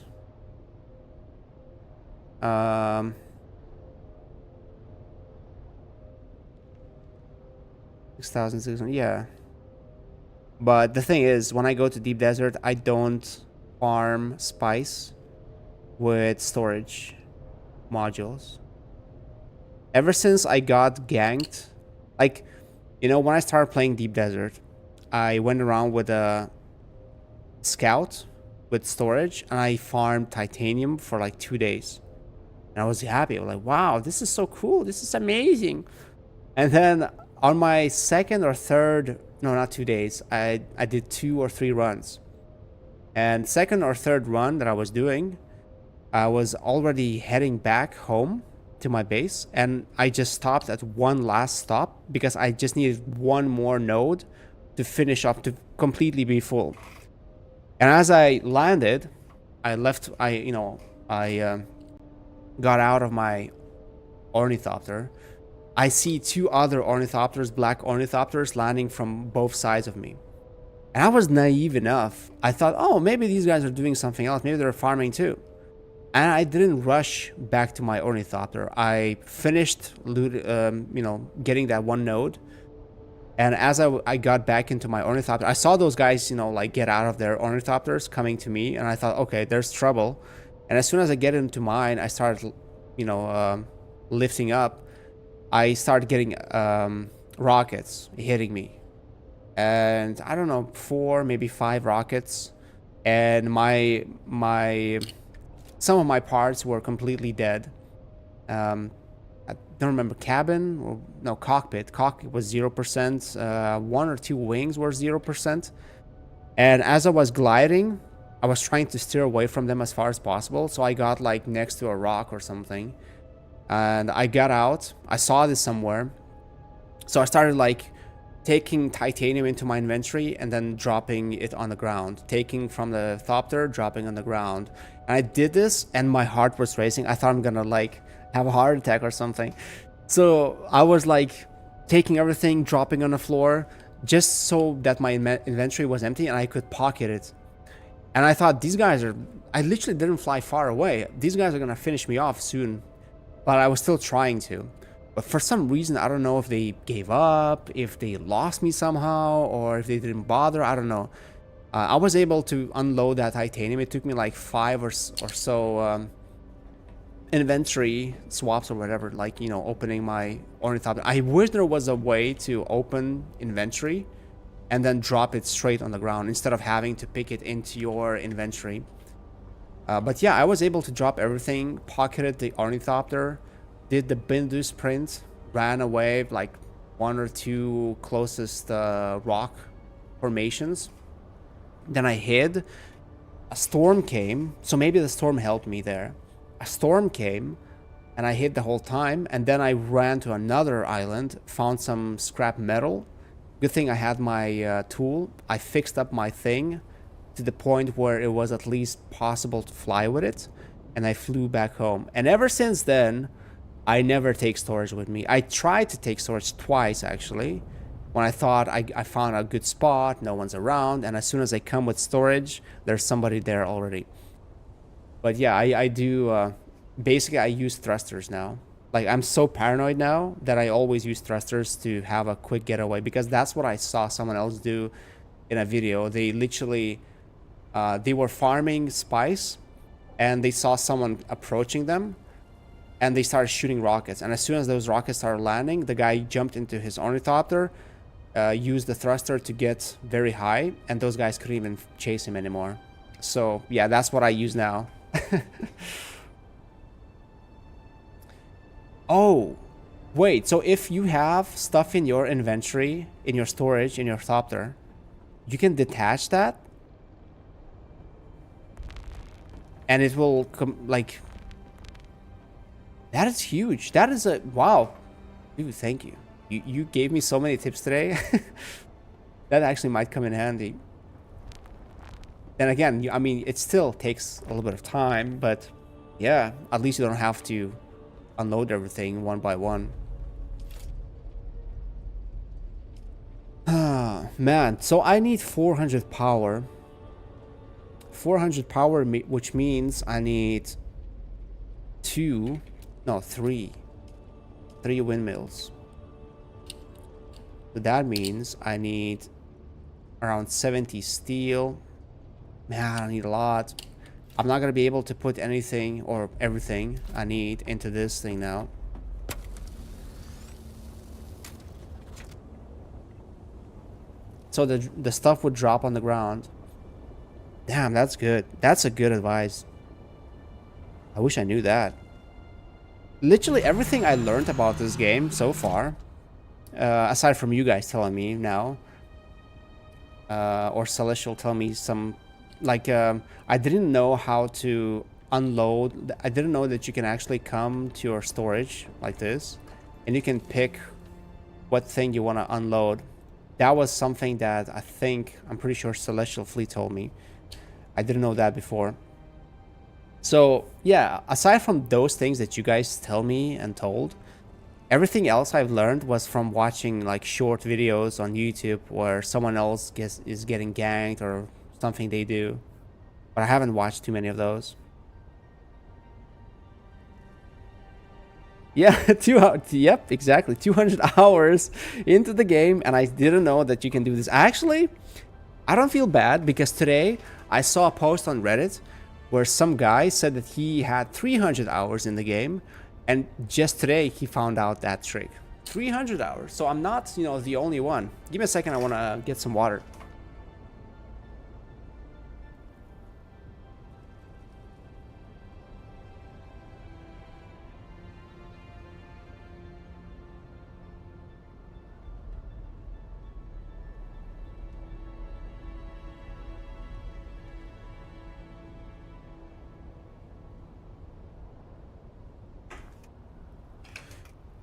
6,600, yeah. But the thing is, when I go to deep desert, I don't farm spice with storage modules. Ever since I got ganked, like, you know, when I started playing deep desert, I went around with a scout with storage, and I farmed titanium for like 2 days. And I was happy. I was like, wow, this is so cool. This is amazing. And then on my second or third, no, not 2 days, I did 2 or 3 runs. And second or third run that I was doing, I was already heading back home to my base, and I just stopped at one last stop because I just needed one more node to finish up to completely be full. And as I landed, I got out of my ornithopter. I see 2 other ornithopters, black ornithopters, landing from both sides of me. And I was naive enough. I thought, oh, maybe these guys are doing something else. Maybe they're farming too. And I didn't rush back to my ornithopter. I finished getting that one node. And as I got back into my ornithopter, I saw those guys, like get out of their ornithopters coming to me. And I thought, okay, there's trouble. And as soon as I get into mine, I started, lifting up. I started getting rockets hitting me. And I don't know, 4, maybe 5 rockets. And some of my parts were completely dead. I don't remember, cabin or no, cockpit. Cockpit was 0%. 1 or 2 wings were 0%. And as I was gliding, I was trying to steer away from them as far as possible. So I got like next to a rock or something. And I got out. I saw this somewhere. So I started like taking titanium into my inventory and then dropping it on the ground. Taking from the thopter, dropping on the ground. And I did this and my heart was racing. I thought I'm gonna like have a heart attack or something. So I was like taking everything, dropping on the floor, just so that my inventory was empty and I could pocket it. And I thought, I literally didn't fly far away. These guys are gonna finish me off soon. But I was still trying to. But for some reason, I don't know if they gave up, if they lost me somehow, or if they didn't bother. I don't know. I was able to unload that titanium. It took me like 5 or so inventory swaps or whatever, like, opening my ornithopter. I wish there was a way to open inventory and then drop it straight on the ground instead of having to pick it into your inventory. But yeah, I was able to drop everything, pocketed the ornithopter, did the Bindu sprint, ran away like 1 or 2 closest rock formations. Then I hid. A storm came, so maybe the storm helped me there. A storm came, and I hid the whole time. And then I ran to another island, found some scrap metal. Good thing I had my tool. I fixed up my thing to the point where it was at least possible to fly with it, and I flew back home. And ever since then, I never take storage with me. I tried to take storage twice, actually, when I thought I found a good spot, no one's around, and as soon as I come with storage, there's somebody there already. But yeah, I do, basically I use thrusters now. Like, I'm so paranoid now that I always use thrusters to have a quick getaway, because that's what I saw someone else do in a video. They literally, they were farming spice, and they saw someone approaching them, and they started shooting rockets. And as soon as those rockets started landing, the guy jumped into his ornithopter, used the thruster to get very high, and those guys couldn't even chase him anymore. So yeah, that's what I use now. Oh, wait, so if you have stuff in your inventory, in your storage, in your thopter, you can detach that? And it will come, like... That is huge. That is a... Wow. Dude, thank you. You gave me so many tips today. That actually might come in handy. Then again, I mean, it still takes a little bit of time, but yeah, at least you don't have to unload everything one by one. Ah, man. So I need 400 power. 400 power, which means I need 3 windmills. So that means I need around 70 steel. Man, I need a lot. I'm not gonna be able to put anything or everything I need into this thing now. So the stuff would drop on the ground. Damn, that's good. That's a good advice. I wish I knew that. Literally everything I learned about this game so far, aside from you guys telling me now, or Celestial telling me some, like, I didn't know how to unload. I didn't know that you can actually come to your storage like this, and you can pick what thing you want to unload. That was something that I'm pretty sure Celestial Fleet told me. I didn't know that before. So yeah, aside from those things that you guys tell me and told, everything else I've learned was from watching like short videos on YouTube where someone else is getting ganked or something they do. But I haven't watched too many of those. Yeah, yep, exactly. 200 hours into the game, and I didn't know that you can do this. Actually, I don't feel bad because today I saw a post on Reddit where some guy said that he had 300 hours in the game, and just today he found out that trick. 300 hours. So I'm not, the only one. Give me a second. I want to get some water.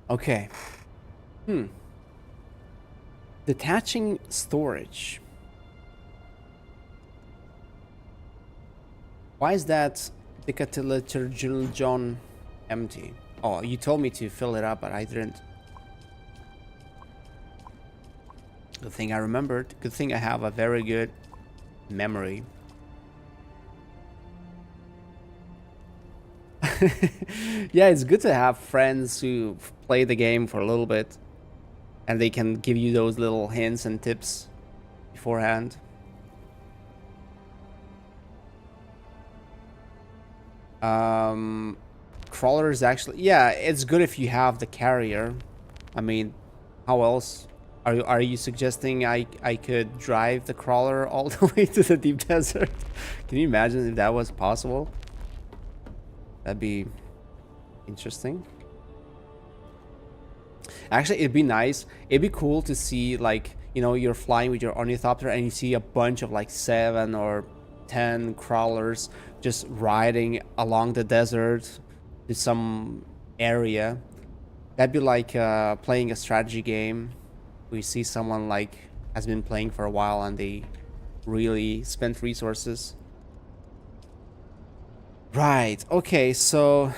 Okay. Detaching storage. Why is that John empty? Oh, you told me to fill it up, but I didn't. Good thing I remembered. Good thing I have a very good memory. Yeah, it's good to have friends who play the game for a little bit and they can give you those little hints and tips beforehand. Crawlers actually, yeah, it's good if you have the carrier. I mean, how else? Are you suggesting I could drive the crawler all the way to the deep desert? Can you imagine if that was possible? That'd be interesting. Actually, it'd be nice. It'd be cool to see, like, you're flying with your ornithopter and you see a bunch of like 7 or 10 crawlers just riding along the desert to some area. That'd be like playing a strategy game. We see someone like has been playing for a while and they really spent resources. Right. Okay, so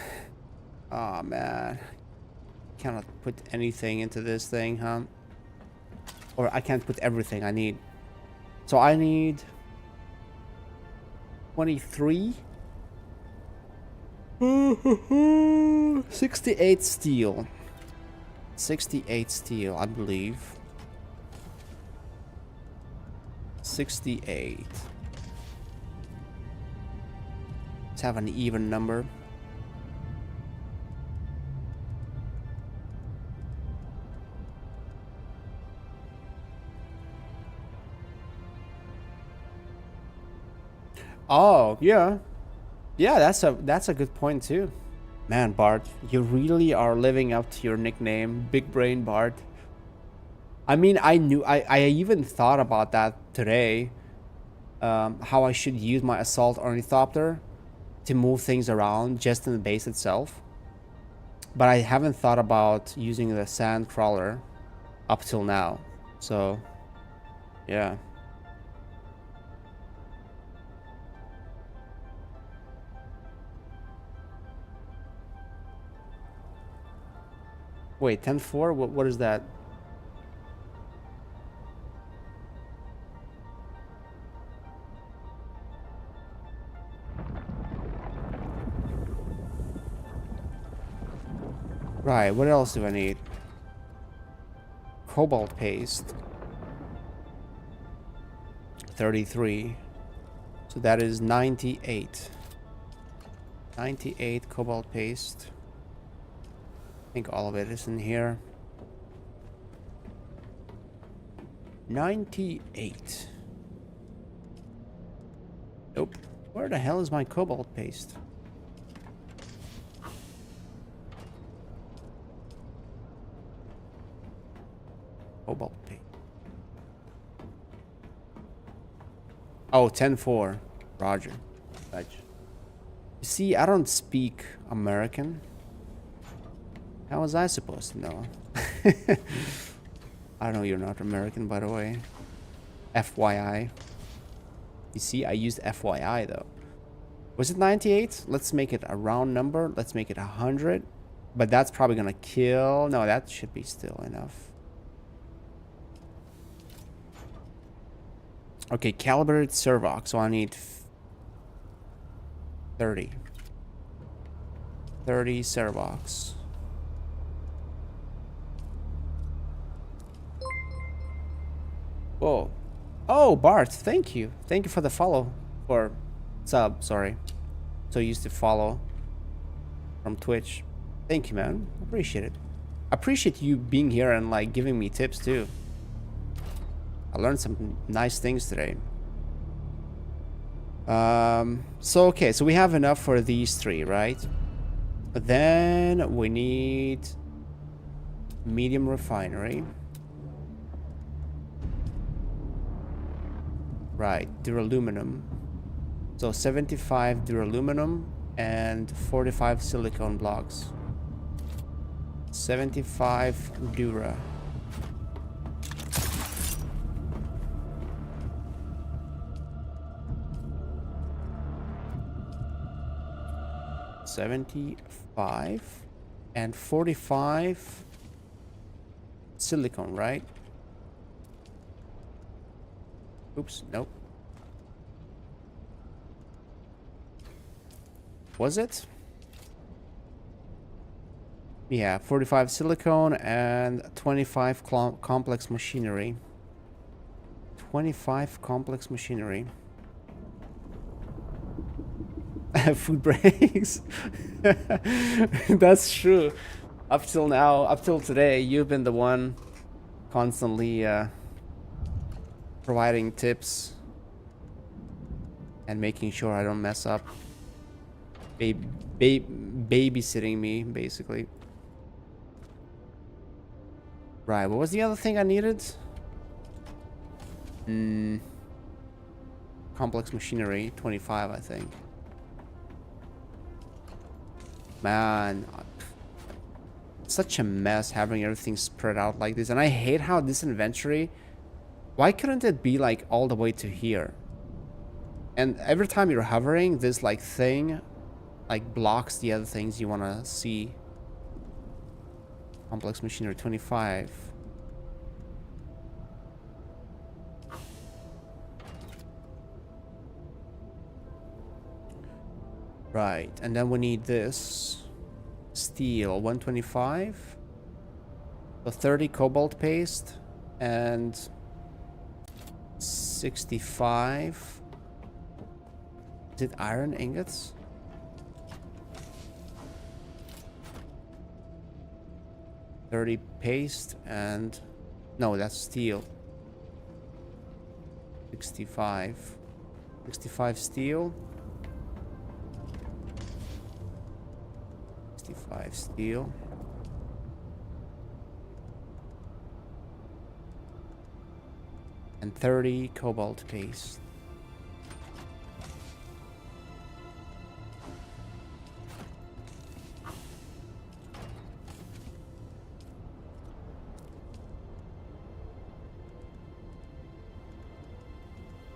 oh man. Cannot put anything into this thing, huh? Or I can't put everything I need. So I need 23. 68 steel. 68 steel, I believe. 68. Let's have an even number. Oh, yeah. Yeah, that's a good point too. Man, Bart, you really are living up to your nickname, Big Brain Bart. I mean, I even thought about that today. How I should use my assault ornithopter to move things around just in the base itself. But I haven't thought about using the sand crawler up till now. So, yeah. Wait, 10-4? What is that? Right, what else do I need? Cobalt paste. 33. So that is 98. 98 cobalt paste. I think all of it is in here. 98. Nope. Where the hell is my cobalt paste? Cobalt paste. Oh, 10-4. Roger. You see, I don't speak American. How was I supposed to know? I know you're not American, by the way. FYI. You see, I used FYI though. Was it 98? Let's make it a round number. Let's make it 100. But that's probably gonna kill. No, that should be still enough. Okay, calibrated servox. So I need 30. 30 servox. Whoa. Oh, Bart, thank you. Thank you for the follow. Or sub, sorry. So used to follow from Twitch. Thank you, man. Appreciate it. Appreciate you being here and like giving me tips too. I learned some nice things today. So okay, so we have enough for these three, right? But then we need medium refinery. Right, duraluminum. So 75 duraluminum and 45 silicone blocks. 75 dura. $75 and 45 silicone, right? Oops, nope. Was it? Yeah, 45 silicone and 25 complex machinery. 25 complex machinery. Food breaks. That's true. Up till now, up till today, you've been the one constantly providing tips and making sure I don't mess up. Babysitting me, basically. Right, what was the other thing I needed? Complex machinery, 25, I think. Man, such a mess having everything spread out like this. And I hate how this inventory, why couldn't it be like all the way to here? And every time you're hovering, this like thing like blocks the other things you want to see. Complex machinery 25. Right, and then we need this steel 125. So 30 cobalt paste and 65. Is it iron ingots? $30 paste and no, that's steel. 65 steel. 65 steel. And 30 cobalt paste.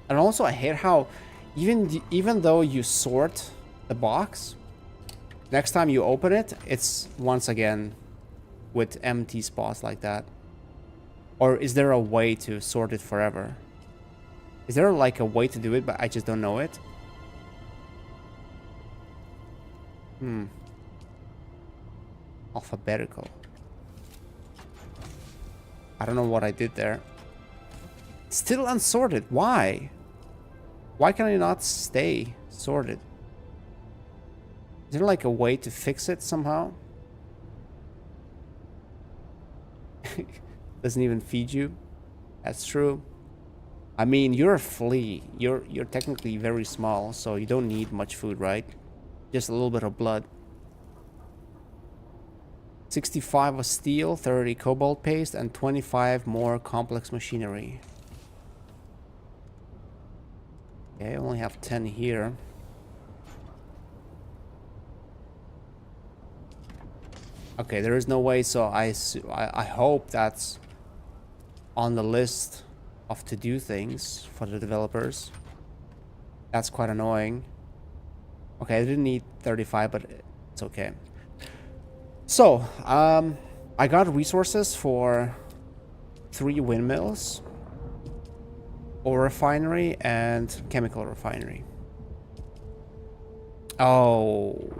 And also I hate how even though you sort the box, next time you open it, it's once again with empty spots like that. Or is there a way to sort it forever? Is there like a way to do it, but I just don't know it? Alphabetical. I don't know what I did there. Still unsorted. Why? Why can I not stay sorted? Is there like a way to fix it somehow? Doesn't even feed you. That's true. I mean, you're a flea. You're technically very small, so you don't need much food, right? Just a little bit of blood. 65 of steel, 30 cobalt paste, and 25 more complex machinery. Okay, I only have 10 here. Okay, there is no way, so I hope that's on the list of to-do things for the developers. That's quite annoying. Okay, I didn't need 35, but it's okay. So, I got resources for 3 windmills, ore refinery, and chemical refinery. Oh,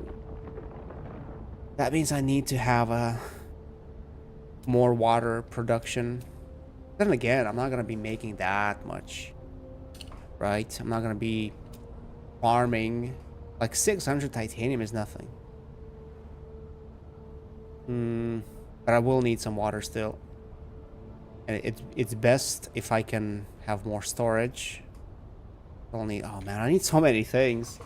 that means I need to have a more water production. Then again, I'm not gonna be making that much, right? I'm not gonna be farming. Like 600 titanium is nothing. But I will need some water still. And it's best if I can have more storage. Only, oh man, I need so many things.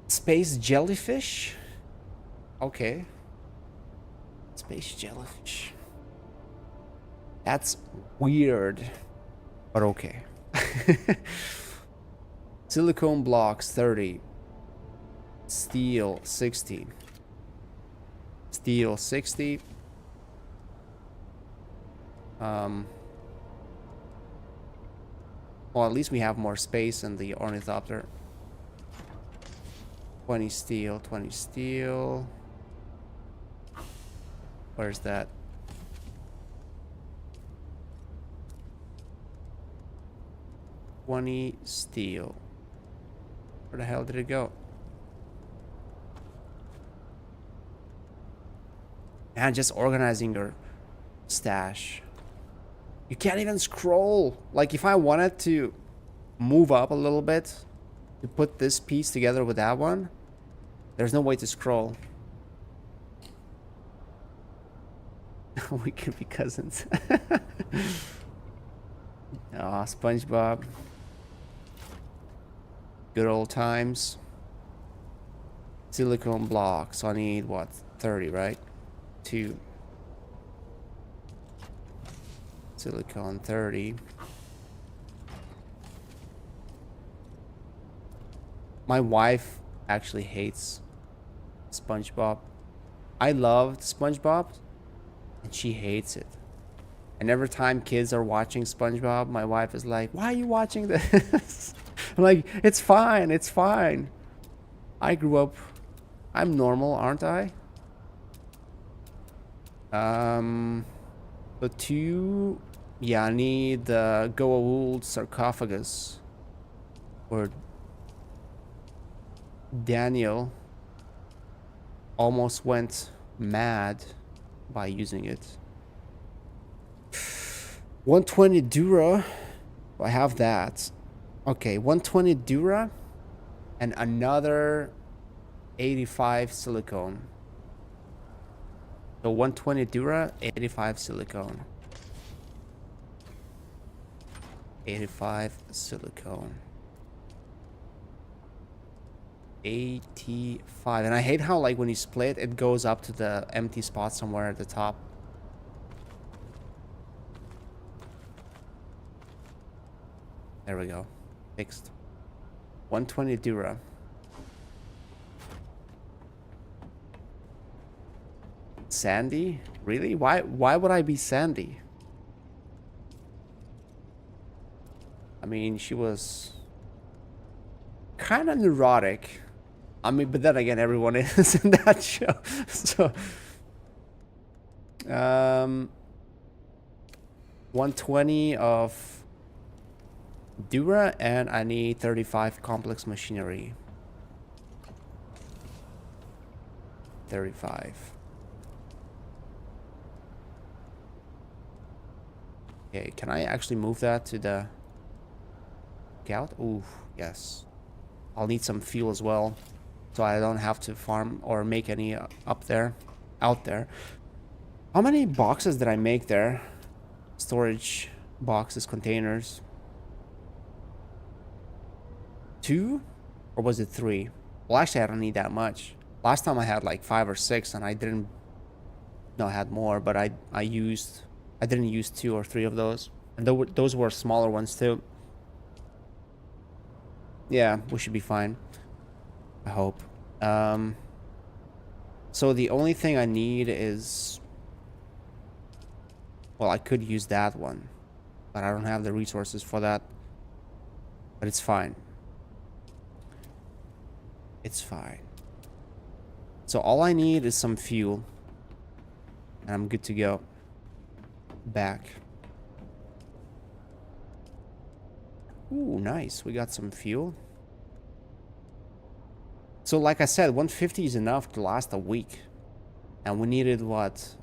Space jellyfish? Okay. Space jellyfish. That's weird, but okay. Silicone blocks 30. Steel 60. Steel 60. Well, at least we have more space in the ornithopter. 20 steel, 20 steel. Where's that? Steel. Where the hell did it go? Man, just organizing your stash. You can't even scroll. Like, if I wanted to move up a little bit to put this piece together with that one, there's no way to scroll. We could be cousins. Aw, SpongeBob. Good old times. Silicone blocks. So I need what? 30, right? 2. Silicone 30. My wife actually hates SpongeBob. I loved SpongeBob, and she hates it. And every time kids are watching SpongeBob, my wife is like, "Why are you watching this?" I'm like, "It's fine, it's fine. I grew up. I'm normal, aren't I?" The 2, yeah, I need the Goa'uld sarcophagus, or Daniel almost went mad by using it. 120 Dura. I have that. Okay, 120 Dura and another 85 silicone. So 120 Dura, 85 silicone. 85 silicone. 85. And I hate how, like, when you split, it goes up to the empty spot somewhere at the top. There we go. Fixed. 120 Dura. Sandy? Really? Why would I be Sandy? I mean, she was kind of neurotic. I mean, but then again, everyone is in that show. So 120 of Dura, and I need 35 complex machinery. 35. Okay, can I actually move that to the scout? Ooh, yes. I'll need some fuel as well, so I don't have to farm or make any out there. How many boxes did I make there? storage boxes, containers. 2? Or was it 3? Well, actually, I don't need that much. Last time I had like 5 or 6, and I didn't... No, I had more, but I didn't use 2 or 3 of those. And those were smaller ones too. Yeah, we should be fine. I hope. So the only thing I need is... Well, I could use that one, but I don't have the resources for that. But it's fine. It's fine. So all I need is some fuel. And I'm good to go. Back. Ooh, nice. We got some fuel. So like I said, 150 is enough to last a week. And we needed what?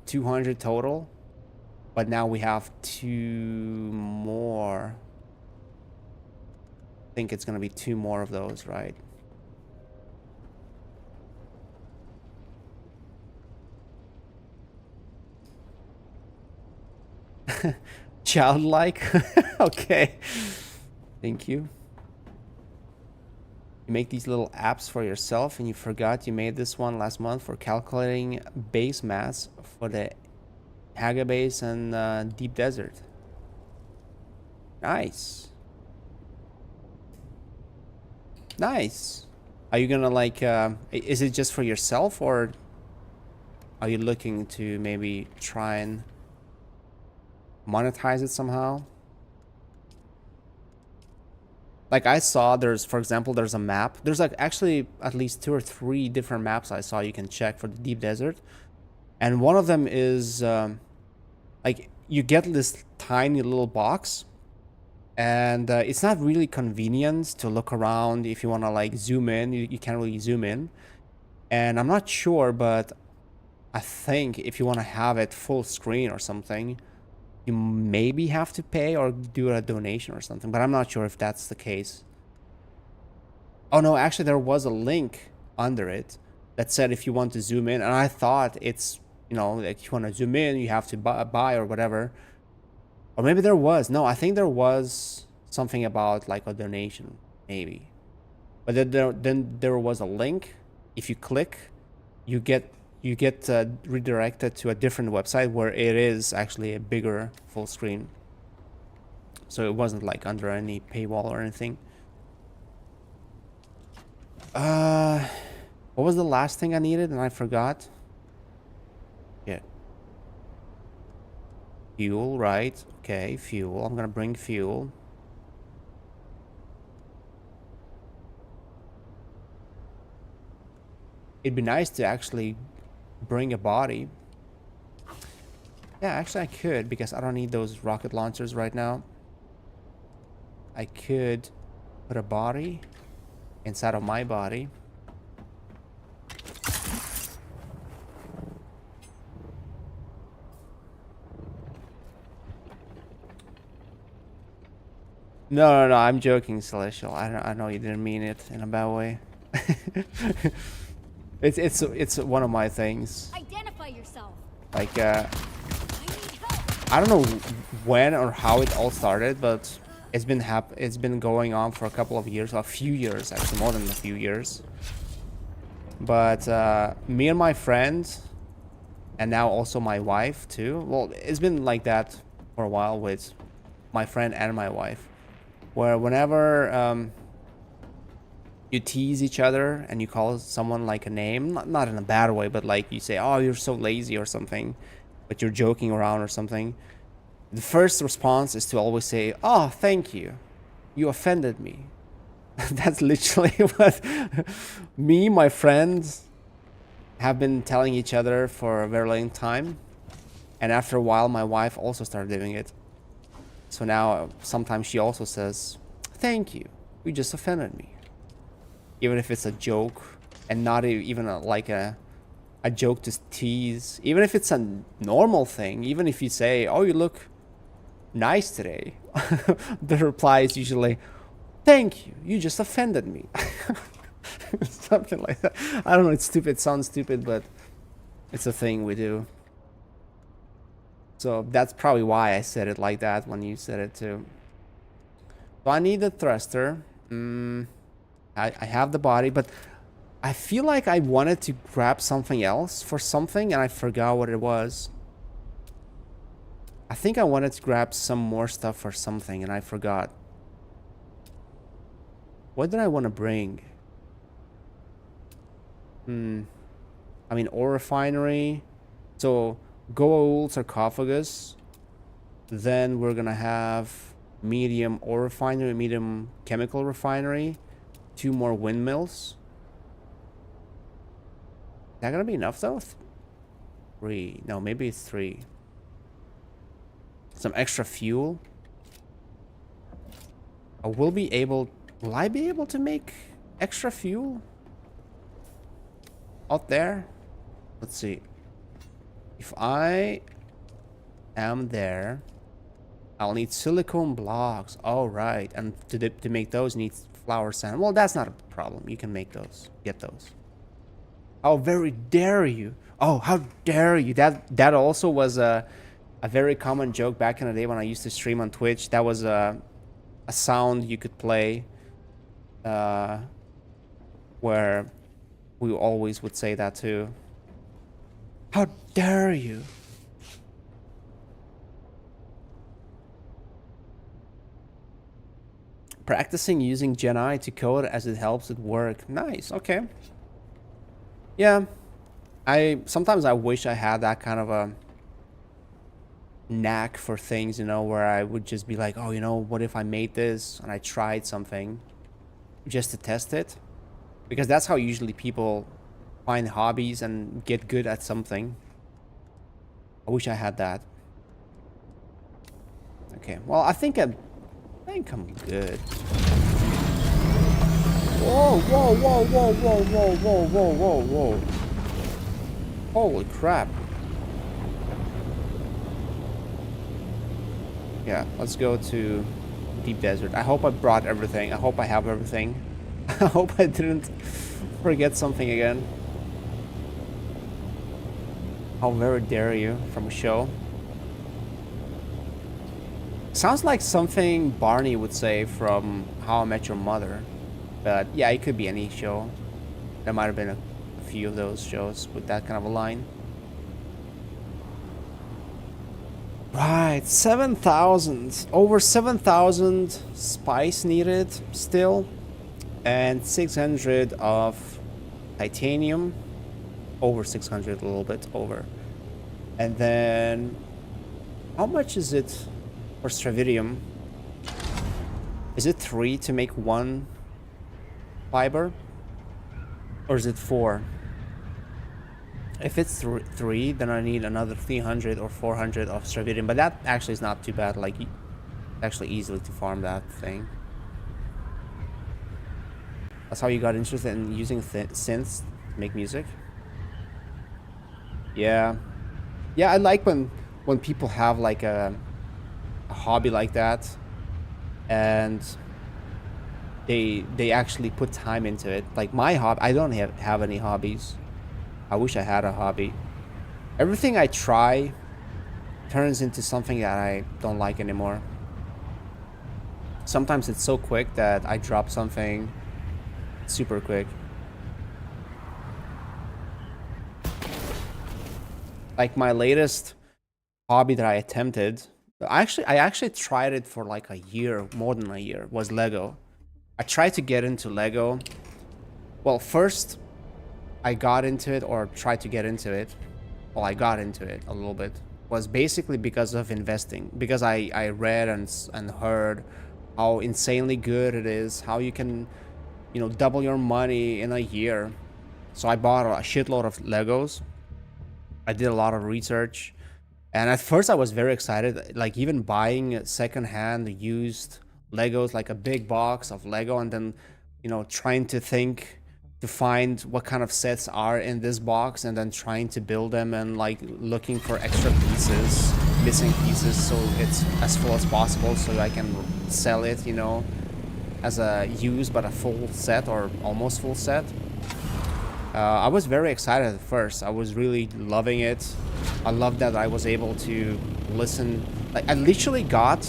200 total. But now we have 2 more. I think it's gonna be 2 more of those, right? Childlike. Okay. Thank you. You make these little apps for yourself, and you forgot you made this one last month for calculating base mass for the Haga base and deep desert. Nice. Nice. Are you gonna like is it just for yourself, or are you looking to maybe try and monetize it somehow? Like I saw there's, for example, there's a map. There's like actually at least 2 or 3 different maps I saw you can check for the deep desert. And one of them is like you get this tiny little box, and it's not really convenient to look around. If you want to like zoom in, you can't really zoom in. And I'm not sure, but I think if you want to have it full screen or something, you maybe have to pay or do a donation or something, but I'm not sure if that's the case. Oh no, actually there was a link under it that said if you want to zoom in, and I thought it's, you know, like if you want to zoom in, you have to buy or whatever. Or maybe there was. No, I think there was something about like a donation, maybe. But then there was a link. If you click, you get redirected to a different website where it is actually a bigger full screen. So it wasn't like under any paywall or anything. What was the last thing I needed and I forgot? Yeah. Fuel, right? Okay, fuel. I'm gonna bring fuel. It'd be nice to actually bring a body. Yeah, actually I could, because I don't need those rocket launchers right now. I could put a body inside of my body. No, I'm joking, Celestial. I know you didn't mean it in a bad way. It's one of my things. Identify yourself. Like I need help. I don't know when or how it all started, but it's been going on for a couple of years, a few years actually, more than a few years. But me and my friend, and now also my wife too. Well, it's been like that for a while with my friend and my wife, where whenever you tease each other and you call someone like a name, not in a bad way, but like you say, oh, you're so lazy or something, but you're joking around or something, the first response is to always say, oh, thank you, you offended me. That's literally what me, my friends have been telling each other for a very long time. And after a while, my wife also started doing it. So now sometimes she also says, thank you, you just offended me. Even if it's a joke and not even like a joke to tease. Even if it's a normal thing. Even if you say, oh, you look nice today. The reply is usually, thank you, you just offended me. Something like that. I don't know, it's stupid. It sounds stupid, but it's a thing we do. So that's probably why I said it like that when you said it too. So I need the thruster. I have the body, but I feel like I wanted to grab something else for something, and I forgot what it was. I think I wanted to grab some more stuff for something, and I forgot. What did I want to bring? I mean, ore refinery. So, gold sarcophagus. Then we're gonna have medium ore refinery, medium chemical refinery. 2 more windmills. Is that gonna be enough though? 3. No, maybe it's 3. Some extra fuel. Will I be able to make extra fuel out there? Let's see. If I am there, I'll need silicone blocks. Oh, right. And to make those, you need flour sand. Well, that's not a problem. You can make those. Get those. How very dare you? Oh, how dare you? That also was a very common joke back in the day when I used to stream on Twitch. That was a sound you could play, where we always would say that too. How dare you? Practicing using Gen I to code as it helps it work. Nice. Okay. Yeah. Sometimes I wish I had that kind of a knack for things, you know, where I would just be like, oh, you know, what if I made this and I tried something just to test it? Because that's how usually people find hobbies and get good at something. I wish I had that. Okay, well, I think I'm good. Whoa, whoa, whoa, whoa, whoa, whoa, whoa, whoa, whoa, whoa. Holy crap. Yeah, let's go to Deep Desert. I hope I brought everything. I hope I have everything. I hope I didn't forget something again. How very dare you from a show. Sounds like something Barney would say from How I Met Your Mother. But yeah, it could be any show. There might have been a few of those shows with that kind of a line. Right, 7,000. Over 7,000 spice needed still. And 600 of titanium. Over 600, a little bit over. And then, how much is it for stravidium? Is it 3 to make 1 fiber? Or is it 4? If it's 3, then I need another 300 or 400 of stravidium. But that actually is not too bad. Like, actually easily to farm that thing. That's how you got interested in using synths to make music? Yeah. Yeah, I like when people have like a hobby like that. And they actually put time into it. Like my hobby, I don't have any hobbies. I wish I had a hobby. Everything I try turns into something that I don't like anymore. Sometimes it's so quick that I drop something super quick. Like my latest hobby that I attempted, I actually tried it for like a year, more than a year, was Lego. I tried to get into Lego. Well, first I got into it, or tried to get into it. Well, I got into it a little bit. Was basically because of investing. Because I read and heard how insanely good it is. How you can, you know, double your money in a year. So I bought a shitload of Legos. I did a lot of research. And at first I was very excited. Like even buying secondhand used Legos, like a big box of Lego, and then, you know, trying to find what kind of sets are in this box, and then trying to build them, and like looking for extra pieces, missing pieces, so it's as full as possible, so I can sell it, you know, as a used but a full set or almost full set. I was very excited at first. I was really loving it. I loved that I was able to listen. Like I literally got,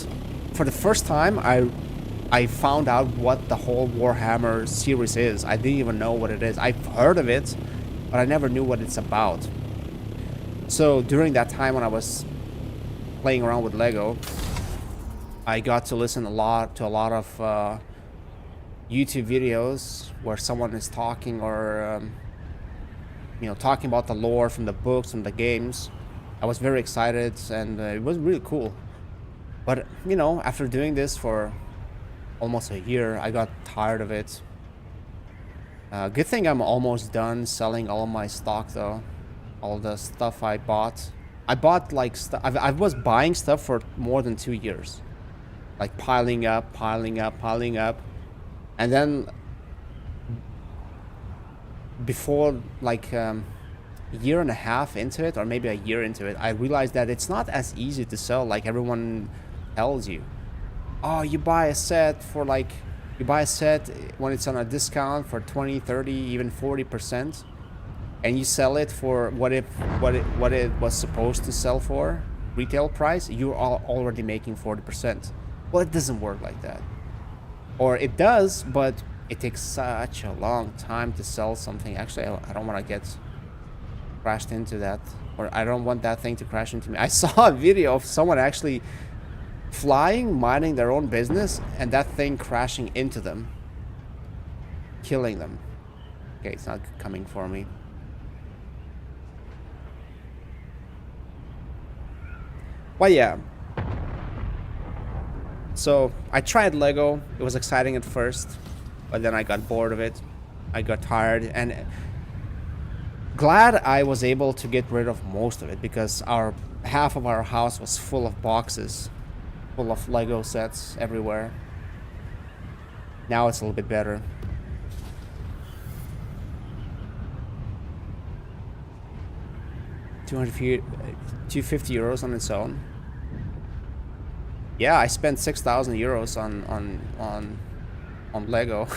for the first time, I found out what the whole Warhammer series is. I didn't even know what it is. I've heard of it, but I never knew what it's about. So during that time when I was playing around with Lego, I got to listen to a lot of YouTube videos where someone is talking or talking about the lore from the books, from the games. I was very excited, and it was really cool. But after doing this for almost a year, I got tired of it. Good thing I'm almost done selling all my stock though. All the stuff I bought. I bought like I was buying stuff for more than 2 years. Like piling up. And then before like a year and a half into it, or maybe a year into it, I realized that it's not as easy to sell like everyone tells you. Oh, you buy a set when it's on a discount for 20, 30, even 40%, and you sell it for what it was supposed to sell for, retail price, you're already making 40%. Well, it doesn't work like that. Or it does, but it takes such a long time to sell something. Actually, I don't want to get crashed into that, or I don't want that thing to crash into me. I saw a video of someone actually flying, minding their own business, and that thing crashing into them, killing them. Okay, it's not coming for me. Well, yeah. So I tried Lego. It was exciting at first, but then I got bored of it. I got tired, and glad I was able to get rid of most of it, because half of our house was full of boxes, full of Lego sets everywhere. Now it's a little bit better. €250 on its own. Yeah, I spent 6,000 euros on Lego.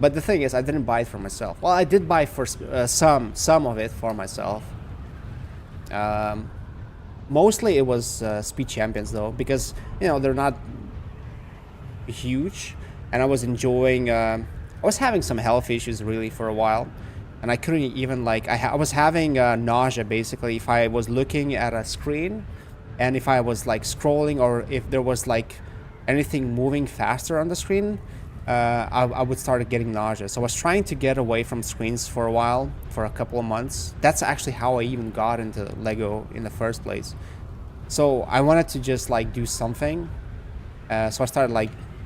But the thing is, I didn't buy it for myself. Well, I did buy for some of it for myself. Mostly it was Speed Champions though, because they're not huge, and I was enjoying. I was having some health issues really for a while, and I couldn't even I was having nausea basically if I was looking at a screen, and if I was scrolling, or if there was anything moving faster on the screen. I would start getting nausea. So I was trying to get away from screens for a while, for a couple of months. That's actually how I even got into Lego in the first place. So I wanted to just do something. So I started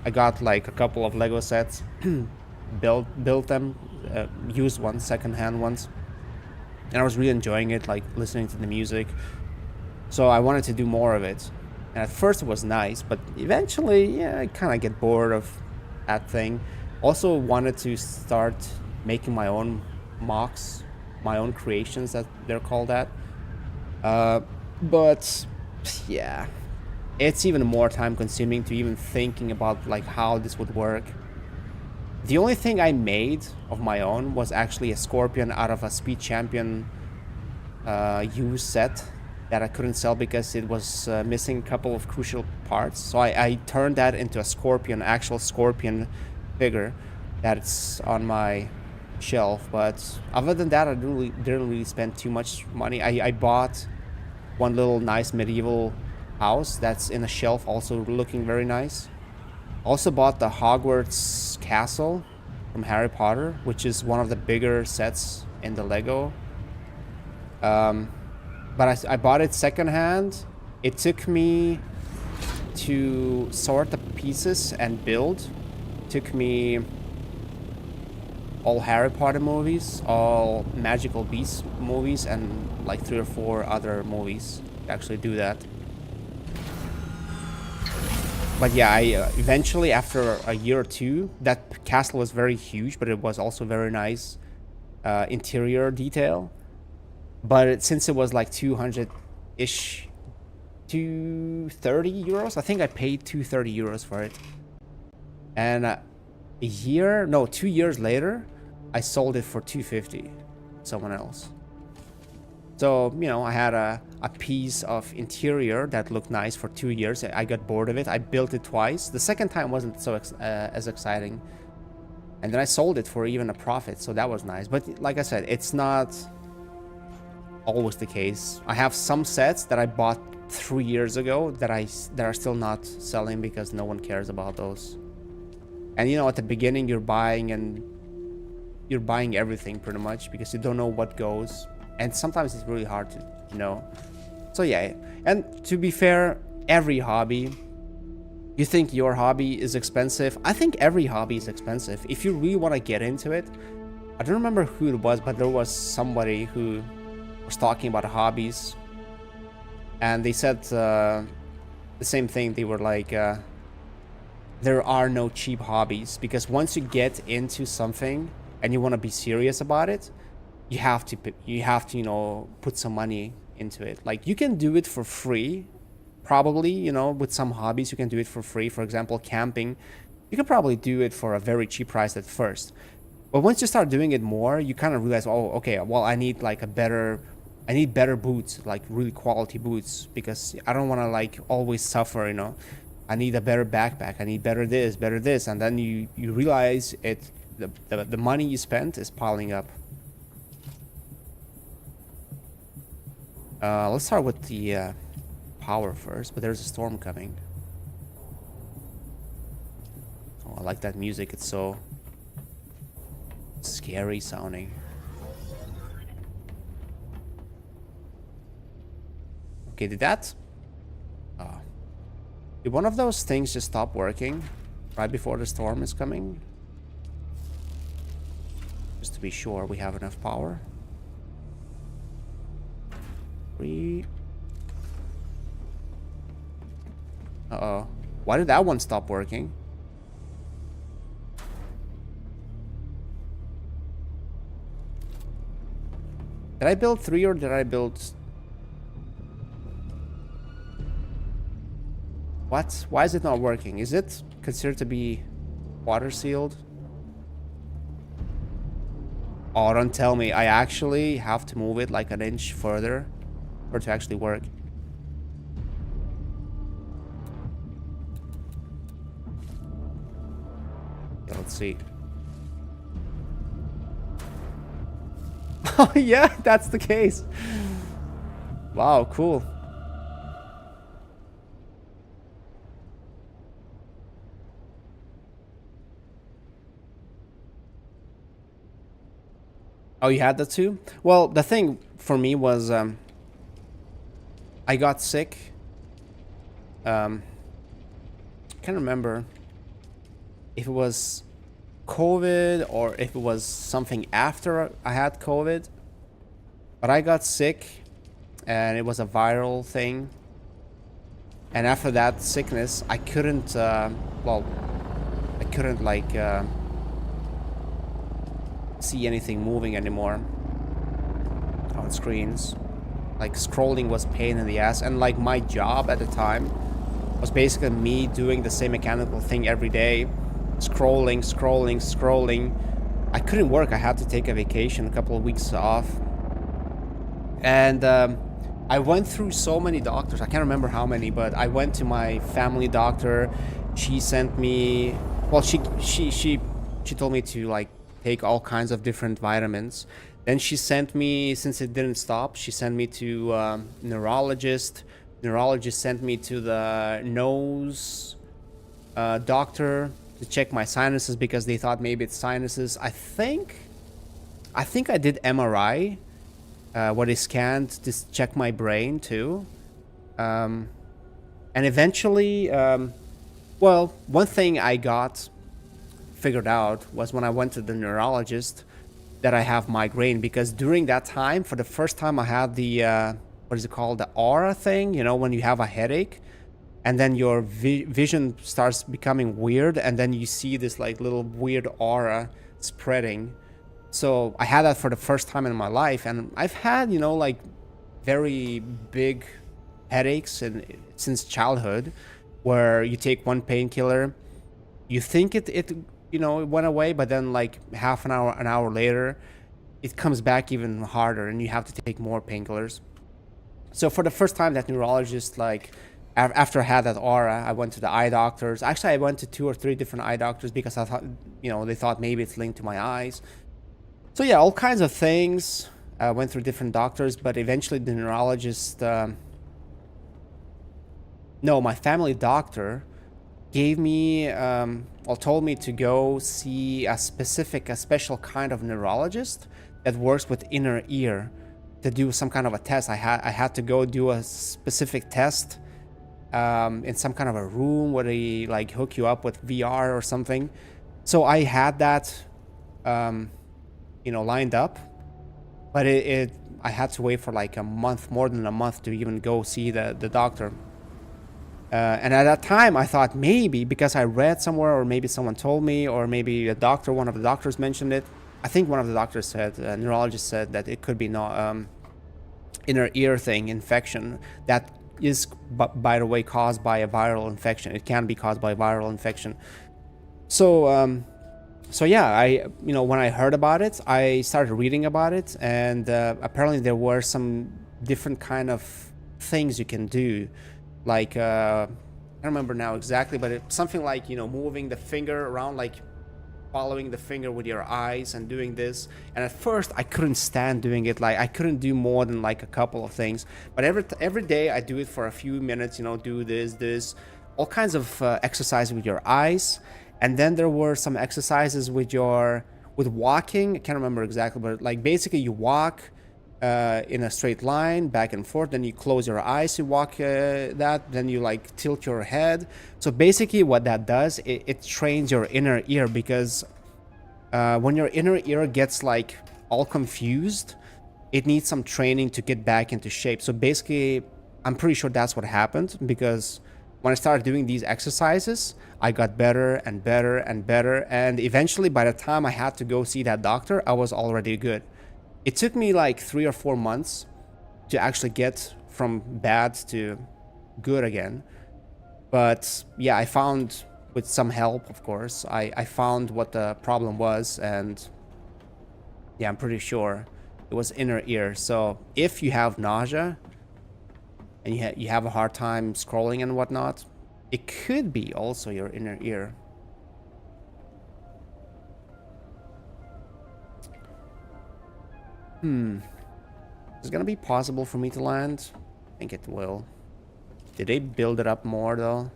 I got a couple of Lego sets, built them, used ones, secondhand ones, and I was really enjoying it, listening to the music. So I wanted to do more of it. And at first it was nice, but eventually, I kind of get bored of that thing. Also wanted to start making my own mocks, my own creations, that they're called that. But yeah, it's even more time consuming to even thinking about how this would work. The only thing I made of my own was actually a scorpion out of a Speed Champion used set that I couldn't sell because it was missing a couple of crucial parts. So I turned that into a scorpion, actual scorpion figure that's on my shelf. But other than that, I didn't really spend too much money. I bought one little nice medieval house that's in a shelf, also looking very nice. Also bought the Hogwarts castle from Harry Potter, which is one of the bigger sets in the Lego. But I bought it secondhand. It took me to sort the pieces and build. It took me all Harry Potter movies, all Magical Beasts movies, and 3 or 4 other movies to actually do that. But yeah, I eventually, after a year or two, that castle was very huge, but it was also very nice interior detail. But since it was 200-ish, 230 euros, I think I paid 230 euros for it. And 2 years later, I sold it for 250 to someone else. So, you know, I had a piece of interior that looked nice for 2 years. I got bored of it. I built it twice. The second time wasn't so as exciting. And then I sold it for even a profit, so that was nice. But like I said, it's not always the case. I have some sets that I bought 3 years ago that are still not selling because no one cares about those. And you know, at the beginning you're buying everything pretty much because you don't know what goes. And sometimes it's really hard to know. So yeah, and to be fair, every hobby, you think your hobby is expensive? I think every hobby is expensive. If you really want to get into it, I don't remember who it was, but there was somebody who was talking about hobbies. And they said the same thing. They were like, there are no cheap hobbies, because once you get into something and you want to be serious about it, you have to, you know, put some money into it. Like, you can do it for free. Probably, you know, with some hobbies, you can do it for free. For example, camping, you can probably do it for a very cheap price at first. But once you start doing it more, you kind of realize, oh, okay, well, I need better boots, like really quality boots, because I don't want to like always suffer, you know. I need a better backpack. I need better this. And then you realize the money you spent is piling up. Let's start with the power first, but there's a storm coming. Oh, I like that music. It's so scary sounding. Okay, did one of those things just stop working right before the storm is coming? Just to be sure we have enough power. 3. Uh-oh. Why did that one stop working? Did I build 3 or did I build... What? Why is it not working? Is it considered to be water sealed? Oh, don't tell me. I actually have to move it like an inch further for it to actually work. Yeah, let's see. Oh, yeah, that's the case. Wow, cool. Oh, you had that too? Well, the thing for me was I got sick. Can't remember if it was COVID or if it was something after I had COVID. But I got sick and it was a viral thing. And after that sickness, I couldn't, see anything moving anymore on screens. Like, scrolling was pain in the ass, and like my job at the time was basically me doing the same mechanical thing every day, scrolling. I couldn't work. I had to take a vacation, a couple of weeks off, and I went through so many doctors. I can't remember how many, but I went to my family doctor. She sent me, well, she told me to like take all kinds of different vitamins. Then she sent me, since it didn't stop, she sent me to neurologist. Neurologist sent me to the nose doctor to check my sinuses because they thought maybe it's sinuses. I think I did MRI, what is scanned to check my brain too. And eventually, well, one thing I got figured out was when I went to the neurologist that I have migraine, because during that time, for the first time, I had the what is it called, the aura thing, you know, when you have a headache and then your vision starts becoming weird and then you see this like little weird aura spreading. So I had that for the first time in my life, and I've had, you know, like very big headaches since childhood, where you take one painkiller, you think it you know, it went away, but then like half an hour later, it comes back even harder, and you have to take more painkillers. So for the first time, that neurologist, like, after I had that aura, I went to the eye doctors. Actually, I went to 2 or 3 different eye doctors because I thought, they thought maybe it's linked to my eyes. So yeah, all kinds of things. I went through different doctors, but eventually the neurologist, no, my family doctor gave me, told me to go see a special kind of neurologist that works with inner ear to do some kind of a test. I had to go do a specific test in some kind of a room where they like hook you up with VR or something. So I had that, lined up, but I had to wait for like a month, more than a month, to even go see the doctor. And at that time, I thought maybe because I read somewhere, or maybe someone told me, or maybe one of the doctors mentioned it. I think one of the doctors said, neurologist said, that it could be inner ear thing, infection that is, by the way, caused by a viral infection. It can be caused by a viral infection. So, yeah, when I heard about it, I started reading about it, and apparently there were some different kind of things you can do. Like, I don't remember now exactly, but it's something like, moving the finger around, like following the finger with your eyes and doing this. And at first I couldn't stand doing it. Like, I couldn't do more than like a couple of things. But every day I do it for a few minutes, do this, all kinds of exercise with your eyes. And then there were some exercises with walking. I can't remember exactly, but like basically you walk in a straight line back and forth, then you close your eyes, you walk then you like tilt your head. So basically what that does, it trains your inner ear, because when your inner ear gets like all confused, it needs some training to get back into shape. So basically, I'm pretty sure that's what happened, because when I started doing these exercises, I got better and better and better, and eventually by the time I had to go see that doctor, I was already good. It took me like 3 or 4 months to actually get from bad to good again. But yeah, I found, with some help, of course, I found what the problem was, and yeah, I'm pretty sure it was inner ear. So if you have nausea and you have a hard time scrolling and whatnot, it could be also your inner ear. Is it gonna be possible for me to land? I think it will. Did they build it up more though?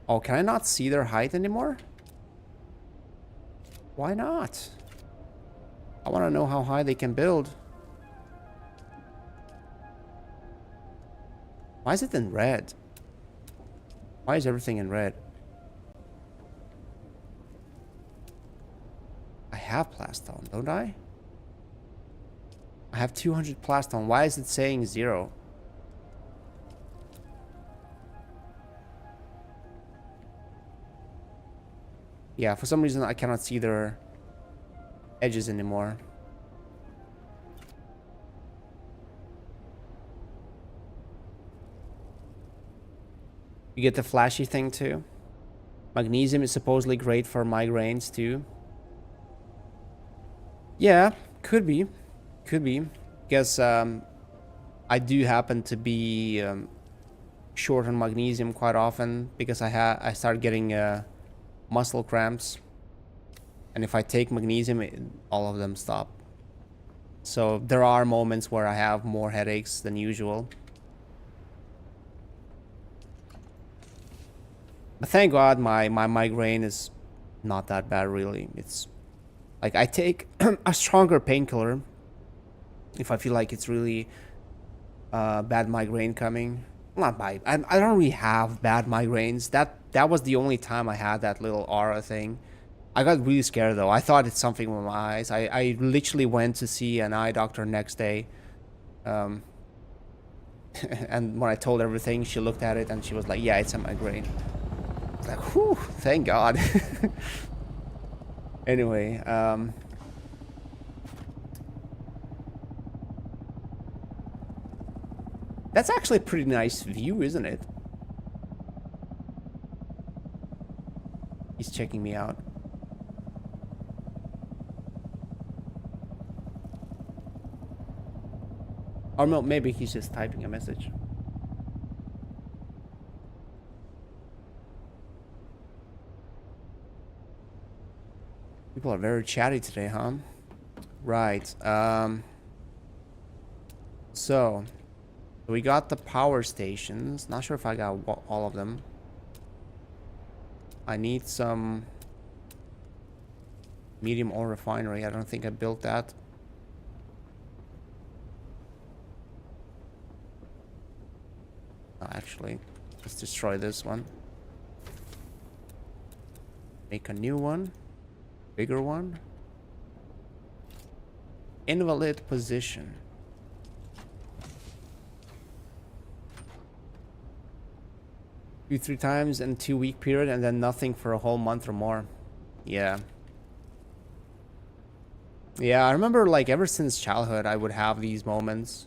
Oh, can I not see their height anymore? Why not? I want to know how high they can build. Why is it in red? Why is everything in red? I have plastone, don't I? I have 200 plastone. Why is it saying 0? Yeah, for some reason I cannot see their edges anymore. You get the flashy thing too. Magnesium is supposedly great for migraines too. Yeah, could be. Could be. Because I do happen to be short on magnesium quite often, because I start getting muscle cramps. And if I take magnesium, all of them stop. So there are moments where I have more headaches than usual. But thank God my migraine is not that bad, really. It's like I take a stronger painkiller if I feel like it's really bad migraine coming. Not bad. I don't really have bad migraines. That was the only time I had that little aura thing. I got really scared though. I thought it's something with my eyes. I literally went to see an eye doctor next day. And when I told her everything, she looked at it and she was like, yeah, it's a migraine. It's like, whew, thank God. Anyway, that's actually a pretty nice view, isn't it? He's checking me out. Or no, maybe he's just typing a message. People are very chatty today, huh? Right. So we got the power stations. Not sure if I got all of them. I need some medium ore refinery. I don't think I built that. Actually, let's destroy this one. Make a new one. Bigger one. Invalid position. Do 3 times in 2-week period and then nothing for a whole month or more. Yeah. Yeah, I remember like ever since childhood I would have these moments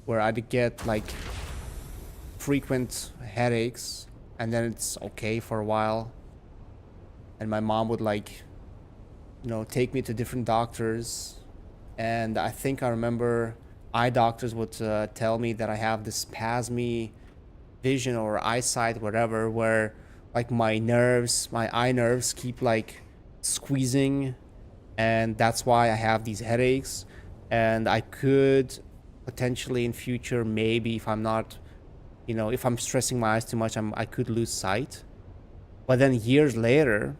where I'd get like frequent headaches and then it's okay for a while. And my mom would like, you know, take me to different doctors. And I think I remember eye doctors would tell me that I have this spasmy vision or eyesight, whatever, where like my nerves, my eye nerves keep like squeezing. And that's why I have these headaches. And I could potentially in future, maybe if I'm not, you know, if I'm stressing my eyes too much, I could lose sight. But then years later,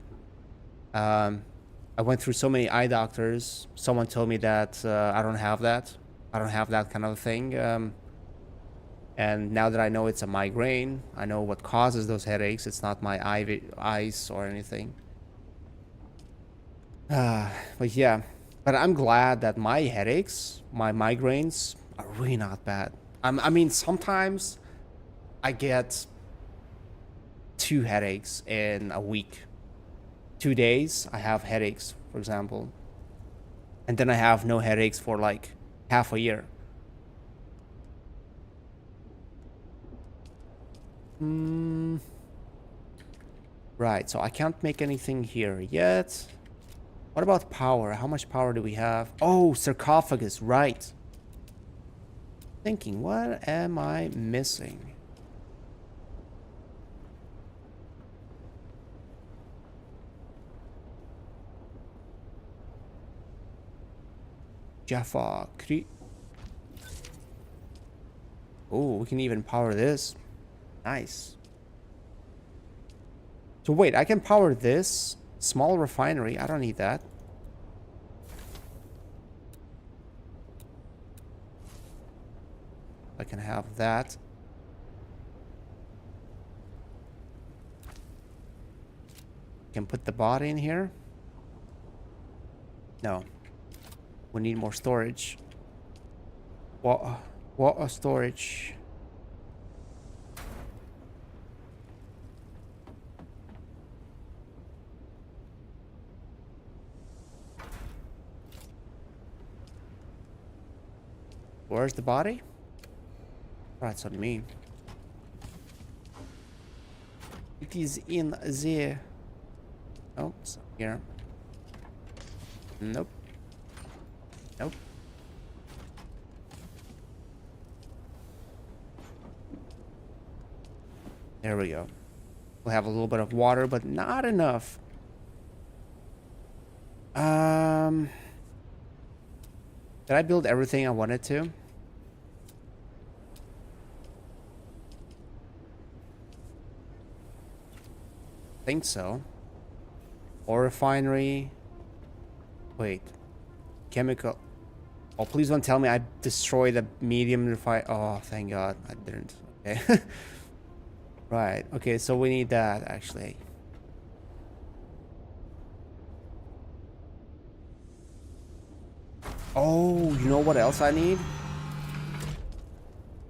I went through so many eye doctors. Someone told me that I don't have that. I don't have that kind of thing. And now that I know it's a migraine, I know what causes those headaches. It's not my eyes or anything. But yeah, but I'm glad that my headaches, my migraines, are really not bad. I mean, sometimes I get 2 headaches in a week. 2 days I have headaches, for example, and then I have no headaches for like half a year. Right, so I can't make anything here yet. What about power? How much power do we have? Oh, sarcophagus, right. Thinking, what am I missing? Jaffa. Oh, we can even power this. Nice. So wait, I can power this small refinery. I don't need that. I can have that. Can put the body in here. No. We need more storage. What a storage. Where's the body? That's what I mean. It is in there. Oh, it's here. Nope. Nope. There we go. We'll have a little bit of water, but not enough. Did I build everything I wanted to? Think so. Or refinery. Wait. Chemical. Oh, please don't tell me I destroyed the medium refine. Oh, thank God I didn't. Okay. Right. Okay, so we need that actually. Oh, you know what else I need?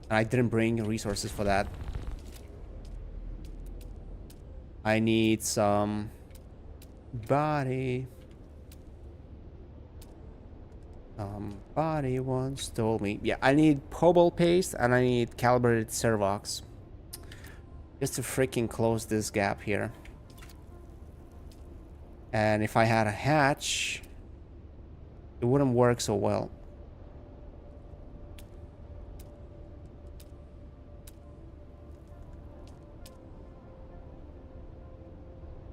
I didn't bring resources for that. I need some body. Somebody once told me. Yeah, I need cobalt paste and I need calibrated servox. Just to freaking close this gap here. And if I had a hatch, it wouldn't work so well.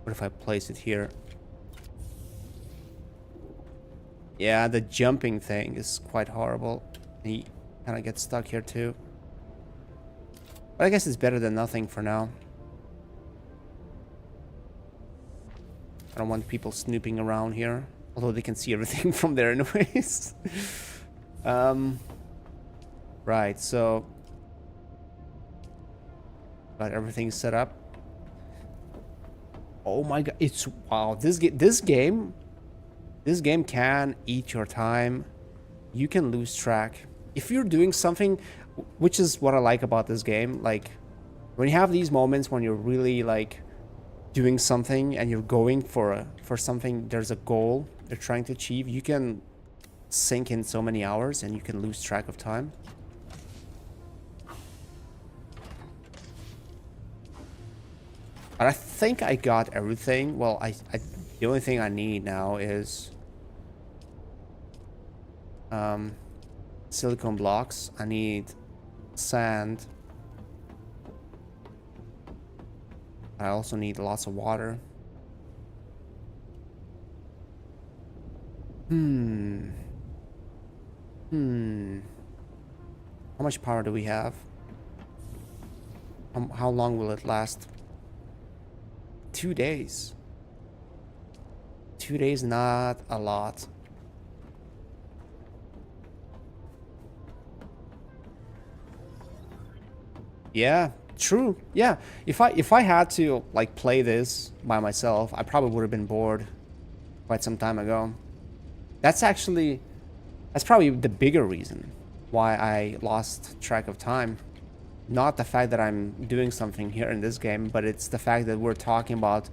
What if I place it here? Yeah, the jumping thing is quite horrible. He kind of gets stuck here too. But I guess it's better than nothing for now. I don't want people snooping around here. Although they can see everything from there anyways. Right, so... got everything set up. Oh my god, it's... wow, this game can eat your time. You can lose track. If you're doing something, which is what I like about this game, like, when you have these moments when you're really, like, doing something and you're going for something, there's a goal you're trying to achieve, you can sink in so many hours and you can lose track of time. But I think I got everything. Well, the only thing I need now is silicone blocks. I need sand. I also need lots of water. How much power do we have? How long will it last? 2 days. 2 days, not a lot. Yeah, true. Yeah, if I had to like play this by myself, I probably would have been bored quite some time ago. That's probably the bigger reason why I lost track of time. Not the fact that I'm doing something here in this game, but it's the fact that we're talking about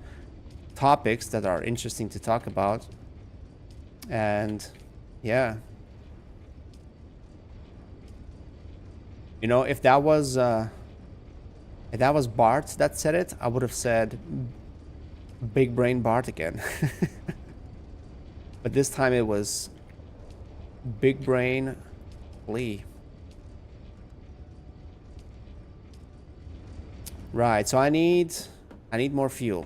topics that are interesting to talk about. And yeah. You know, if that was Bart that said it, I would have said Big Brain Bart again. But this time it was Big Brain Lee. Right, so I need more fuel.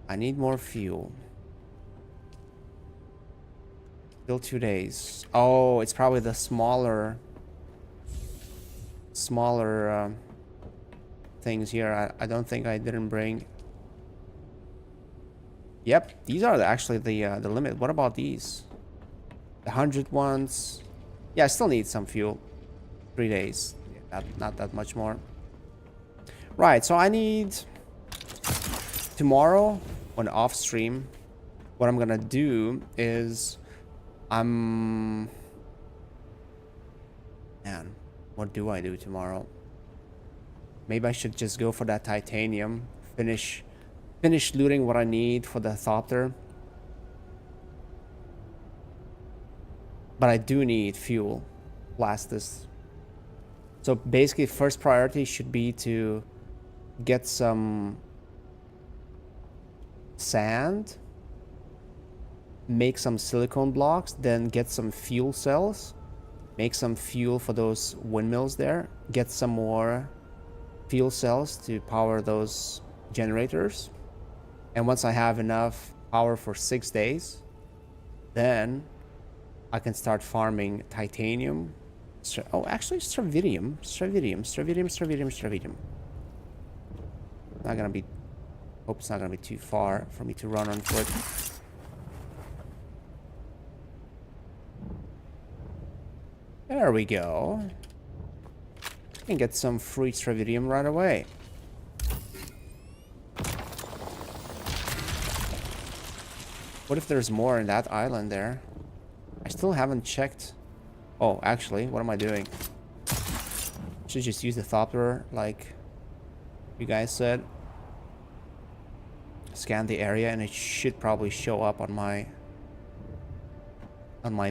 I need more fuel. Still 2 days. Oh, it's probably the smaller things here. I don't think I didn't bring. Yep, these are actually the limit. What about these? The 100 ones. Yeah, I still need some fuel. 3 days. Yeah, not that much more. Right, so I need tomorrow on off stream. What I'm gonna do is man, what do I do tomorrow? Maybe I should just go for that titanium. Finish looting what I need for the Thopter. But I do need fuel. Blast this. So basically, first priority should be to get some sand, make some silicone blocks, then get some fuel cells, make some fuel for those windmills there, get some more fuel cells to power those generators. And once I have enough power for 6 days, then I can start farming titanium. Oh, actually, stravidium. Not gonna be. Hope it's not gonna be too far for me to run on foot. There we go. I can get some free stravidium right away. What if there's more in that island there? I still haven't checked. Oh, actually, what am I doing? Should just use the Thopter like you guys said. Scan the area and it should probably show up on my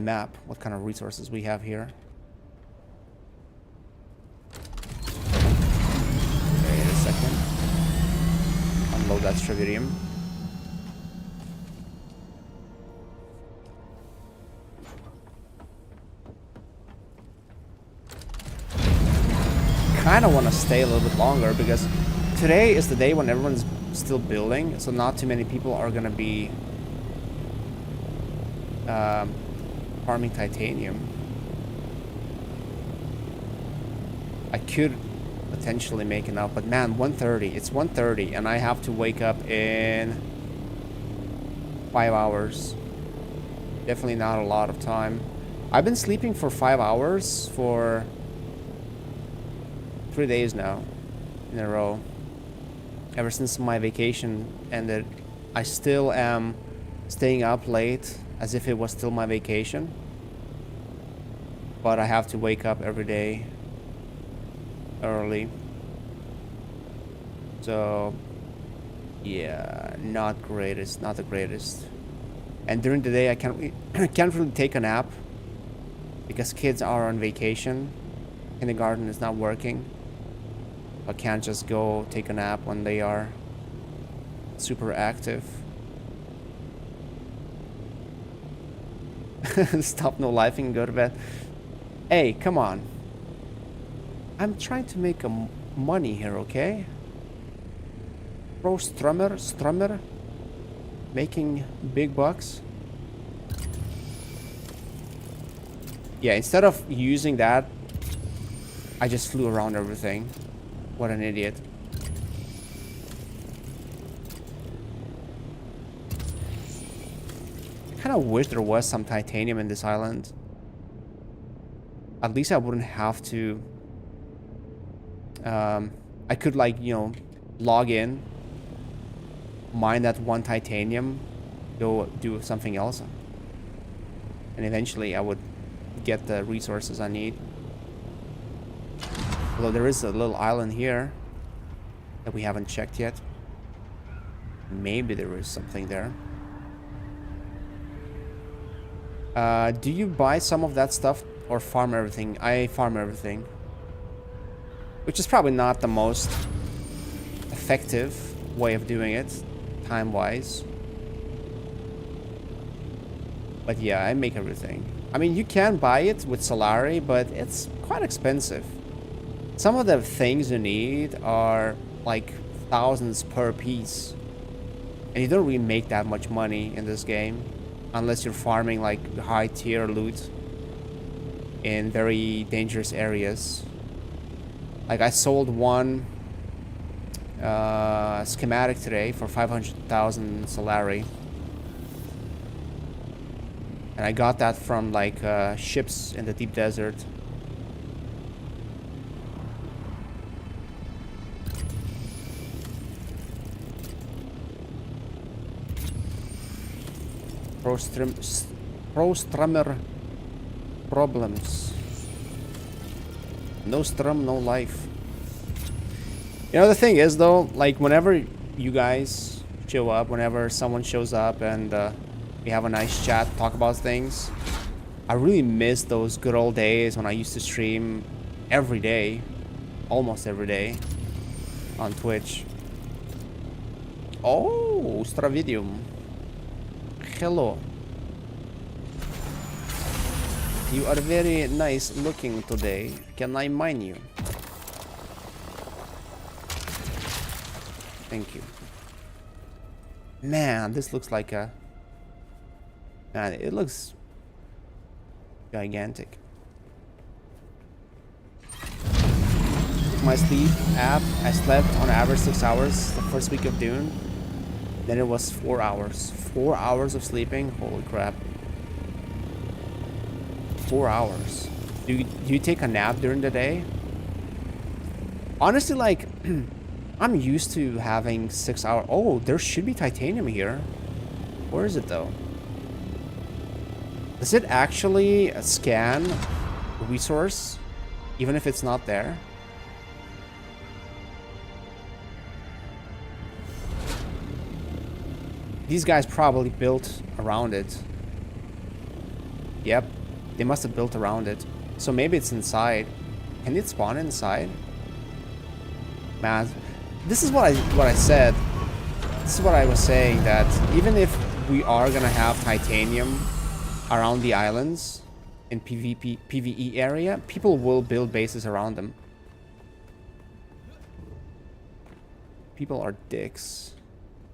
map what kind of resources we have here. Wait a second. Unload that stravidium. kind of want to stay a little bit longer because today is the day when everyone's still building, so not too many people are gonna be farming titanium. I could potentially make enough, but man, 1:30. It's 1:30, and I have to wake up in 5 hours. Definitely not a lot of time. I've been sleeping for 5 hours for 3 days now in a row. Ever since my vacation ended, I still am staying up late as if it was still my vacation. But I have to wake up every day early. So yeah, not greatest, not the greatest. And during the day I can't really take a nap because kids are on vacation. Kindergarten is not working. I can't just go take a nap when they are super active. Stop no laughing and go to bed. Hey, come on. I'm trying to make money here, okay? Pro strummer, making big bucks. Yeah, instead of using that, I just flew around everything. What an idiot. I kind of wish there was some titanium in this island. At least I wouldn't have to... I could, like, you know, log in, mine that one titanium, go do something else, and eventually I would get the resources I need. Although there is a little island here that we haven't checked yet. Maybe there is something there. Do you buy some of that stuff or farm everything? I farm everything. Which is probably not the most effective way of doing it, time-wise. But yeah, I make everything. I mean, you can buy it with Solari, but it's quite expensive. Some of the things you need are like thousands per piece. And you don't really make that much money in this game. Unless you're farming like high tier loot in very dangerous areas. Like I sold one schematic today for 500,000 Solari. And I got that from like ships in the deep desert. Pro strummer problems. No strum, no life. You know, the thing is though, like whenever you guys show up, whenever someone shows up and we have a nice chat, talk about things, I really miss those good old days when I used to stream every day, almost every day, on Twitch. Oh, Stravidium. Hello. You are very nice looking today. Can I mine you? Thank you. Man, this looks like a... Man, it looks gigantic. My sleep app, I slept on average 6 hours the first week of Dune. Then it was 4 hours. 4 hours of sleeping? Holy crap. 4 hours. Do you take a nap during the day? Honestly, like, I'm used to having 6 hours. Oh, there should be titanium here. Where is it though? Does it actually scan a resource even if it's not there? These guys probably built around it. Yep, they must have built around it. So maybe it's inside. Can it spawn inside? Man, this is what I said. This is what I was saying, that even if we are gonna have titanium around the islands in PvE area, people will build bases around them. People are dicks.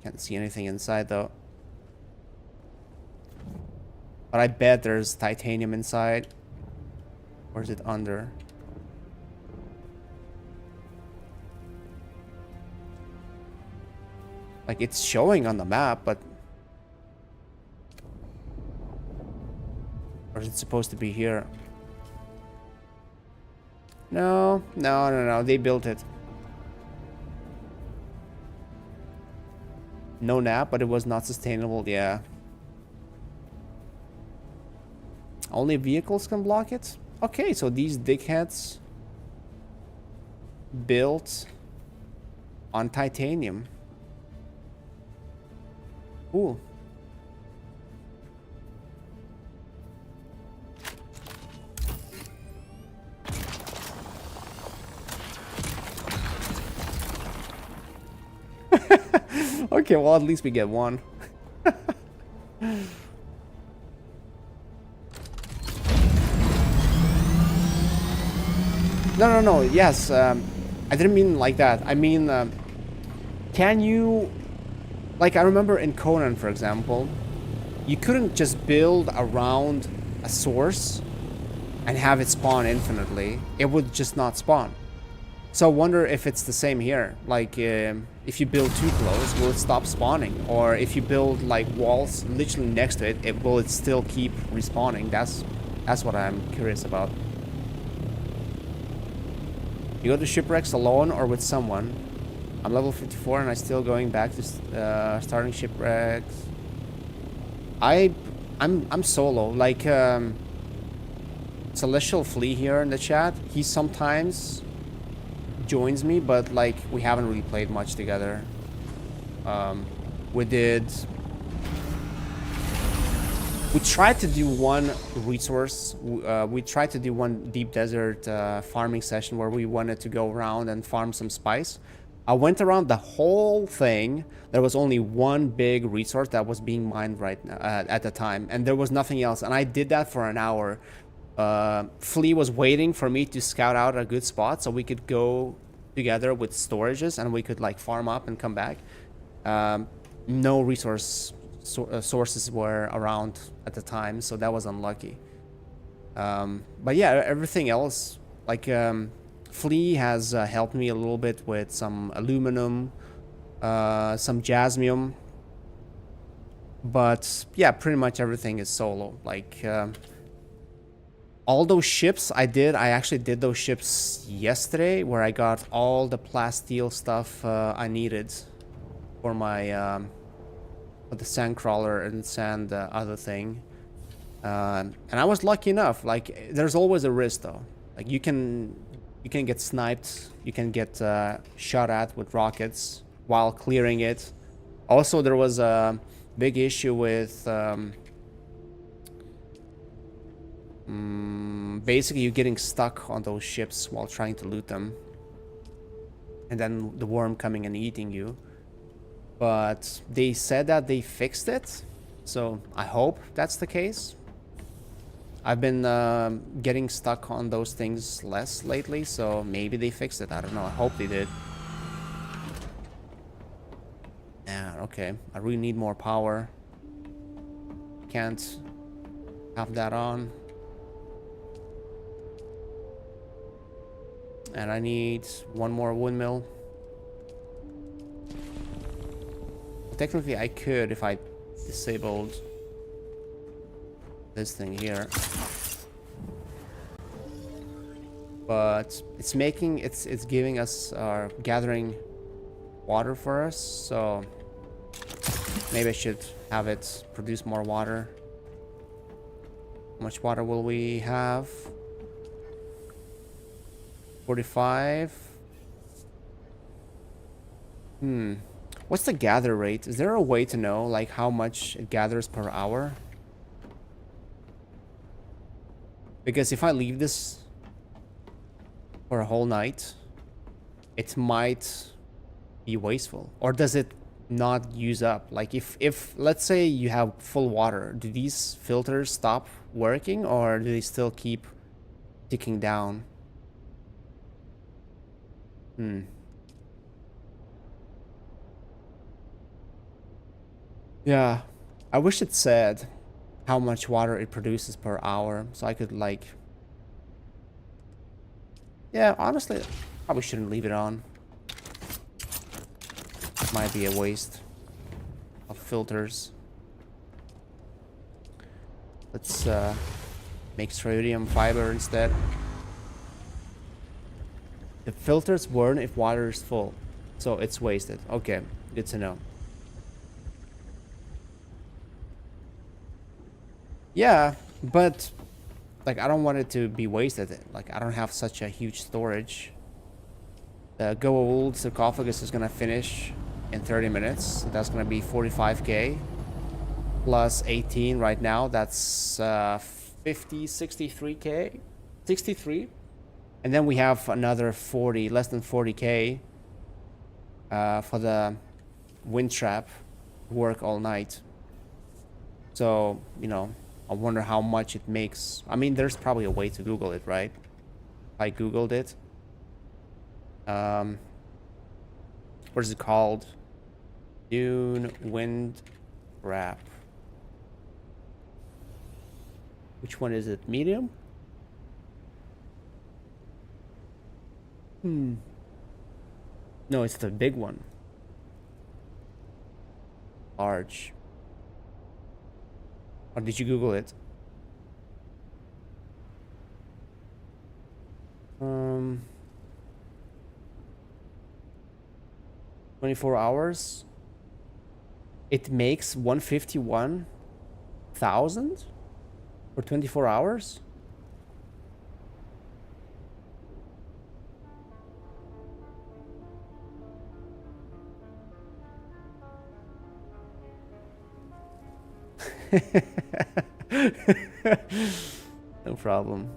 Can't see anything inside though. But I bet there's titanium inside. Or is it under? Like, it's showing on the map, but... Or is it supposed to be here? No, no, no, no. They built it. No nap, but it was not sustainable. Yeah. Only vehicles can block it? Okay, so these dickheads built on titanium. Cool. Okay, well, at least we get one. No, no, no. Yes, I didn't mean like that. I mean, can you... Like, I remember in Conan, for example, you couldn't just build around a source and have it spawn infinitely. It would just not spawn. So I wonder if it's the same here. Like, if you build too close, will it stop spawning? Or if you build, like, walls literally next to it, will it still keep respawning? That's what I'm curious about. You go to shipwrecks alone or with someone? I'm level 54 and I'm still going back to starting shipwrecks. I'm solo. Like, Celestial Flea here in the chat, he sometimes joins me, but like we haven't really played much together. We tried to do one resource. We tried to do one deep desert farming session where we wanted to go around and farm some spice. I went around the whole thing. There was only one big resource that was being mined right now, at the time, and there was nothing else. And I did that for an hour. Flea was waiting for me to scout out a good spot so we could go together with storages and we could like farm up and come back. No resource sources were around at the time, so that was unlucky. But yeah, everything else, like Flea has helped me a little bit with some aluminum, some jasmium, but yeah, pretty much everything is solo. Like all those ships I actually did those ships yesterday, where I got all the plasteel stuff I needed for my the sand crawler and sand other thing. And I was lucky enough. Like, there's always a risk though. Like, you can get sniped, you can get shot at with rockets while clearing it. Also, there was a big issue with basically you getting stuck on those ships while trying to loot them, and then the worm coming and eating you. But they said that they fixed it, so I hope that's the case. I've been getting stuck on those things less lately, so maybe they fixed it. I don't know. I hope they did. Yeah, okay. I really need more power. Can't have that on. And I need one more windmill. Technically, I could if I disabled this thing here. But it's making, it's giving us, gathering water for us, so maybe I should have it produce more water. How much water will we have? 45. What's the gather rate? Is there a way to know like how much it gathers per hour? Because if I leave this for a whole night, it might be wasteful. Or does it not use up? Like if let's say you have full water, do these filters stop working or do they still keep ticking down? Yeah, I wish it said how much water it produces per hour, so I could like... Yeah, honestly, probably shouldn't leave it on. Might be a waste of filters. Let's make tritium fiber instead. The filters burn if water is full, so it's wasted. Okay, good to know. Yeah, but like I don't want it to be wasted. Like I don't have such a huge storage. The gold sarcophagus is gonna finish in 30 minutes. So that's gonna be 45k plus 18 right now. That's 50, 63k, 63. And then we have another 40, less than 40k for the wind trap work all night. So, you know, I wonder how much it makes. I mean, there's probably a way to Google it, right? I Googled it. What is it called? Dune wind trap. Which one is it? Medium? No, it's the big one. Large. Or did you Google it? 24 hours. It makes 151,000 for 24 hours. No problem.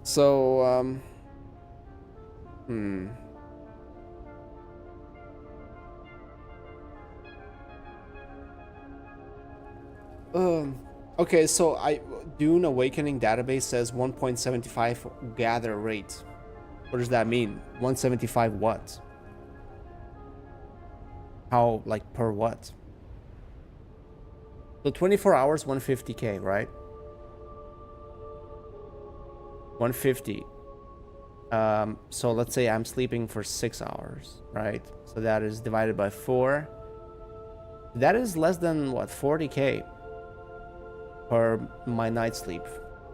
So, okay, so Dune Awakening database says 1.75 gather rate. What does that mean? 175 what? How, like, per what? So 24 hours, 150k, right? 150. So let's say I'm sleeping for 6 hours, right? So that is divided by 4. That is less than, what, 40k per my night sleep.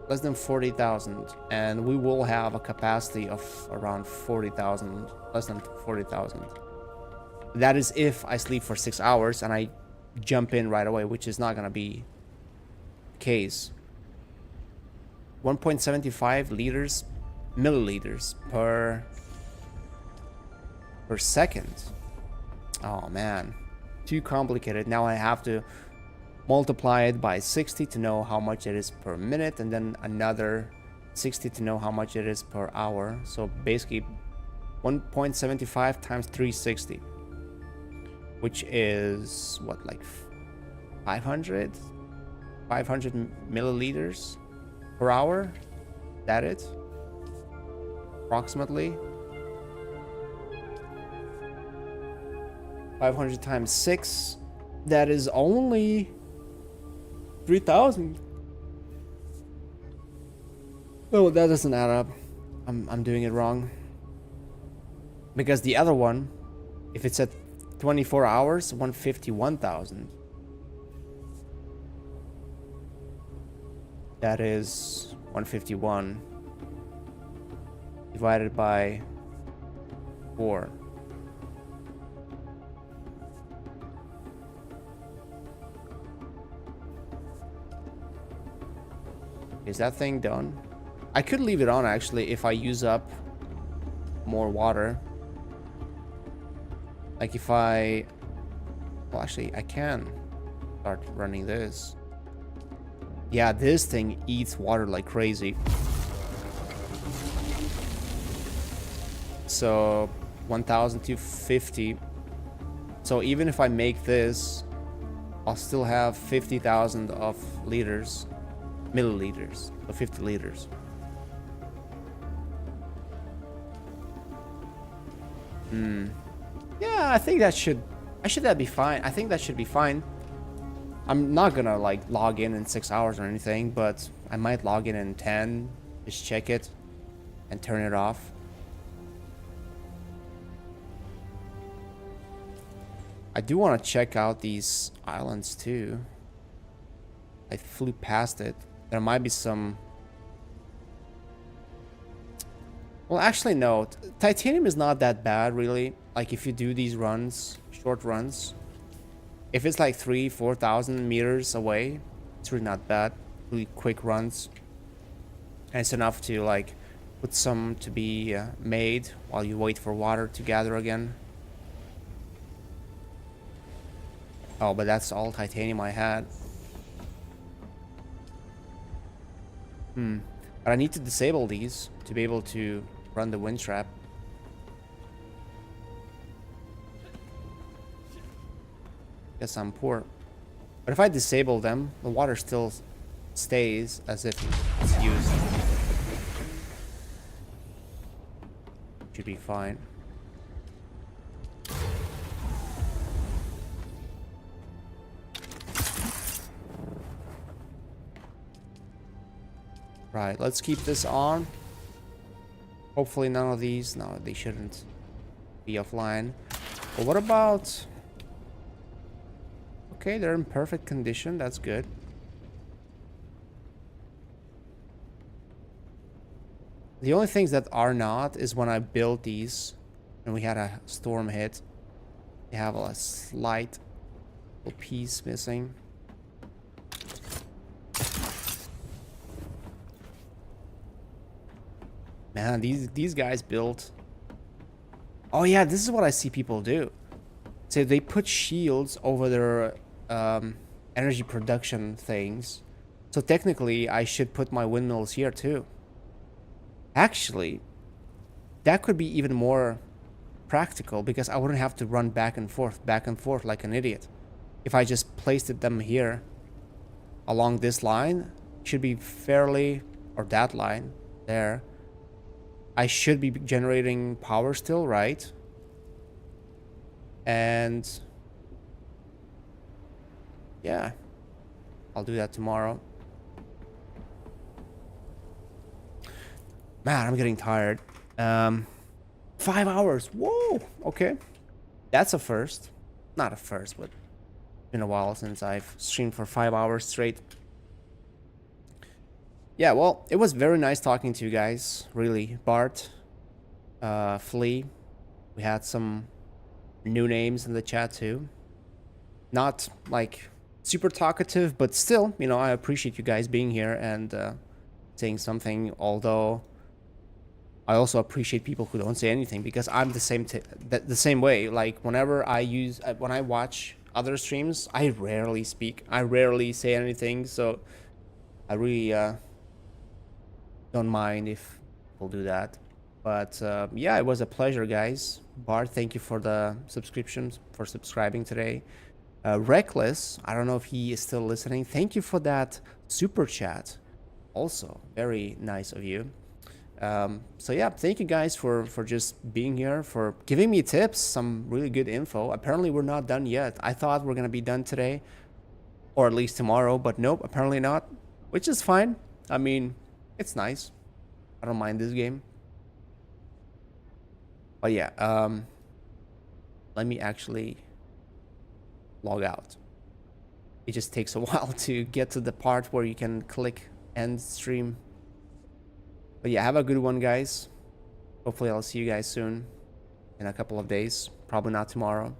Less than 40,000. And we will have a capacity of around 40,000, less than 40,000. That is if I sleep for 6 hours and I jump in right away, which is not going to be the case. 1.75 liters, milliliters per second. Oh man, too complicated. Now I have to multiply it by 60 to know how much it is per minute, and then another 60 to know how much it is per hour. So basically 1.75 times 360, which is what, like 500 milliliters per hour. That it? Approximately 500 times 6. That is only 3,000. Oh, that doesn't add up. I'm doing it wrong. Because the other one, if it's at 24 hours, 151,000. That is 151 divided by 4. Is that thing done? I could leave it on actually if I use up more water. Like if I... Well, actually, I can start running this. Yeah, this thing eats water like crazy. So 1,250. So even if I make this, I'll still have 50,000 of liters, milliliters, so 50 liters. Yeah, I think that should that be fine. I think that should be fine. I'm not gonna like log in 6 hours or anything, but I might log in 10, just check it and turn it off. I do want to check out these islands too. I flew past it. There might be some... Well, actually, no. Titanium is not that bad, really. Like, if you do these runs, short runs, if it's like 3,000-4,000 meters away, it's really not bad. Really quick runs. And it's enough to, like, put some to be made while you wait for water to gather again. Oh, but that's all titanium I had. But I need to disable these to be able to run the wind trap. Guess I'm poor. But if I disable them, the water still stays as if it's used. Should be fine. Right, let's keep this on. Hopefully none of these, no, they shouldn't be offline. But what about... Okay, they're in perfect condition, that's good. The only things that are not is when I built these and we had a storm hit. They have a slight little piece missing. Man, these guys built... Oh yeah, this is what I see people do. So they put shields over their energy production things. So technically, I should put my windmills here too. Actually, that could be even more practical because I wouldn't have to run back and forth like an idiot. If I just placed them here along this line, should be fairly... Or that line there. I should be generating power still, right? And yeah, I'll do that tomorrow. Man, I'm getting tired. 5 hours. Whoa. Okay, that's a first. Not a first, but it's been a while since I've streamed for 5 hours straight. Yeah, well, it was very nice talking to you guys, really. Bart, Flea, we had some new names in the chat too. Not like super talkative, but still, you know, I appreciate you guys being here and saying something, although I also appreciate people who don't say anything because I'm the same way. Like whenever when I watch other streams, I rarely speak. I rarely say anything, so I really don't mind if people do that. But yeah, it was a pleasure, guys. Bart, thank you for the subscriptions, for subscribing today. Reckless, I don't know if he is still listening. Thank you for that super chat. Also, very nice of you. So yeah, thank you guys for just being here, for giving me tips, some really good info. Apparently we're not done yet. I thought we're gonna be done today, or at least tomorrow, but nope, apparently not, which is fine. I mean, it's nice. I don't mind this game. But yeah, let me actually log out. It just takes a while to get to the part where you can click end stream. But yeah, have a good one, guys. Hopefully I'll see you guys soon in a couple of days. Probably not tomorrow.